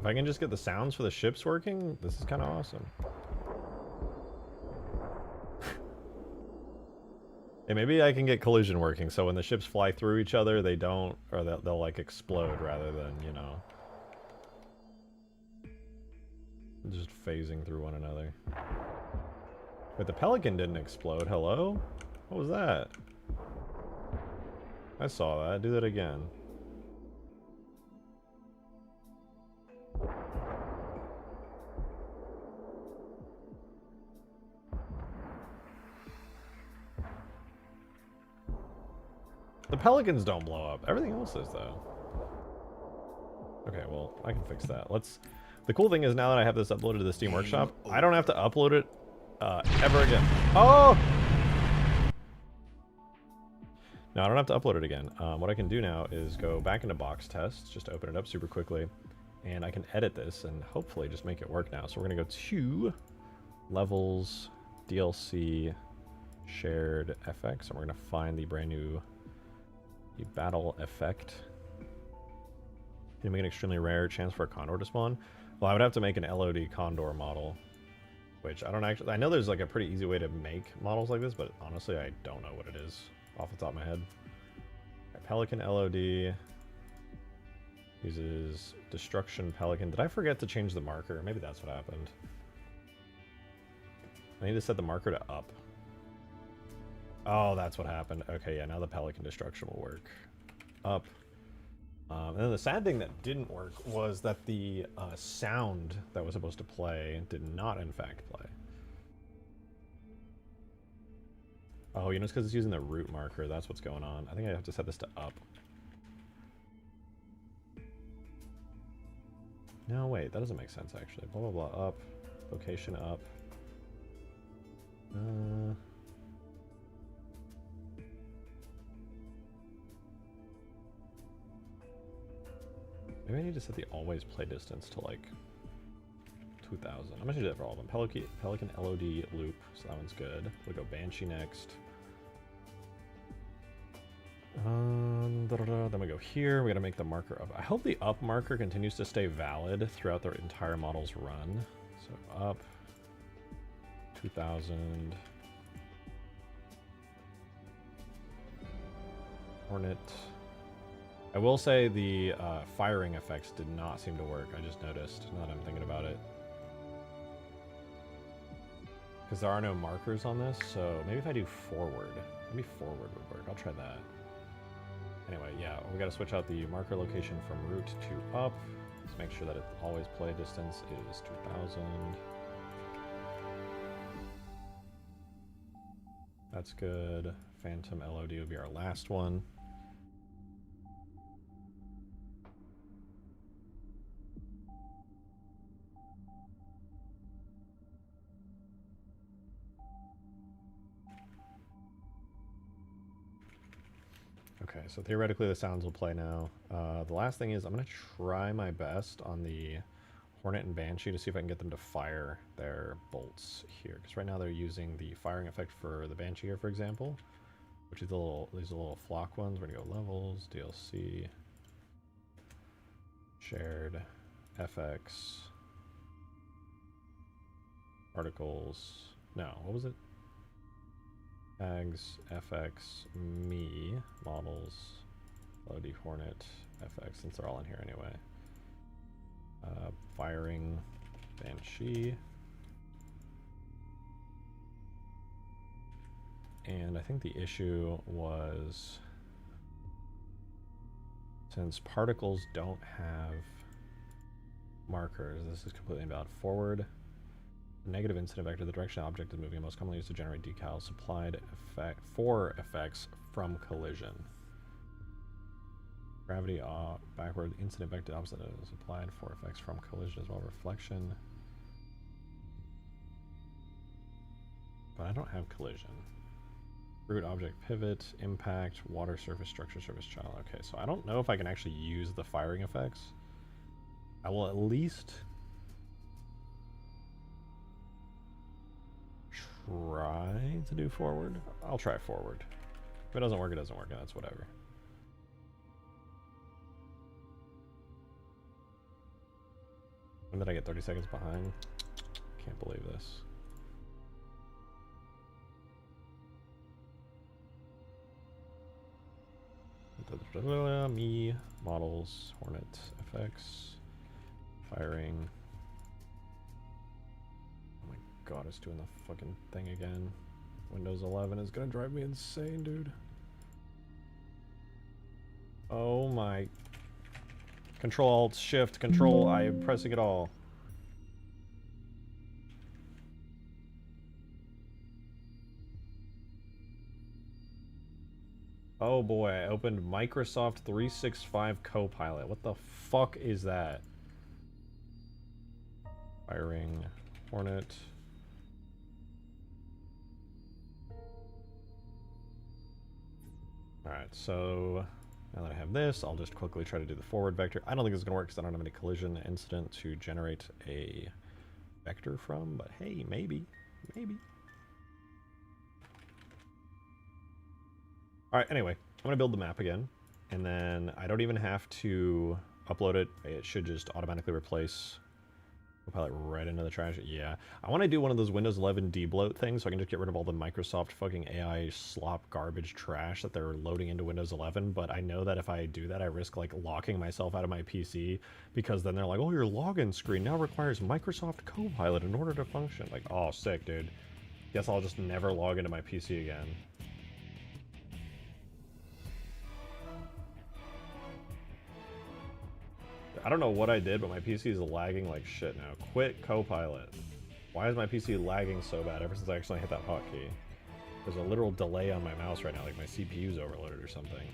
If I can just get the sounds for the ships working, this is kind of awesome. And maybe I can get collision working, so when the ships fly through each other, they don't, or they'll like explode rather than, you know, just phasing through one another. But the Pelican didn't explode. Hello? What was that? I saw that. Do that again. The Pelicans don't blow up. Everything else is, though. Okay, well, I can fix that. Let's... The cool thing is now that I have this uploaded to the Steam Workshop, I don't have to upload it ever again. Oh! No, I don't have to upload it again. What I can do now is go back into box tests, just open it up super quickly, and I can edit this and hopefully just make it work now. So we're going to go to Levels, DLC, Shared FX, and we're going to find the brand new Battle Effect. Can you make an extremely rare chance for a Condor to spawn? Well, I would have to make an LOD Condor model, which I don't actually... I know there's like a pretty easy way to make models like this, but honestly, I don't know what it is off the top of my head. Right, Pelican LOD uses Destruction Pelican. Did I forget to change the marker? Maybe that's what happened. I need to set the marker to up. Oh, that's what happened. Okay, yeah, now the Pelican Destruction will work. Up. And then the sad thing that didn't work was that the sound that was supposed to play did not, in fact, play. Oh, you know, it's because it's using the root marker. That's what's going on. I think I have to set this to up. No, wait, that doesn't make sense, actually. Blah, blah, blah, up. Location up. Maybe I need to set the always play distance to like 2000. I'm gonna do that for all of them. Pelican LOD loop, so that one's good. We'll go Banshee next. Then we go here. We gotta make the marker up. I hope the up marker continues to stay valid throughout the entire model's run. So up 2000. Hornet. I will say the firing effects did not seem to work. I just noticed, now that I'm thinking about it. Because there are no markers on this, so maybe if I do forward. Maybe forward would work. I'll try that. Anyway, yeah, we got to switch out the marker location from root to up. Let's make sure that it always play distance is 2000. That's good. Phantom LOD will be our last one. Okay, so theoretically the sounds will play now. The last thing is I'm going to try my best on the Hornet and Banshee to see if I can get them to fire their bolts here. Because right now they're using the firing effect for the Banshee here, for example. Which is these little flock ones. We're going to go levels, DLC, shared, FX, articles. No, what was it? Tags, FX, me, models, Lodi, Hornet, FX, since they're all in here anyway. Firing, Banshee. And I think the issue was, since particles don't have markers, this is completely invalid. Forward, negative incident vector, the direction the object is moving, most commonly used to generate decals supplied for effects from collision. Gravity off, backward, incident vector opposite is applied for effects from collision as well. Reflection. But I don't have collision. Root object pivot, impact, water surface, structure surface, child. Okay, so I don't know if I can actually use the firing effects. I will at least try to do forward. I'll try forward. If it doesn't work, it doesn't work, and that's whatever. When did I get 30 seconds behind? Can't believe this. Me, models, Hornet, FX, firing. Oh my god, it's doing the fucking thing again. Windows 11 is gonna drive me insane, dude. Oh my. Control Alt Shift Control. I am pressing it all. Oh boy, I opened Microsoft 365 Copilot. What the fuck is that? Firing Hornet. Alright, so now that I have this, I'll just quickly try to do the forward vector. I don't think this is going to work because I don't have any collision incident to generate a vector from, but hey, maybe. Maybe. Alright, anyway, I'm going to build the map again, and then I don't even have to upload it. It should just automatically replace Copilot right into the trash. Yeah, I want to do one of those Windows 11 debloat things so I can just get rid of all the Microsoft fucking AI slop garbage trash that they're loading into Windows 11, but I know that if I do that, I risk like locking myself out of my PC because then they're like, oh, your login screen now requires Microsoft Copilot in order to function. Like, oh, sick, dude. Guess I'll just never log into my PC again. I don't know what I did, but my PC is lagging like shit now. Quit Copilot. Why is my PC lagging so bad ever since I actually hit that hotkey? There's a literal delay on my mouse right now, like my CPU's overloaded or something.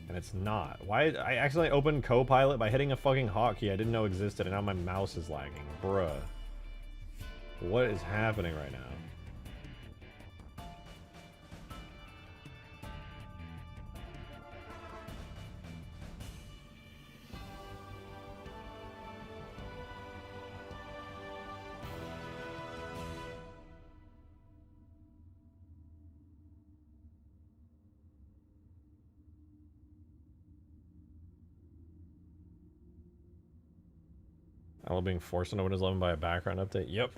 And it's not. Why? I accidentally opened Copilot by hitting a fucking hotkey I didn't know existed, and now my mouse is lagging. Bruh. What is happening right now? I love being forced into Windows 11 by a background update. Yep.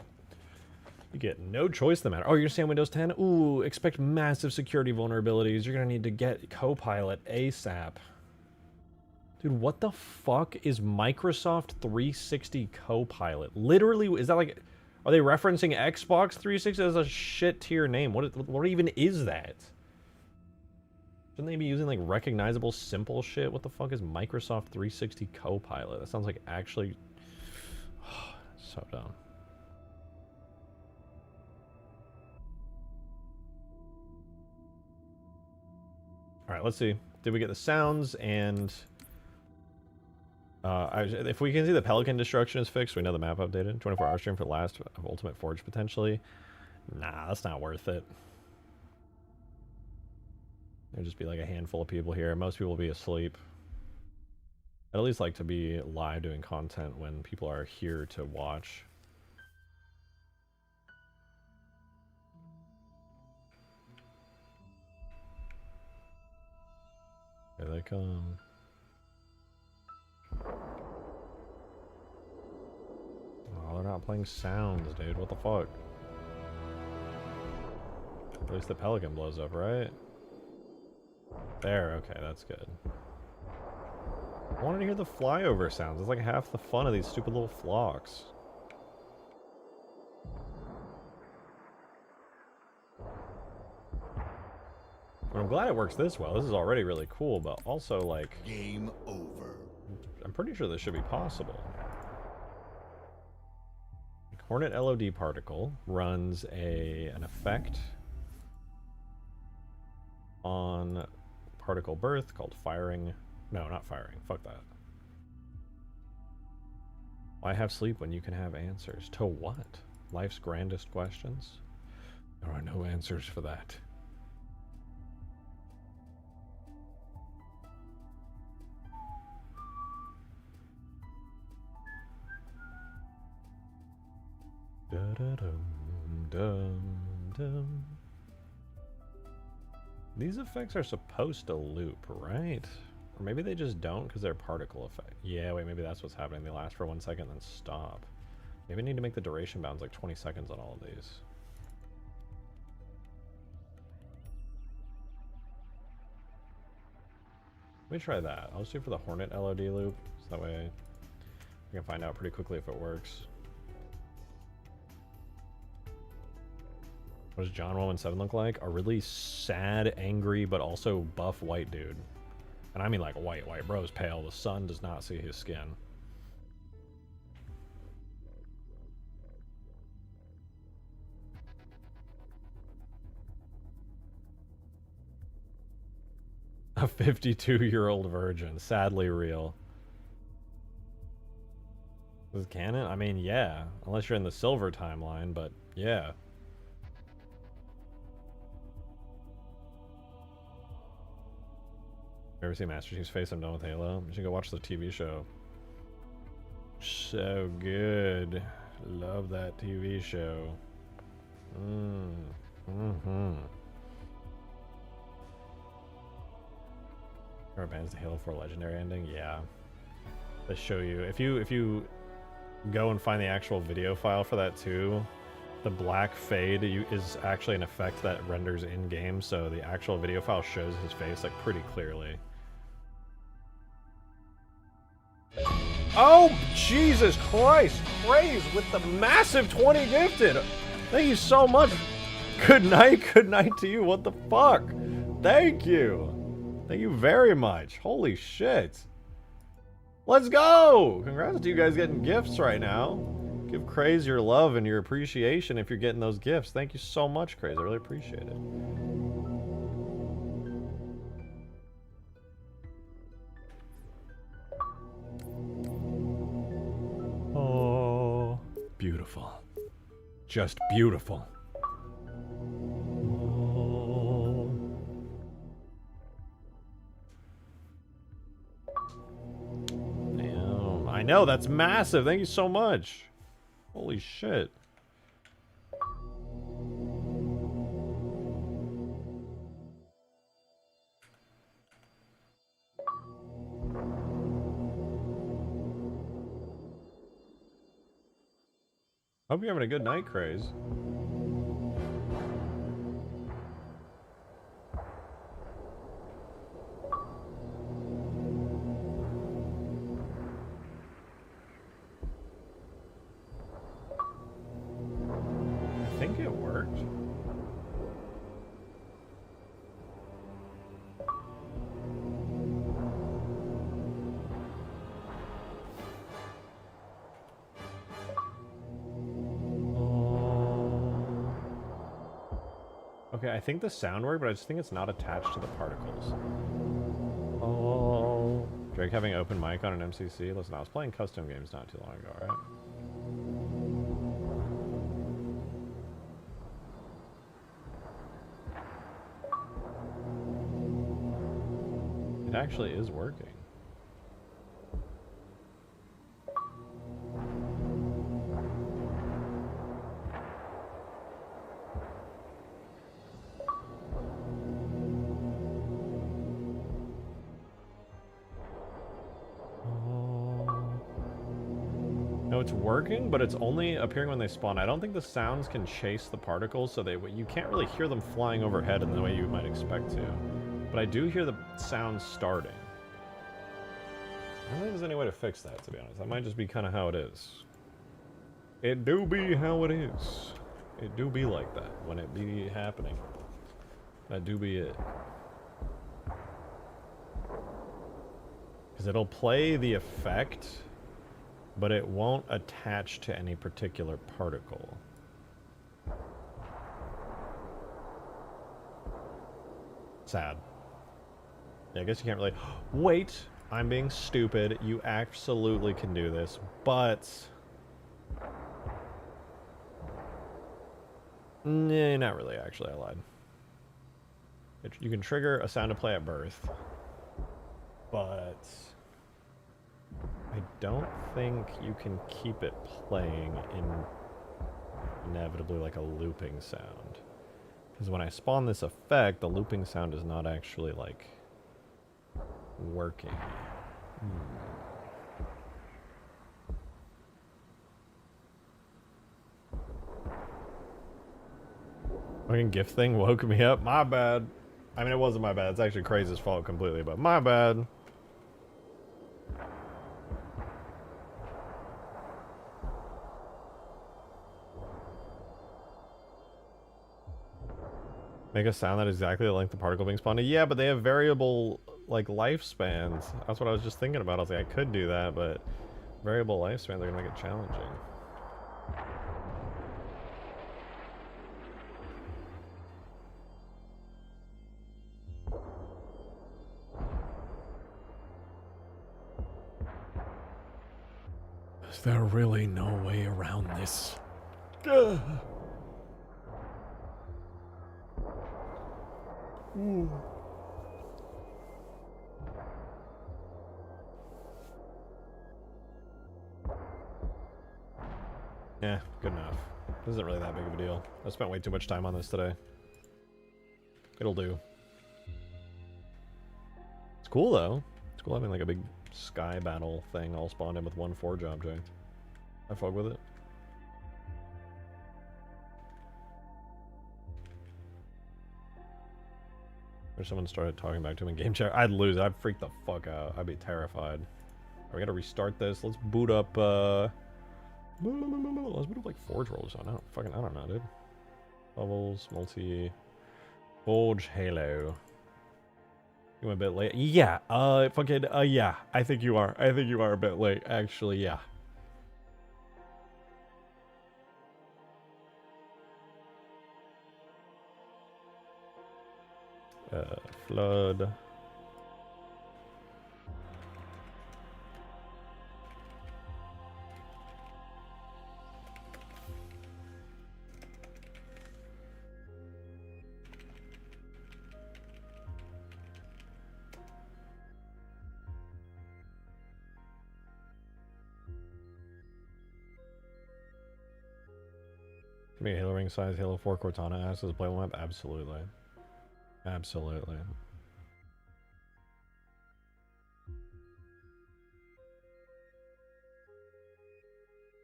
You get no choice in the matter. Oh, you're saying Windows 10? Ooh, expect massive security vulnerabilities. You're going to need to get Copilot ASAP. Dude, what the fuck is Microsoft 360 Copilot? Literally, is that like... Are they referencing Xbox 360 as a shit tier name? What even is that? Shouldn't they be using like recognizable simple shit? What the fuck is Microsoft 360 Copilot? That sounds like actually... So dumb. Alright, let's see. Did we get the sounds and... if we can see the Pelican destruction is fixed, we know the map updated. 24-hour stream for the last of Ultimate Forge, potentially. Nah, that's not worth it. There'd just be like a handful of people here. Most people will be asleep. I'd at least like to be live doing content when people are here to watch. Here they come. Oh, they're not playing sounds, dude. What the fuck? At least the Pelican blows up, right? There, okay, that's good. I wanted to hear the flyover sounds. It's like half the fun of these stupid little flocks. Well, I'm glad it works this well. This is already really cool, but also, like... Game over. I'm pretty sure this should be possible. Hornet LOD particle runs an effect on particle birth called firing. No, not firing. Fuck that. Why have sleep when you can have answers? To what? Life's grandest questions? There are no answers for that. Da-da-dum-dum-dum. These effects are supposed to loop, right? Or maybe they just don't because they're particle effect. Yeah, wait, maybe that's what's happening. They last for 1 second, then stop. Maybe I need to make the duration bounds like 20 seconds on all of these. Let me try that. I'll just do it for the Hornet LOD loop, so that way I can find out pretty quickly if it works. What does John 117 look like? A really sad, angry, but also buff white dude. And I mean like white. White bro's pale. The sun does not see his skin. A 52-year-old virgin. Sadly real. This is canon? I mean, yeah. Unless you're in the silver timeline, but yeah. Ever see Master Chief's face? I'm done with Halo. You should go watch the TV show. So good. Love that TV show. Or bands the Halo 4 Legendary ending? Yeah. They show you. If you go and find the actual video file for that too, the black fade is actually an effect that renders in-game, so the actual video file shows his face like pretty clearly. Oh, Jesus Christ! Praise with the massive 20 gifted! Thank you so much! Good night to you, what the fuck? Thank you! Thank you very much. Holy shit. Let's go! Congrats to you guys getting gifts right now. Give Craze your love and your appreciation if you're getting those gifts. Thank you so much, Craze. I really appreciate it. Oh, beautiful. Just beautiful. Oh. Damn, I know, that's massive. Thank you so much. Holy shit. Hope you're having a good night, Craze. I think it worked. Okay, I think the sound worked, but I just think it's not attached to the particles. Oh. Drake having open mic on an MCC? Listen, I was playing custom games not too long ago, right? It actually is working. No, it's working, but it's only appearing when they spawn. I don't think the sounds can chase the particles, so you can't really hear them flying overhead in the way you might expect to. But I do hear the sounds starting. I don't think there's any way to fix that, to be honest. That might just be kind of how it is. It do be how it is. It do be like that when it be happening. That do be it. Because it'll play the effect, but it won't attach to any particular particle. Sad. Yeah, I guess you can't really... Wait! I'm being stupid. You absolutely can do this, but... Nah, not really, actually. I lied. You can trigger a sound to play at birth, but... I don't think you can keep it playing inevitably like a looping sound. Because when I spawn this effect, the looping sound is not actually, like, working. Fucking gift thing woke me up. My bad. I mean, it wasn't my bad. It's actually Crazy's fault completely, but my bad. Make a sound that is exactly the length of the particle being spawned. Yeah, but they have variable, like, lifespans. That's what I was just thinking about. I was like, I could do that, but variable lifespans are going to make it challenging. Is there really no way around this? Ugh. Yeah, good enough. This isn't really that big of a deal. I spent way too much time on this today. It'll do. It's cool though. It's cool having like a big sky battle thing all spawned in with one forge object. I fuck with it. Or someone started talking back to him in game chat. I'd lose. I'd freak the fuck out. I'd be terrified. We gotta restart this. Let's boot up, let's boot up like Forge Roll or something. I don't know, dude. Bubbles, multi, Forge, Halo. You went a bit late. Yeah, yeah. I think you are. I think you are a bit late, actually, yeah. Flood. Maybe Halo ring size, Halo 4 Cortana as a playable map? Absolutely. Absolutely.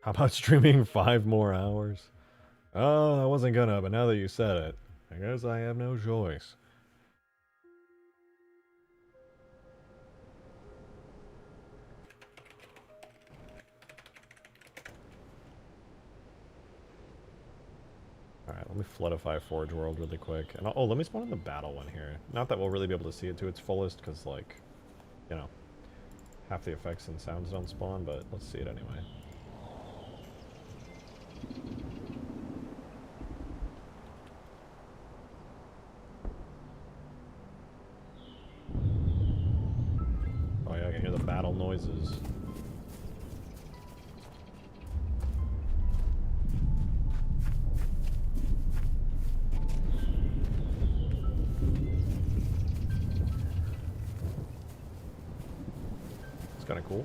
How about streaming 5 more hours? Oh, I wasn't gonna, but now that you said it, I guess I have no choice. Alright, let me floodify Forge World really quick. And oh, let me spawn in the battle one here. Not that we'll really be able to see it to its fullest, because, like, you know, half the effects and sounds don't spawn, but let's see it anyway. Oh yeah, I can hear the battle noises. kind of cool.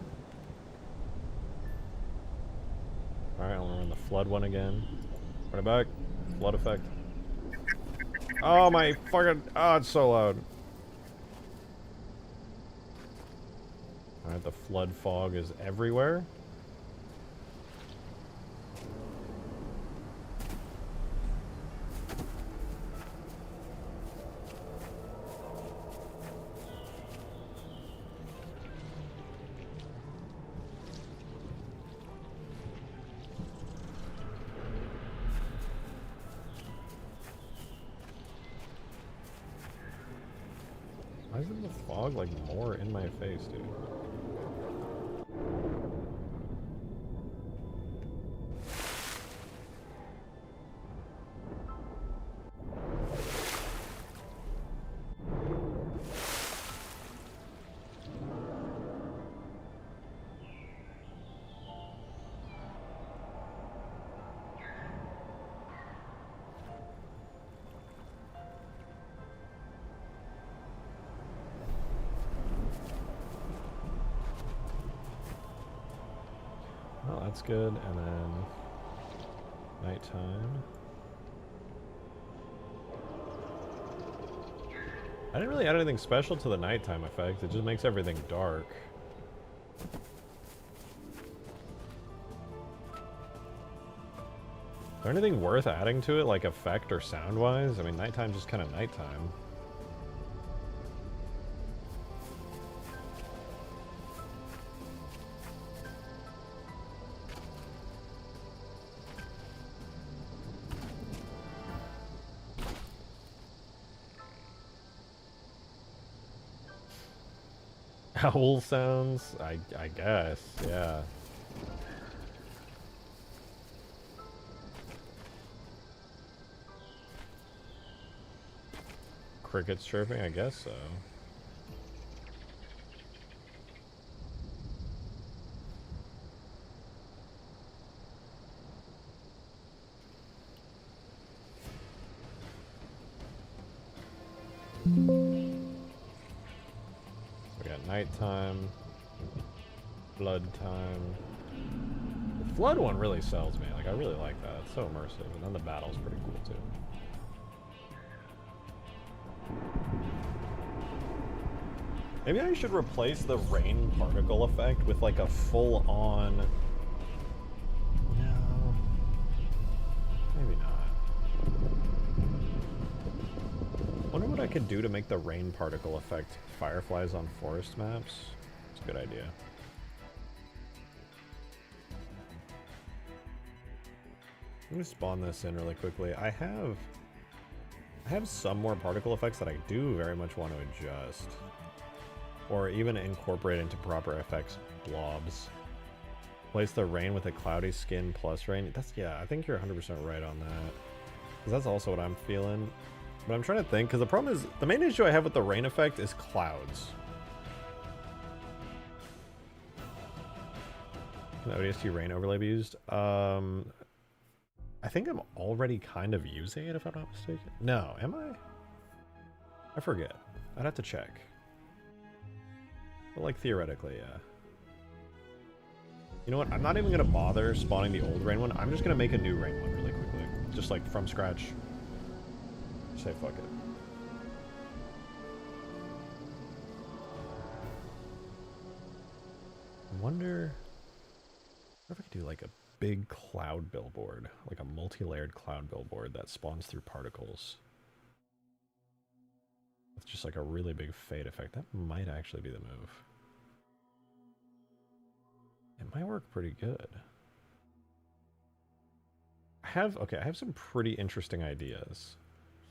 Alright, I'll run the flood one again. Run it back. Flood effect. Oh my fucking... Oh, it's so loud. Alright, the flood fog is everywhere. Why isn't the fog, like, more in my face, dude? Well, that's good, and then nighttime. I didn't really add anything special to the nighttime effect, it just makes everything dark. Is there anything worth adding to it, like effect or sound-wise? I mean, nighttime's just kind of nighttime. Owl sounds? I guess, yeah. Crickets chirping? I guess so. Nighttime, flood time. The flood one really sells me. Like, I really like that. It's so immersive. And then the battle's pretty cool, too. Maybe I should replace the rain particle effect with, like, a full-on... No. Maybe not. I wonder what I could do to make the rain particle effect fireflies on forest maps. It's a good idea. Let me spawn this in really quickly. I have some more particle effects that I do very much want to adjust. Or even incorporate into proper FX blobs. Place the rain with a cloudy skin plus rain. Yeah, I think you're 100% right on that. Because that's also what I'm feeling. But I'm trying to think, because the problem is, the main issue I have with the rain effect is clouds. Can the ODST rain overlay be used? I think I'm already kind of using it, if I'm not mistaken. No, am I? I forget. I'd have to check. But, like, theoretically, yeah. You know what? I'm not even going to bother spawning the old rain one. I'm just going to make a new rain one really quickly. Just, like, from scratch. Say fuck it. I wonder if I could do like a big cloud billboard, like a multi-layered cloud billboard that spawns through particles. With just like a really big fade effect. That might actually be the move. It might work pretty good. I have some pretty interesting ideas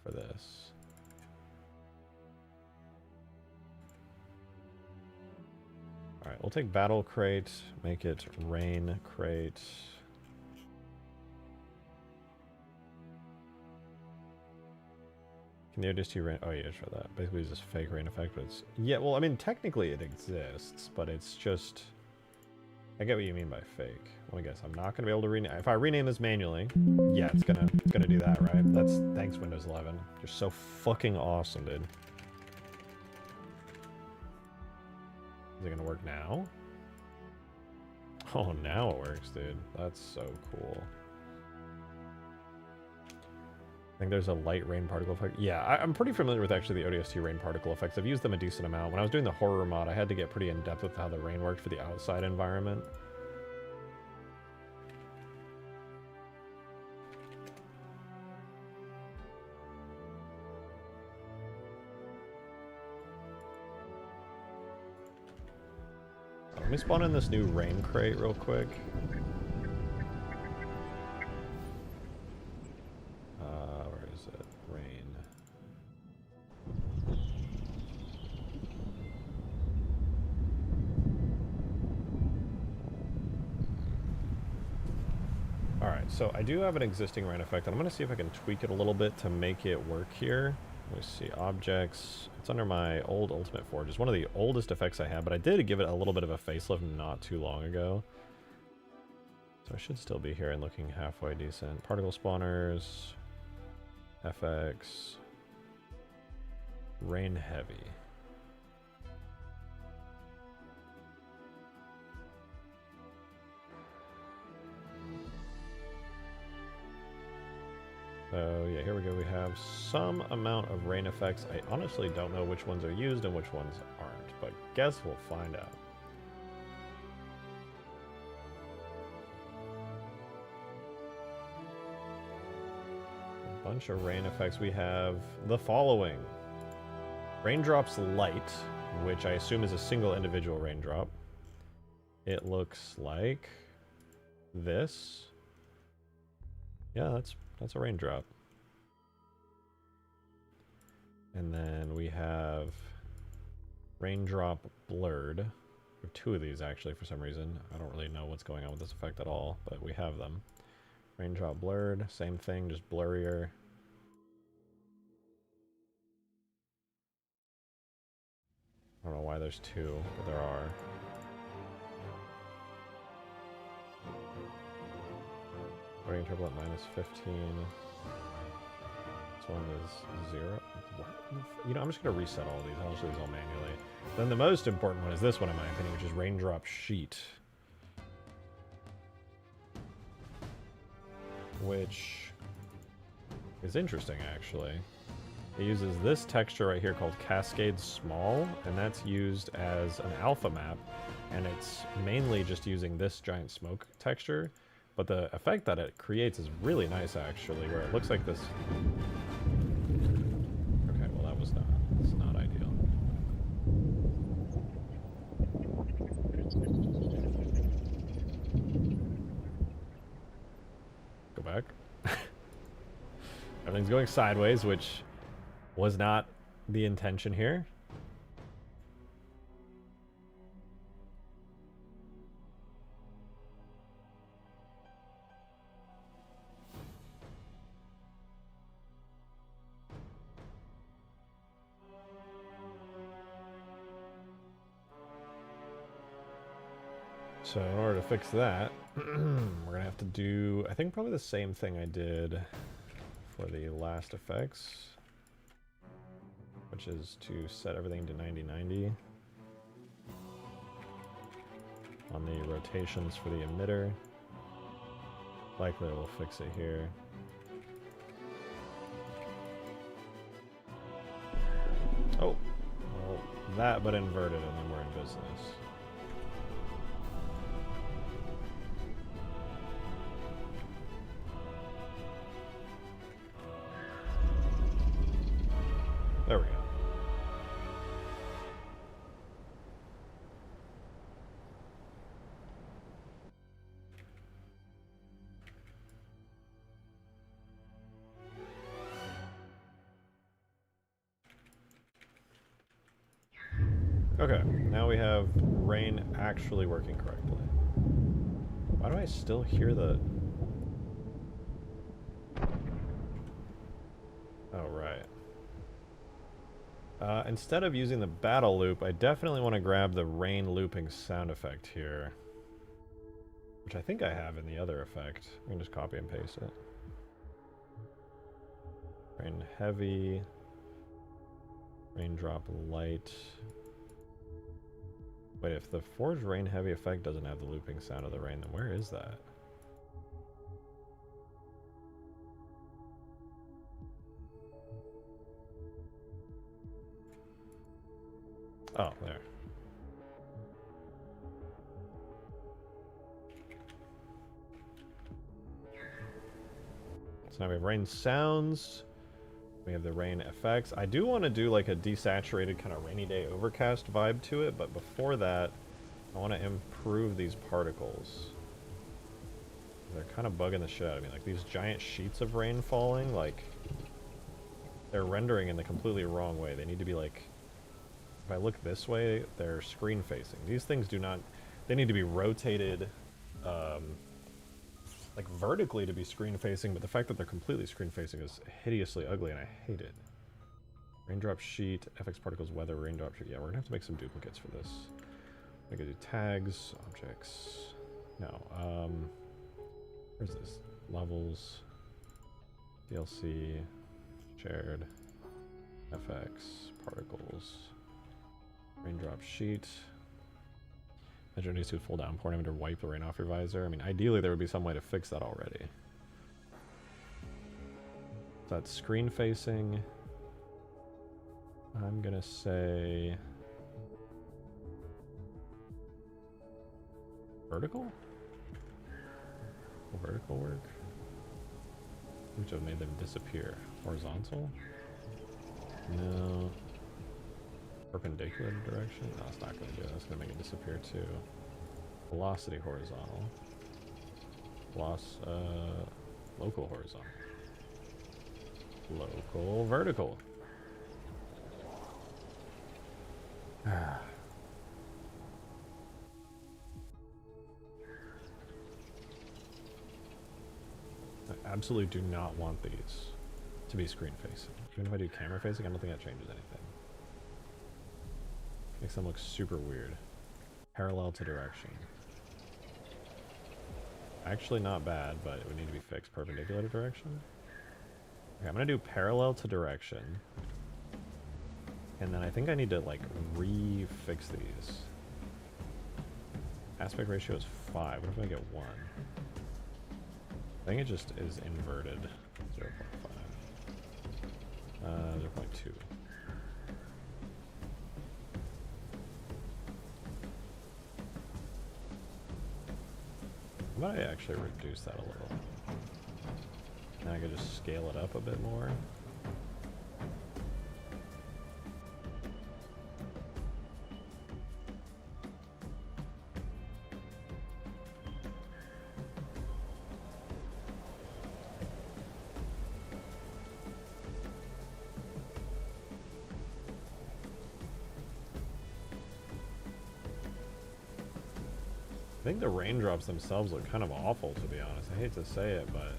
for this. Alright, we'll take battle crate, make it rain crate. Can the ODST rain? Oh yeah, sure that. Basically it's just fake rain effect, but it's... Yeah, well, I mean, technically it exists, but it's just... I get what you mean by fake. Let me guess, I'm not gonna be able to rename... If I rename this manually, yeah, it's gonna do that, right? That's... Thanks, Windows 11. You're so fucking awesome, dude. Is it gonna work now? Oh, now it works, dude. That's so cool. I think there's a light rain particle effect. Yeah, I'm pretty familiar with actually the ODST rain particle effects. I've used them a decent amount. When I was doing the horror mod, I had to get pretty in-depth with how the rain worked for the outside environment. Let me spawn in this new rain crate real quick. Where is it? Rain. Alright, so I do have an existing rain effect, and I'm going to see if I can tweak it a little bit to make it work here. Let me see, objects. It's under my old Ultimate Forge. It's one of the oldest effects I have, but I did give it a little bit of a facelift not too long ago. So I should still be here and looking halfway decent. Particle spawners, FX, rain heavy. So yeah, here we go. We have some amount of rain effects. I honestly don't know which ones are used and which ones aren't, but guess we'll find out. A bunch of rain effects. We have the following. Raindrops light, which I assume is a single individual raindrop. It looks like this. Yeah, that's a raindrop. And then we have raindrop blurred. We have two of these actually for some reason. I don't really know what's going on with this effect at all, but we have them. Raindrop blurred, same thing, just blurrier. I don't know why there's two, but there are. Rain turbulent -15. This one is 0. What? You know, I'm just going to reset all of these. I'll just do these all manually. Then the most important one is this one, in my opinion, which is raindrop sheet. Which is interesting, actually. It uses this texture right here called Cascade Small, and that's used as an alpha map, and it's mainly just using this giant smoke texture. But the effect that it creates is really nice, actually, where it looks like this... Okay, well that's not ideal. Go back. Everything's going sideways, which was not the intention here. So in order to fix that, we're going to have to do, I think, probably the same thing I did for the last effects, which is to set everything to 90-90 on the rotations for the emitter. Likely we'll fix it here. Oh, well, that but inverted, and then we're in business. There we go. Okay, now we have rain actually working correctly. Why do I still hear the... Oh, right. Instead of using the battle loop, I definitely want to grab the rain looping sound effect here. Which I think I have in the other effect. I can just copy and paste it. Rain heavy. Raindrop light. Wait, if the Forge Rain Heavy effect doesn't have the looping sound of the rain, then where is that? Oh, there. So now we have rain sounds. We have the rain effects. I do want to do like a desaturated kind of rainy day overcast vibe to it, but before that, I want to improve these particles. They're kind of bugging the shit out of me. Like these giant sheets of rain falling, like they're rendering in the completely wrong way. They need to be like, if I look this way, they're screen facing. These things do not, they need to be rotated like vertically to be screen facing, but the fact that they're completely screen facing is hideously ugly and I hate it. Raindrop sheet, FX particles, weather, raindrop sheet. Yeah, we're gonna have to make some duplicates for this. I'm gonna do tags, objects. No, where's this? Levels, DLC, shared, FX, particles, raindrop sheet. Imagine needs to full downpour and having to wipe the rain off your visor. I mean, ideally there would be some way to fix that already. So that's screen facing. I'm gonna say vertical? Will vertical work? Which have made them disappear. Horizontal? No. Perpendicular direction? No, it's not going to do it. That's going to make it disappear too. Velocity horizontal. Local horizontal. Local vertical. I absolutely do not want these to be screen facing. Even if I do camera facing, I don't think that changes anything. Makes them look super weird. Parallel to direction. Actually not bad, but it would need to be fixed perpendicular to direction. Okay, I'm gonna do parallel to direction. And then I think I need to like re-fix these. Aspect ratio is 5. What if I get 1? I think it just is inverted. 0.5. 0.2. I might actually reduce that a little. Now I can just scale it up a bit more. I think the raindrops themselves look kind of awful, to be honest. I hate to say it, but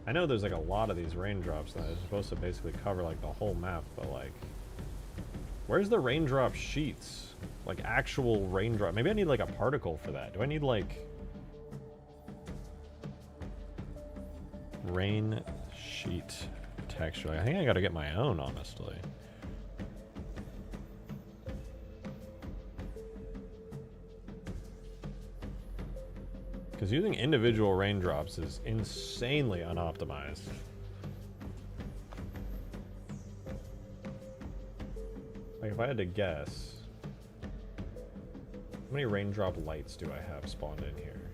I know there's like a lot of these raindrops that are supposed to basically cover like the whole map, but like, where's the raindrop sheets? Like actual raindrop. Maybe I need like a particle for that. Do I need like rain sheet texture? I think I gotta get my own, honestly. Because using individual raindrops is insanely unoptimized. Like if I had to guess, how many raindrop lights do I have spawned in here?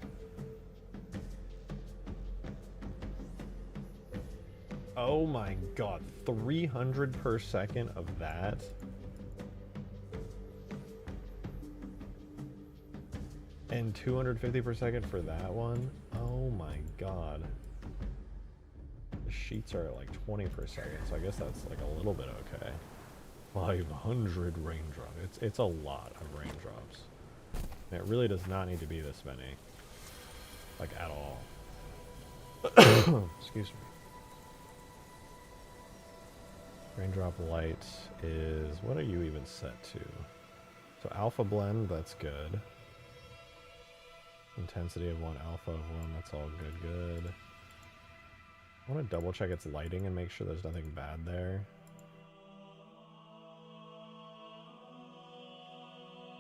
Oh my god, 300 per second of that? And 250 per second for that one? Oh my god. The sheets are at like 20 per second, so I guess that's like a little bit okay. 500 raindrops. It's a lot of raindrops. And it really does not need to be this many. Like, at all. Excuse me. Raindrop light is... What are you even set to? So alpha blend, that's good. Intensity of 1, alpha of 1, that's all good. I want to double check its lighting and make sure there's nothing bad there.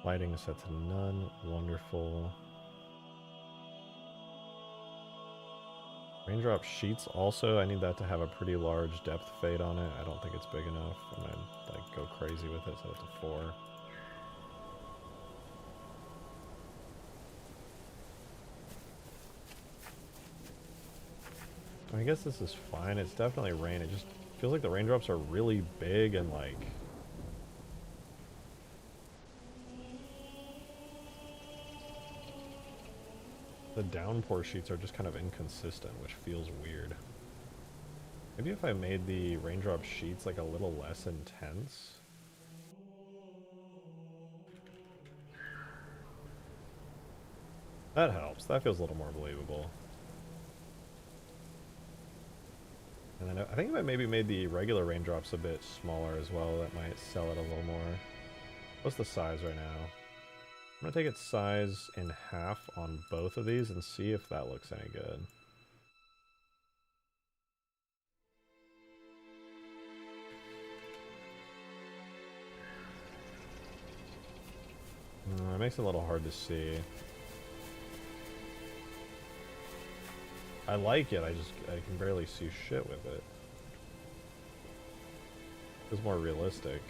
Lighting is set to none. Wonderful. Raindrop sheets also, I need that to have a pretty large depth fade on it. I don't think it's big enough. I'm gonna like go crazy with it, set it to 4. I guess this is fine. It's definitely rain. It just feels like the raindrops are really big and like... the downpour sheets are just kind of inconsistent, which feels weird. Maybe if I made the raindrop sheets like a little less intense. That helps. That feels a little more believable. And then I think if I maybe made the regular raindrops a bit smaller as well, that might sell it a little more. What's the size right now? I'm going to take its size in half on both of these and see if that looks any good. It makes it a little hard to see. I like it, I can barely see shit with it. It's more realistic.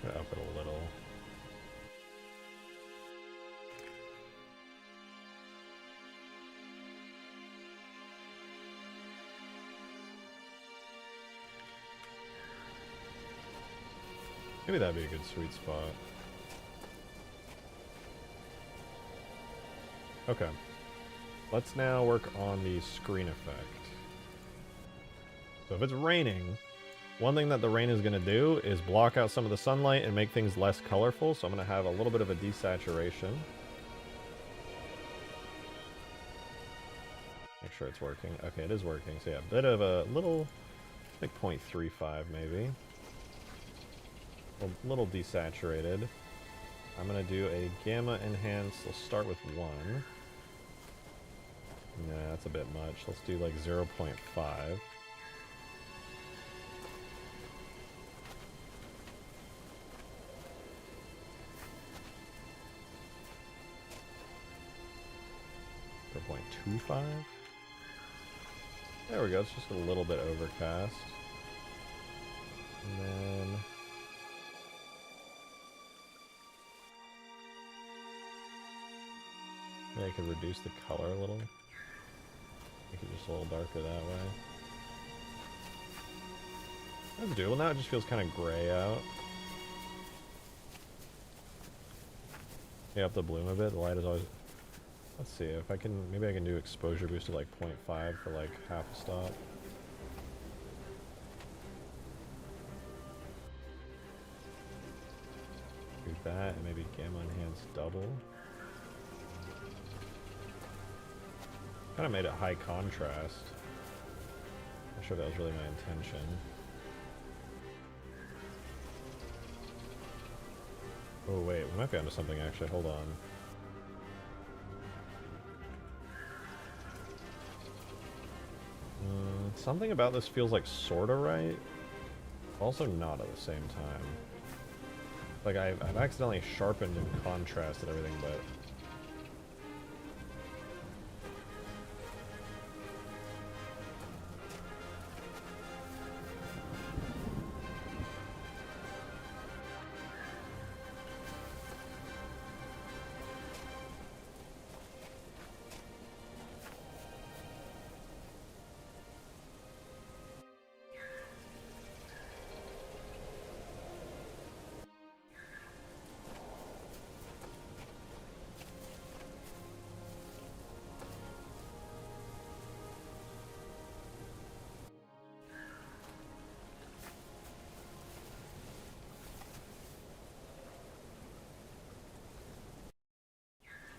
Try to up it a little. Maybe that'd be a good sweet spot. Okay. Let's now work on the screen effect. So if it's raining, one thing that the rain is going to do is block out some of the sunlight and make things less colorful. So I'm going to have a little bit of a desaturation. Make sure it's working. Okay, it is working. So yeah, a bit of a little, like 0.35 maybe. A little desaturated. I'm going to do a gamma enhance. Let's start with 1. Nah, that's a bit much. Let's do like 0.5. For 0.25. There we go. It's just a little bit overcast. And then maybe I could reduce the color a little. Make it just a little darker that way. That's doable. Now it just feels kind of gray out. Yeah, up the bloom a bit. The light is always... Let's see if I can... Maybe I can do exposure boost to like 0.5 for like half a stop. Do that and maybe gamma enhance double. Kind of made it high contrast. Not sure that was really my intention. Oh wait, we might be onto something actually. Hold on. Something about this feels like sorta right. Also not at the same time. Like I've accidentally sharpened and contrasted everything, but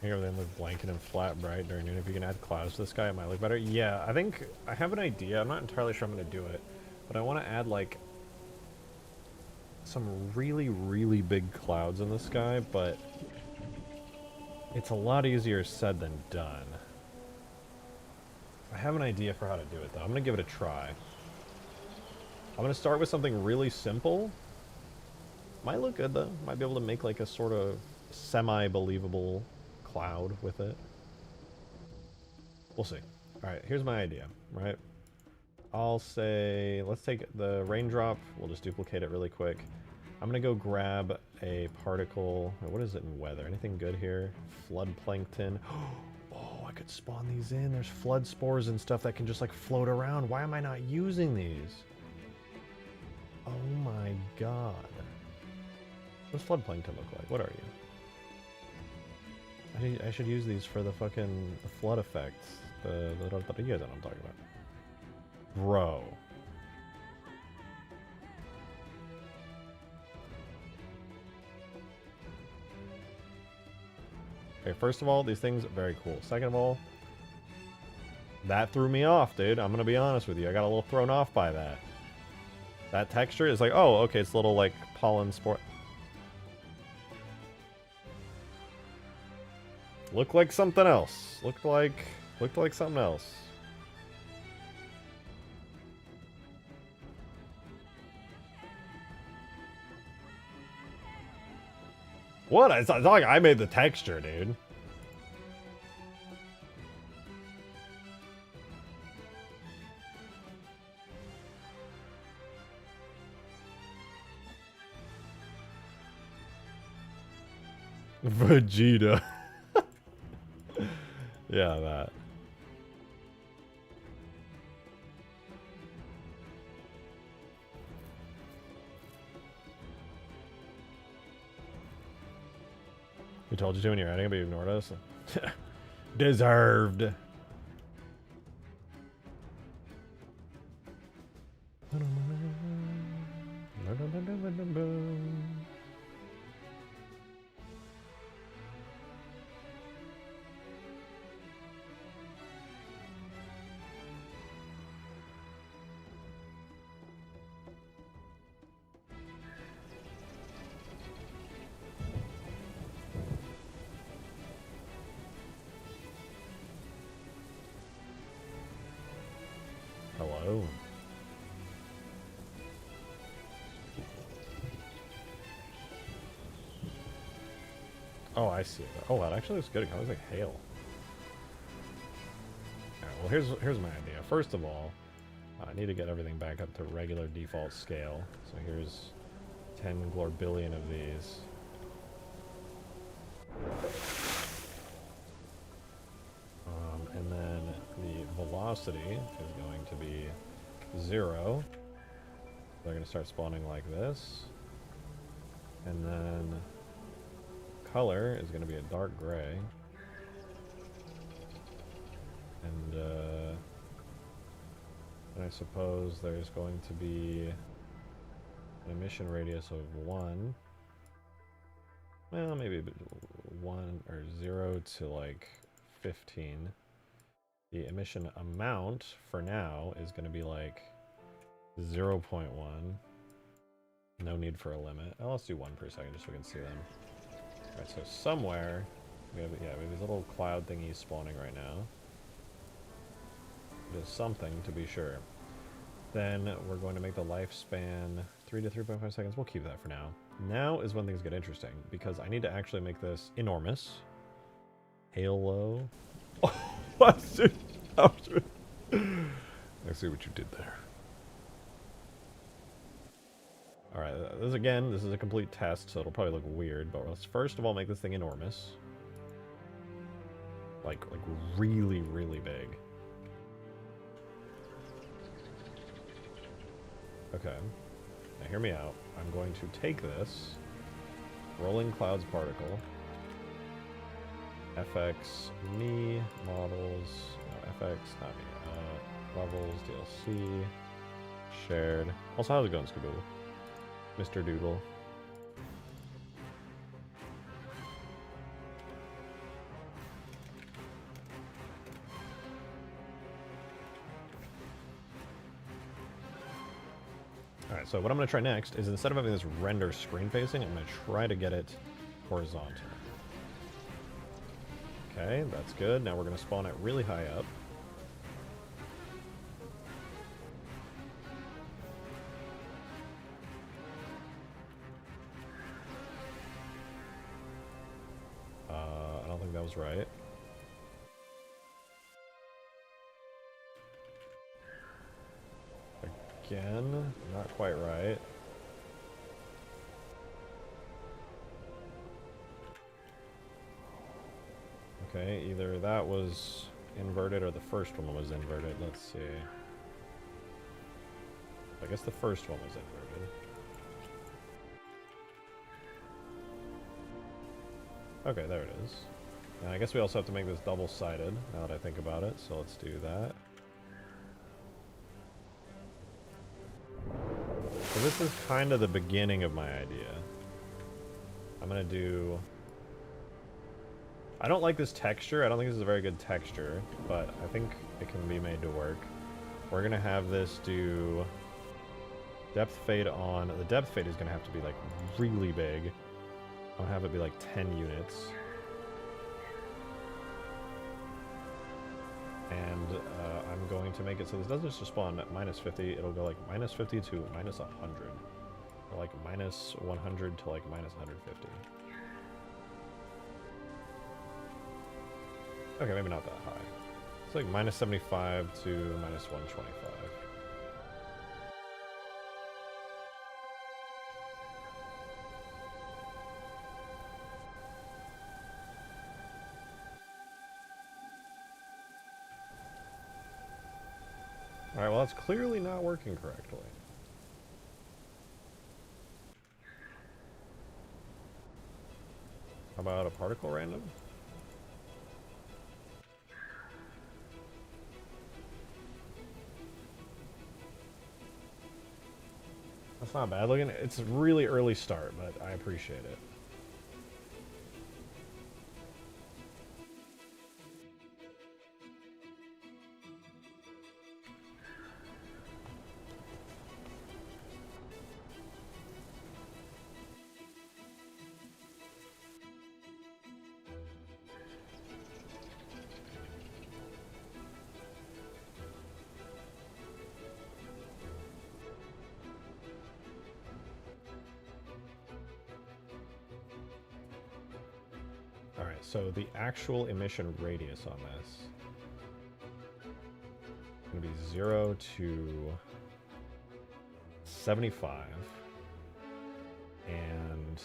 make everything look blanket and flat bright during noon. If you can add clouds to the sky, it might look better. Yeah, I think I have an idea. I'm not entirely sure I'm going to do it, but I want to add like some really, really big clouds in the sky, but it's a lot easier said than done. have an idea for how to do it, though. I'm going to give it a try. I'm going to start with something really simple. Might look good, though. Might be able to make, like, a sort of semi-believable cloud with it. We'll see. Alright, here's my idea, right? I'll say, let's take the raindrop. We'll just duplicate it really quick. I'm going to go grab a particle. What is it in weather? Anything good here? Flood plankton. Oh, I could spawn these in. There's flood spores and stuff that can just like float around. Why am I not using these? Oh my god. What does flood plankton look like? What are you? I should use these for the fucking flood effects. You guys know what I'm talking about. Bro. Okay, first of all, these things are very cool. Second of all, that threw me off, dude. I'm gonna be honest with you. I got a little thrown off by that. That texture is like, oh, okay, it's a little like pollen spore. Looked like something else. Looked like something else. What? It's not like I made the texture, dude. Vegeta. Yeah, that. We told you to when you're adding it, but you ignored us. Deserved. Hello. Oh, I see it. Oh, that actually looks good. It kind of looks like hail. Alright, well, here's my idea. First of all, I need to get everything back up to regular default scale. So here's 10 glorbillion of these. And then the velocity is going to be 0. They're going to start spawning like this. And then color is going to be a dark gray. And I suppose there's going to be an emission radius of 1. Well, maybe 1 or 0 to like 15. The emission amount for now is going to be like 0.1. No need for a limit. Oh, let's do 1 per second just so we can see them. Alright, so somewhere we have these little cloud thingies spawning right now. It is something to be sure. Then we're going to make the lifespan 3 to 3.5 seconds. We'll keep that for now. Now is when things get interesting because I need to actually make this enormous. Halo. I see what you did there. Alright, this is a complete test, so it'll probably look weird, but let's first of all make this thing enormous. Like really, really big. Okay. Now hear me out. I'm going to take this rolling clouds particle, FX me models, no, FX not me, levels DLC shared. Also, how's it going, Skaboodle? Mr. Doodle. Alright, so what I'm going to try next is instead of having this render screen facing, I'm going to try to get it horizontal. Okay, that's good. Now we're going to spawn it really high up. that was right. Again, not quite right. Okay, either that was inverted or the first one was inverted. Let's see. I guess the first one was inverted. Okay, there it is. And I guess we also have to make this double-sided, now that I think about it, so let's do that. So this is kind of the beginning of my idea. I'm gonna do... I don't like this texture. I don't think this is a very good texture, but I think it can be made to work. We're gonna have this do depth fade on. The depth fade is gonna have to be like really big. I'm gonna have it be like 10 units. And I'm going to make it so this doesn't just spawn at minus 50, it'll go like minus 50 to minus 100. Or like minus 100 to like minus 150. Okay, maybe not that high. It's like minus 75 to minus 125. Alright, well that's clearly not working correctly. How about a particle random? That's not bad. Looking, it's a really early start, but I appreciate it. Alright, so the actual emission radius on this is going to be 0 to 75, and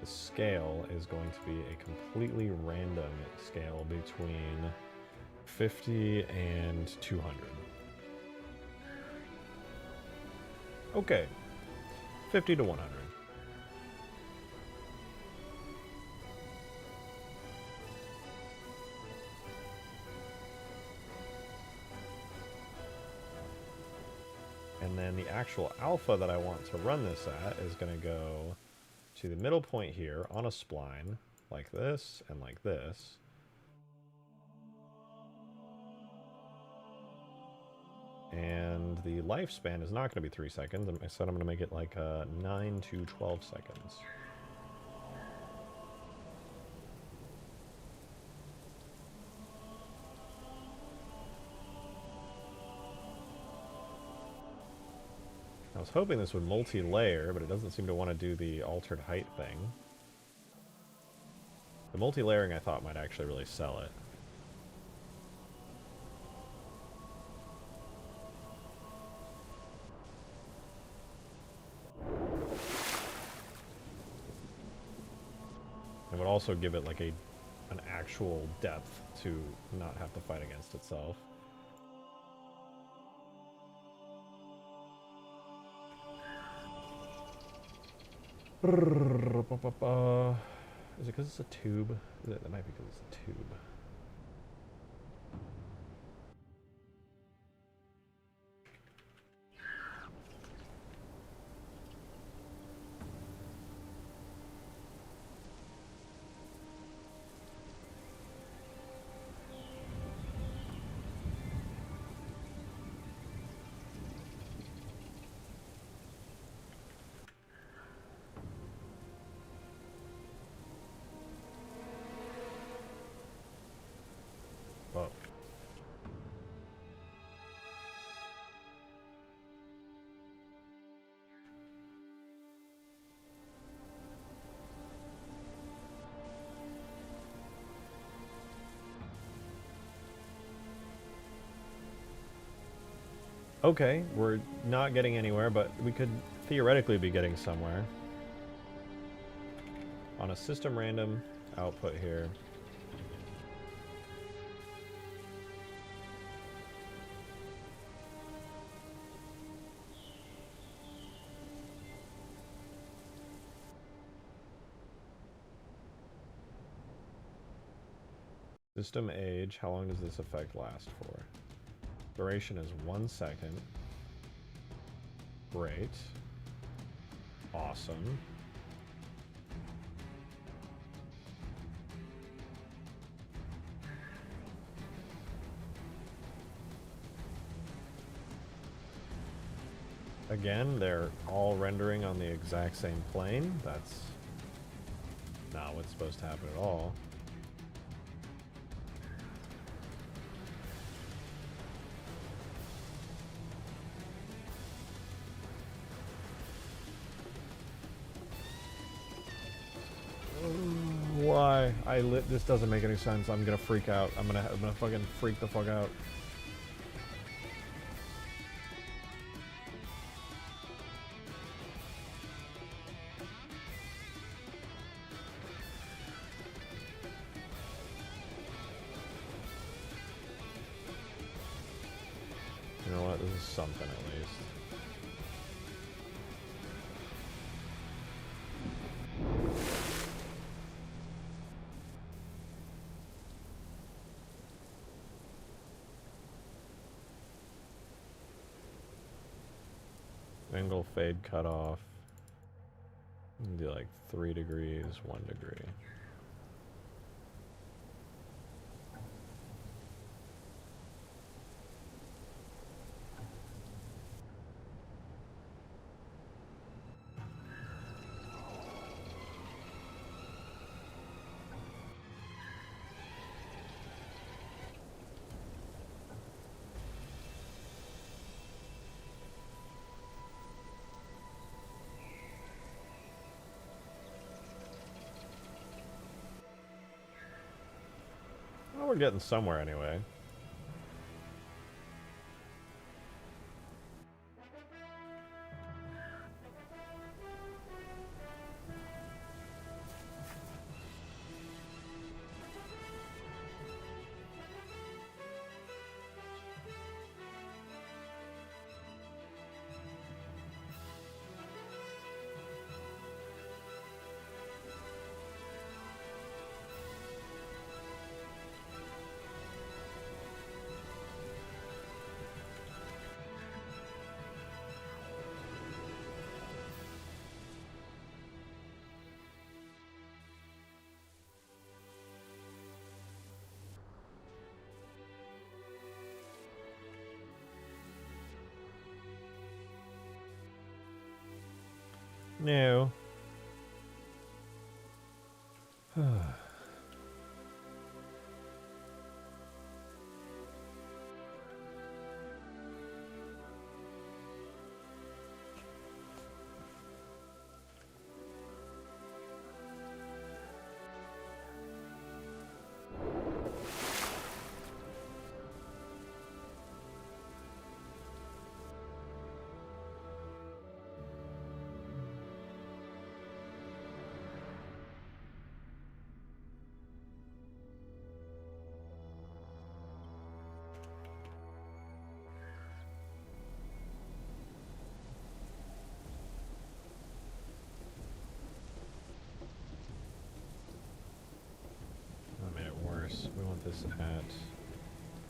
the scale is going to be a completely random scale between 50 and 200. Okay, 50 to 100. And then the actual alpha that I want to run this at is going to go to the middle point here on a spline, like this and like this. And the lifespan is not going to be 3 seconds. I said I'm going to make it like 9 to 12 seconds. I was hoping this would multi-layer, but it doesn't seem to want to do the altered height thing. The multi-layering I thought might actually really sell it. It would also give it like an actual depth to not have to fight against itself. Is it because it's a tube? That might be because it's a tube. Okay, we're not getting anywhere, but we could theoretically be getting somewhere. On a system random output here. System age, how long does this effect last for? Duration is 1 second. Great. Awesome. Again, they're all rendering on the exact same plane. That's not what's supposed to happen at all. Why? This doesn't make any sense. I'm gonna freak out. I'm gonna fucking freak the fuck out. You know what? This is something at least. Angle fade cutoff. Do like 3 degrees, 1 degree. Well, we're getting somewhere anyway. No. We want this at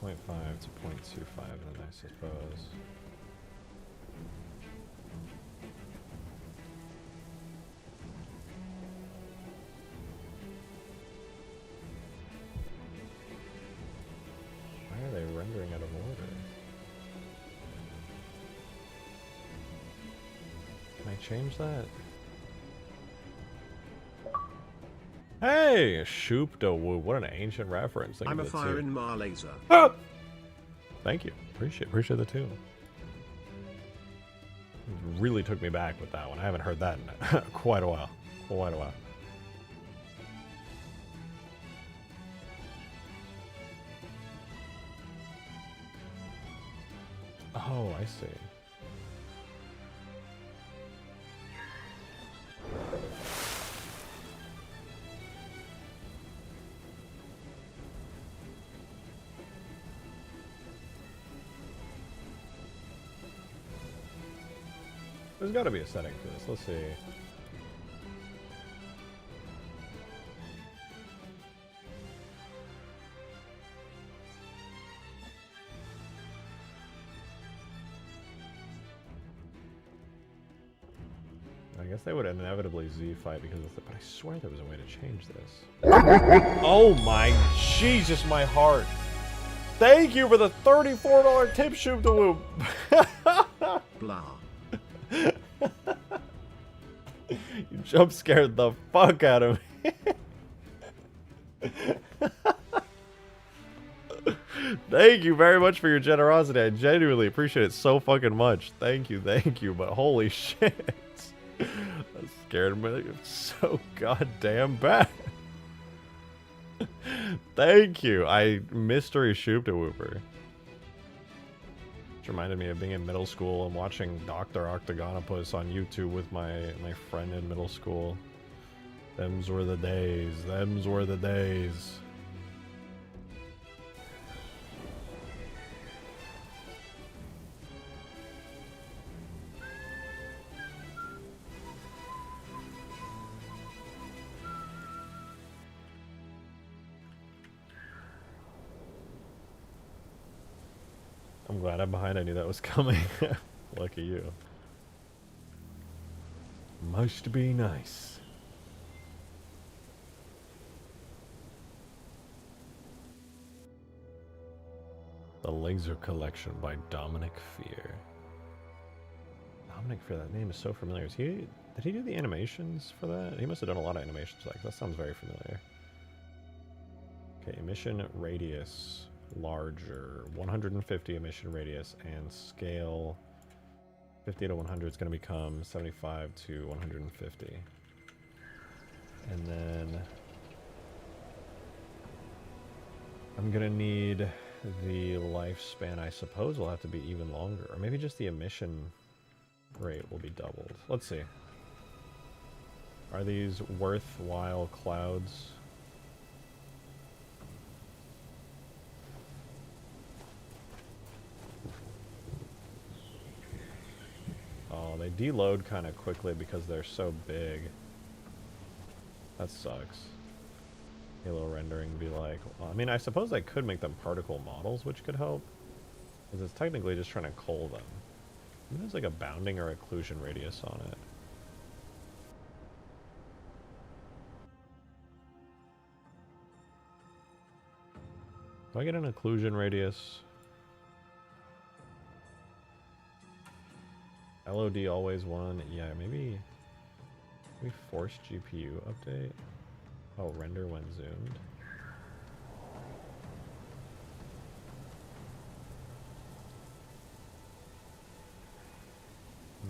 0.5 to 0.25 then, I suppose. Why are they rendering out of order? Can I change that? Hey, Shoop da Woo. What an ancient reference. Thank I'm you a for the fire two. in my laser. Ah! Thank you. Appreciate the tune. Really took me back with that one. I haven't heard that in quite a while. Quite a while. Oh, I see. There's got to be a setting for this. Let's see. I guess they would inevitably Z fight because of the, but I swear there was a way to change this. Oh my Jesus, my heart. Thank you for the $34 tip, Shoop the Whoop. Blah. You jump scared the fuck out of me. Thank you very much for your generosity. I genuinely appreciate it so fucking much. Thank you, but holy shit. That scared me so goddamn bad. Thank you. I mystery shooped a whooper. Which reminded me of being in middle school and watching Dr. Octagonopus on YouTube with my friend in middle school. Thems were the days. Thems were the days. I'm glad I'm behind. I knew that was coming. Lucky you. Must be nice. The Laser Collection by Dominic Fear. Dominic Fear, that name is so familiar. Did he do the animations for that? He must have done a lot of animations for that, 'cause that sounds very familiar. Okay, emission radius. Larger, 150 emission radius, and scale 50 to 100 is going to become 75 to 150. And then I'm going to need the lifespan, I suppose, will have to be even longer. Or maybe just the emission rate will be doubled. Let's see. Are these worthwhile clouds? Oh, they deload kind of quickly because they're so big. That sucks. Halo rendering be like, well, I mean, I suppose I could make them particle models, which could help. Because it's technically just trying to cull them. Maybe there's like a bounding or occlusion radius on it. Do I get an occlusion radius? LOD always one. Yeah, maybe force GPU update. Oh, render when zoomed.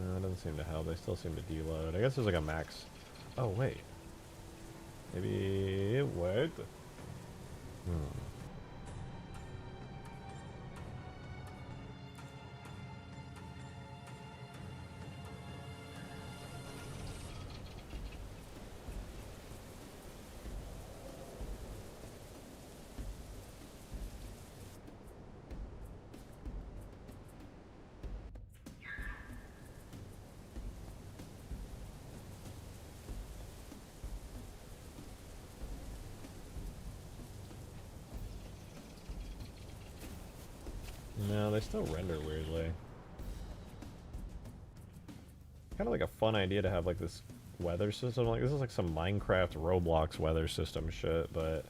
No, it doesn't seem to help. They still seem to deload. I guess there's like a max. Oh, wait. Maybe it worked. No, they still render weirdly. Kind of like a fun idea to have like this weather system. Like this is like some Minecraft Roblox weather system shit, but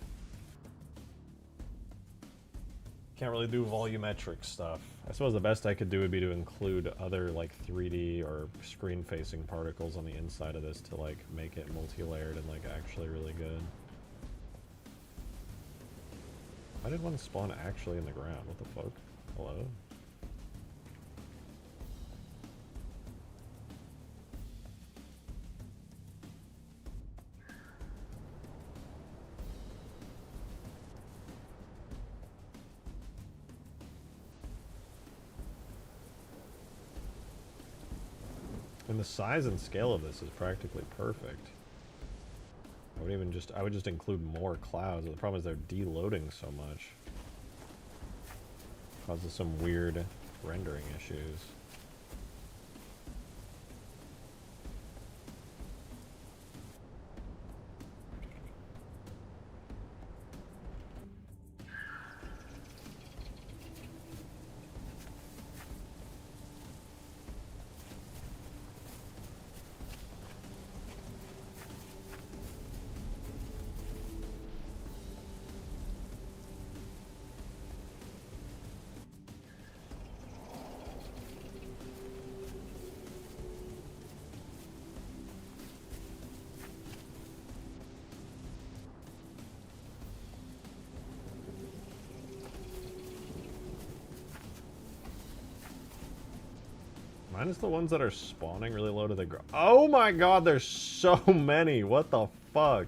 can't really do volumetric stuff. I suppose the best I could do would be to include other like 3D or screen-facing particles on the inside of this to like make it multi-layered and like actually really good. Why did one spawn actually in the ground? What the fuck? Hello? And the size and scale of this is practically perfect. I would just include more clouds. The problem is they're deloading so much. Causes some weird rendering issues. Minus the ones that are spawning really low to the ground. Oh my god, there's so many. What the fuck?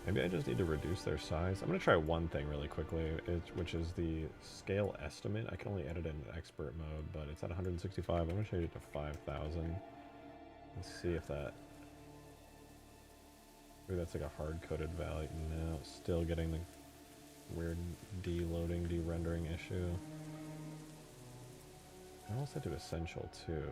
Maybe I just need to reduce their size. I'm going to try one thing really quickly, which is the scale estimate. I can only edit it in expert mode, but it's at 165. I'm going to change it to 5,000. Let's see if that... Maybe that's like a hard-coded value. No, still getting the weird deloading, de-rendering issue. I also do essential too.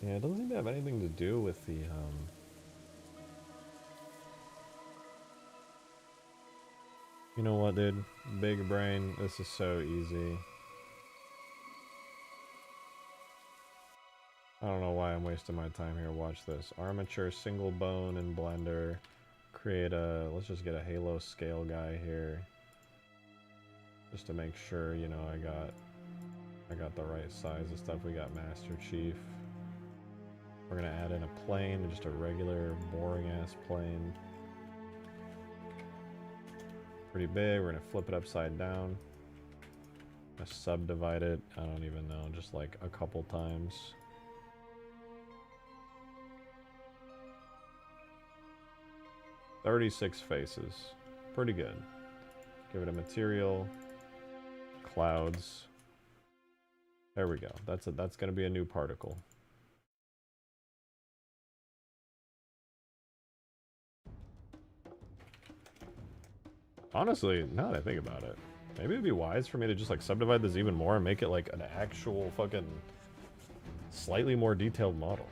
Yeah, it doesn't seem to have anything to do with the, You know what, dude? Big brain, this is so easy. I don't know why I'm wasting my time here. Watch this. Armature, single bone, and blender. Create a, let's just get a halo scale guy here. Just to make sure, you know, I got the right size of stuff. We got Master Chief. We're gonna add in a plane, just a regular boring ass plane. Pretty big. We're gonna flip it upside down. Gonna subdivide it. I don't even know, just like a couple times. "36 faces. Pretty good. Give it a material. Clouds. There we go. That's gonna be a new particle. Honestly, now that I think about it, maybe it'd be wise for me to just like subdivide this even more and make it like an actual fucking slightly more detailed model.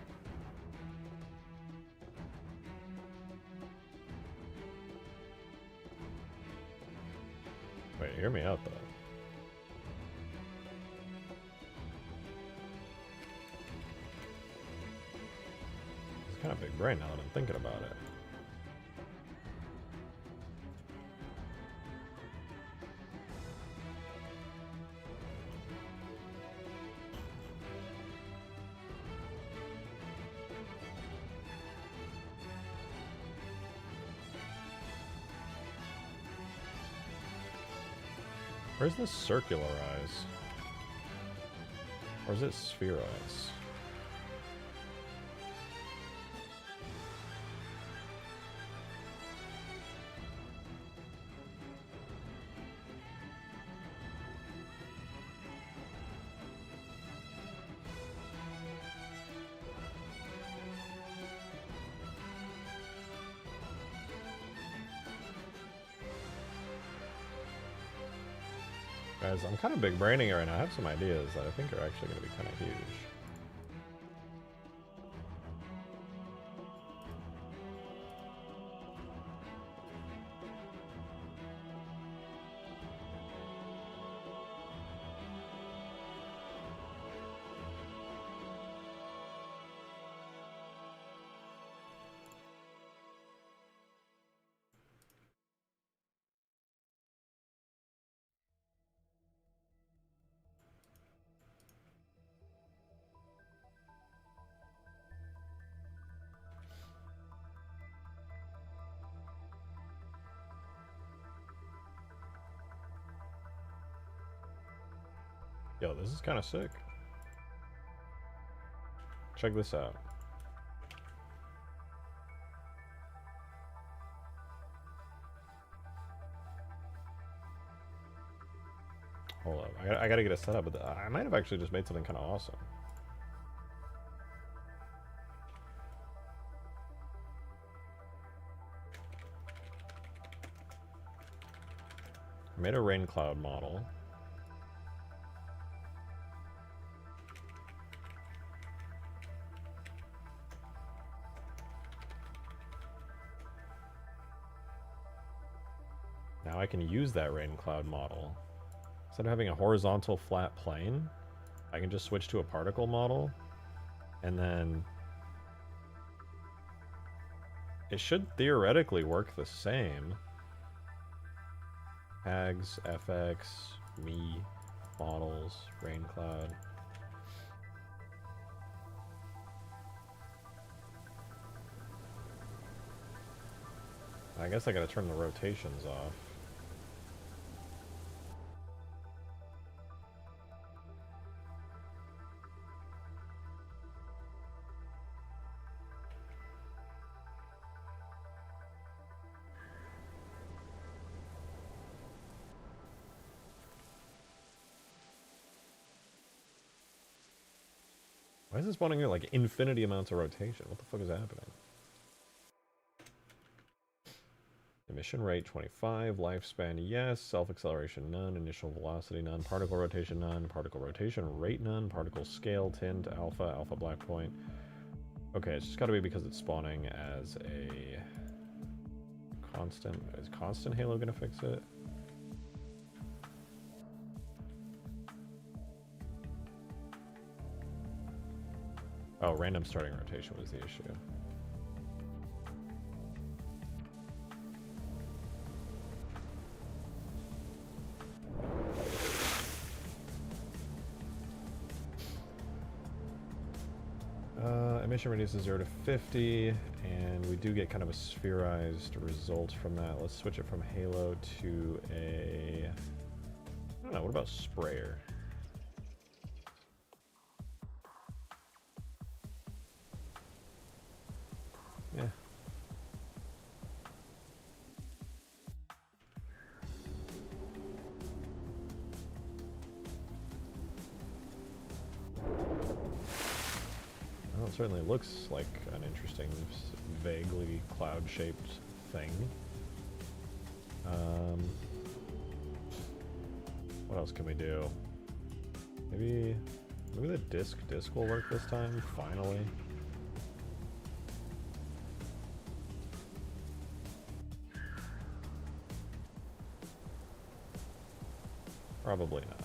Wait, hear me out though. It's kind of big brain now that I'm thinking about it. Where's this circularize? Or is it spherize? Guys, I'm kind of big braining it right now. I have some ideas that I think are actually going to be kind of huge. Yo, this is kind of sick. Check this out. Hold up. I gotta get it set up, but I might have actually just made something kind of awesome. I made a rain cloud model. Now I can use that rain cloud model. Instead of having a horizontal flat plane, I can just switch to a particle model, and then it should theoretically work the same. Tags, FX, me, models, rain cloud. I guess I gotta turn the rotations off. Why is this wanting like infinity amounts of rotation? What the fuck is happening? Emission rate 25, lifespan yes, self-acceleration none, initial velocity none, particle rotation none, particle rotation rate none, particle scale tint alpha, alpha black point. Okay, it's just gotta be because it's spawning as a constant. Is constant halo gonna fix it? Oh, random starting rotation was the issue. Emission reduces 0 to 50, and we do get kind of a spherized result from that. Let's switch it from halo to a... I don't know, what about sprayer? Yeah. Well, it certainly looks like an interesting, vaguely cloud-shaped thing. What else can we do? Maybe the disc will work this time, finally. Probably not.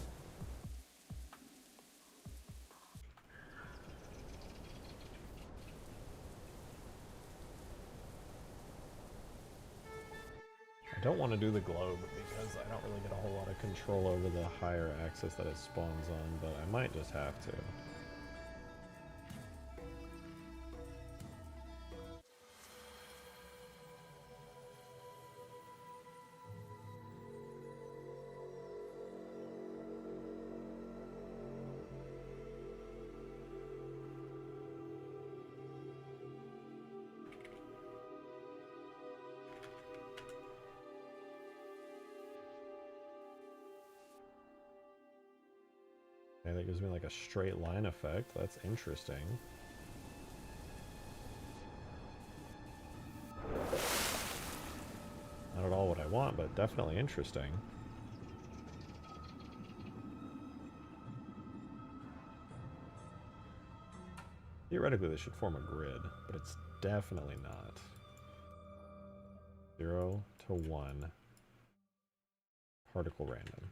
I don't want to do the globe because I don't really get a whole lot of control over the higher axis that it spawns on, but I might just have to. Okay, that gives me like a straight line effect. That's interesting. Not at all what I want, but definitely interesting. Theoretically, this should form a grid, but it's definitely not. 0 to 1. Particle random.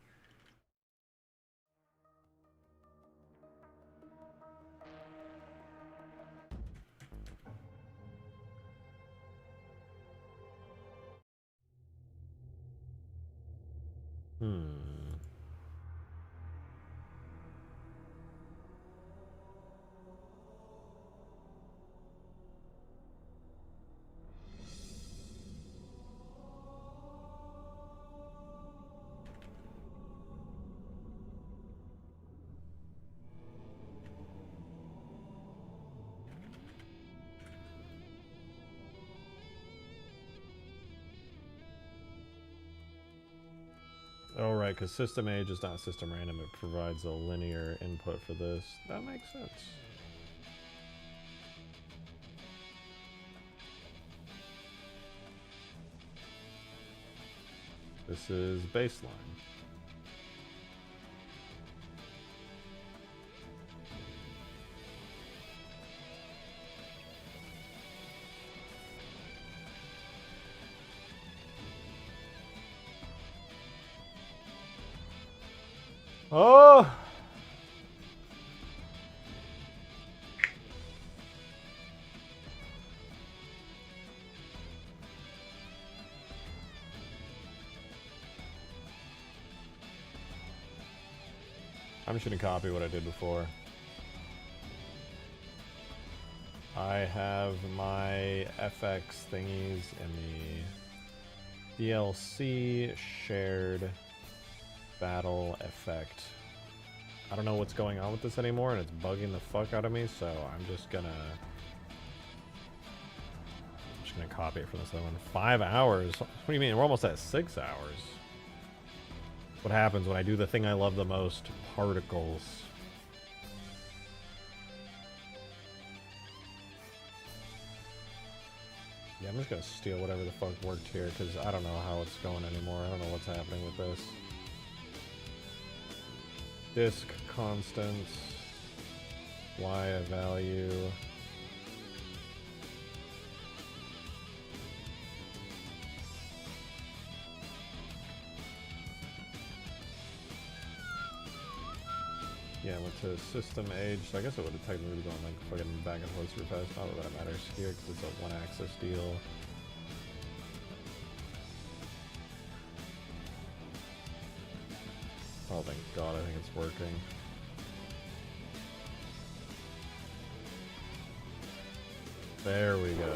Oh, right, because system age is not system random. It provides a linear input for this. That makes sense. This is baseline. Oh! I'm just gonna copy what I did before. I have my FX thingies in the DLC shared battle effect. I don't know what's going on with this anymore, and it's bugging the fuck out of me, so I'm just gonna copy it from this other one. 5 hours? What do you mean? We're almost at 6 hours. What happens when I do the thing I love the most? Particles. Yeah, I'm just gonna steal whatever the fuck worked here, because I don't know how it's going anymore. I don't know what's happening with this. Disk constants. Y a value. Yeah, I went to system age, so I guess it would have technically gone like fucking back and forth super fast. Not that it matters here, because it's a one-axis deal. Oh, thank God, I think it's working. There we go.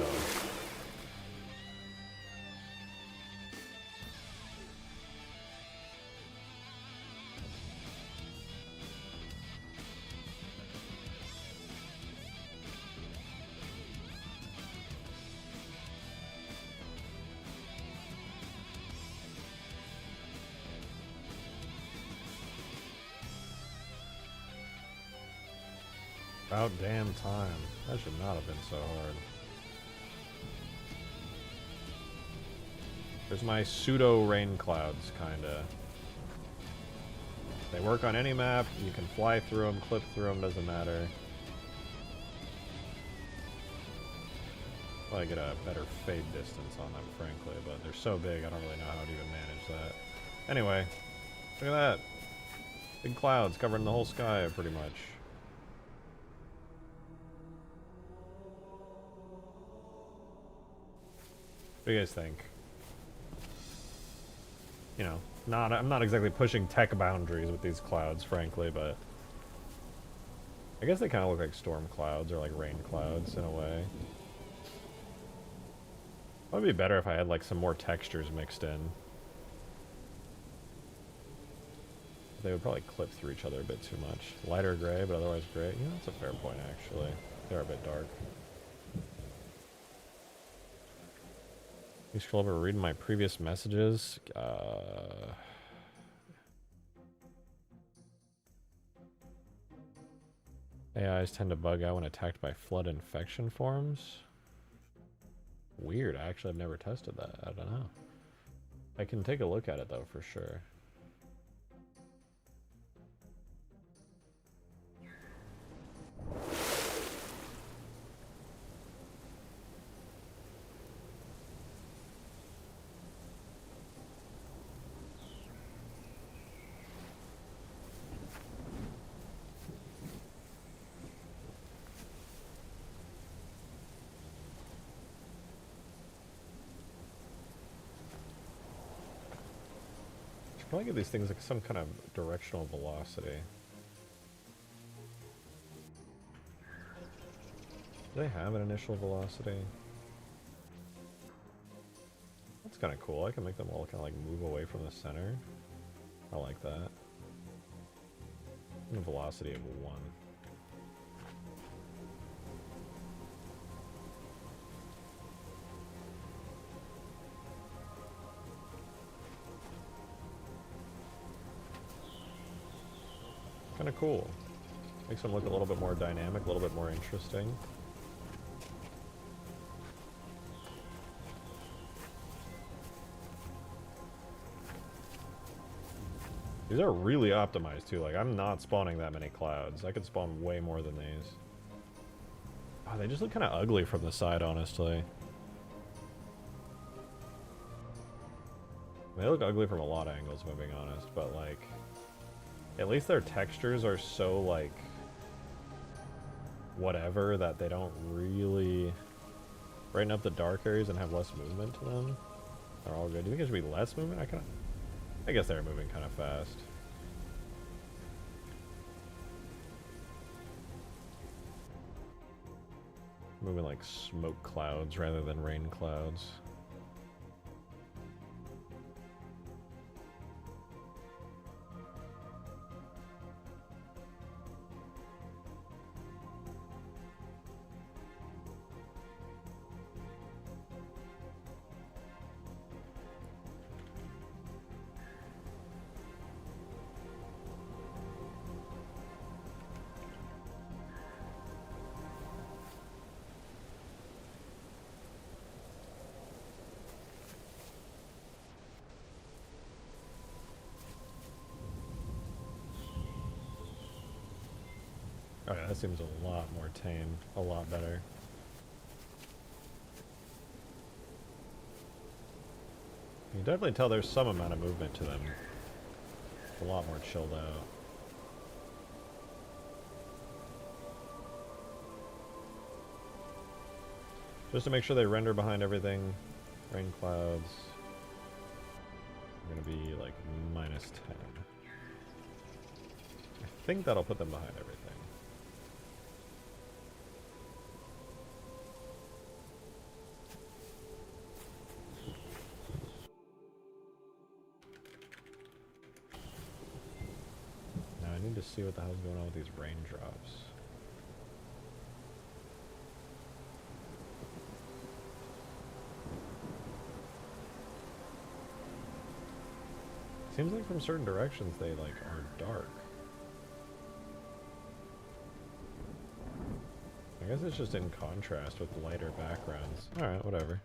About damn time. That should not have been so hard. There's my pseudo rain clouds, kinda. They work on any map. You can fly through them, clip through them, doesn't matter. Well, I get a better fade distance on them, frankly, but they're so big, I don't really know how to even manage that. Anyway, look at that. Big clouds covering the whole sky, pretty much. What do you guys think? You know, I'm not exactly pushing tech boundaries with these clouds, frankly, but I guess they kind of look like storm clouds or like rain clouds in a way. It would be better if I had like some more textures mixed in. They would probably clip through each other a bit too much. Lighter gray, but otherwise gray. You know, that's a fair point, actually. They're a bit dark. You scroll over reading my previous messages. AIs tend to bug out when attacked by flood infection forms. Weird. Actually, I've never tested that. I don't know. I can take a look at it, though, for sure. Probably give these things like some kind of directional velocity. Do they have an initial velocity? That's kind of cool. I can make them all kind of like move away from the center. I like that. And a velocity of 1. kind of cool. Makes them look a little bit more dynamic, a little bit more interesting. These are really optimized too. Like, I'm not spawning that many clouds. I could spawn way more than these. Oh, they just look kind of ugly from the side, honestly. They look ugly from a lot of angles, if I'm being honest, but like, at least their textures are so like, whatever, that they don't really brighten up the dark areas and have less movement to them. They're all good. Do you think there should be less movement? I guess they're moving kind of fast. Moving like smoke clouds rather than rain clouds. Oh yeah, that seems a lot more tame, a lot better. You can definitely tell there's some amount of movement to them. It's a lot more chilled out. Just to make sure they render behind everything, rain clouds are gonna be like -10. I think that'll put them behind everything. Now I need to see what the hell's going on with these raindrops. Seems like from certain directions they like are dark. I guess it's just in contrast with lighter backgrounds. Alright, whatever.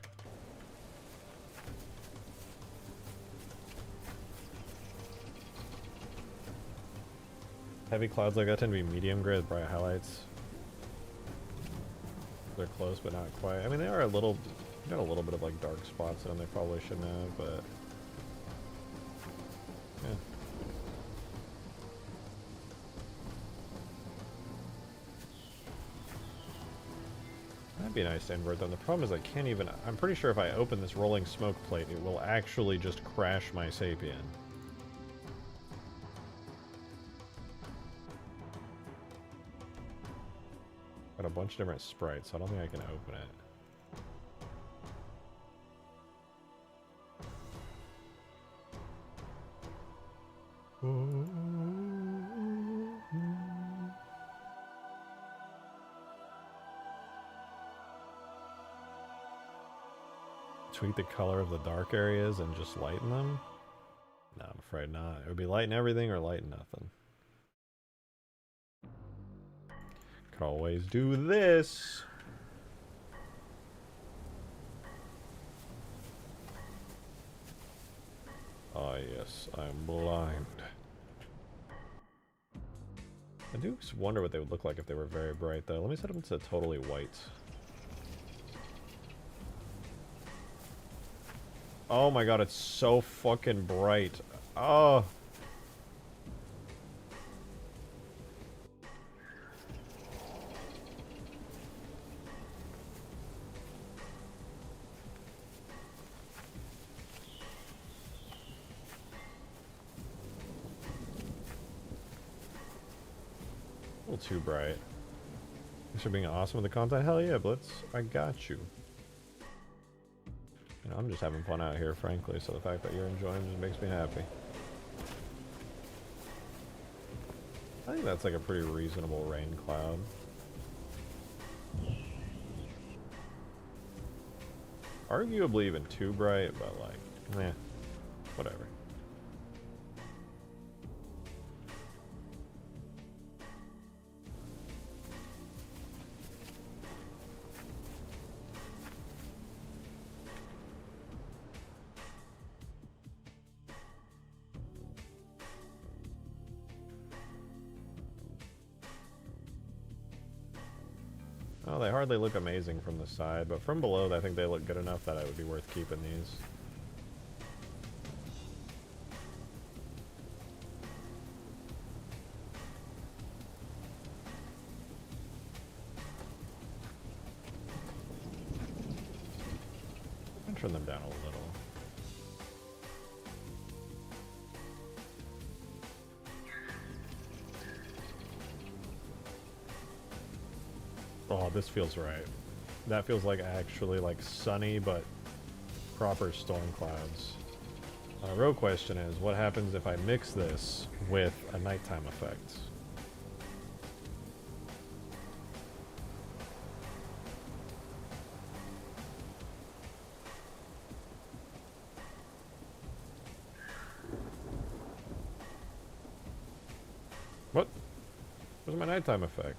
Heavy clouds like that tend to be medium gray with bright highlights. They're close but not quite. I mean, they are a little, got a little bit of like dark spots in them they probably shouldn't have, but yeah. That'd be nice to invert them. The problem is I can't even, I'm pretty sure if I open this rolling smoke plate, it will actually just crash my Sapien. Got a bunch of different sprites, so I don't think I can open it. Tweak the color of the dark areas and just lighten them? No, I'm afraid not. It would be lighten everything or lighten nothing. Could always do this. Ah, yes, I'm blind. I do wonder what they would look like if they were very bright, though. Let me set them to totally white. Oh my god, it's so fucking bright. Oh. A little too bright. Thanks for being awesome with the content. Hell yeah, Blitz. I got you. You know, I'm just having fun out here, frankly, so the fact that you're enjoying it makes me happy. I think that's like a pretty reasonable rain cloud. Arguably even too bright, but like, meh, whatever. Well, they hardly look amazing from the side, but from below, I think they look good enough that it would be worth keeping these. I'll turn them down a little. Oh, this feels right. That feels like actually like sunny, but proper storm clouds. Real question is, what happens if I mix this with a nighttime effect? What? Where's my nighttime effect?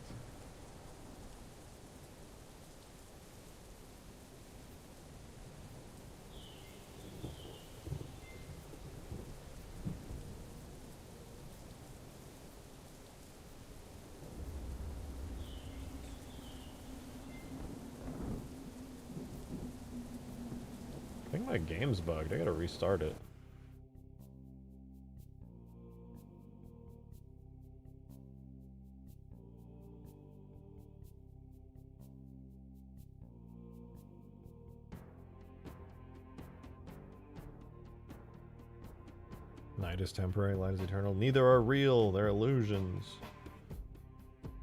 I think my game's bugged. I gotta restart it. Night is temporary, light is eternal. Neither are real, they're illusions.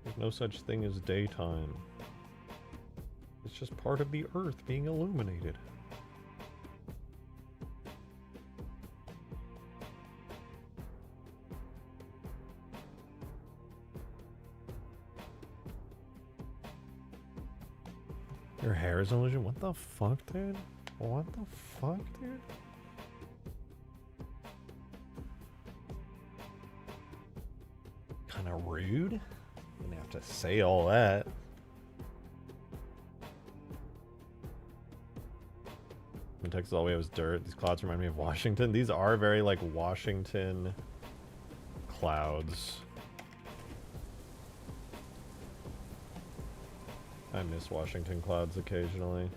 There's no such thing as daytime. It's just part of the earth being illuminated. Your hair is an illusion? What the fuck, dude? What the fuck, dude? Kinda rude. Didn't have to say all that. In Texas, all we have is dirt. These clouds remind me of Washington. These are very, like, Washington clouds. I miss Washington clouds occasionally.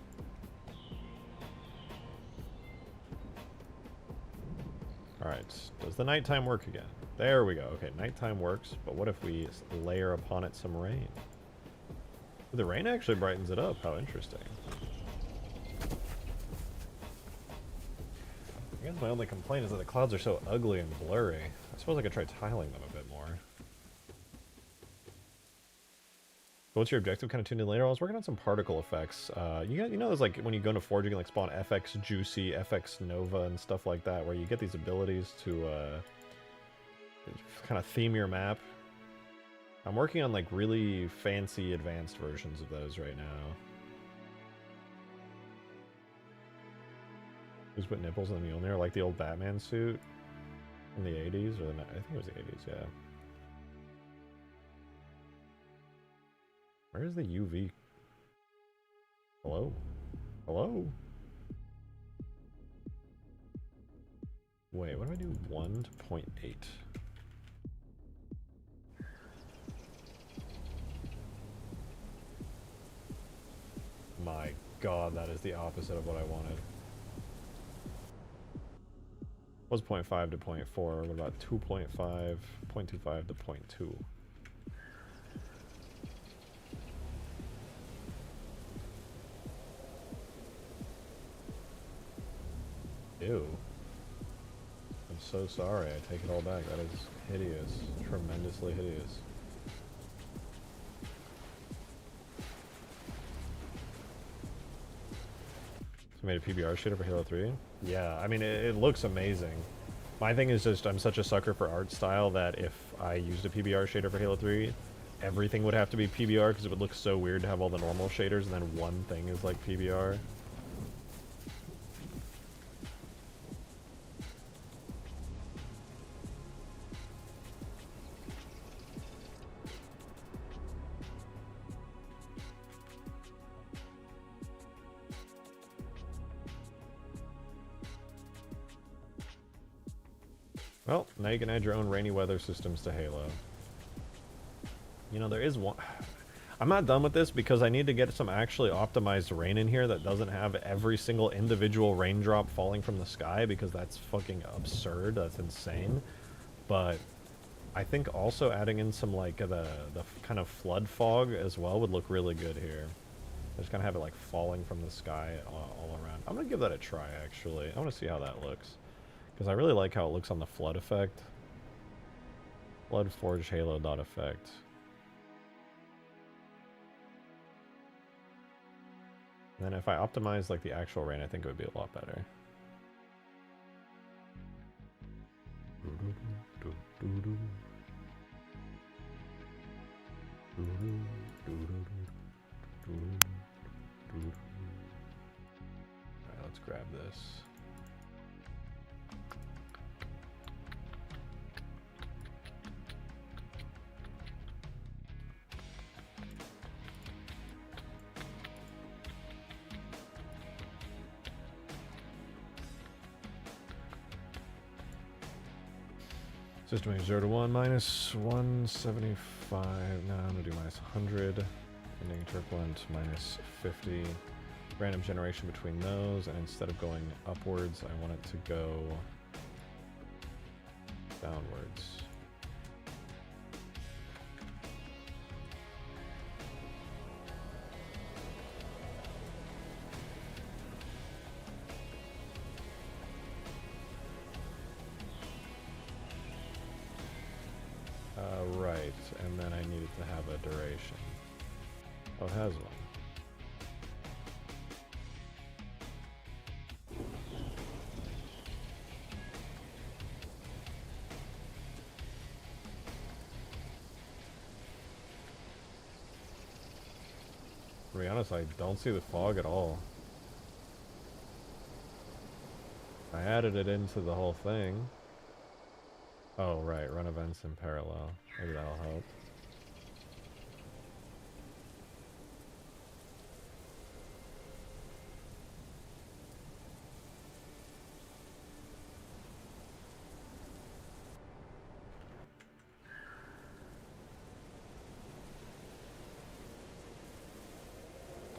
Alright, does the nighttime work again? There we go. Okay, nighttime works, but what if we layer upon it some rain? The rain actually brightens it up. How interesting. I guess my only complaint is that the clouds are so ugly and blurry. I suppose I could try tiling them a bit more. What's your objective? Kind of tuned in later. I was working on some particle effects. You know, there's like when you go into Forge, you can like spawn FX Juicy, FX Nova, and stuff like that, where you get these abilities to kind of theme your map. I'm working on like really fancy, advanced versions of those right now. Who's put nipples on the Mjolnir? Like the old Batman suit in the 80s, or I think it was the 80s, yeah. Where's the UV? Hello? Hello? Wait, what do I do? 1 to 0.8. My god, that is the opposite of what I wanted. Was 0.5 to 0.4. What about 2.5, 0.25 to 0.2? Ew. I'm so sorry. I take it all back. That is hideous. Tremendously hideous. So made a PBR shader for Halo 3? Yeah, I mean, it looks amazing. My thing is just, I'm such a sucker for art style that if I used a PBR shader for Halo 3, everything would have to be PBR because it would look so weird to have all the normal shaders and then one thing is like PBR. Well, now you can add your own rainy weather systems to Halo. You know, there is one... I'm not done with this because I need to get some actually optimized rain in here that doesn't have every single individual raindrop falling from the sky, because that's fucking absurd. That's insane. But I think also adding in some like the kind of flood fog as well would look really good here. Just kind of have it like falling from the sky all around. I'm gonna give that a try actually. I want to see how that looks, because I really like how it looks on the flood effect. Flood forge halo dot effect. And then if I optimize like the actual rain, I think it would be a lot better. Alright, let's grab this. System range 0 to 1, minus 175. No, I'm gonna do minus 100. Ending turbulent, minus 50. Random generation between those, and instead of going upwards, I want it to go downwards. Right, and then I need it to have a duration. Oh, it has one. To be honest, I don't see the fog at all. I added it into the whole thing. Oh, right, run events in parallel. Maybe that'll help.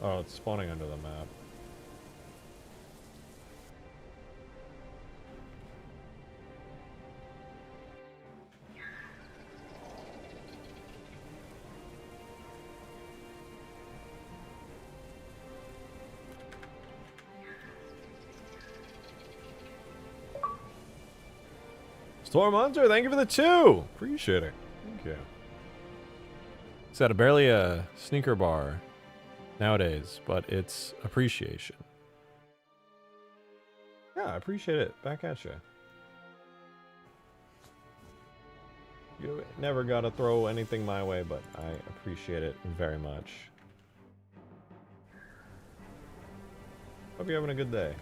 Oh, it's spawning under the map. Storm Hunter, thank you for the 2! Appreciate it. Thank you. It's at barely a sneaker bar nowadays, but it's appreciation. Yeah, I appreciate it. Back at you. You never gotta throw anything my way, but I appreciate it very much. Hope you're having a good day.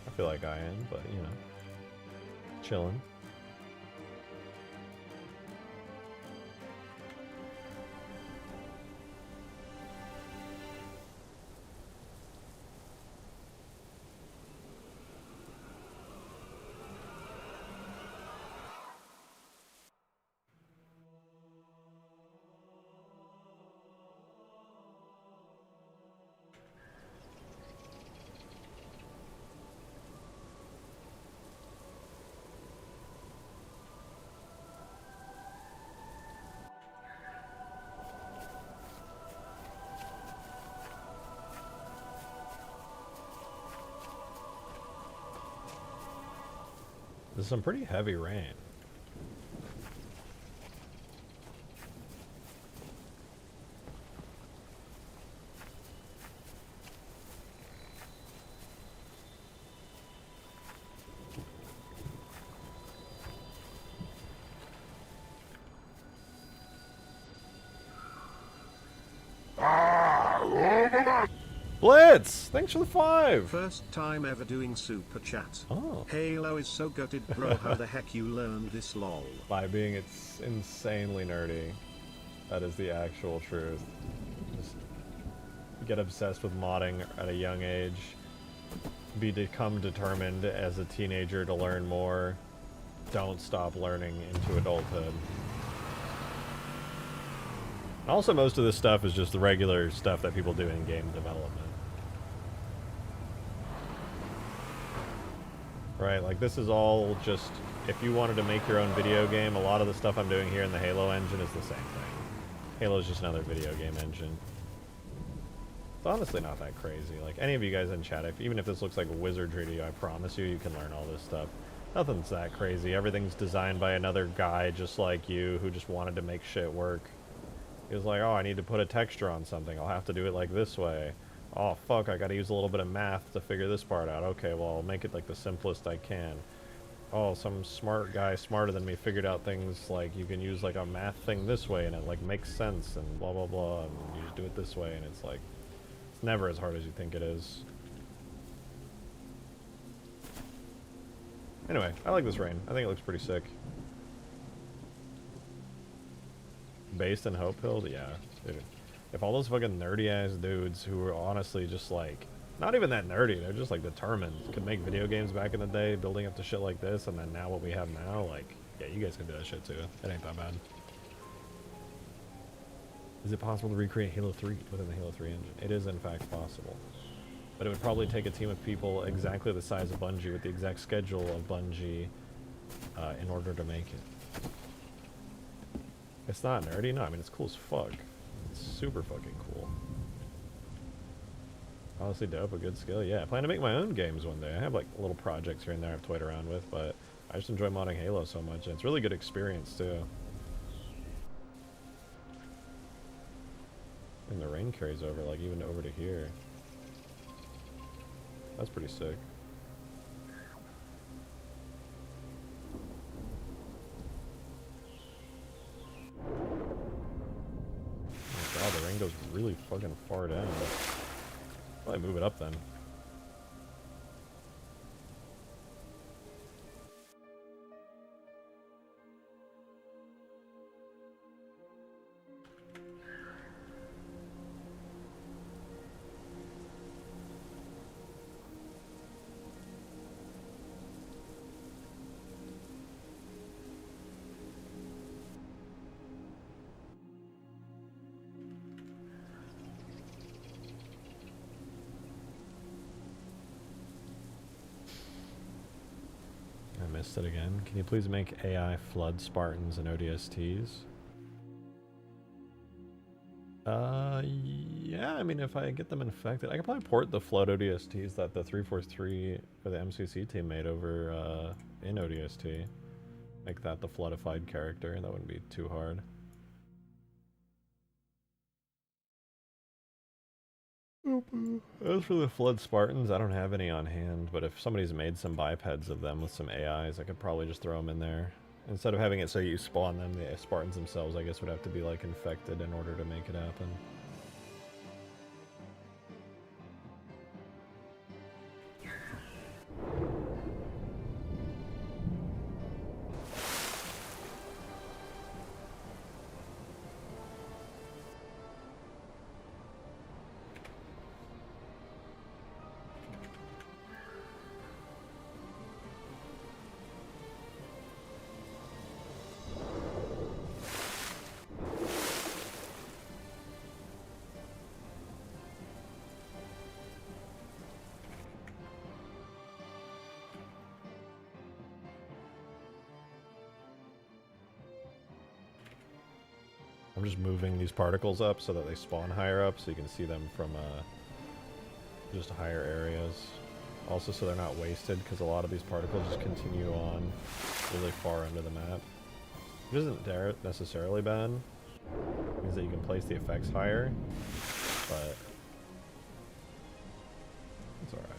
I feel like I am, but you know, chilling. This is some pretty heavy rain. Blitz! Thanks for the 5! First time ever doing super chat. Oh. Halo is so gutted, bro. How the heck you learned this, lol? By being it's insanely nerdy. That is the actual truth. Just get obsessed with modding at a young age. become determined as a teenager to learn more. Don't stop learning into adulthood. Also, most of this stuff is just the regular stuff that people do in game development. Right, like this is all just, if you wanted to make your own video game, a lot of the stuff I'm doing here in the Halo engine is the same thing. Halo is just another video game engine. It's honestly not that crazy. Like, any of you guys in chat, even if this looks like wizardry to you, I promise you, you can learn all this stuff. Nothing's that crazy. Everything's designed by another guy just like you who just wanted to make shit work. He was like, oh, I need to put a texture on something. I'll have to do it like this way. Oh, fuck, I gotta use a little bit of math to figure this part out. Okay, well, I'll make it like the simplest I can. Oh, some smart guy smarter than me figured out things like you can use like a math thing this way and it like makes sense and blah blah blah, and you just do it this way, and it's like, it's never as hard as you think it is. Anyway, I like this rain. I think it looks pretty sick. Based in Hope Hills? Yeah, dude. If all those fucking nerdy-ass dudes who were honestly just like, not even that nerdy, they're just like determined, could make video games back in the day, building up to shit like this, and then now what we have now, like, yeah, you guys can do that shit too. It ain't that bad. Is it possible to recreate Halo 3 within the Halo 3 engine? It is in fact possible. But it would probably take a team of people exactly the size of Bungie with the exact schedule of Bungie in order to make it. It's not nerdy? No, I mean, it's cool as fuck. It's super fucking cool. Honestly dope, a good skill. Yeah, I plan to make my own games one day. I have like little projects here and there I've toyed around with, but I just enjoy modding Halo so much, and it's really good experience too. And the rain carries over, like even over to here. That's pretty sick. Oh god, the rain goes really fucking far down. Probably move it up then. Missed it again. Can you please make AI flood Spartans and ODSTs? Yeah, I mean, if I get them infected, I could probably port the flood ODSTs that the 343 or the MCC team made over in ODST. Make that the floodified character, that wouldn't be too hard. As for the Flood Spartans, I don't have any on hand, but if somebody's made some bipeds of them with some AIs, I could probably just throw them in there. Instead of having it so you spawn them, the Spartans themselves, I guess, would have to be like infected in order to make it happen. I'm just moving these particles up so that they spawn higher up, so you can see them from just higher areas. Also, so they're not wasted, because a lot of these particles just continue on really far into the map. Which isn't necessarily bad. It means that you can place the effects higher, but it's alright.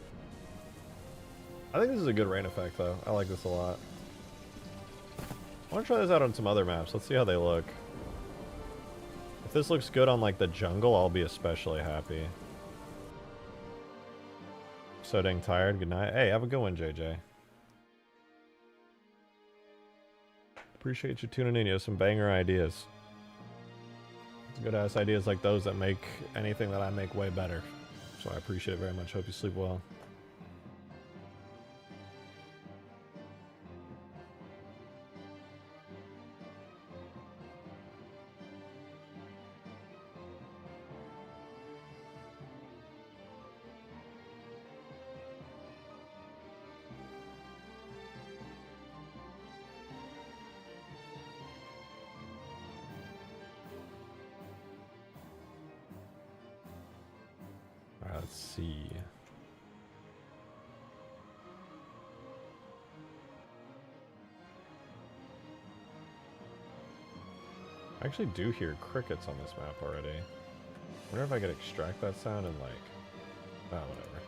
I think this is a good rain effect, though. I like this a lot. I want to try this out on some other maps. Let's see how they look. If this looks good on like the jungle, I'll be especially happy. So dang tired. Good night. Hey, have a good one, JJ. Appreciate you tuning in. You have some banger ideas. It's good ass ideas like those that make anything that I make way better. So I appreciate it very much. Hope you sleep well. Let's see. I actually do hear crickets on this map already. I wonder if I could extract that sound and like... Oh, whatever.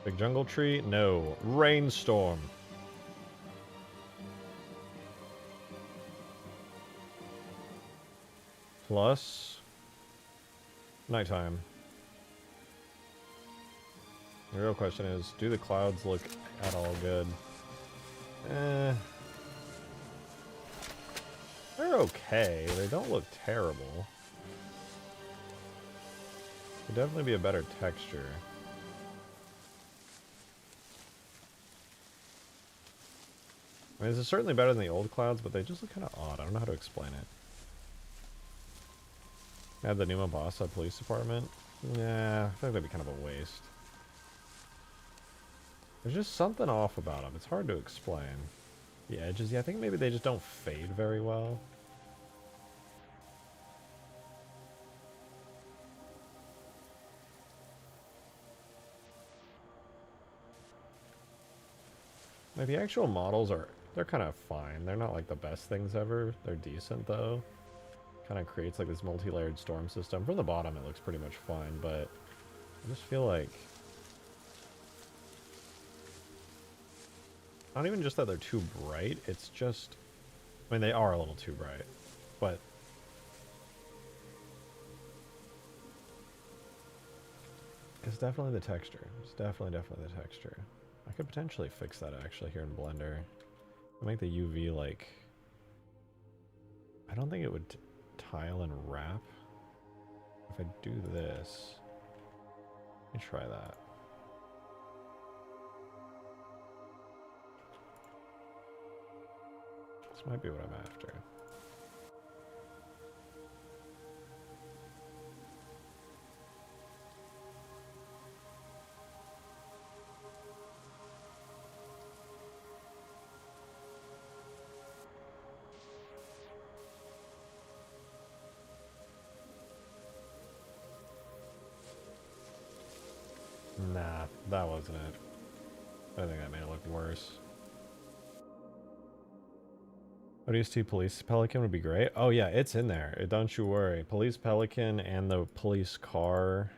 Big jungle tree? No. Rainstorm. Plus... nighttime. The real question is, do the clouds look at all good? They're okay. They don't look terrible. Could definitely be a better texture. I mean, this is certainly better than the old clouds, but they just look kind of odd. I don't know how to explain it. Add the new Mombasa Police Department? Nah, I feel like that'd be kind of a waste. There's just something off about them. It's hard to explain. The edges, yeah, I think maybe they just don't fade very well. Like, the actual models they're kind of fine. They're not like the best things ever. They're decent though. Kind of creates like this multi-layered storm system. From the bottom it looks pretty much fine, but I just feel like... not even just that they're too bright, it's just... I mean, they are a little too bright, but... it's definitely the texture. It's definitely the texture. I could potentially fix that actually here in Blender. Make the UV like... I don't think it would tile and wrap. If I do this... let me try that. This might be what I'm after. Nah, that wasn't it. I think that made it look worse. ODST Police Pelican would be great. Oh yeah, it's in there. Don't you worry. Police Pelican and the police car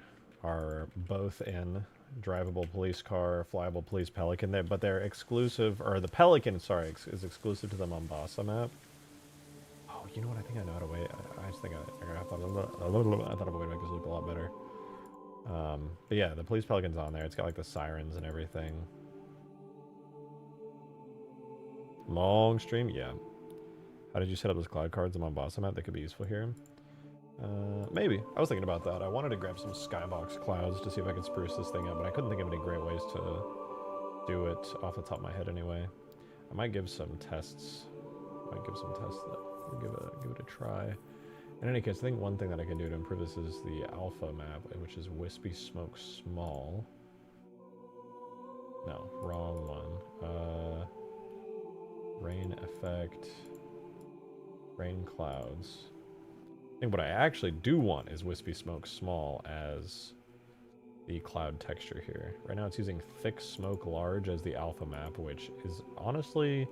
are both in. Drivable police car, flyable police Pelican. But they're exclusive, or the Pelican, sorry, is exclusive to the Mombasa map. Oh, you know what? I think I know how to wait. I just think I thought of a way to make this look a lot better. But yeah, the police Pelican's on there. It's got like the sirens and everything. Long stream? Yeah. How did you set up those cloud cards in Mombasa map that could be useful here? Maybe. I was thinking about that. I wanted to grab some skybox clouds to see if I could spruce this thing up, but I couldn't think of any great ways to do it off the top of my head anyway. I might give some tests. Give it a try. In any case, I think one thing that I can do to improve this is the alpha map, which is Wispy Smoke Small. No, wrong one. Rain effect. Rain clouds. I think what I actually do want is Wispy Smoke Small as the cloud texture here. Right now it's using Thick Smoke Large as the alpha map, which is honestly...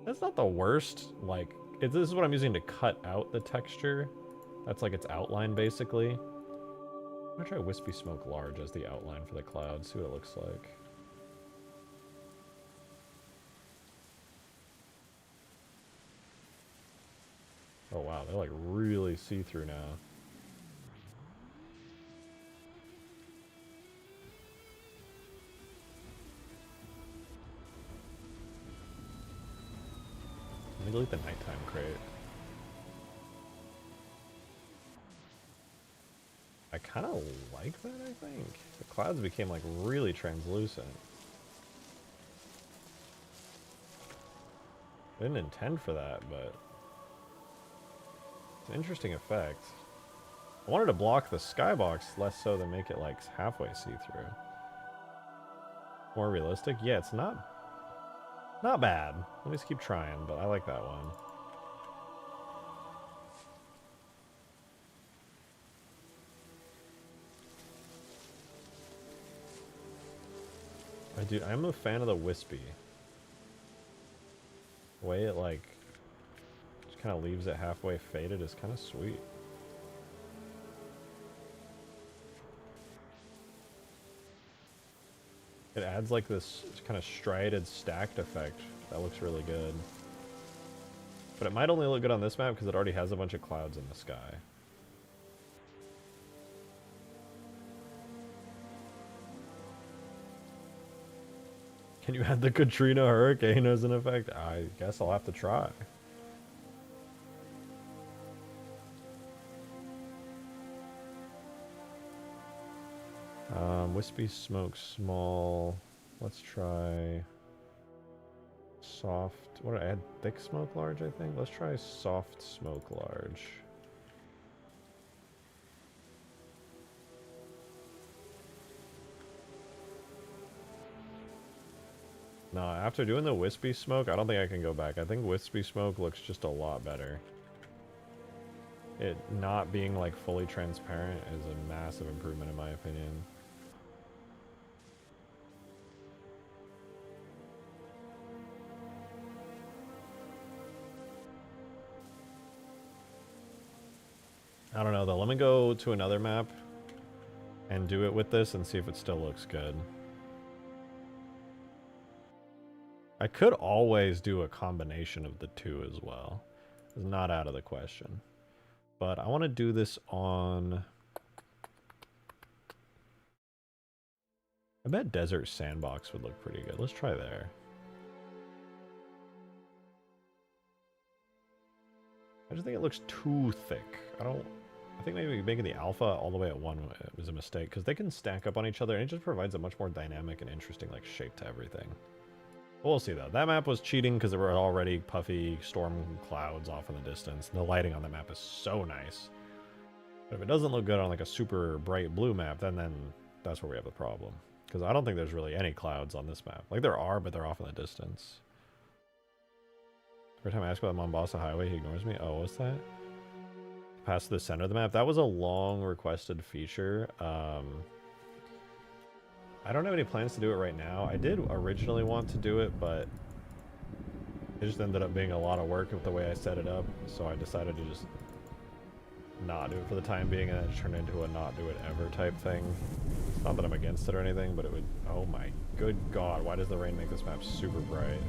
that's not the worst. Like, this is what I'm using to cut out the texture. That's like its outline, basically. I'm gonna try Wispy Smoke Large as the outline for the cloud, see what it looks like. Oh wow, they're like really see-through now. Let me delete the nighttime crate. I kind of like that, I think. The clouds became like really translucent. I didn't intend for that, but it's an interesting effect. I wanted to block the skybox less so than make it like halfway see-through. More realistic? Yeah, it's not bad. Let me just keep trying, but I like that one. I'm a fan of the wispy. The way it like just kind of leaves it halfway faded is kind of sweet. It adds like this kind of striated stacked effect that looks really good. But it might only look good on this map because it already has a bunch of clouds in the sky. Can you add the Katrina hurricane as an effect? I guess I'll have to try. Wispy smoke small. Let's try soft. What did I add? Thick smoke large, I think. Let's try soft smoke large. No, after doing the wispy smoke, I don't think I can go back. I think wispy smoke looks just a lot better. It not being like fully transparent is a massive improvement in my opinion. I don't know though. Let me go to another map and do it with this and see if it still looks good. I could always do a combination of the two as well. It's not out of the question. But I want to do this on... I bet Desert Sandbox would look pretty good. Let's try there. I just think it looks too thick. I think maybe making the alpha all the way at 1 was a mistake, because they can stack up on each other, and it just provides a much more dynamic and interesting like shape to everything. We'll see though. That map was cheating because there were already puffy storm clouds off in the distance. And the lighting on that map is so nice. But if it doesn't look good on like a super bright blue map, then that's where we have the problem. Because I don't think there's really any clouds on this map. Like there are, but they're off in the distance. Every time I ask about Mombasa Highway, he ignores me. Oh, what's that? Past the center of the map. That was a long requested feature. I don't have any plans to do it right now. I did originally want to do it, but it just ended up being a lot of work with the way I set it up. So I decided to just not do it for the time being, and then it turned into a not do it ever type thing. It's not that I'm against it or anything, but it would... Oh my good god, why does the rain make this map super bright?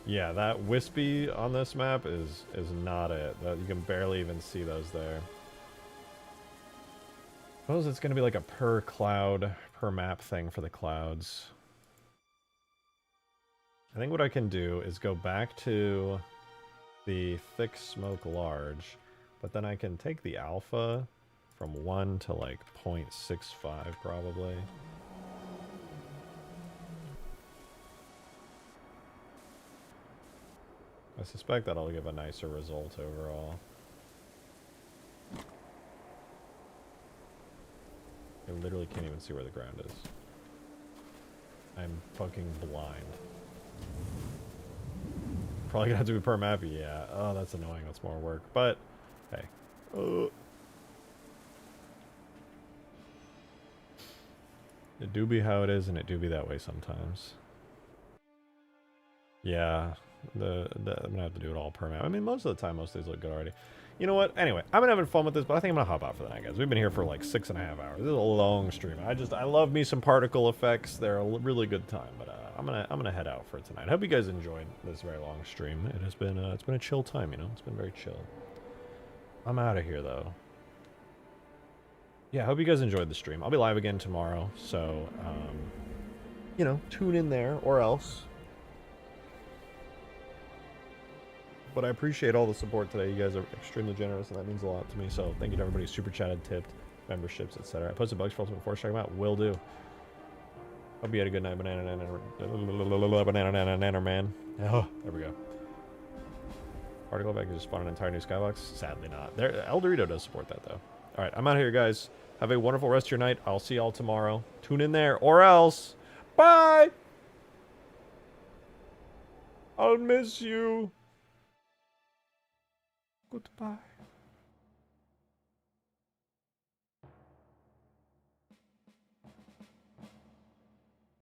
Yeah, that wispy on this map is not it. You can barely even see those there. I suppose it's going to be like a per cloud, per map thing for the clouds. I think what I can do is go back to the thick smoke large, but then I can take the alpha from 1 to like 0.65 probably. I suspect that'll give a nicer result overall. I literally can't even see where the ground is. I'm fucking blind. Probably gonna have to be per map, yeah. Oh, that's annoying, that's more work. But, hey. It do be how it is, and it do be that way sometimes. Yeah. I'm gonna have to do it all per map. I mean, most of the time, most of these look good already. You know what? Anyway, I've been having fun with this, but I think I'm gonna hop out for the night, guys. We've been here for like 6.5 hours. This is a long stream. I love me some particle effects. They're a really good time. But I'm gonna head out for tonight. I hope you guys enjoyed this very long stream. It has been it's been a chill time. You know, it's been very chill. I'm out of here though. Yeah, I hope you guys enjoyed the stream. I'll be live again tomorrow, so you know, tune in there or else. But I appreciate all the support today. You guys are extremely generous, and that means a lot to me. So thank you to everybody who super chatted, tipped, memberships, etc. I posted bugs for Ultimate Force. Check them out. Will do. Hope you had a good night, banana man. Oh, there we go. Particle effect just spawned an entire new skybox. Sadly not. There, El Dorito does support that though. All right, I'm out of here, guys. Have a wonderful rest of your night. I'll see y'all tomorrow. Tune in there, or else. Bye. I'll miss you. Goodbye.